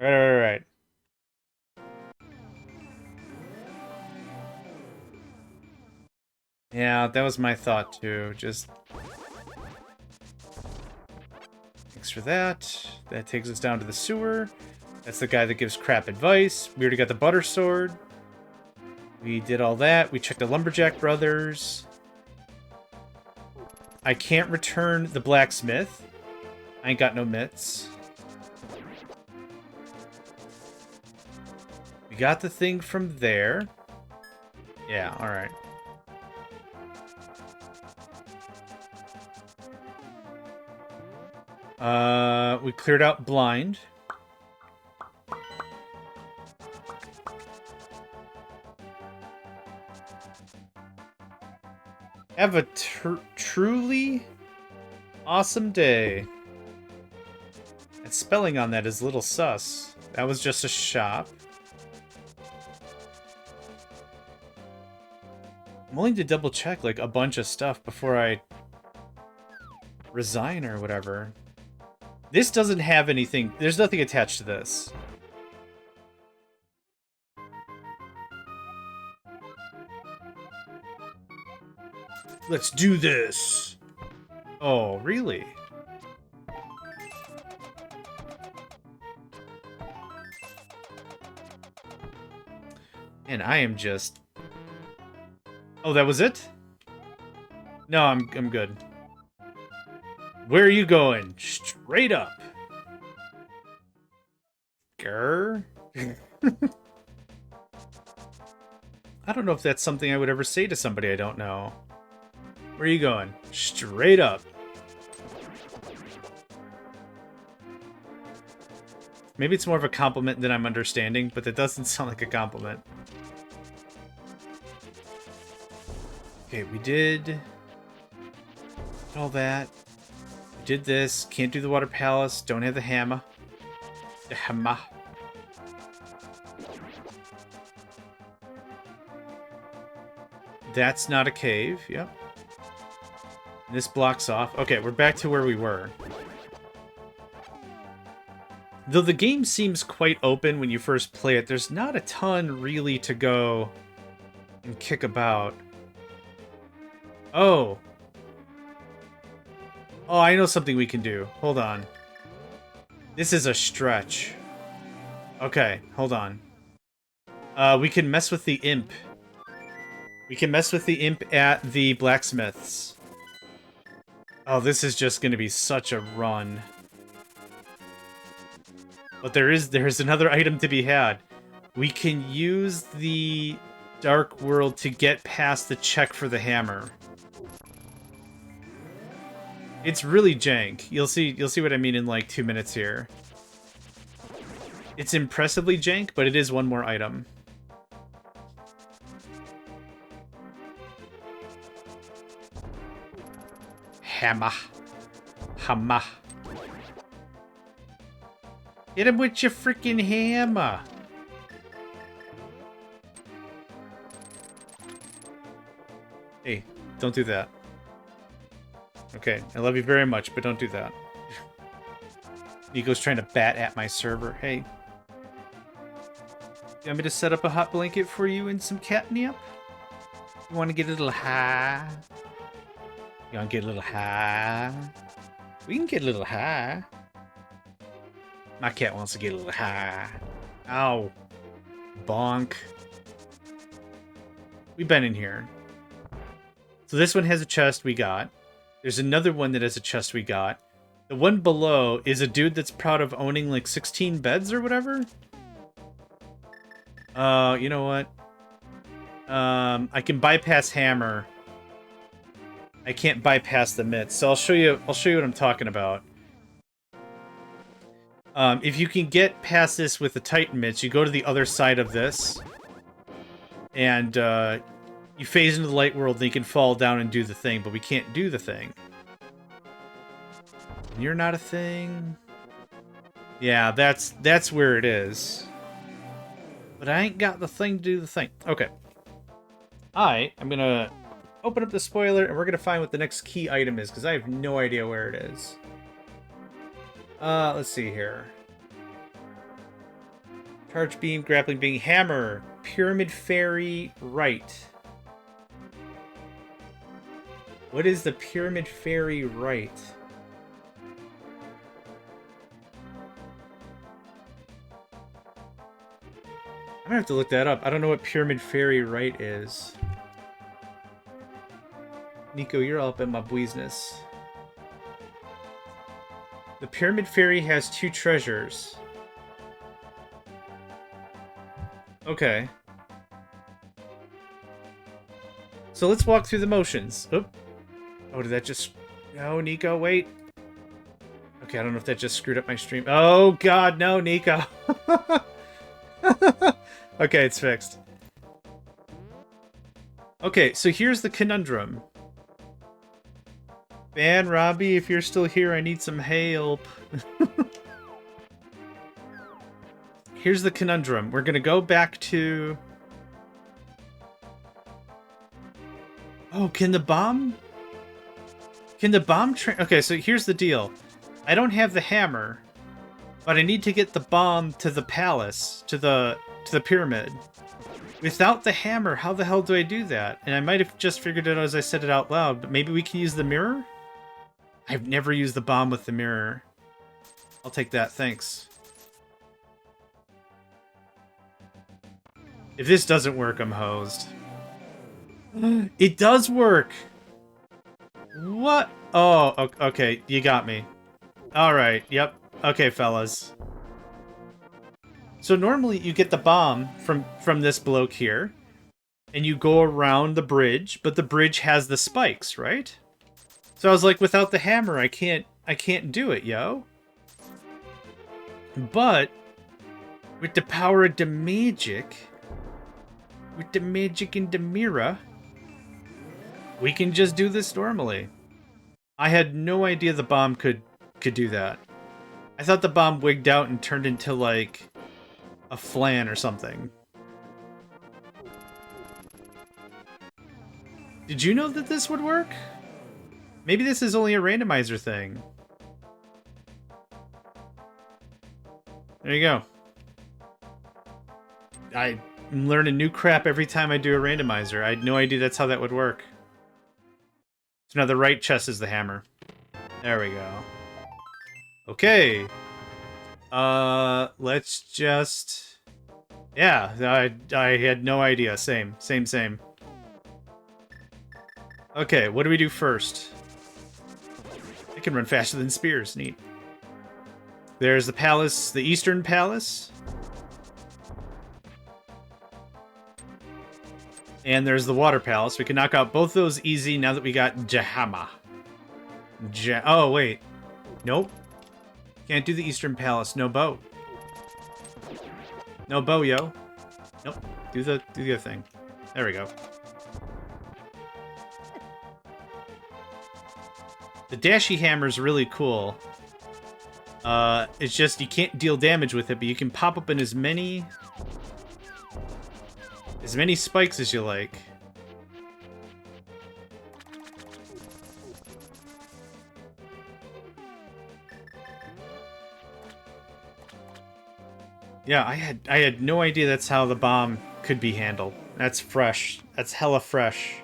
Alright. Yeah, that was my thought too. Just... Thanks for that. That takes us down to the sewer. That's the guy that gives crap advice. We already got the butter sword. We did all that. We checked the Lumberjack Brothers. I can't return the blacksmith. I ain't got no mitts. We got the thing from there. Yeah, alright. We cleared out blind. Have a truly awesome day. And spelling on that is a little sus. That was just a shop. I'm willing to double check like a bunch of stuff before I resign or whatever. This doesn't have anything. There's nothing attached to this. Let's do this. Oh, really? And I am just... Oh, that was it? No, I'm good. Where are you going? Straight up. Grr. I don't know if that's something I would ever say to somebody I don't know. Where are you going? Straight up. Maybe it's more of a compliment than I'm understanding, but that doesn't sound like a compliment. Okay, we did all that. We did this. Can't do the water palace. Don't have the hammer. The hammer. That's not a cave. Yep. This blocks off. Okay, we're back to where we were. Though the game seems quite open when you first play it, there's not a ton really to go and kick about. Oh. Oh, I know something we can do. Hold on. This is a stretch. Okay, hold on. We can mess with the imp. We can mess with the imp at the blacksmiths. Oh, this is just going to be such a run. But there's another item to be had. We can use the Dark World to get past the check for the hammer. It's really jank. You'll see what I mean in like 2 minutes here. It's impressively jank, but it is one more item. Hammer. Hammer. Hit him with your freaking hammer. Hey, don't do that. Okay, I love you very much, but don't do that. Nico's trying to bat at my server. Hey. You want me to set up a hot blanket for you and some catnip? You want to get a little high? You want to get a little high? We can get a little high. My cat wants to get a little high. Ow. Bonk. We've been in here. So this one has a chest we got. There's another one that has a chest we got. The one below is a dude that's proud of owning like 16 beds or whatever. You know what? I can bypass hammer. I can't bypass the mitts. So I'll show you what I'm talking about. If you can get past this with the Titan mitts, you go to the other side of this. And you phase into the light world, and you can fall down and do the thing, but we can't do the thing. And you're not a thing. Yeah, that's where it is. But I ain't got the thing to do the thing. Okay. I'm gonna open up the spoiler, and we're gonna find what the next key item is, because I have no idea where it is. Let's see here. Charge beam, grappling beam, hammer, pyramid fairy, right. What is the pyramid fairy right? I'm gonna have to look that up. I don't know what pyramid fairy right is. Nico, you're all up in my business. The pyramid fairy has 2 treasures. Okay. So let's walk through the motions. Oop. Oh, did that just... No, Nico, wait. Okay, I don't know if that just screwed up my stream. Oh, God, no, Nico. Okay, it's fixed. Okay, so here's the conundrum. Man, Robbie, if you're still here, I need some help. Here's the conundrum. We're gonna go back to... Oh, can the bomb... Okay, so here's the deal. I don't have the hammer, but I need to get the bomb to the palace, to the pyramid. Without the hammer, how the hell do I do that? And I might have just figured it out as I said it out loud, but maybe we can use the mirror? I've never used the bomb with the mirror. I'll take that, thanks. If this doesn't work, I'm hosed. It does work! What? Oh, okay, you got me. Alright, yep. Okay, fellas. So normally you get the bomb from this bloke here, and you go around the bridge, but the bridge has the spikes, right? So I was like, without the hammer, I can't do it, yo. But with the power of the magic, with the magic and the mirror, we can just do this normally. I had no idea the bomb could do that. I thought the bomb wigged out and turned into, like, a flan or something. Did you know that this would work? Maybe this is only a randomizer thing. There you go. I'm learning new crap every time I do a randomizer. I had no idea that's how that would work. So now the right chest is the hammer. There we go. Okay. Let's just... Yeah, I had no idea. Same. Okay, what do we do first? I can run faster than spears. Neat. There's the palace, the Eastern Palace. And there's the Water Palace. We can knock out both those easy now that we got Jahama. Oh, wait. Nope. Can't do the Eastern Palace. No bow. No bow, yo. Nope. Do the other thing. There we go. The dashy hammer's really cool. It's just you can't deal damage with it, but you can pop up in as many spikes as you like. Yeah, I had no idea that's how the bomb could be handled. That's fresh. That's hella fresh.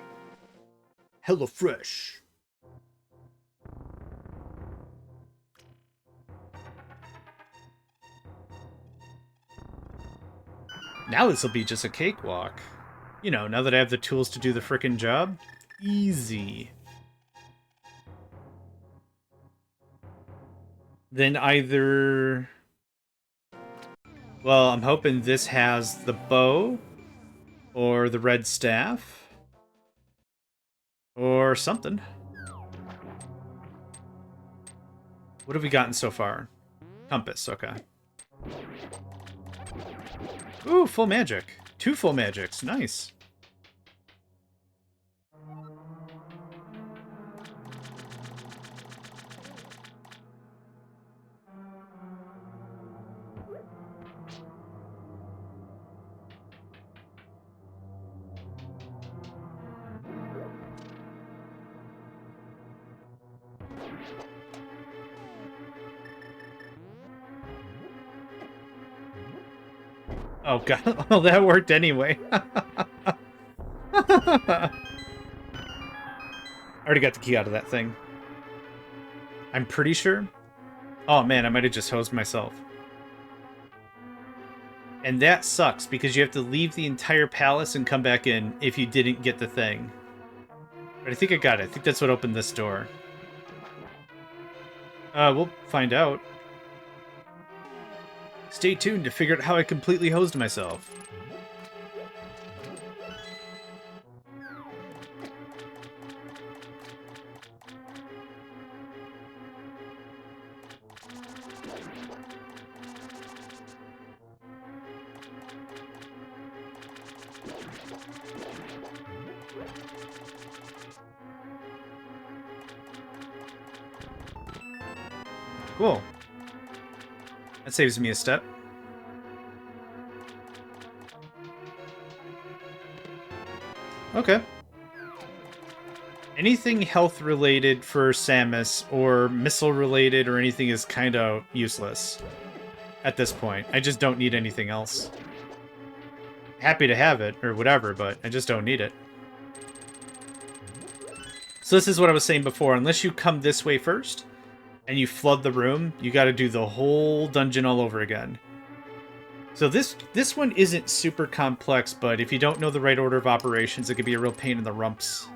Hella fresh. Now this will be just a cakewalk. You know, now that I have the tools to do the frickin' job. Easy. Then either... Well, I'm hoping this has the bow, or the red staff, or something. What have we gotten so far? Compass, okay. Ooh, full magic. 2 full magics, nice. Oh god, well that worked anyway. I already got the key out of that thing. I'm pretty sure. Oh man, I might have just hosed myself. And that sucks, because you have to leave the entire palace and come back in if you didn't get the thing. But I think I got it. I think that's what opened this door. We'll find out. Stay tuned to figure out how I completely hosed myself. Cool. That saves me a step. Okay. Anything health related for Samus or missile related or anything is kind of useless at this point. I just don't need anything else. Happy to have it or whatever, but I just don't need it. So this is what I was saying before. Unless you come this way first and you flood the room, you got to do the whole dungeon all over again. So this one isn't super complex, but if you don't know the right order of operations, it could be a real pain in the rumps.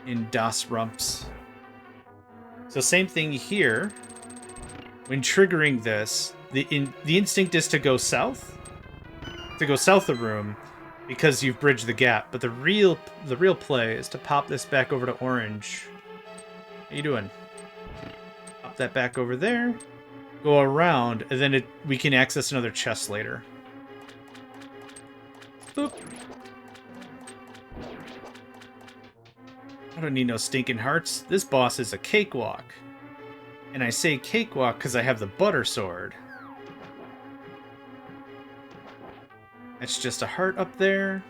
In Das Rumps. So same thing here. When triggering this, the instinct is to go south. To go south of the room, because you've bridged the gap. But the real play is to pop this back over to orange. How you doing? Pop that back over there. Go around, and then we can access another chest later. Boop. I don't need no stinking hearts. This boss is a cakewalk. And I say cakewalk because I have the butter sword. That's just a heart up there.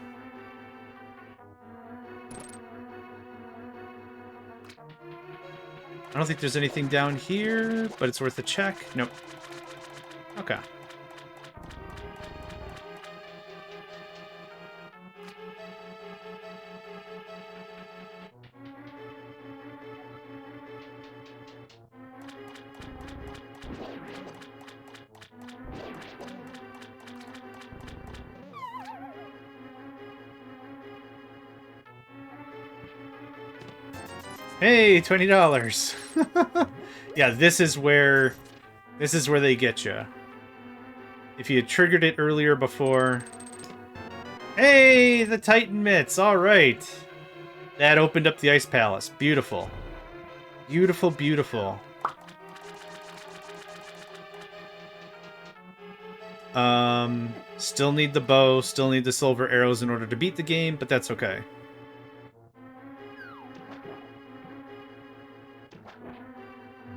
I don't think there's anything down here, but it's worth a check. Nope. Okay. Hey, $20. Yeah, this is where they get you. If you had triggered it earlier before. Hey, the Titan mitts. All right. That opened up the Ice Palace. Beautiful. Beautiful, beautiful. Still need the bow, still need the silver arrows in order to beat the game, but that's okay.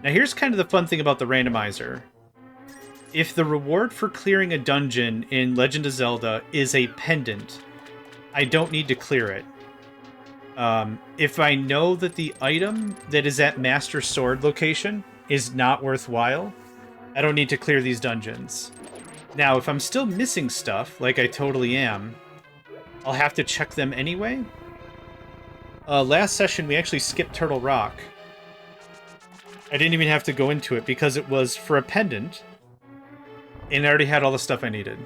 Now here's kind of the fun thing about the randomizer. If the reward for clearing a dungeon in Legend of Zelda is a pendant, I don't need to clear it. If I know that the item that is at Master Sword location is not worthwhile, I don't need to clear these dungeons. Now, if I'm still missing stuff, like I totally am, I'll have to check them anyway. Last session, we actually skipped Turtle Rock. I didn't even have to go into it because it was for a pendant, and I already had all the stuff I needed.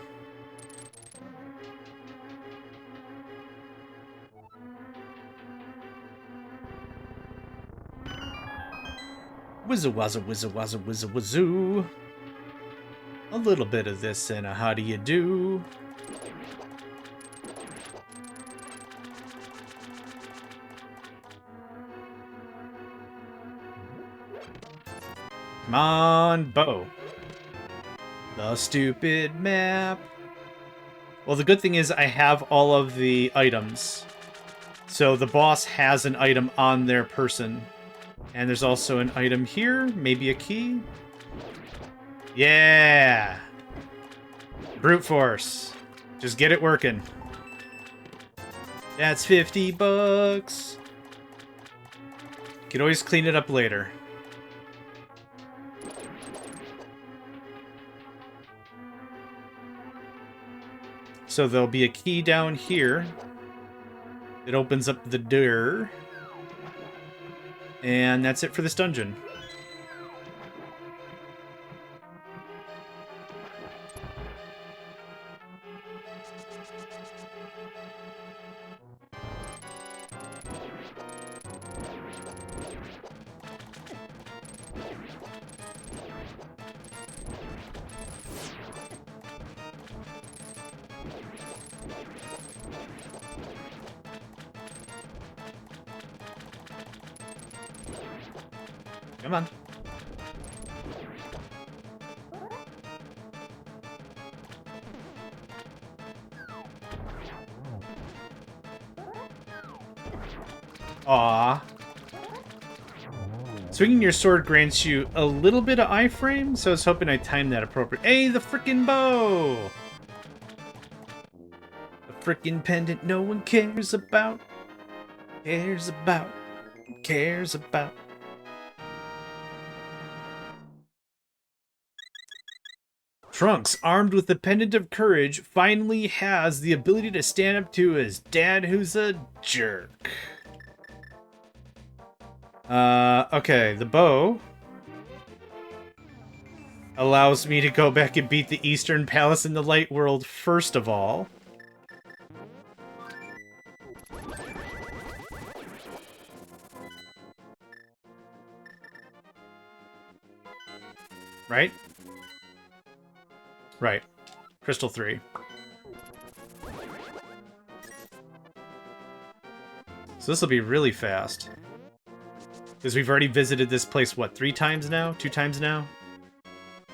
Wizza wazza wizza wazza wizza wazoo. A little bit of this and a how do you do? Come on, bow. The stupid map. Well, the good thing is I have all of the items. So the boss has an item on their person. And there's also an item here, maybe a key. Yeah! Brute force. Just get it working. That's $50. Can always clean it up later. So there'll be a key down here. It opens up the door. And that's it for this dungeon. Come on. Aww. Swinging your sword grants you a little bit of iframe, so I was hoping I timed that appropriate. Hey, the frickin' bow! The frickin' pendant no one cares about. Cares about. Cares about. Trunks, armed with the Pendant of Courage, finally has the ability to stand up to his dad who's a jerk. Okay, the bow allows me to go back and beat the Eastern Palace in the Light World first of all. Right? Right. Crystal 3. So this will be really fast. Because we've already visited this place, what, 3 times now? 2 times now?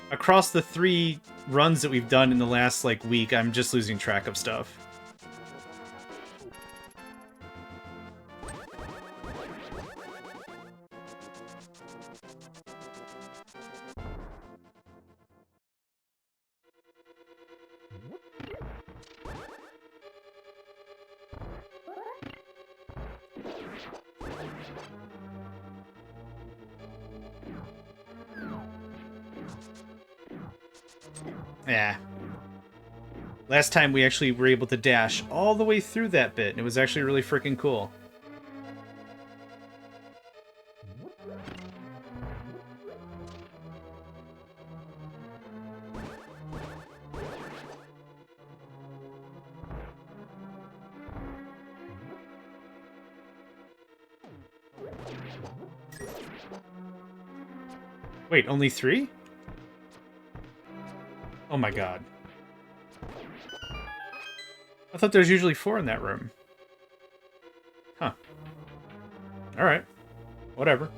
Across the 3 runs that we've done in the last, like, week, I'm just losing track of stuff. Yeah. Last time we actually were able to dash all the way through that bit, and it was actually really freaking cool. Wait, only 3? Oh my god. I thought there's usually 4 in that room. Huh. Alright. Whatever.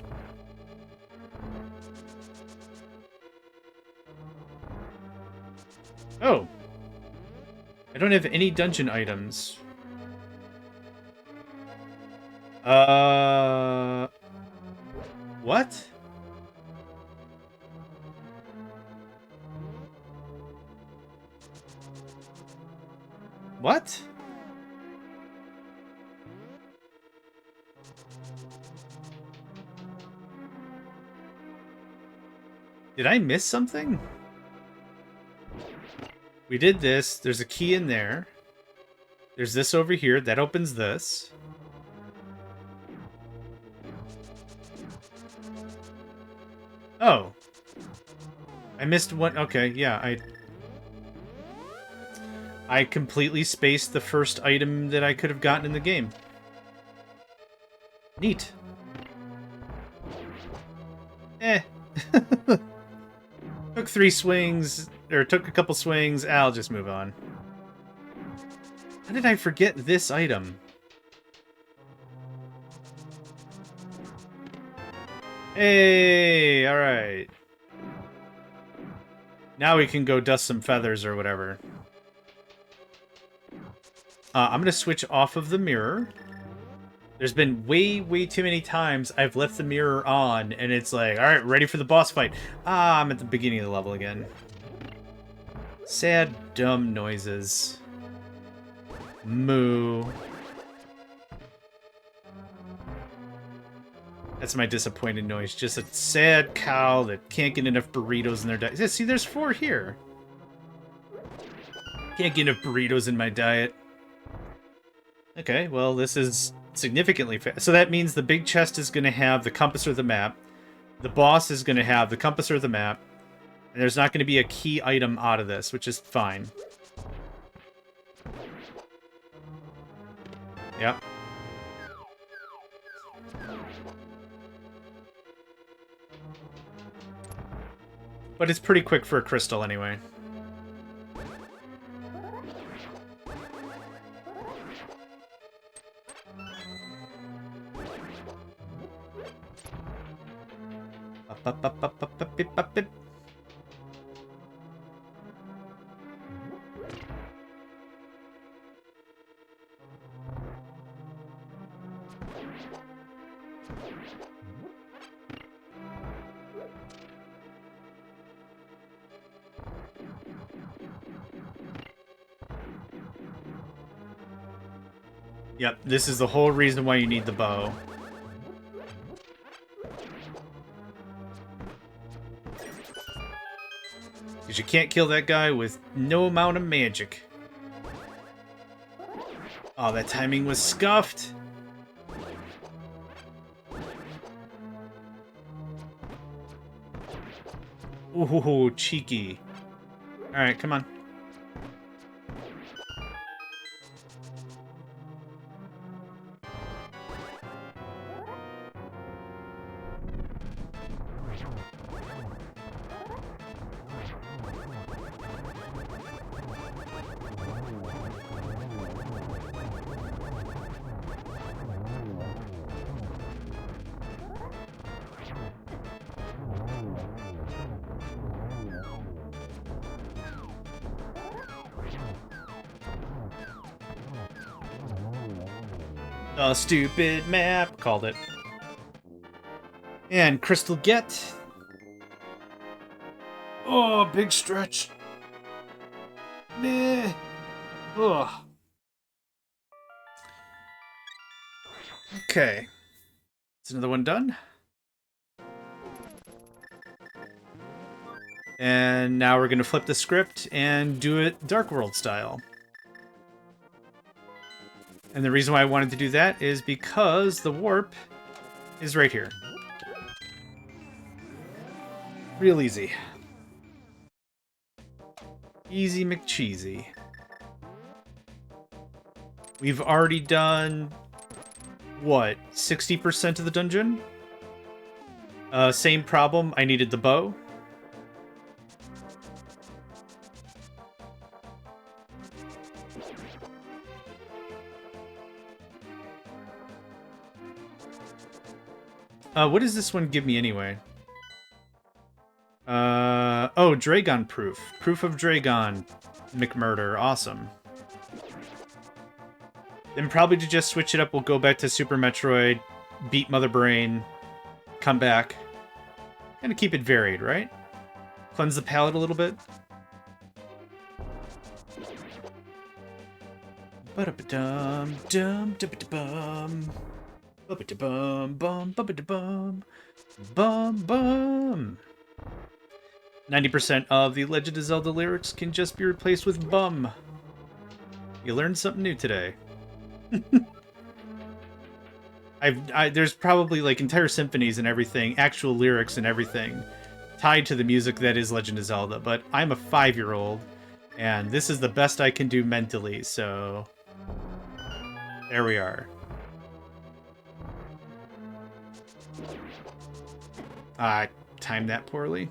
Oh. I don't have any dungeon items. What? What? Did I miss something? We did this. There's a key in there. There's this over here. That opens this. Oh. I missed one. Okay, yeah, I completely spaced the first item that I could have gotten in the game. Neat. Eh. Took 3 swings, or took a couple swings. I'll just move on. How did I forget this item? Hey, alright. Now we can go dust some feathers or whatever. I'm gonna switch off of the mirror. There's been way too many times I've left the mirror on, and it's like, alright, ready for the boss fight. Ah, I'm at the beginning of the level again. Sad, dumb noises. Moo. That's my disappointed noise. Just a sad cow that can't get enough burritos in their diet. Yeah, see, there's 4 here. Can't get enough burritos in my diet. Okay, well, this is significantly fast. So that means the big chest is going to have the compass or the map. The boss is going to have the compass or the map. And there's not going to be a key item out of this, which is fine. Yep. But it's pretty quick for a crystal anyway. Yep, this is the whole reason why you need the bow. Because you can't kill that guy with no amount of magic. Oh, that timing was scuffed. Ooh, cheeky. Alright, come on. A stupid map, called it. And Crystal Get. Oh, big stretch. Meh. Ugh. Okay. Is another one done? And now we're going to flip the script and do it Dark World style. And the reason why I wanted to do that is because the warp is right here. Real easy. Easy McCheesy. We've already done, what, 60% of the dungeon? Same problem, I needed the bow. What does this one give me anyway? Oh, Dragon Proof. Proof of Dragon McMurder. Awesome. Then probably to just switch it up, we'll go back to Super Metroid, beat Mother Brain, come back. Kind of keep it varied, right? Cleanse the palate a little bit. Ba-da-ba-dum, dum, da-ba-da-bum. Ba-ba-da-bum, bum, ba-ba-da-bum, bum, bum. 90% of the Legend of Zelda lyrics can just be replaced with bum. You learned something new today. There's probably like entire symphonies and everything, actual lyrics and everything, tied to the music that is Legend of Zelda, but I'm a 5-year-old, and this is the best I can do mentally, so there we are. I timed that poorly.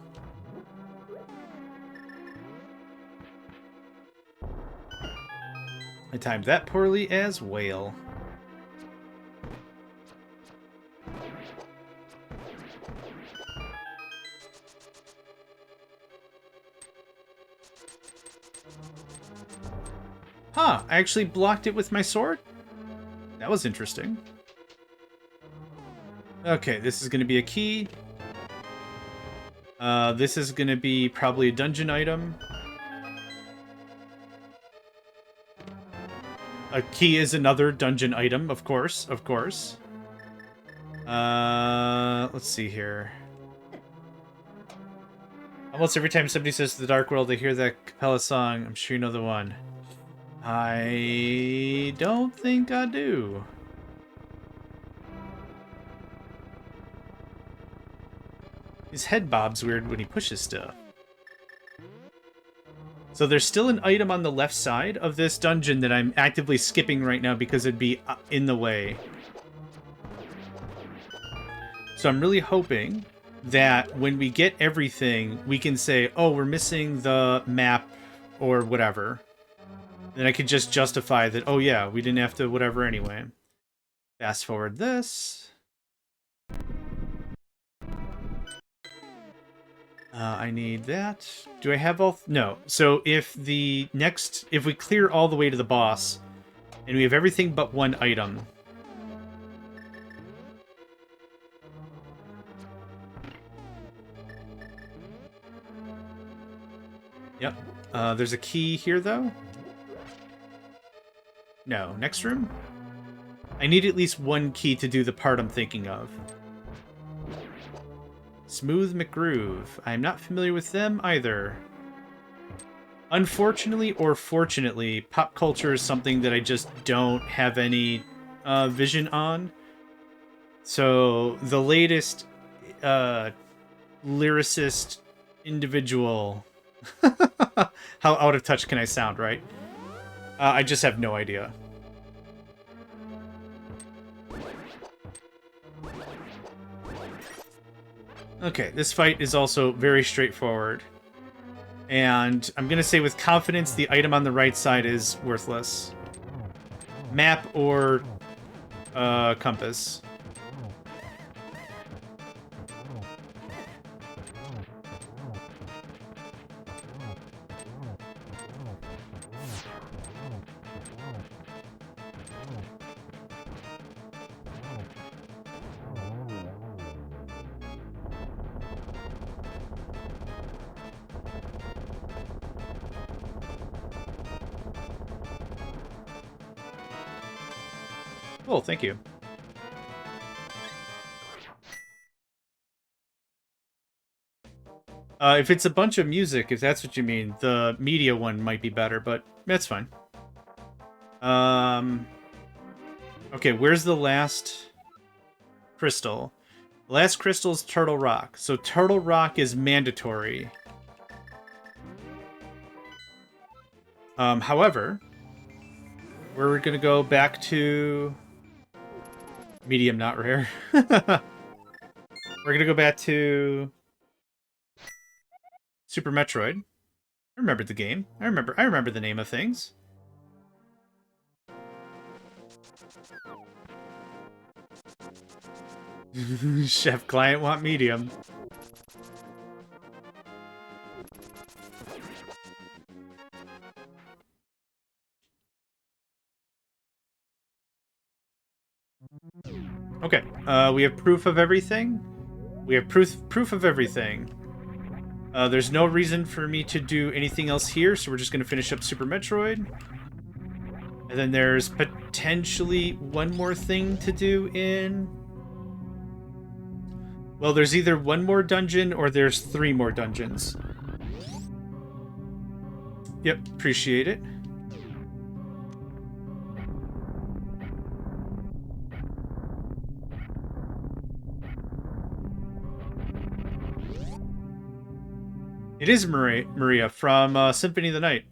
I timed that poorly as well. Huh, I actually blocked it with my sword? That was interesting. Okay, this is going to be a key. This is going to be probably a dungeon item. A key is another dungeon item, of course, of course. Let's see here. Almost every time somebody says the Dark World, they hear that Capella song. I'm sure you know the one. I don't think I do. His head bobs weird when he pushes stuff. So there's still an item on the left side of this dungeon that I'm actively skipping right now because it'd be in the way. So I'm really hoping that when we get everything, we can say, oh, we're missing the map or whatever. Then I could just justify that, oh yeah, we didn't have to whatever anyway. Fast forward this. I need that. Do I have all... No. So if we clear all the way to the boss, and we have everything but one item... Yep. There's a key here, though. No. Next room? I need at least one key to do the part I'm thinking of. Smooth McGroove. I'm not familiar with them either. Unfortunately or fortunately, pop culture is something that I just don't have any vision on. So the latest lyricist individual... How out of touch can I sound, right? I just have no idea. Okay, this fight is also very straightforward. And I'm going to say with confidence the item on the right side is worthless. Map or compass. Cool, thank you. If it's a bunch of music, if that's what you mean, the media one might be better, but that's fine. Okay, where's the last crystal? The last crystal is Turtle Rock. So Turtle Rock is mandatory. However, we're gonna go back to... medium, not rare. We're gonna go back to Super Metroid. I remember the game. I remember the name of things. Chef client want medium. Okay, we have proof of everything. We have proof of everything. There's no reason for me to do anything else here, so we're just going to finish up Super Metroid. And then there's potentially one more thing to do in... well, there's either one more dungeon or there's 3 more dungeons. Yep, appreciate it. It is Maria from Symphony of the Night.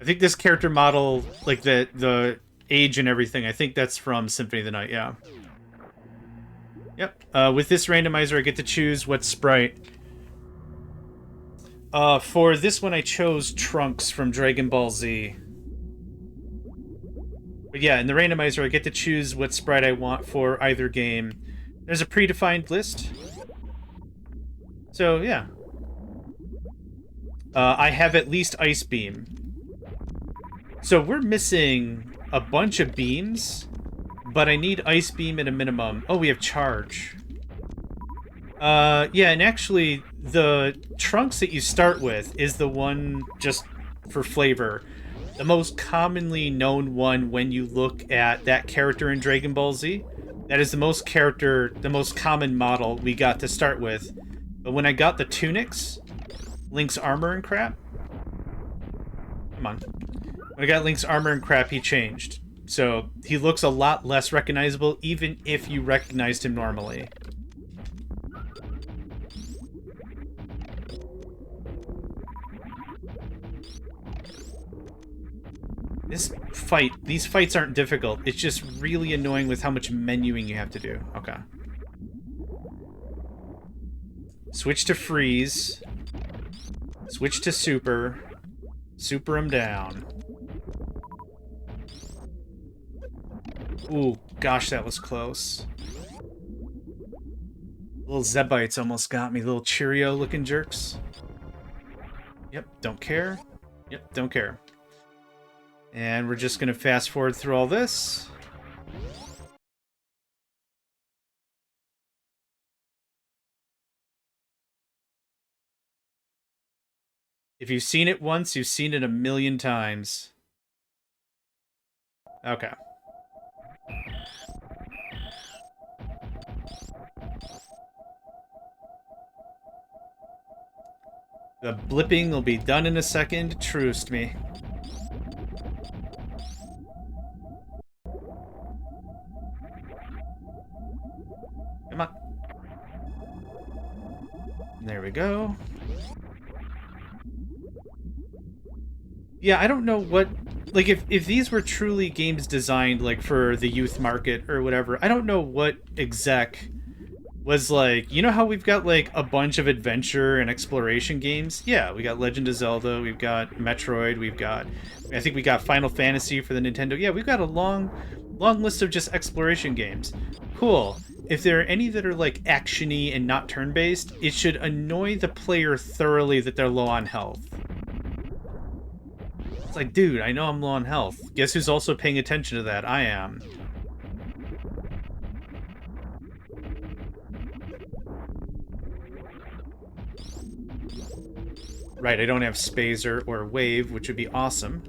I think this character model, like the age and everything, I think that's from Symphony of the Night, yeah. Yep. With this randomizer, I get to choose what sprite. For this one, I chose Trunks from Dragon Ball Z. But yeah, in the randomizer, I get to choose what sprite I want for either game. There's a predefined list. So, yeah. I have at least Ice Beam. So we're missing a bunch of beams, but I need Ice Beam at a minimum. Oh, we have Charge. Yeah, and actually, the Trunks that you start with is the one, just for flavor, the most commonly known one when you look at that character in Dragon Ball Z. That is the most common model we got to start with. But when I got the tunics, Link's armor and crap... come on. When I got Link's armor and crap, he changed. So, he looks a lot less recognizable, even if you recognized him normally. These fights aren't difficult. It's just really annoying with how much menuing you have to do. Okay. Switch to freeze. Switch to super. Super him down. Ooh, gosh, that was close. Little Zebites almost got me. Little Cheerio-looking jerks. Yep, don't care. Yep, don't care. And we're just going to fast forward through all this. If you've seen it once, you've seen it a million times. Okay. The blipping will be done in a second. Trust me. Come on. There we go. Yeah, I don't know what... Like, if these were truly games designed, like, for the youth market or whatever, I don't know what exec was like... You know how we've got, like, a bunch of adventure and exploration games? Yeah, we got Legend of Zelda, we've got Metroid, we've got... I think we got Final Fantasy for the Nintendo. Yeah, we've got a long list of just exploration games. Cool. If there are any that are, like, action-y and not turn-based, it should annoy the player thoroughly that they're low on health. It's like, dude, I know I'm low on health. Guess who's also paying attention to that? I am. Right, I don't have Spazer or Wave, which would be awesome.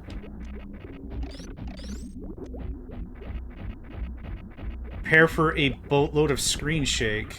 Prepare for a boatload of screen shake.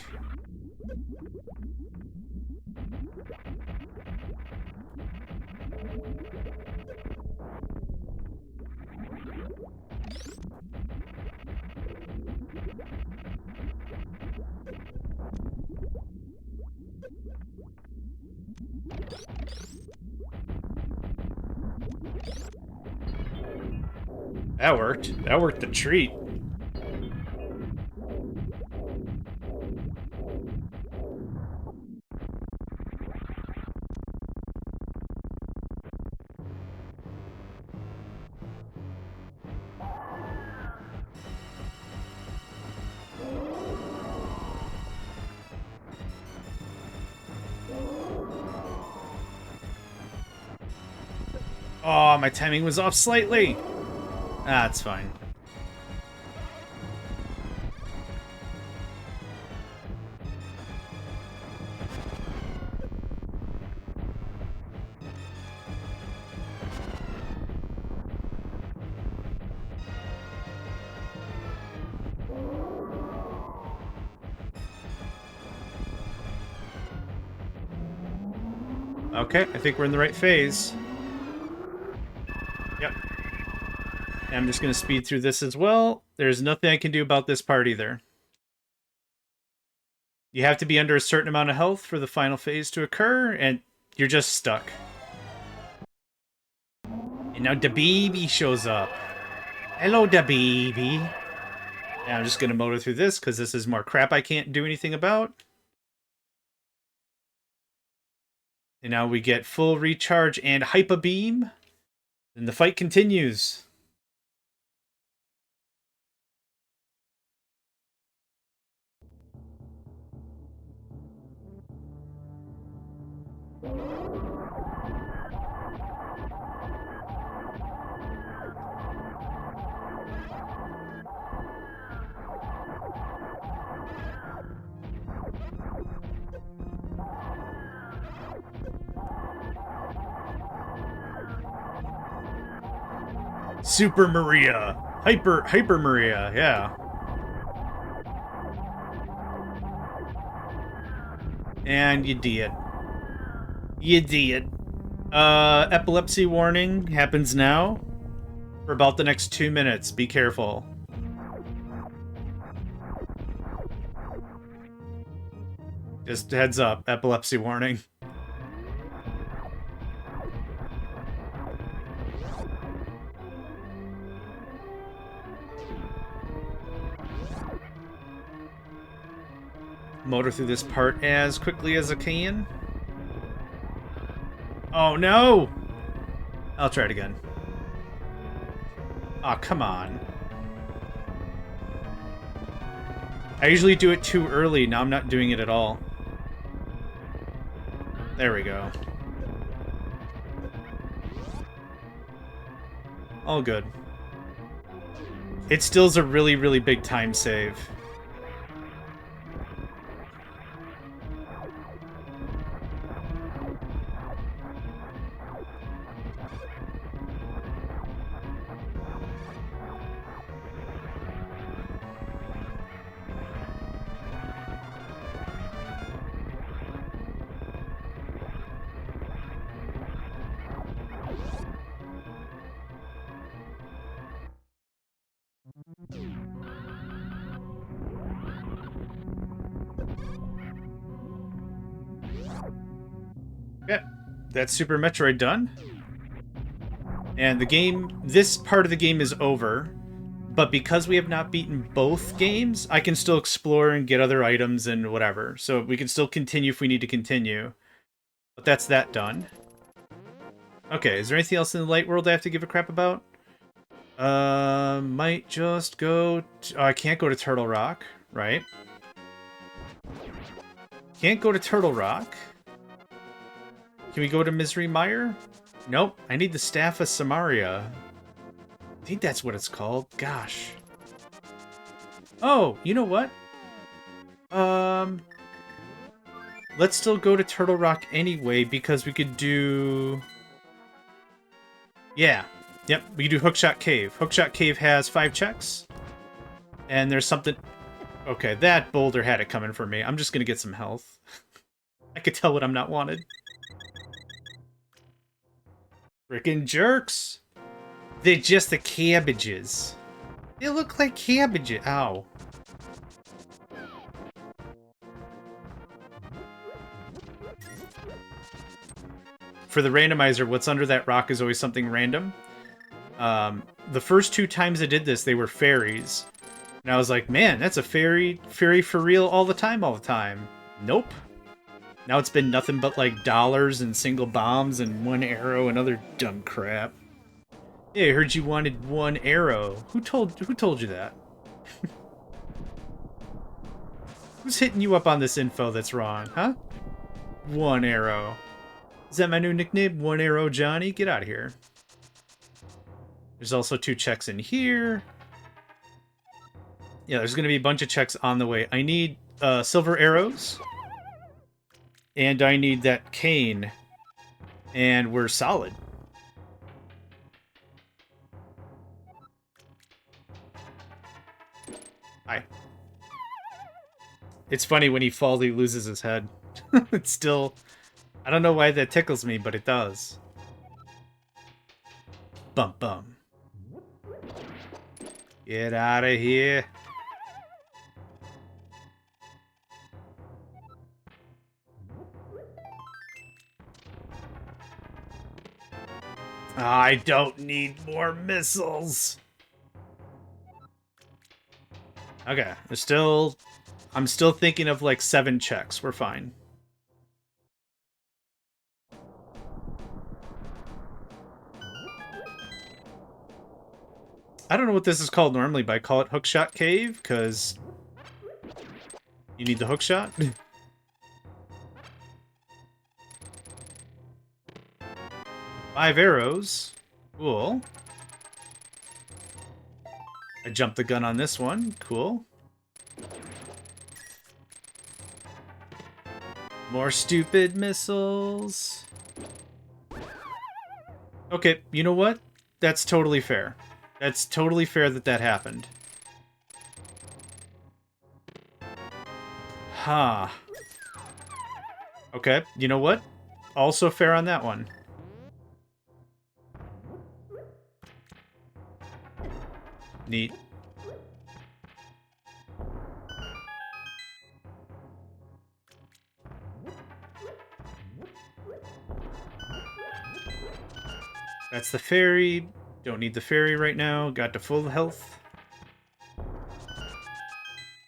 That worked. That worked a treat. Oh, my timing was off slightly. That's fine. Okay, I think we're in the right phase. Yep. And I'm just going to speed through this as well. There's nothing I can do about this part either. You have to be under a certain amount of health for the final phase to occur, and you're just stuck. And now the baby shows up. Hello, the baby. And I'm just going to motor through this, because this is more crap I can't do anything about. And now we get full recharge and hyper beam. And the fight continues. Super Maria. Hyper Maria, yeah. And you did. You did. Epilepsy warning happens now. For about the next 2 minutes. Be careful. Just heads up, epilepsy warning. Motor through this part as quickly as I can. Oh no! I'll try it again. Aw, oh, come on. I usually do it too early, now I'm not doing it at all. There we go. All good. It still's a really, really big time save. Yeah, that's Super Metroid done. And the game, this part of the game is over. But because we have not beaten both games, I can still explore and get other items and whatever. So we can still continue if we need to continue. But that's that done. Okay, is there anything else in the light world I have to give a crap about? Might just go... I can't go to Turtle Rock, right? Can't go to Turtle Rock. Can we go to Misery Mire? Nope, I need the Staff of Samaria. I think that's what it's called. Gosh. Oh, you know what? Let's still go to Turtle Rock anyway, because we could do... Yeah. Yep, we can do Hookshot Cave. Hookshot Cave has 5 checks. And there's something... Okay, that boulder had it coming for me. I'm just gonna get some health. I could tell when I'm not wanted. Frickin' jerks! They're just the cabbages. They look like cabbages. Ow. For the randomizer, what's under that rock is always something random. The first 2 times I did this, they were fairies. And I was like, man, that's a fairy for real all the time. Nope. Now it's been nothing but like dollars and single bombs and 1 arrow and other dumb crap. Yeah, I heard you wanted 1 arrow. Who told you that? Who's hitting you up on this info that's wrong, huh? 1 arrow. Is that my new nickname? 1 Arrow Johnny? Get out of here. There's also 2 checks in here. Yeah, there's going to be a bunch of checks on the way. I need silver arrows. And I need that cane. And we're solid. Hi. It's funny when he falls, he loses his head. It's still... I don't know why that tickles me, but it does. Bum bum. Get out of here. I don't need more missiles. Okay, I'm still thinking of like 7 checks. We're fine. I don't know what this is called normally, but I call it Hookshot Cave, because you need the hookshot. 5 arrows. Cool. I jumped the gun on this one. Cool. More stupid missiles. Okay, you know what? That's totally fair. That's totally fair that that happened. Huh. Okay, you know what? Also fair on that one. Neat. That's the fairy. Don't need the fairy right now. Got to full health.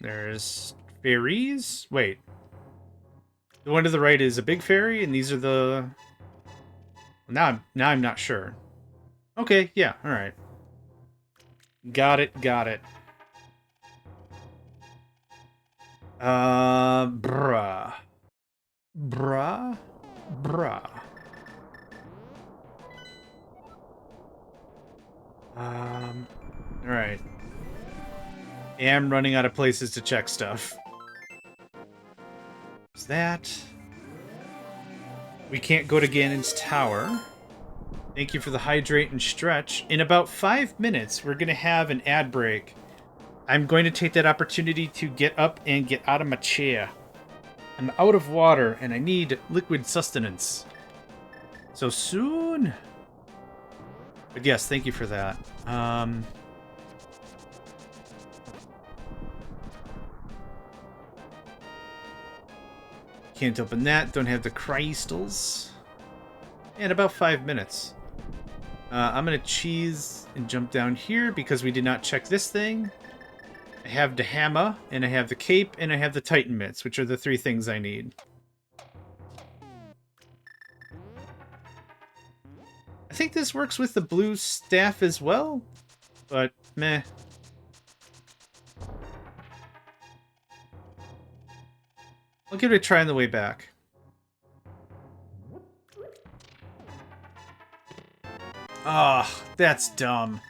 There's fairies. Wait. The one to the right is a big fairy, and these are the... Now I'm not sure. Okay, yeah, alright. Got it. Bruh. Alright. Am running out of places to check stuff. Is that... We can't go to Ganon's Tower. Thank you for the hydrate and stretch. In about 5 minutes, we're going to have an ad break. I'm going to take that opportunity to get up and get out of my chair. I'm out of water, and I need liquid sustenance. So soon? But yes, thank you for that. Can't open that. Don't have the crystals. In about 5 minutes. I'm gonna cheese and jump down here because we did not check this thing. I have the hammer, and I have the cape, and I have the Titan mitts, which are the 3 things I need. I think this works with the blue staff as well, but meh. I'll give it a try on the way back. Ah, oh, that's dumb.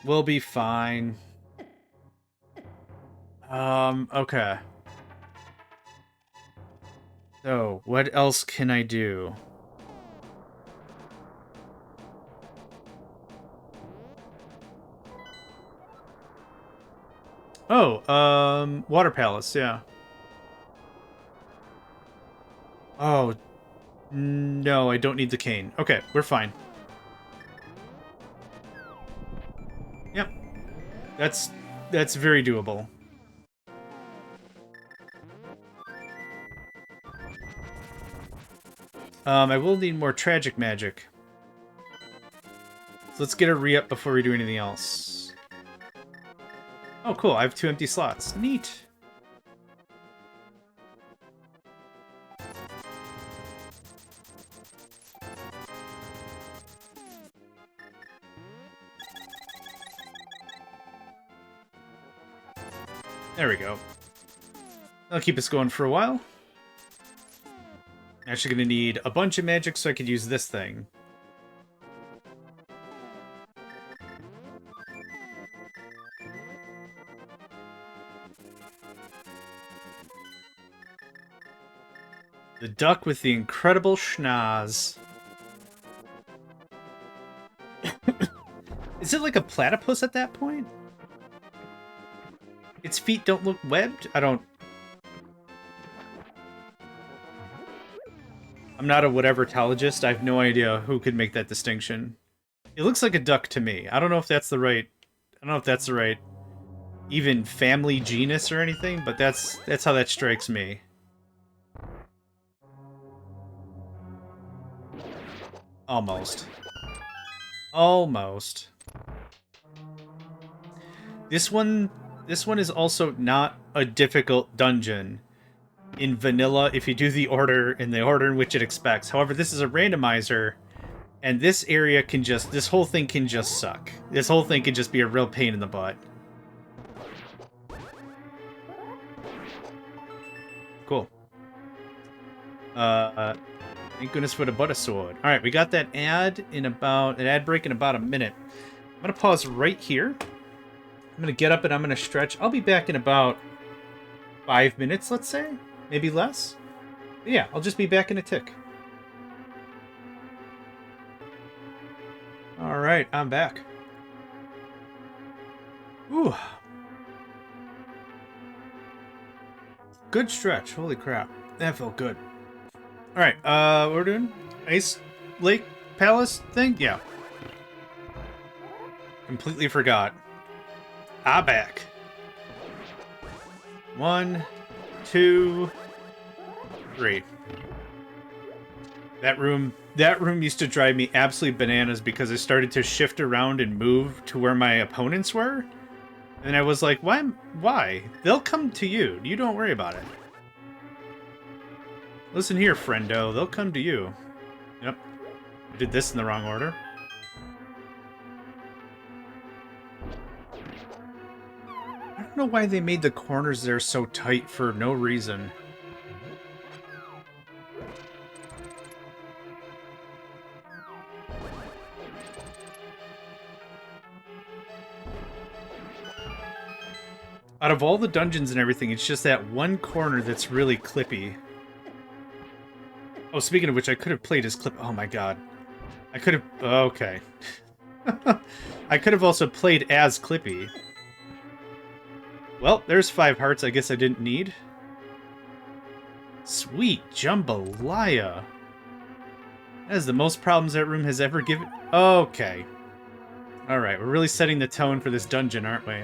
We'll be fine. Okay. So, what else can I do? Oh, Water Palace, yeah. Oh, no, I don't need the cane. Okay, we're fine. Yep. That's very doable. I will need more tragic magic. So let's get a re-up before we do anything else. Oh, cool. I have 2 empty slots. Neat. There we go. That'll keep us going for a while. Actually gonna need a bunch of magic so I could use this thing. The duck with the incredible schnoz. Is it like a platypus at that point? Its feet don't look webbed? I'm not a whatever-tologist. I have no idea who could make that distinction. It looks like a duck to me. I don't know if that's the right... even family genus or anything, but that's how that strikes me. Almost. Almost. This one is also not a difficult dungeon in vanilla if you do the order in the order in which it expects. However, this is a randomizer, and this area can just... this whole thing can just suck. This whole thing can just be a real pain in the butt. Cool. Thank goodness for the butter sword. Alright, we got that ad break in about a minute. I'm gonna pause right here. I'm gonna get up and I'm gonna stretch. I'll be back in about 5 minutes, let's say. Maybe less. But yeah, I'll just be back in a tick. Alright, I'm back. Ooh. Good stretch. Holy crap. That felt good. Alright, what we're doing? Ice Lake Palace thing? Yeah. Completely forgot. I'm back. 1, 2, 3. That room used to drive me absolutely bananas because I started to shift around and move to where my opponents were. And I was like, why? They'll come to you. You don't worry about it. Listen here, friendo. They'll come to you. Yep. I did this in the wrong order. I don't know why they made the corners there so tight for no reason. Out of all the dungeons and everything, it's just that one corner that's really clippy. Oh, speaking of which, I could have played as Clip... oh my god. I could have... okay. I could have also played as Clippy. Well, there's 5 hearts I guess I didn't need. Sweet jambalaya. That is the most problems that room has ever given... okay. Alright, we're really setting the tone for this dungeon, aren't we?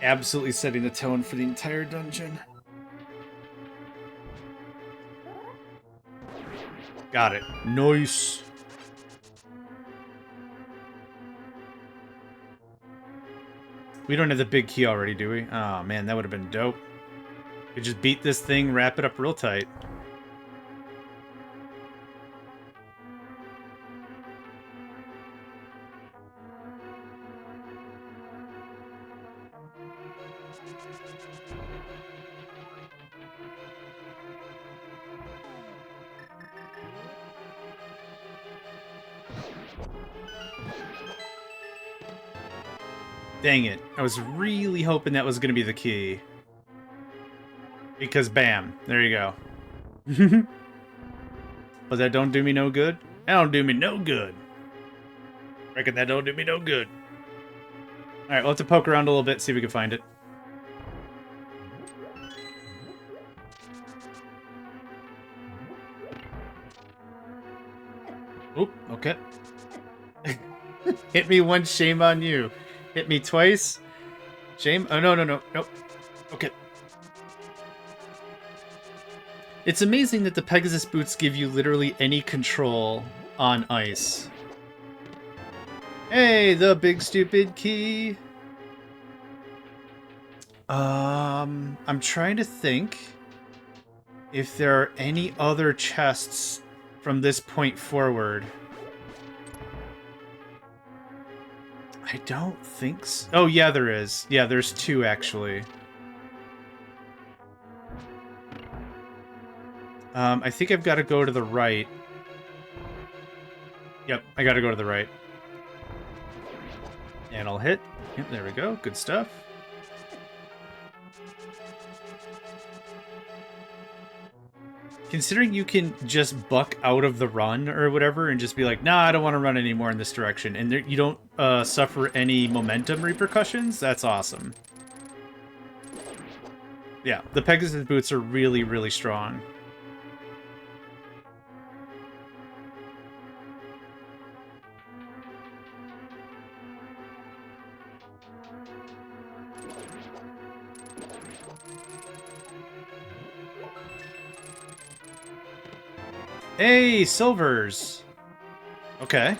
Absolutely setting the tone for the entire dungeon. Got it. Nice. We don't have the big key already, do we? Oh, man, that would have been dope. We just beat this thing, wrap it up real tight. Dang it. I was really hoping that was going to be the key. Because bam, there you go. But that don't do me no good? That don't do me no good. Reckon that don't do me no good. Alright, we'll have to poke around a little bit, see if we can find it. Oop, okay. Hit me once, shame on you. Hit me twice. Shame. Oh, no. Nope. Okay. It's amazing that the Pegasus boots give you literally any control on ice. Hey, the big stupid key. I'm trying to think if there are any other chests from this point forward. I don't think so. Oh, yeah, there is. Yeah, there's two, actually. I think I've got to go to the right. Yep, I got to go to the right. And I'll hit. Yep, there we go. Good stuff. Considering you can just buck out of the run or whatever and just be like, nah, I don't want to run anymore in this direction, and there, you don't suffer any momentum repercussions, that's awesome. Yeah, the Pegasus boots are really, really strong. Hey, silvers! Okay.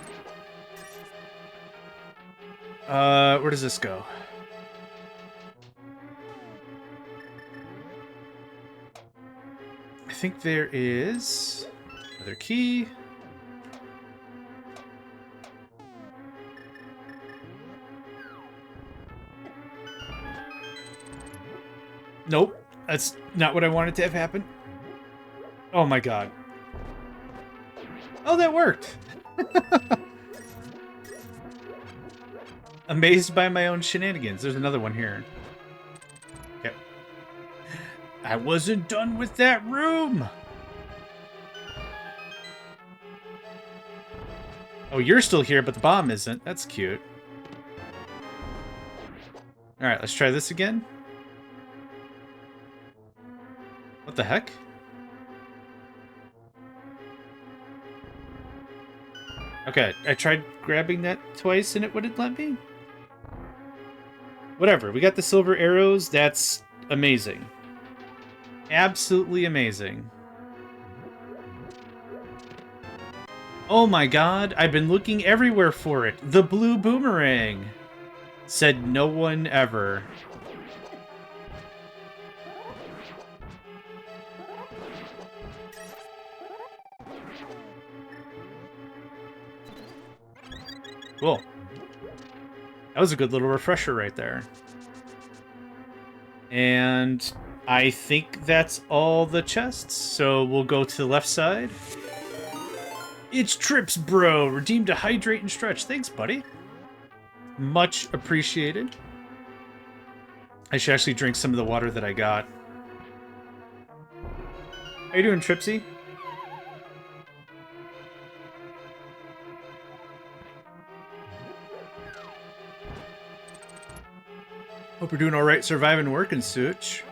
Where does this go? I think there is another key. Nope, that's not what I wanted to have happen. Oh my god. Oh, that worked! Amazed by my own shenanigans. There's another one here. Okay. I wasn't done with that room! Oh, you're still here, but the bomb isn't. That's cute. Alright, let's try this again. What the heck? Okay, I tried grabbing that twice and it wouldn't let me? Whatever, we got the silver arrows. That's amazing. Absolutely amazing. Oh my god, I've been looking everywhere for it. The blue boomerang. Said no one ever. Cool. That was a good little refresher right there. And I think that's all the chests, so we'll go to the left side. It's Trips, bro! Redeemed to hydrate and stretch. Thanks, buddy. Much appreciated. I should actually drink some of the water that I got. How you doing, Tripsy? Hope you're doing alright surviving work and such.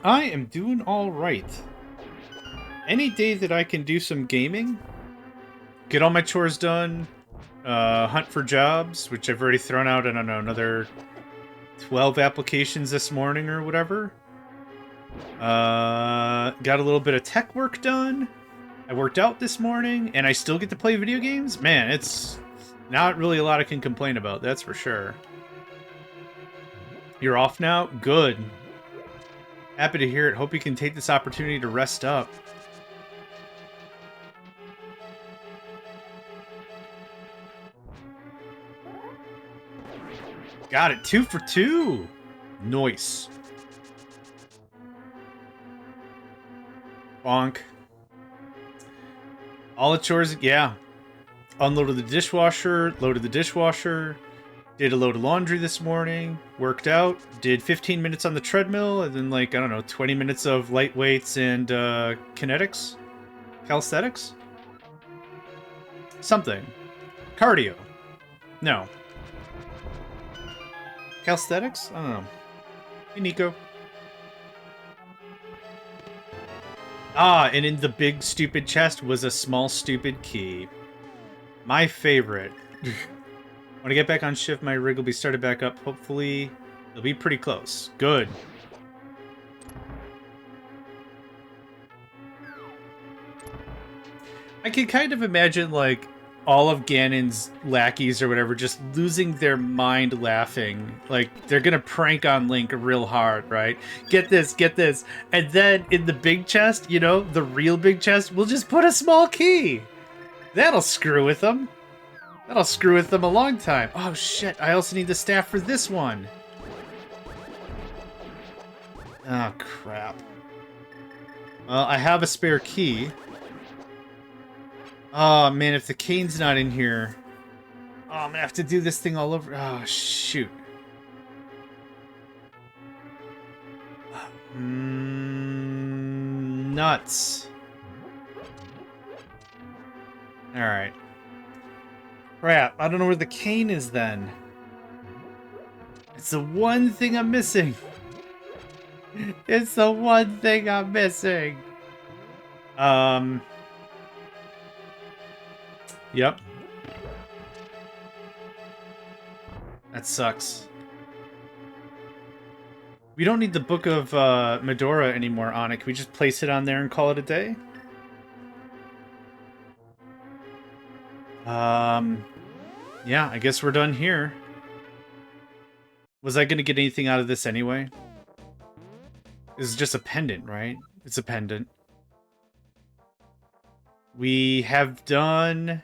I am doing alright. Any day that I can do some gaming, get all my chores done, Hunt for jobs, which I've already thrown out, I don't know, another 12 applications this morning or whatever. Got a little bit of tech work done. I worked out this morning, and I still get to play video games? Man, it's not really a lot I can complain about, that's for sure. You're off now? Good. Happy to hear it. Hope you can take this opportunity to rest up. Got it. 2 for 2. Nice. Bonk. All the chores, yeah. Unloaded the dishwasher, loaded the dishwasher, did a load of laundry this morning, worked out, did 15 minutes on the treadmill, and then, like, I don't know, 20 minutes of light weights and kinetics? Calisthenics? Something. Cardio. No. Calisthenics? I don't know. Hey, Nico. Ah, and in the big stupid chest was a small stupid key. My favorite. When I get back on shift, my rig will be started back up. Hopefully, it'll be pretty close. Good. I can kind of imagine, like, all of Ganon's lackeys or whatever just losing their mind laughing. Like, they're gonna prank on Link real hard, right? Get this, get this. And then in the big chest, you know, the real big chest, we'll just put a small key. That'll screw with them. That'll screw with them a long time. Oh, shit. I also need the staff for this one. Oh, crap. Well, I have a spare key. Oh, man, if the cane's not in here... Oh, I'm gonna have to do this thing all over... Oh, shoot. Nuts. Alright. Crap, I don't know where the cane is then. It's the one thing I'm missing. It's the one thing I'm missing. Yep. That sucks. We don't need the Book of Medora anymore on it. Can we just place it on there and call it a day? Yeah, I guess we're done here. Was I gonna get anything out of this anyway? This is just a pendant, right? It's a pendant. We have done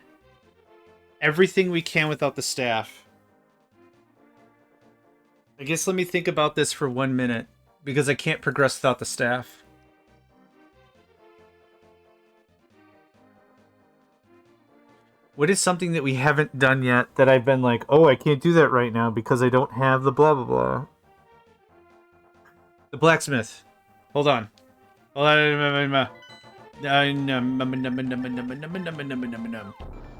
everything we can without the staff. I guess let me think about this for 1 minute, because I can't progress without the staff. What is something that we haven't done yet that I've been like, oh, I can't do that right now because I don't have the blah, blah, blah. The blacksmith. Hold on. Hold on.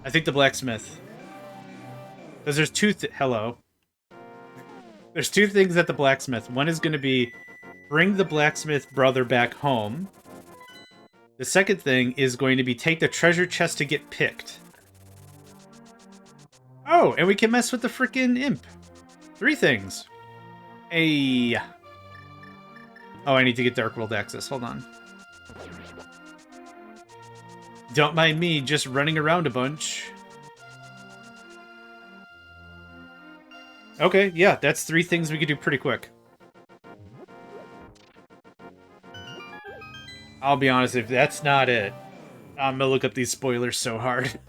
I think the blacksmith. Because there's two hello. There's two things at the blacksmith. One is going to be bring the blacksmith brother back home. The second thing is going to be take the treasure chest to get picked. Oh, and we can mess with the frickin' imp. 3 things. Hey. Oh, I need to get Dark World access. Hold on. Don't mind me just running around a bunch. Okay, yeah, that's 3 things we could do pretty quick. I'll be honest, if that's not it, I'm gonna look up these spoilers so hard.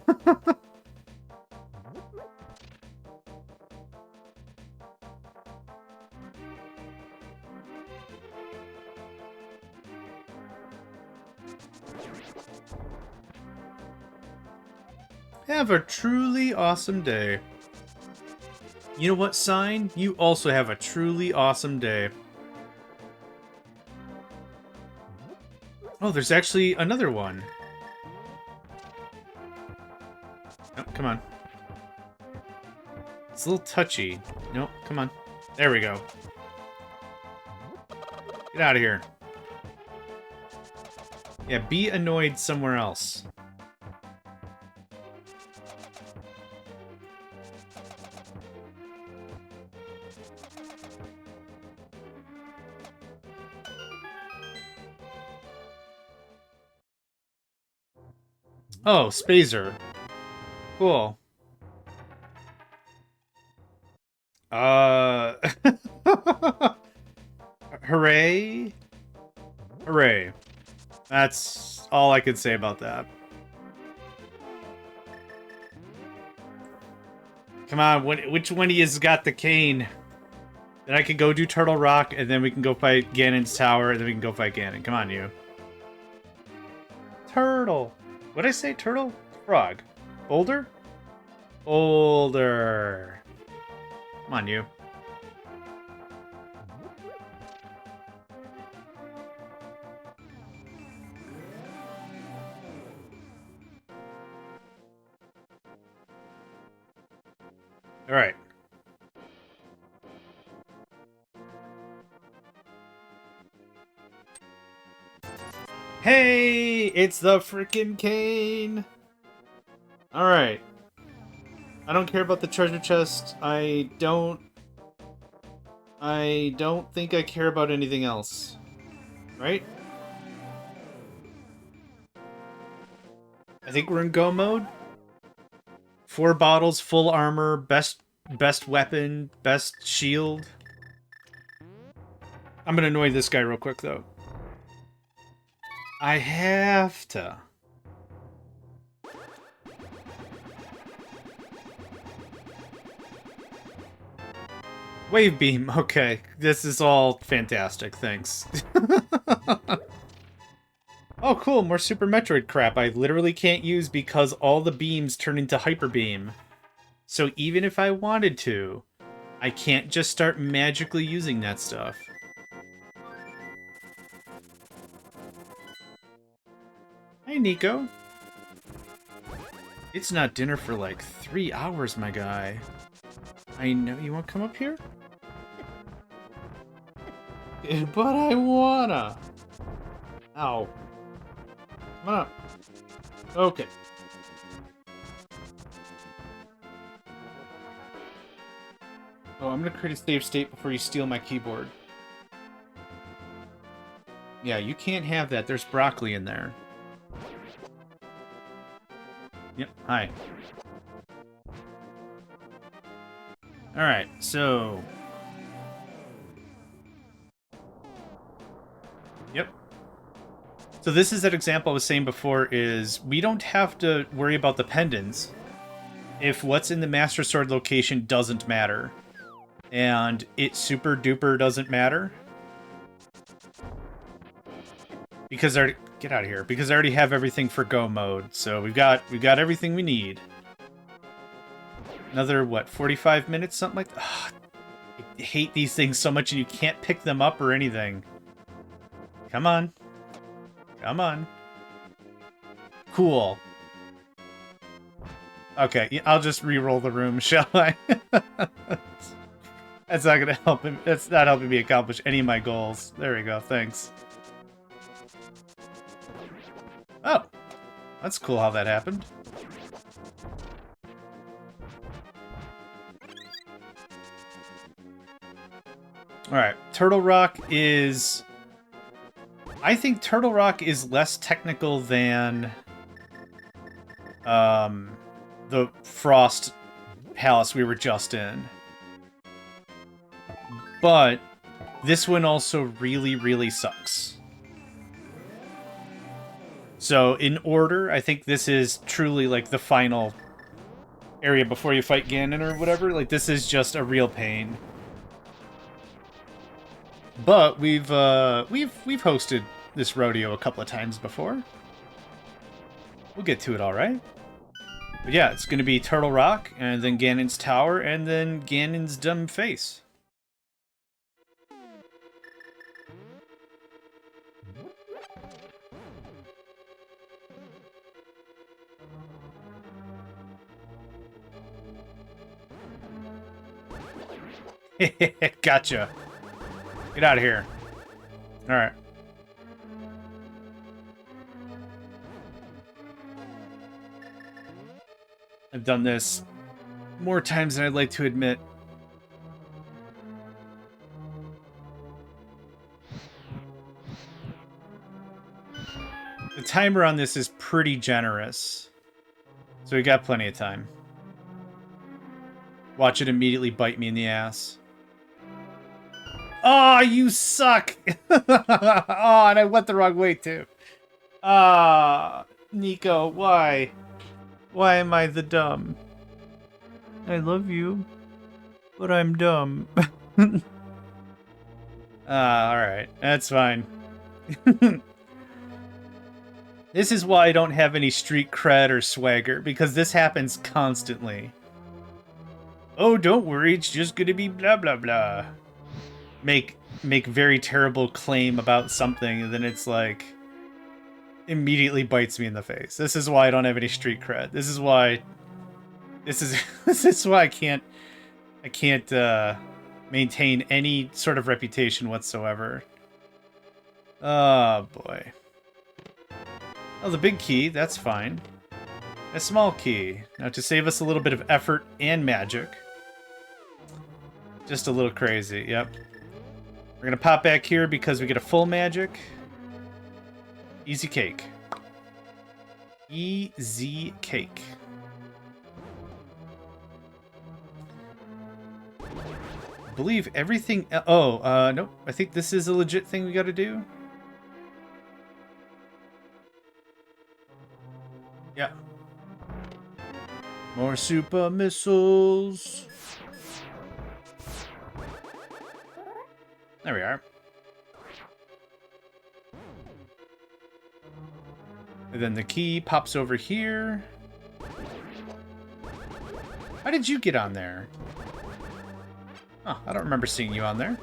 Have a truly awesome day. You know what, Sign? You also have a truly awesome day. Oh, there's actually another one. Oh, come on. It's a little touchy. No, come on. There we go. Get out of here. Yeah, be annoyed somewhere else. Oh, Spazer. Cool. Hooray. Hooray. That's all I can say about that. Come on, which one of you's got the cane? Then I can go do Turtle Rock, and then we can go fight Ganon's Tower, and then we can go fight Ganon. Come on, you. Turtle. What did I say? Turtle? Frog. Boulder? Boulder. Come on, you. All right. Hey, it's the freaking cane. All right. I don't care about the treasure chest. I don't think I care about anything else. Right? I think we're in go mode. 4 bottles, full armor, best weapon, best shield. I'm gonna annoy this guy real quick though. I have to. Wave beam. Okay, this is all fantastic. Thanks. Oh, cool. More Super Metroid crap I literally can't use because all the beams turn into Hyper Beam. So even if I wanted to, I can't just start magically using that stuff. Hey, Nico. It's not dinner for like 3 hours, my guy. I know you won't come up here? But I wanna. Ow. Come on up. Okay. Oh, I'm gonna create a save state before you steal my keyboard. Yeah, you can't have that. There's broccoli in there. Yep, hi. Alright, so... Yep. So this is that example I was saying before is we don't have to worry about the pendants if what's in the Master Sword location doesn't matter. And it super duper doesn't matter. Because I already... Get out of here. Because I already have everything for go mode. So we've got everything we need. Another, what, 45 minutes? Something like that? Ugh, I hate these things so much and you can't pick them up or anything. Come on. Come on. Cool. Okay, I'll just re-roll the room, shall I? That's not gonna help him. That's not helping me accomplish any of my goals. There we go, thanks. Oh, that's cool how that happened. Alright, Turtle Rock is... I think Turtle Rock is less technical than the Frost Palace we were just in. But this one also really, really sucks. So in order, I think this is truly like the final area before you fight Ganon or whatever. Like this is just a real pain. But we've hosted this rodeo a couple of times before. We'll get to it all right. But yeah, it's going to be Turtle Rock, and then Ganon's Tower, and then Ganon's dumb face. Gotcha. Get out of here. Alright. I've done this more times than I'd like to admit. The timer on this is pretty generous. So we got plenty of time. Watch it immediately bite me in the ass. Oh, you suck! Oh, and I went the wrong way, too. Ah, Nico, why? Why am I the dumb? I love you, but I'm dumb. Alright. That's fine. This is why I don't have any street cred or swagger, because this happens constantly. Oh, don't worry, it's just gonna be blah blah blah. Make very terrible claim about something, and then it's like immediately bites me in the face. This is why I don't have any street cred. This is why this is why I can't maintain any sort of reputation whatsoever. Oh boy. Oh, the big key, that's fine. A small key. Now to save us a little bit of effort and magic. Just a little crazy, yep. We're gonna pop back here because we get a full magic. Easy cake. Easy cake. I believe everything... Oh, nope. I think this is a legit thing we gotta do. Yeah. More super missiles. There we are. And then the key pops over here. How did you get on there? Oh, I don't remember seeing you on there.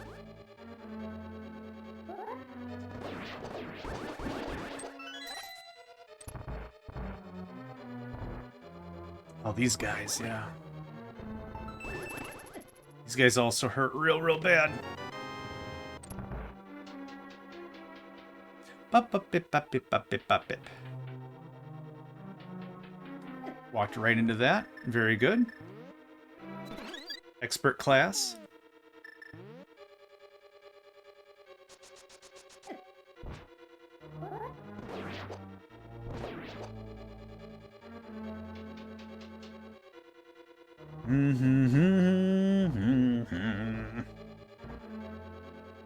Oh, these guys, yeah. These guys also hurt real bad. Bop-bop-bip-bop-bip-bop-bip-bop-bip. Walked right into that. Very good. Expert class.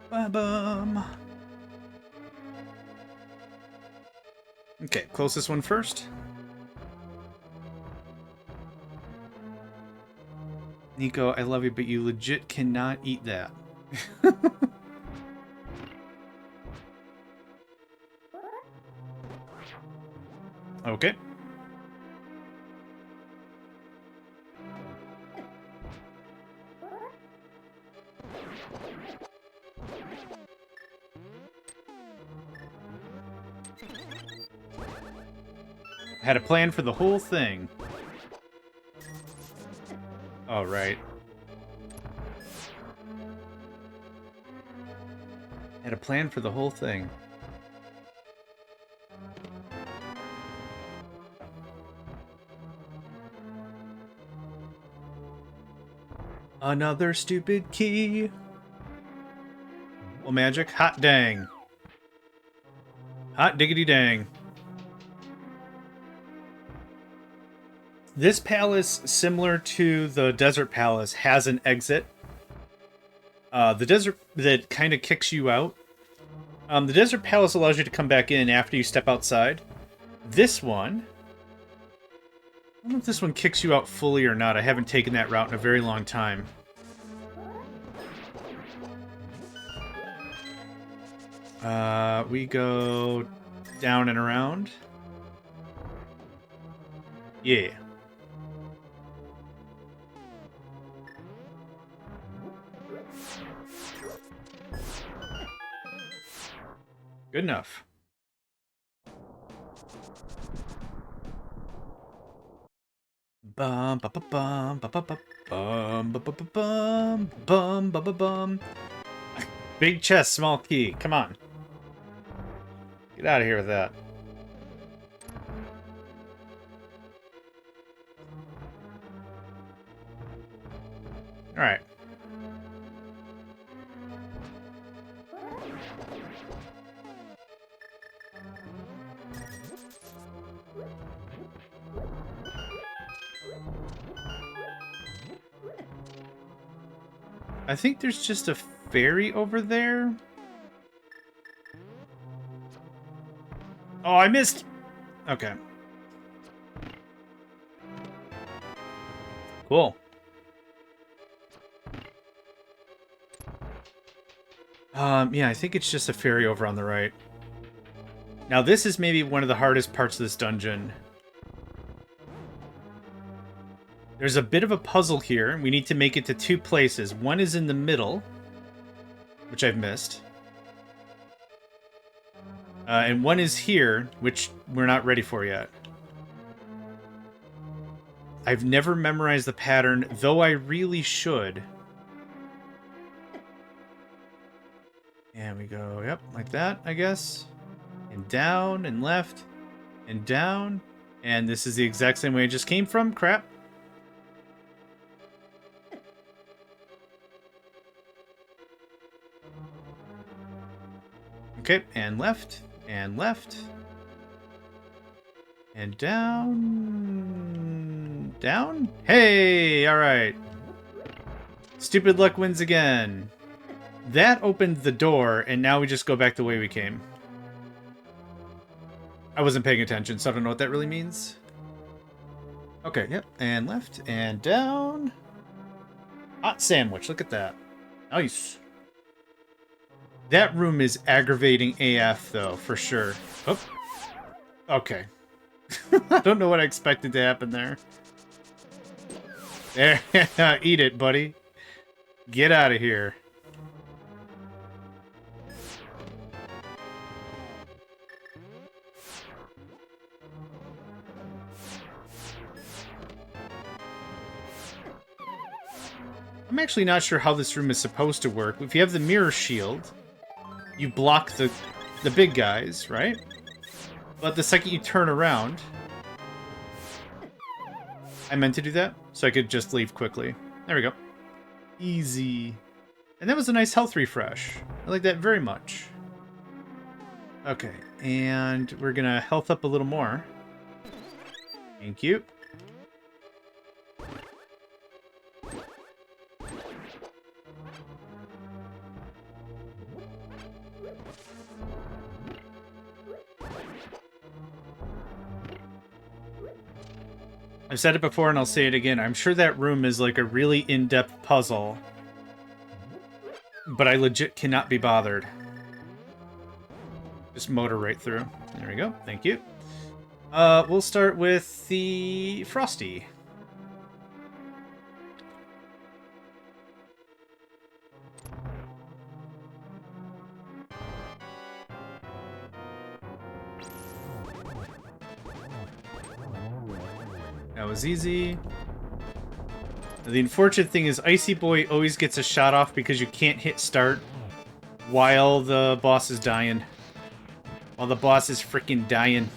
Ba-bum. Okay, closest one first. Nico, I love you, but you legit cannot eat that. Okay. I had a plan for the whole thing. Oh, right. Had a plan for the whole thing. Another stupid key. Well, magic. Hot dang. Hot diggity dang. This palace, similar to the desert palace, has an exit. The desert that kind of kicks you out. The desert palace allows you to come back in after you step outside. This one... I don't know if this one kicks you out fully or not. I haven't taken that route in a very long time. We go down and around. Yeah. Good enough. Bum ba ba bum ba ba ba bum ba ba ba bum bum ba ba bum. Big chest, small key. Come on. Get out of here with that. All right. I think there's just a ferry over there. Oh, I missed! Okay. Cool. Yeah, I think it's just a ferry over on the right. Now, this is maybe one of the hardest parts of this dungeon. There's a bit of a puzzle here. We need to make it to two places. One is in the middle, which I've missed. And one is here, which we're not ready for yet. I've never memorized the pattern, though I really should. And we go, yep, like that, I guess. And down, and left, and down. And this is the exact same way it just came from. Crap. Okay, and left, and left. And down... Down? Hey! Alright. Stupid luck wins again. That opened the door, and now we just go back the way we came. I wasn't paying attention, so I don't know what that really means. Okay, yep. And left, and down. Hot sandwich, look at that. Nice. That room is aggravating AF, though, for sure. Oh. Okay. I don't know what I expected to happen there. There, eat it, buddy. Get out of here. I'm actually not sure how this room is supposed to work. If you have the mirror shield, you block the big guys, right? But the second you turn around... I meant to do that, so I could just leave quickly. There we go. Easy. And that was a nice health refresh. I like that very much. Okay, and we're gonna health up a little more. Thank you. I've said it before and I'll say it again. I'm sure that room is like a really in-depth puzzle. But I legit cannot be bothered. Just motor right through. There we go. Thank you. We'll start with the Frosty. That was easy. The unfortunate thing is Icy Boy always gets a shot off because you can't hit start while the boss is dying. While the boss is freaking dying.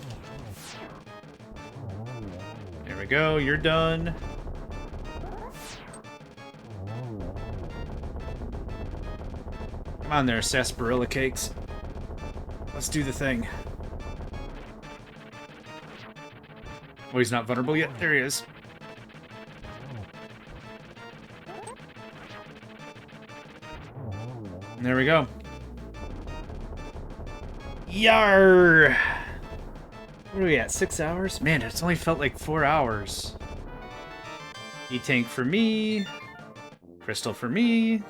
There we go, you're done. Come on there, sarsaparilla cakes. Let's do the thing. Oh, he's not vulnerable yet. There he is. And there we go. Yar! What are we at? 6 hours? Man, it's only felt like 4 hours. E-tank for me. Crystal for me.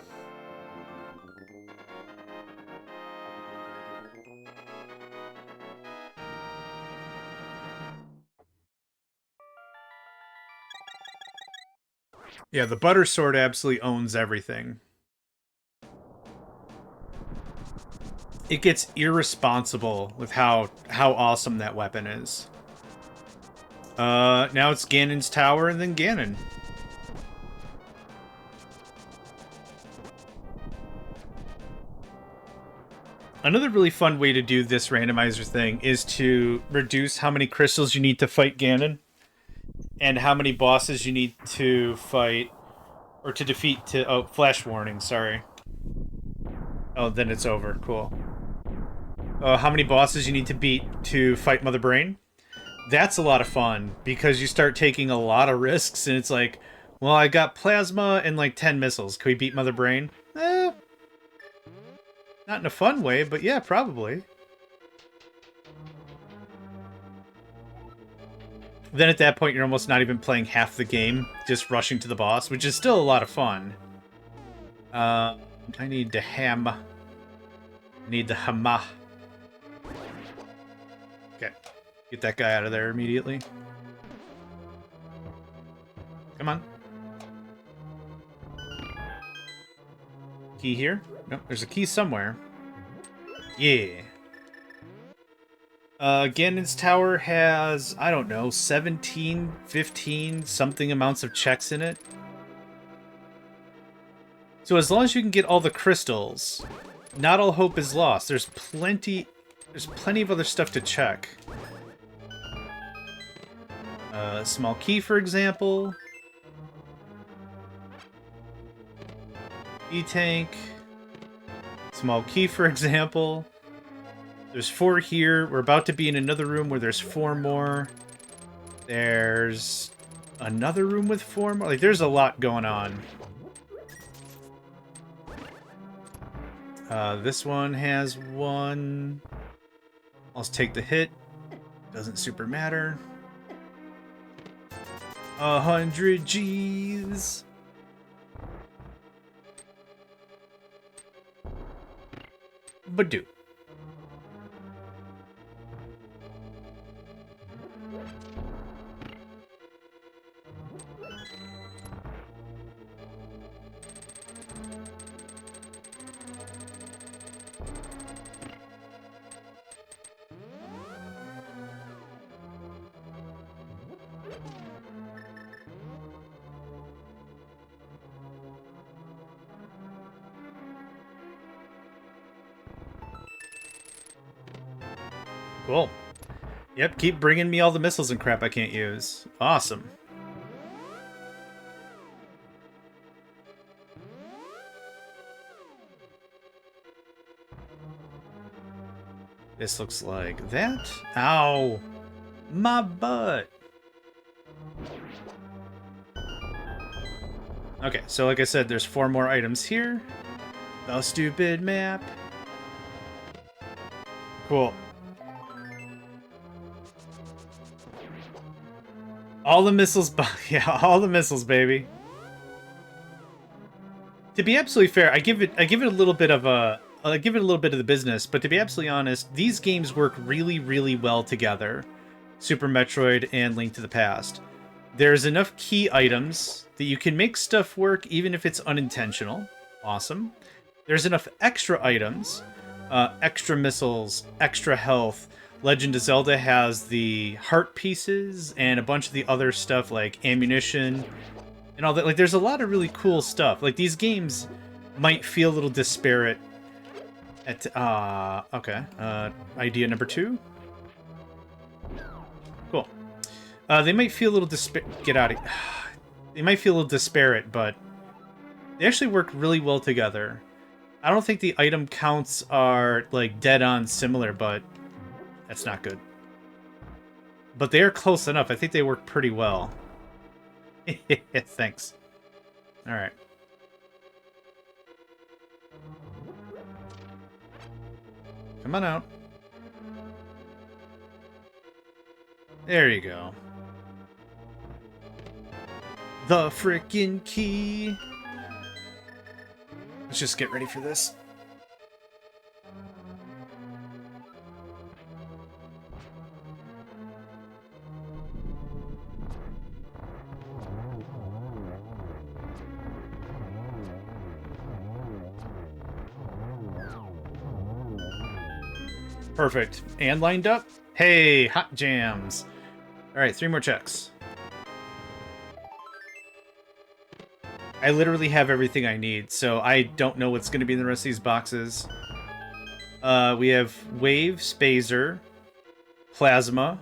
Yeah, the butter sword absolutely owns everything. It gets irresponsible with how awesome that weapon is. Now it's Ganon's tower and then Ganon. Another really fun way to do this randomizer thing is to reduce how many crystals you need to fight Ganon. And how many bosses you need to fight, or to defeat to... Oh, flash warning, sorry. Oh, then it's over, cool. How many bosses you need to beat to fight Mother Brain. That's a lot of fun, because you start taking a lot of risks, and it's like, Well, I got plasma and like 10 missiles. Can we beat Mother Brain? Not in a fun way, but yeah, probably. Then at that point, you're almost not even playing half the game, just rushing to the boss, which is still a lot of fun. I need the ham. I need the hama. Okay. Get that guy out of there immediately. Come on. Key here? Nope, there's a key somewhere. Yeah. Ganon's Tower has, I don't know, 17, 15, something amounts of checks in it. So as long as you can get all the crystals, not all hope is lost. There's plenty of other stuff to check. Small key, for example. E-tank. Small key, for example. There's 4 here. We're about to be in another room where there's 4 more. There's another room with 4 more. Like, there's a lot going on. This one has 1. I'll take the hit. Doesn't super matter. 100 G's. Badoo. Cool. Yep, keep bringing me all the missiles and crap I can't use. Awesome. This looks like that. Ow! My butt! Okay, so like I said, there's 4 more items here. The stupid map. Cool. All the missiles, yeah, all the missiles, baby. To be absolutely fair, I give it a little bit of the business, but to be absolutely honest, these games work really, really well together. Super Metroid and Link to the Past. There's enough key items that you can make stuff work even if it's unintentional. Awesome. There's enough extra items, extra missiles, extra health. Legend of Zelda has the heart pieces and a bunch of the other stuff like ammunition and all that. Like, there's a lot of really cool stuff. Like, these games might feel a little disparate at... okay. Idea number 2. Cool. They might feel a little get out of... They might feel a little disparate, but they actually work really well together. I don't think the item counts are, like, dead-on similar, but... That's not good. But they are close enough. I think they work pretty well. Thanks. Alright. Come on out. There you go. The frickin' key. Let's just get ready for this. Perfect. And lined up? Hey, hot jams. Alright, 3 more checks. I literally have everything I need, so I don't know what's going to be in the rest of these boxes. We have Wave, Spazer, Plasma.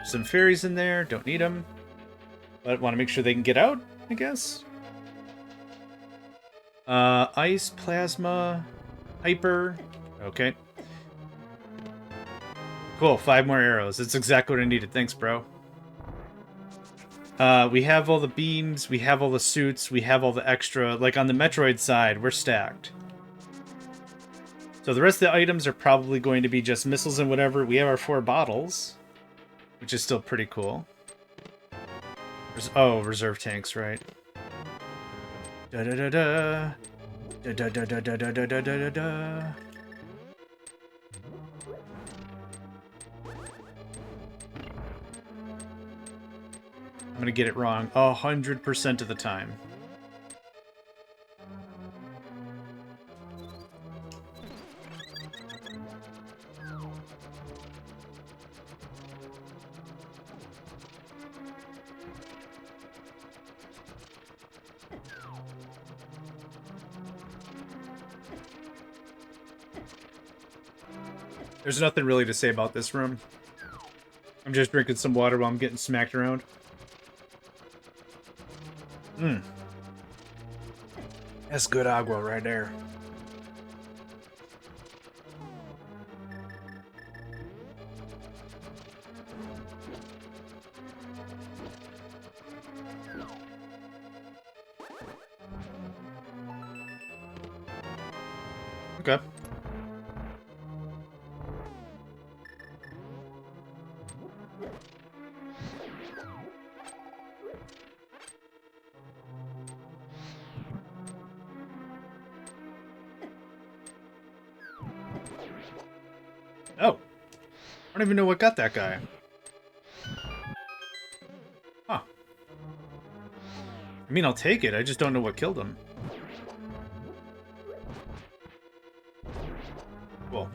Some fairies in there, don't need them. But want to make sure they can get out, I guess. Ice, Plasma, Hyper. Okay. Cool, 5 more arrows. That's exactly what I needed. Thanks, bro. We have all the beams, we have all the suits, we have all the extra. Like on the Metroid side, we're stacked. So the rest of the items are probably going to be just missiles and whatever. We have our 4 bottles, which is still pretty cool. Oh, reserve tanks, right. Da-da-da-da. Da-da-da-da-da-da-da-da-da. I'm gonna get it wrong 100% of the time. There's nothing really to say about this room. I'm just drinking some water while I'm getting smacked around. That's good agua right there. Okay. Oh. I don't even know what got that guy. Huh. I mean, I'll take it. I just don't know what killed him. Cool.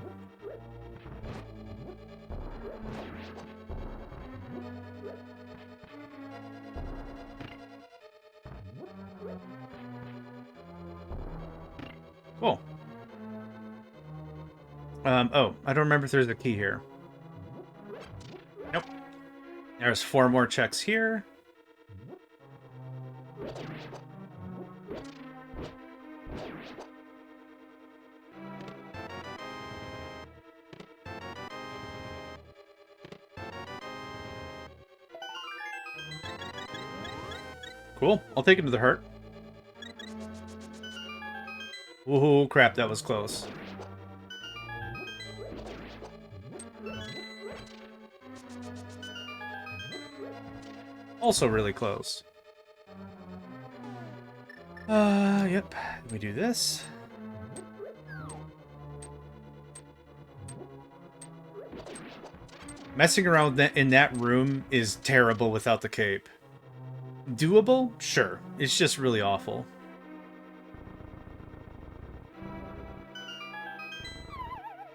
Cool. Oh, I don't remember if there's a key here. Nope. There's 4 more checks here. Cool. I'll take him to the heart. Ooh, crap, that was close. Also really close. Yep. We do this. Messing around in that room is terrible without the cape. Doable? Sure. It's just really awful.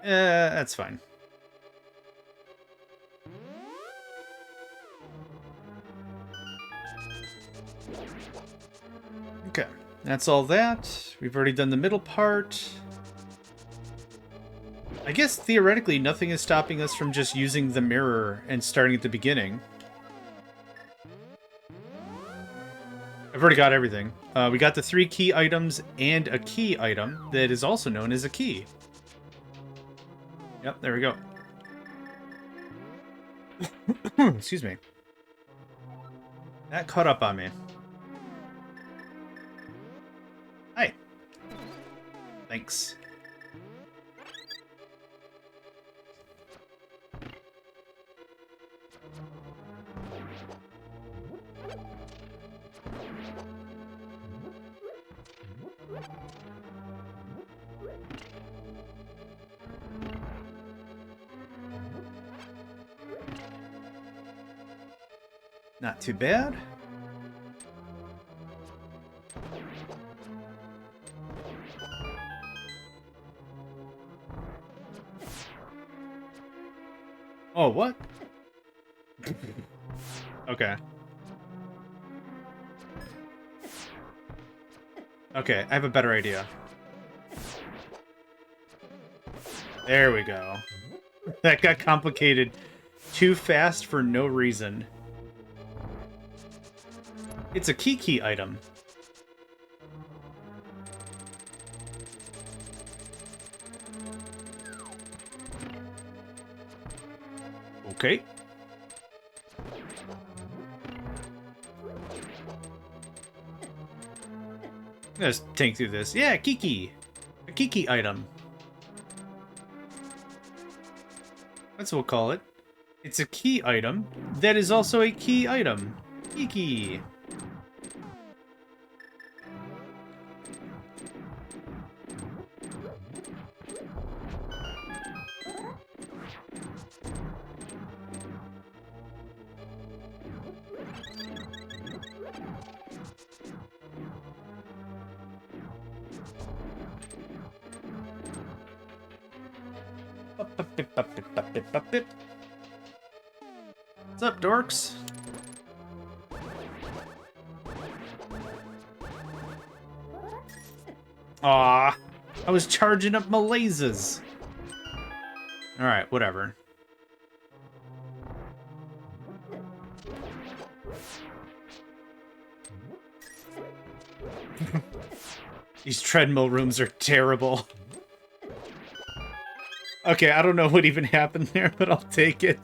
That's fine. Okay, that's all that. We've already done the middle part. I guess theoretically nothing is stopping us from just using the mirror and starting at the beginning. I've already got everything. We got the 3 key items and a key item that is also known as a key. Yep, there we go. Excuse me. That caught up on me. Hi. Thanks. Not too bad. Oh, what? Okay. Okay, I have a better idea. There we go. That got complicated too fast for no reason. It's a key item. Okay. Let's tank through this. Yeah, Kiki. A Kiki item. That's what we'll call it. It's a key item that is also a key item. Kiki. What's up, dorks? Aw, I was charging up my lasers. Alright, whatever. These treadmill rooms are terrible. Okay, I don't know what even happened there, but I'll take it.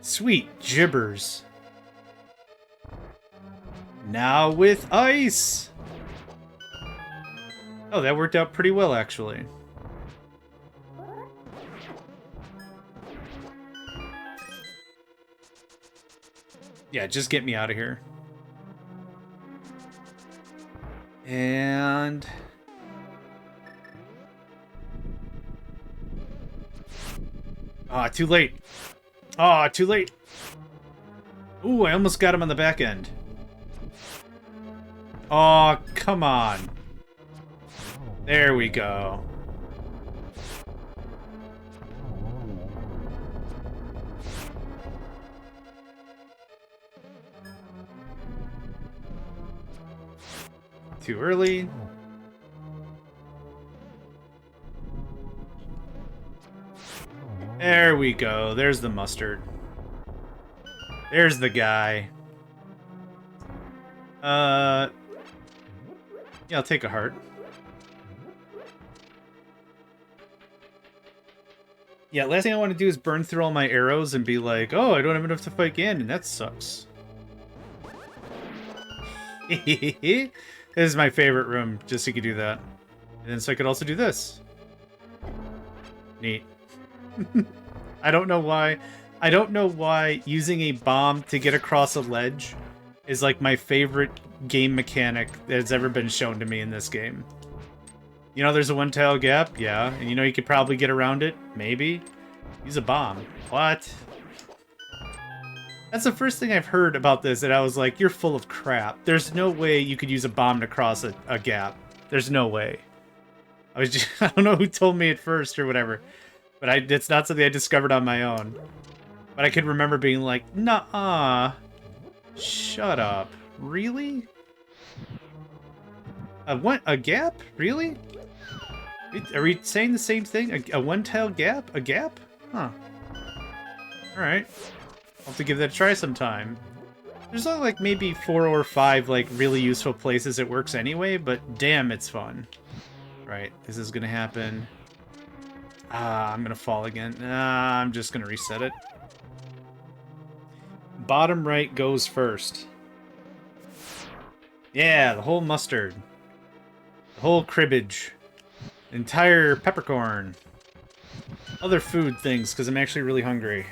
Sweet gibbers. Now with ice! Oh, that worked out pretty well, actually. Yeah, just get me out of here. And... ah, too late. Ah, too late. Ooh, I almost got him on the back end. Oh, come on. There we go. Too early. There we go. There's the mustard. There's the guy. Yeah, I'll take a heart. Yeah, last thing I want to do is burn through all my arrows and be like, oh, I don't have enough to fight Ganon. That sucks. This is my favorite room, just so you could do that. And then so I could also do this. Neat. I don't know why. I don't know why using a bomb to get across a ledge is like my favorite game mechanic that's ever been shown to me in this game. You know there's a one-tile gap? Yeah. And you know you could probably get around it? Maybe. Use a bomb. What? That's the first thing I've heard about this, and I was like, you're full of crap. There's no way you could use a bomb to cross a gap. There's no way. I was just, I don't know who told me at first or whatever, but it's not something I discovered on my own. But I could remember being like, nuh-uh. Shut up. Really? A gap? Really? Are we saying the same thing? A one-tile gap? A gap? Huh. Alright. I'll have to give that a try sometime. There's only like maybe 4 or 5 like really useful places it works anyway, but damn, it's fun. Right, this is gonna happen. Ah, I'm gonna fall again. Ah, I'm just gonna reset it. Bottom right goes first. Yeah, the whole mustard. The whole cribbage. Entire peppercorn. Other food things, because I'm actually really hungry.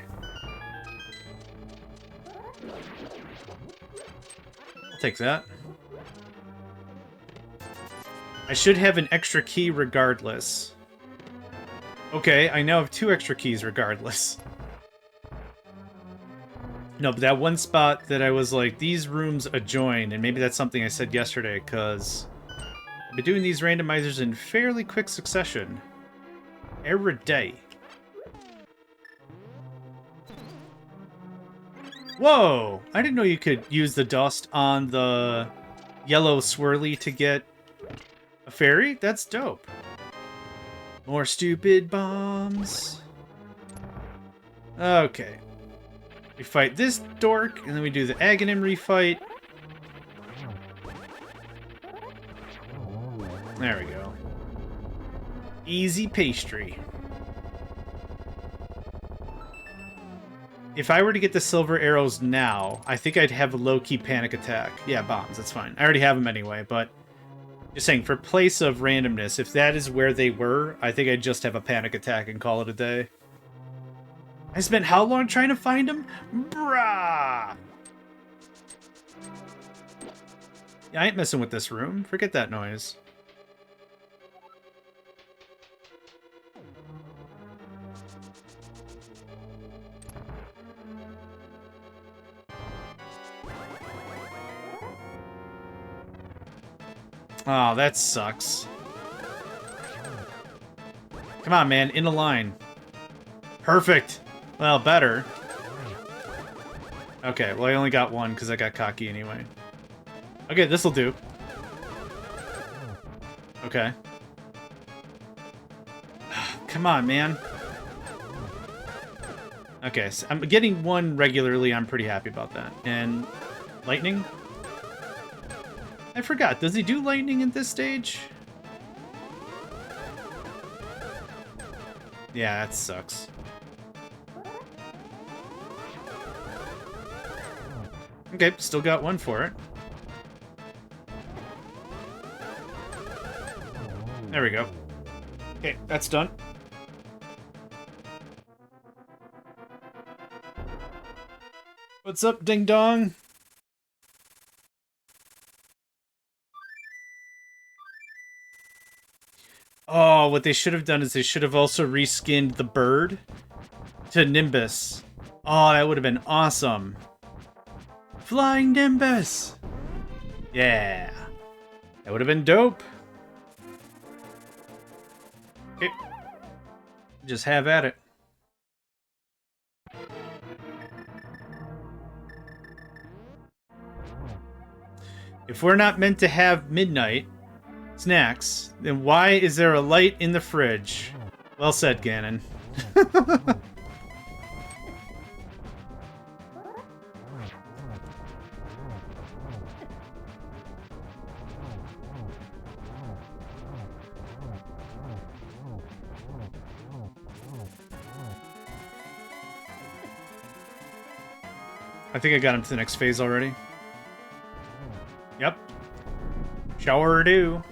I'll take that. I should have an extra key regardless. Okay, I now have 2 extra keys regardless. No, but that one spot that I was like, these rooms adjoin, and maybe that's something I said yesterday, because I've been doing these randomizers in fairly quick succession. Every day. Whoa! I didn't know you could use the dust on the yellow swirly to get a fairy? That's dope. More stupid bombs. Okay. We fight this dork, and then we do the Aghanim refight. There we go. Easy pastry. If I were to get the silver arrows now, I think I'd have a low-key panic attack. Yeah, bombs, that's fine. I already have them anyway, but just saying, for place of randomness, if that is where they were, I think I'd just have a panic attack and call it a day. I spent how long trying to find them? Brah! Yeah, I ain't messing with this room. Forget that noise. Oh, that sucks. Come on, man. In a line. Perfect. Well, better. Okay, well, I only got one because I got cocky anyway. Okay, this'll do. Okay. Come on, man. Okay, so I'm getting one regularly. I'm pretty happy about that. And lightning? I forgot. Does he do lightning at this stage? Yeah, that sucks. Okay, still got one for it. There we go. Okay, that's done. What's up, ding dong? Oh, what they should have done is they should have also reskinned the bird to Nimbus. Oh, that would have been awesome. Flying Nimbus! Yeah. That would have been dope. Okay. Just have at it. If we're not meant to have midnight snacks, then why is there a light in the fridge? Well said, Ganon. I think I got him to the next phase already. Yep. Sure do.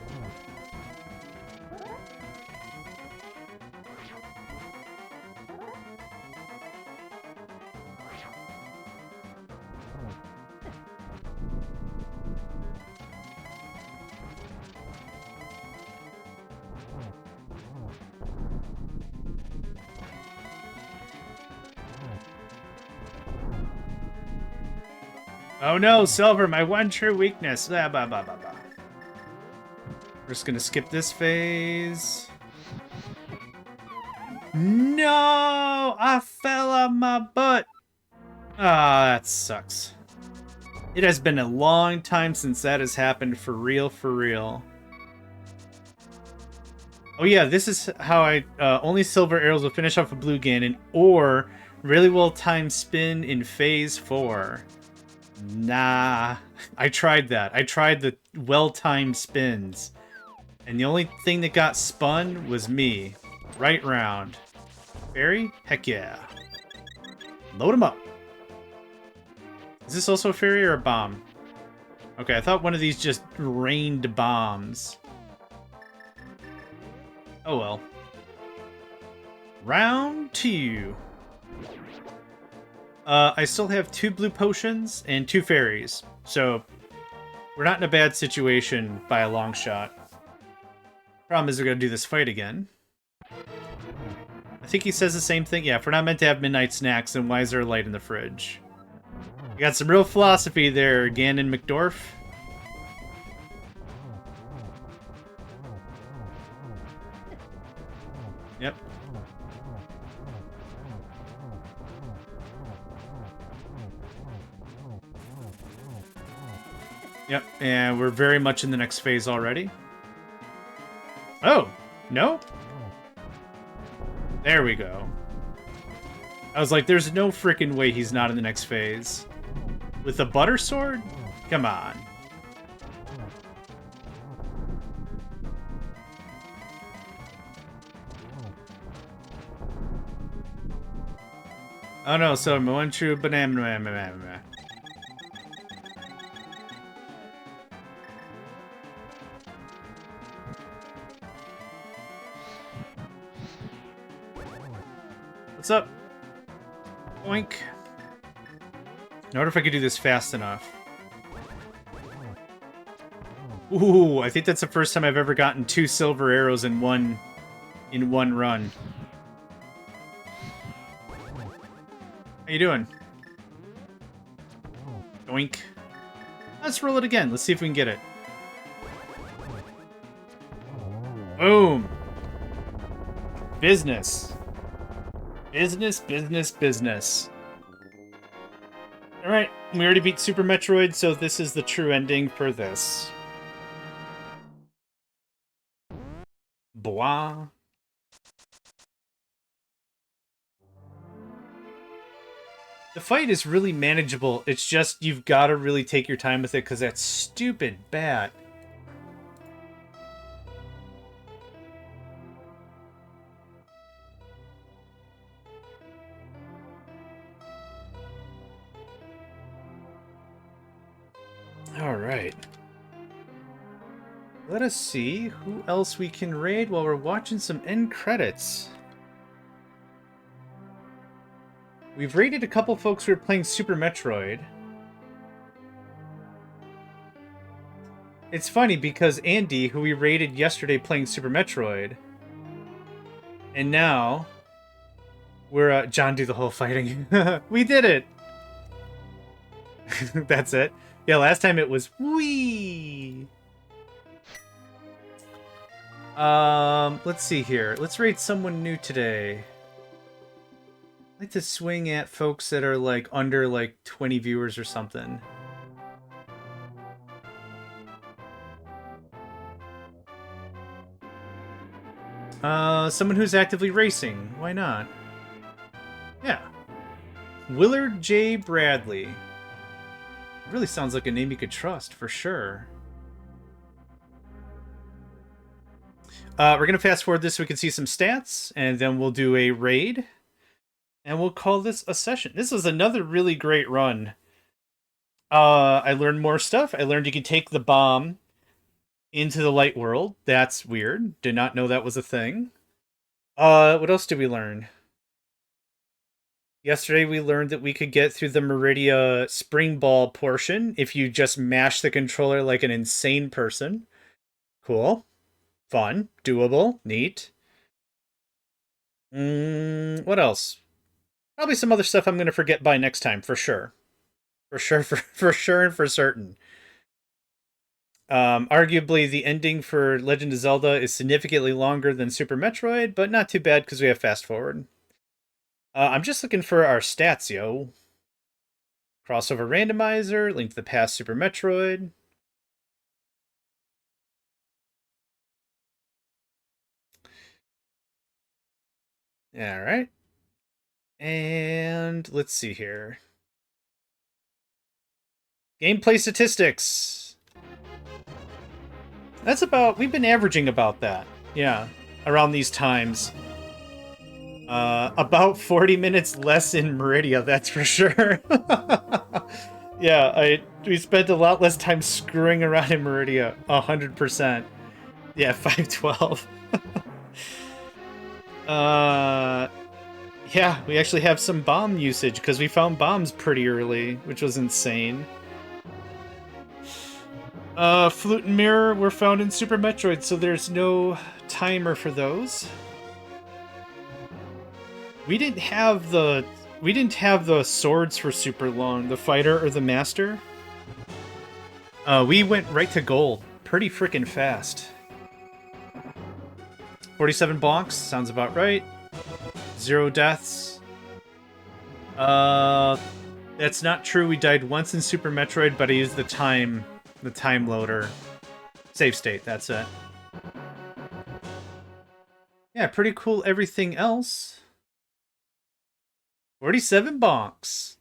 Oh no, Silver, my one true weakness. Blah, blah, blah, blah, blah. We're just gonna skip this phase. No! I fell on my butt! Ah, that sucks. It has been a long time since that has happened for real, for real. Oh yeah, this is how I... only silver arrows will finish off a blue Ganon, or really well-timed spin in phase 4. Nah, I tried that. I tried the well-timed spins. And the only thing that got spun was me. Right round. Fairy? Heck yeah. Load him up. Is this also a fairy or a bomb? Okay, I thought one of these just rained bombs. Oh well. Round 2. I still have 2 blue potions and 2 fairies, so we're not in a bad situation by a long shot. Problem is we're gonna do this fight again. I think he says the same thing. Yeah, if we're not meant to have midnight snacks, then why is there a light in the fridge? You got some real philosophy there, Ganon McDorf. Yep. Yep, and we're very much in the next phase already. Oh, no? There we go. I was like, there's no freaking way he's not in the next phase. With a butter sword? Come on. Oh no, so one true banana. What's up? Oink. I wonder if I could do this fast enough. Ooh, I think that's the first time I've ever gotten 2 silver arrows in one run. How you doing? Oink. Let's roll it again. Let's see if we can get it. Boom. Business. Business, business, business. Alright, we already beat Super Metroid, so this is the true ending for this. Bois. The fight is really manageable. It's just you've got to really take your time with it because that stupid bat. All right. Let us see who else we can raid while we're watching some end credits. We've raided a couple folks who are playing Super Metroid. It's funny because Andy, who we raided yesterday playing Super Metroid, and now we're John do the whole fighting. We did it. That's it. Yeah, last time it was wee. Let's see here. Let's raid someone new today. I like to swing at folks that are like under like 20 viewers or something. Someone who's actively racing. Why not? Yeah. Willard J. Bradley. Really sounds like a name you could trust, for sure. We're going to fast forward this so we can see some stats, and then we'll do a raid. And we'll call this a session. This was another really great run. I learned more stuff. I learned you can take the bomb into the light world. That's weird. Did not know that was a thing. What else did we learn? Yesterday we learned that we could get through the Meridia spring ball portion if you just mash the controller like an insane person. Cool. Fun. Doable. Neat. What else? Probably some other stuff I'm going to forget by next time, for sure. For sure and for certain. Arguably, the ending for Legend of Zelda is significantly longer than Super Metroid, but not too bad because we have fast forward. I'm just looking for our stats, yo. Crossover Randomizer, Link to the Past Super Metroid. Alright. And let's see here. Gameplay statistics. That's about, we've been averaging about that. Yeah, around these times. About 40 minutes less in Meridia, that's for sure. Yeah, we spent a lot less time screwing around in Meridia, 100%. Yeah, 512. Yeah, we actually have some bomb usage because we found bombs pretty early, which was insane. Flute and Mirror were found in Super Metroid, so there's no timer for those. We didn't have the swords for super long, the fighter or the master. We went right to gold pretty freaking fast. 47 bonks, sounds about right. 0 deaths. That's not true. We died once in Super Metroid, but I used the time loader. Save state, that's it. Yeah, pretty cool everything else. 47 bonks.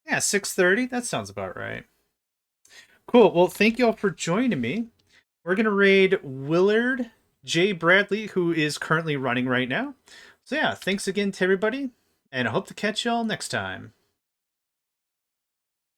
Yeah, 630, that sounds about right. Cool, well, thank you all for joining me. We're going to raid Willard J. Bradley, who is currently running right now. So yeah, thanks again to everybody. And I hope to catch y'all next time.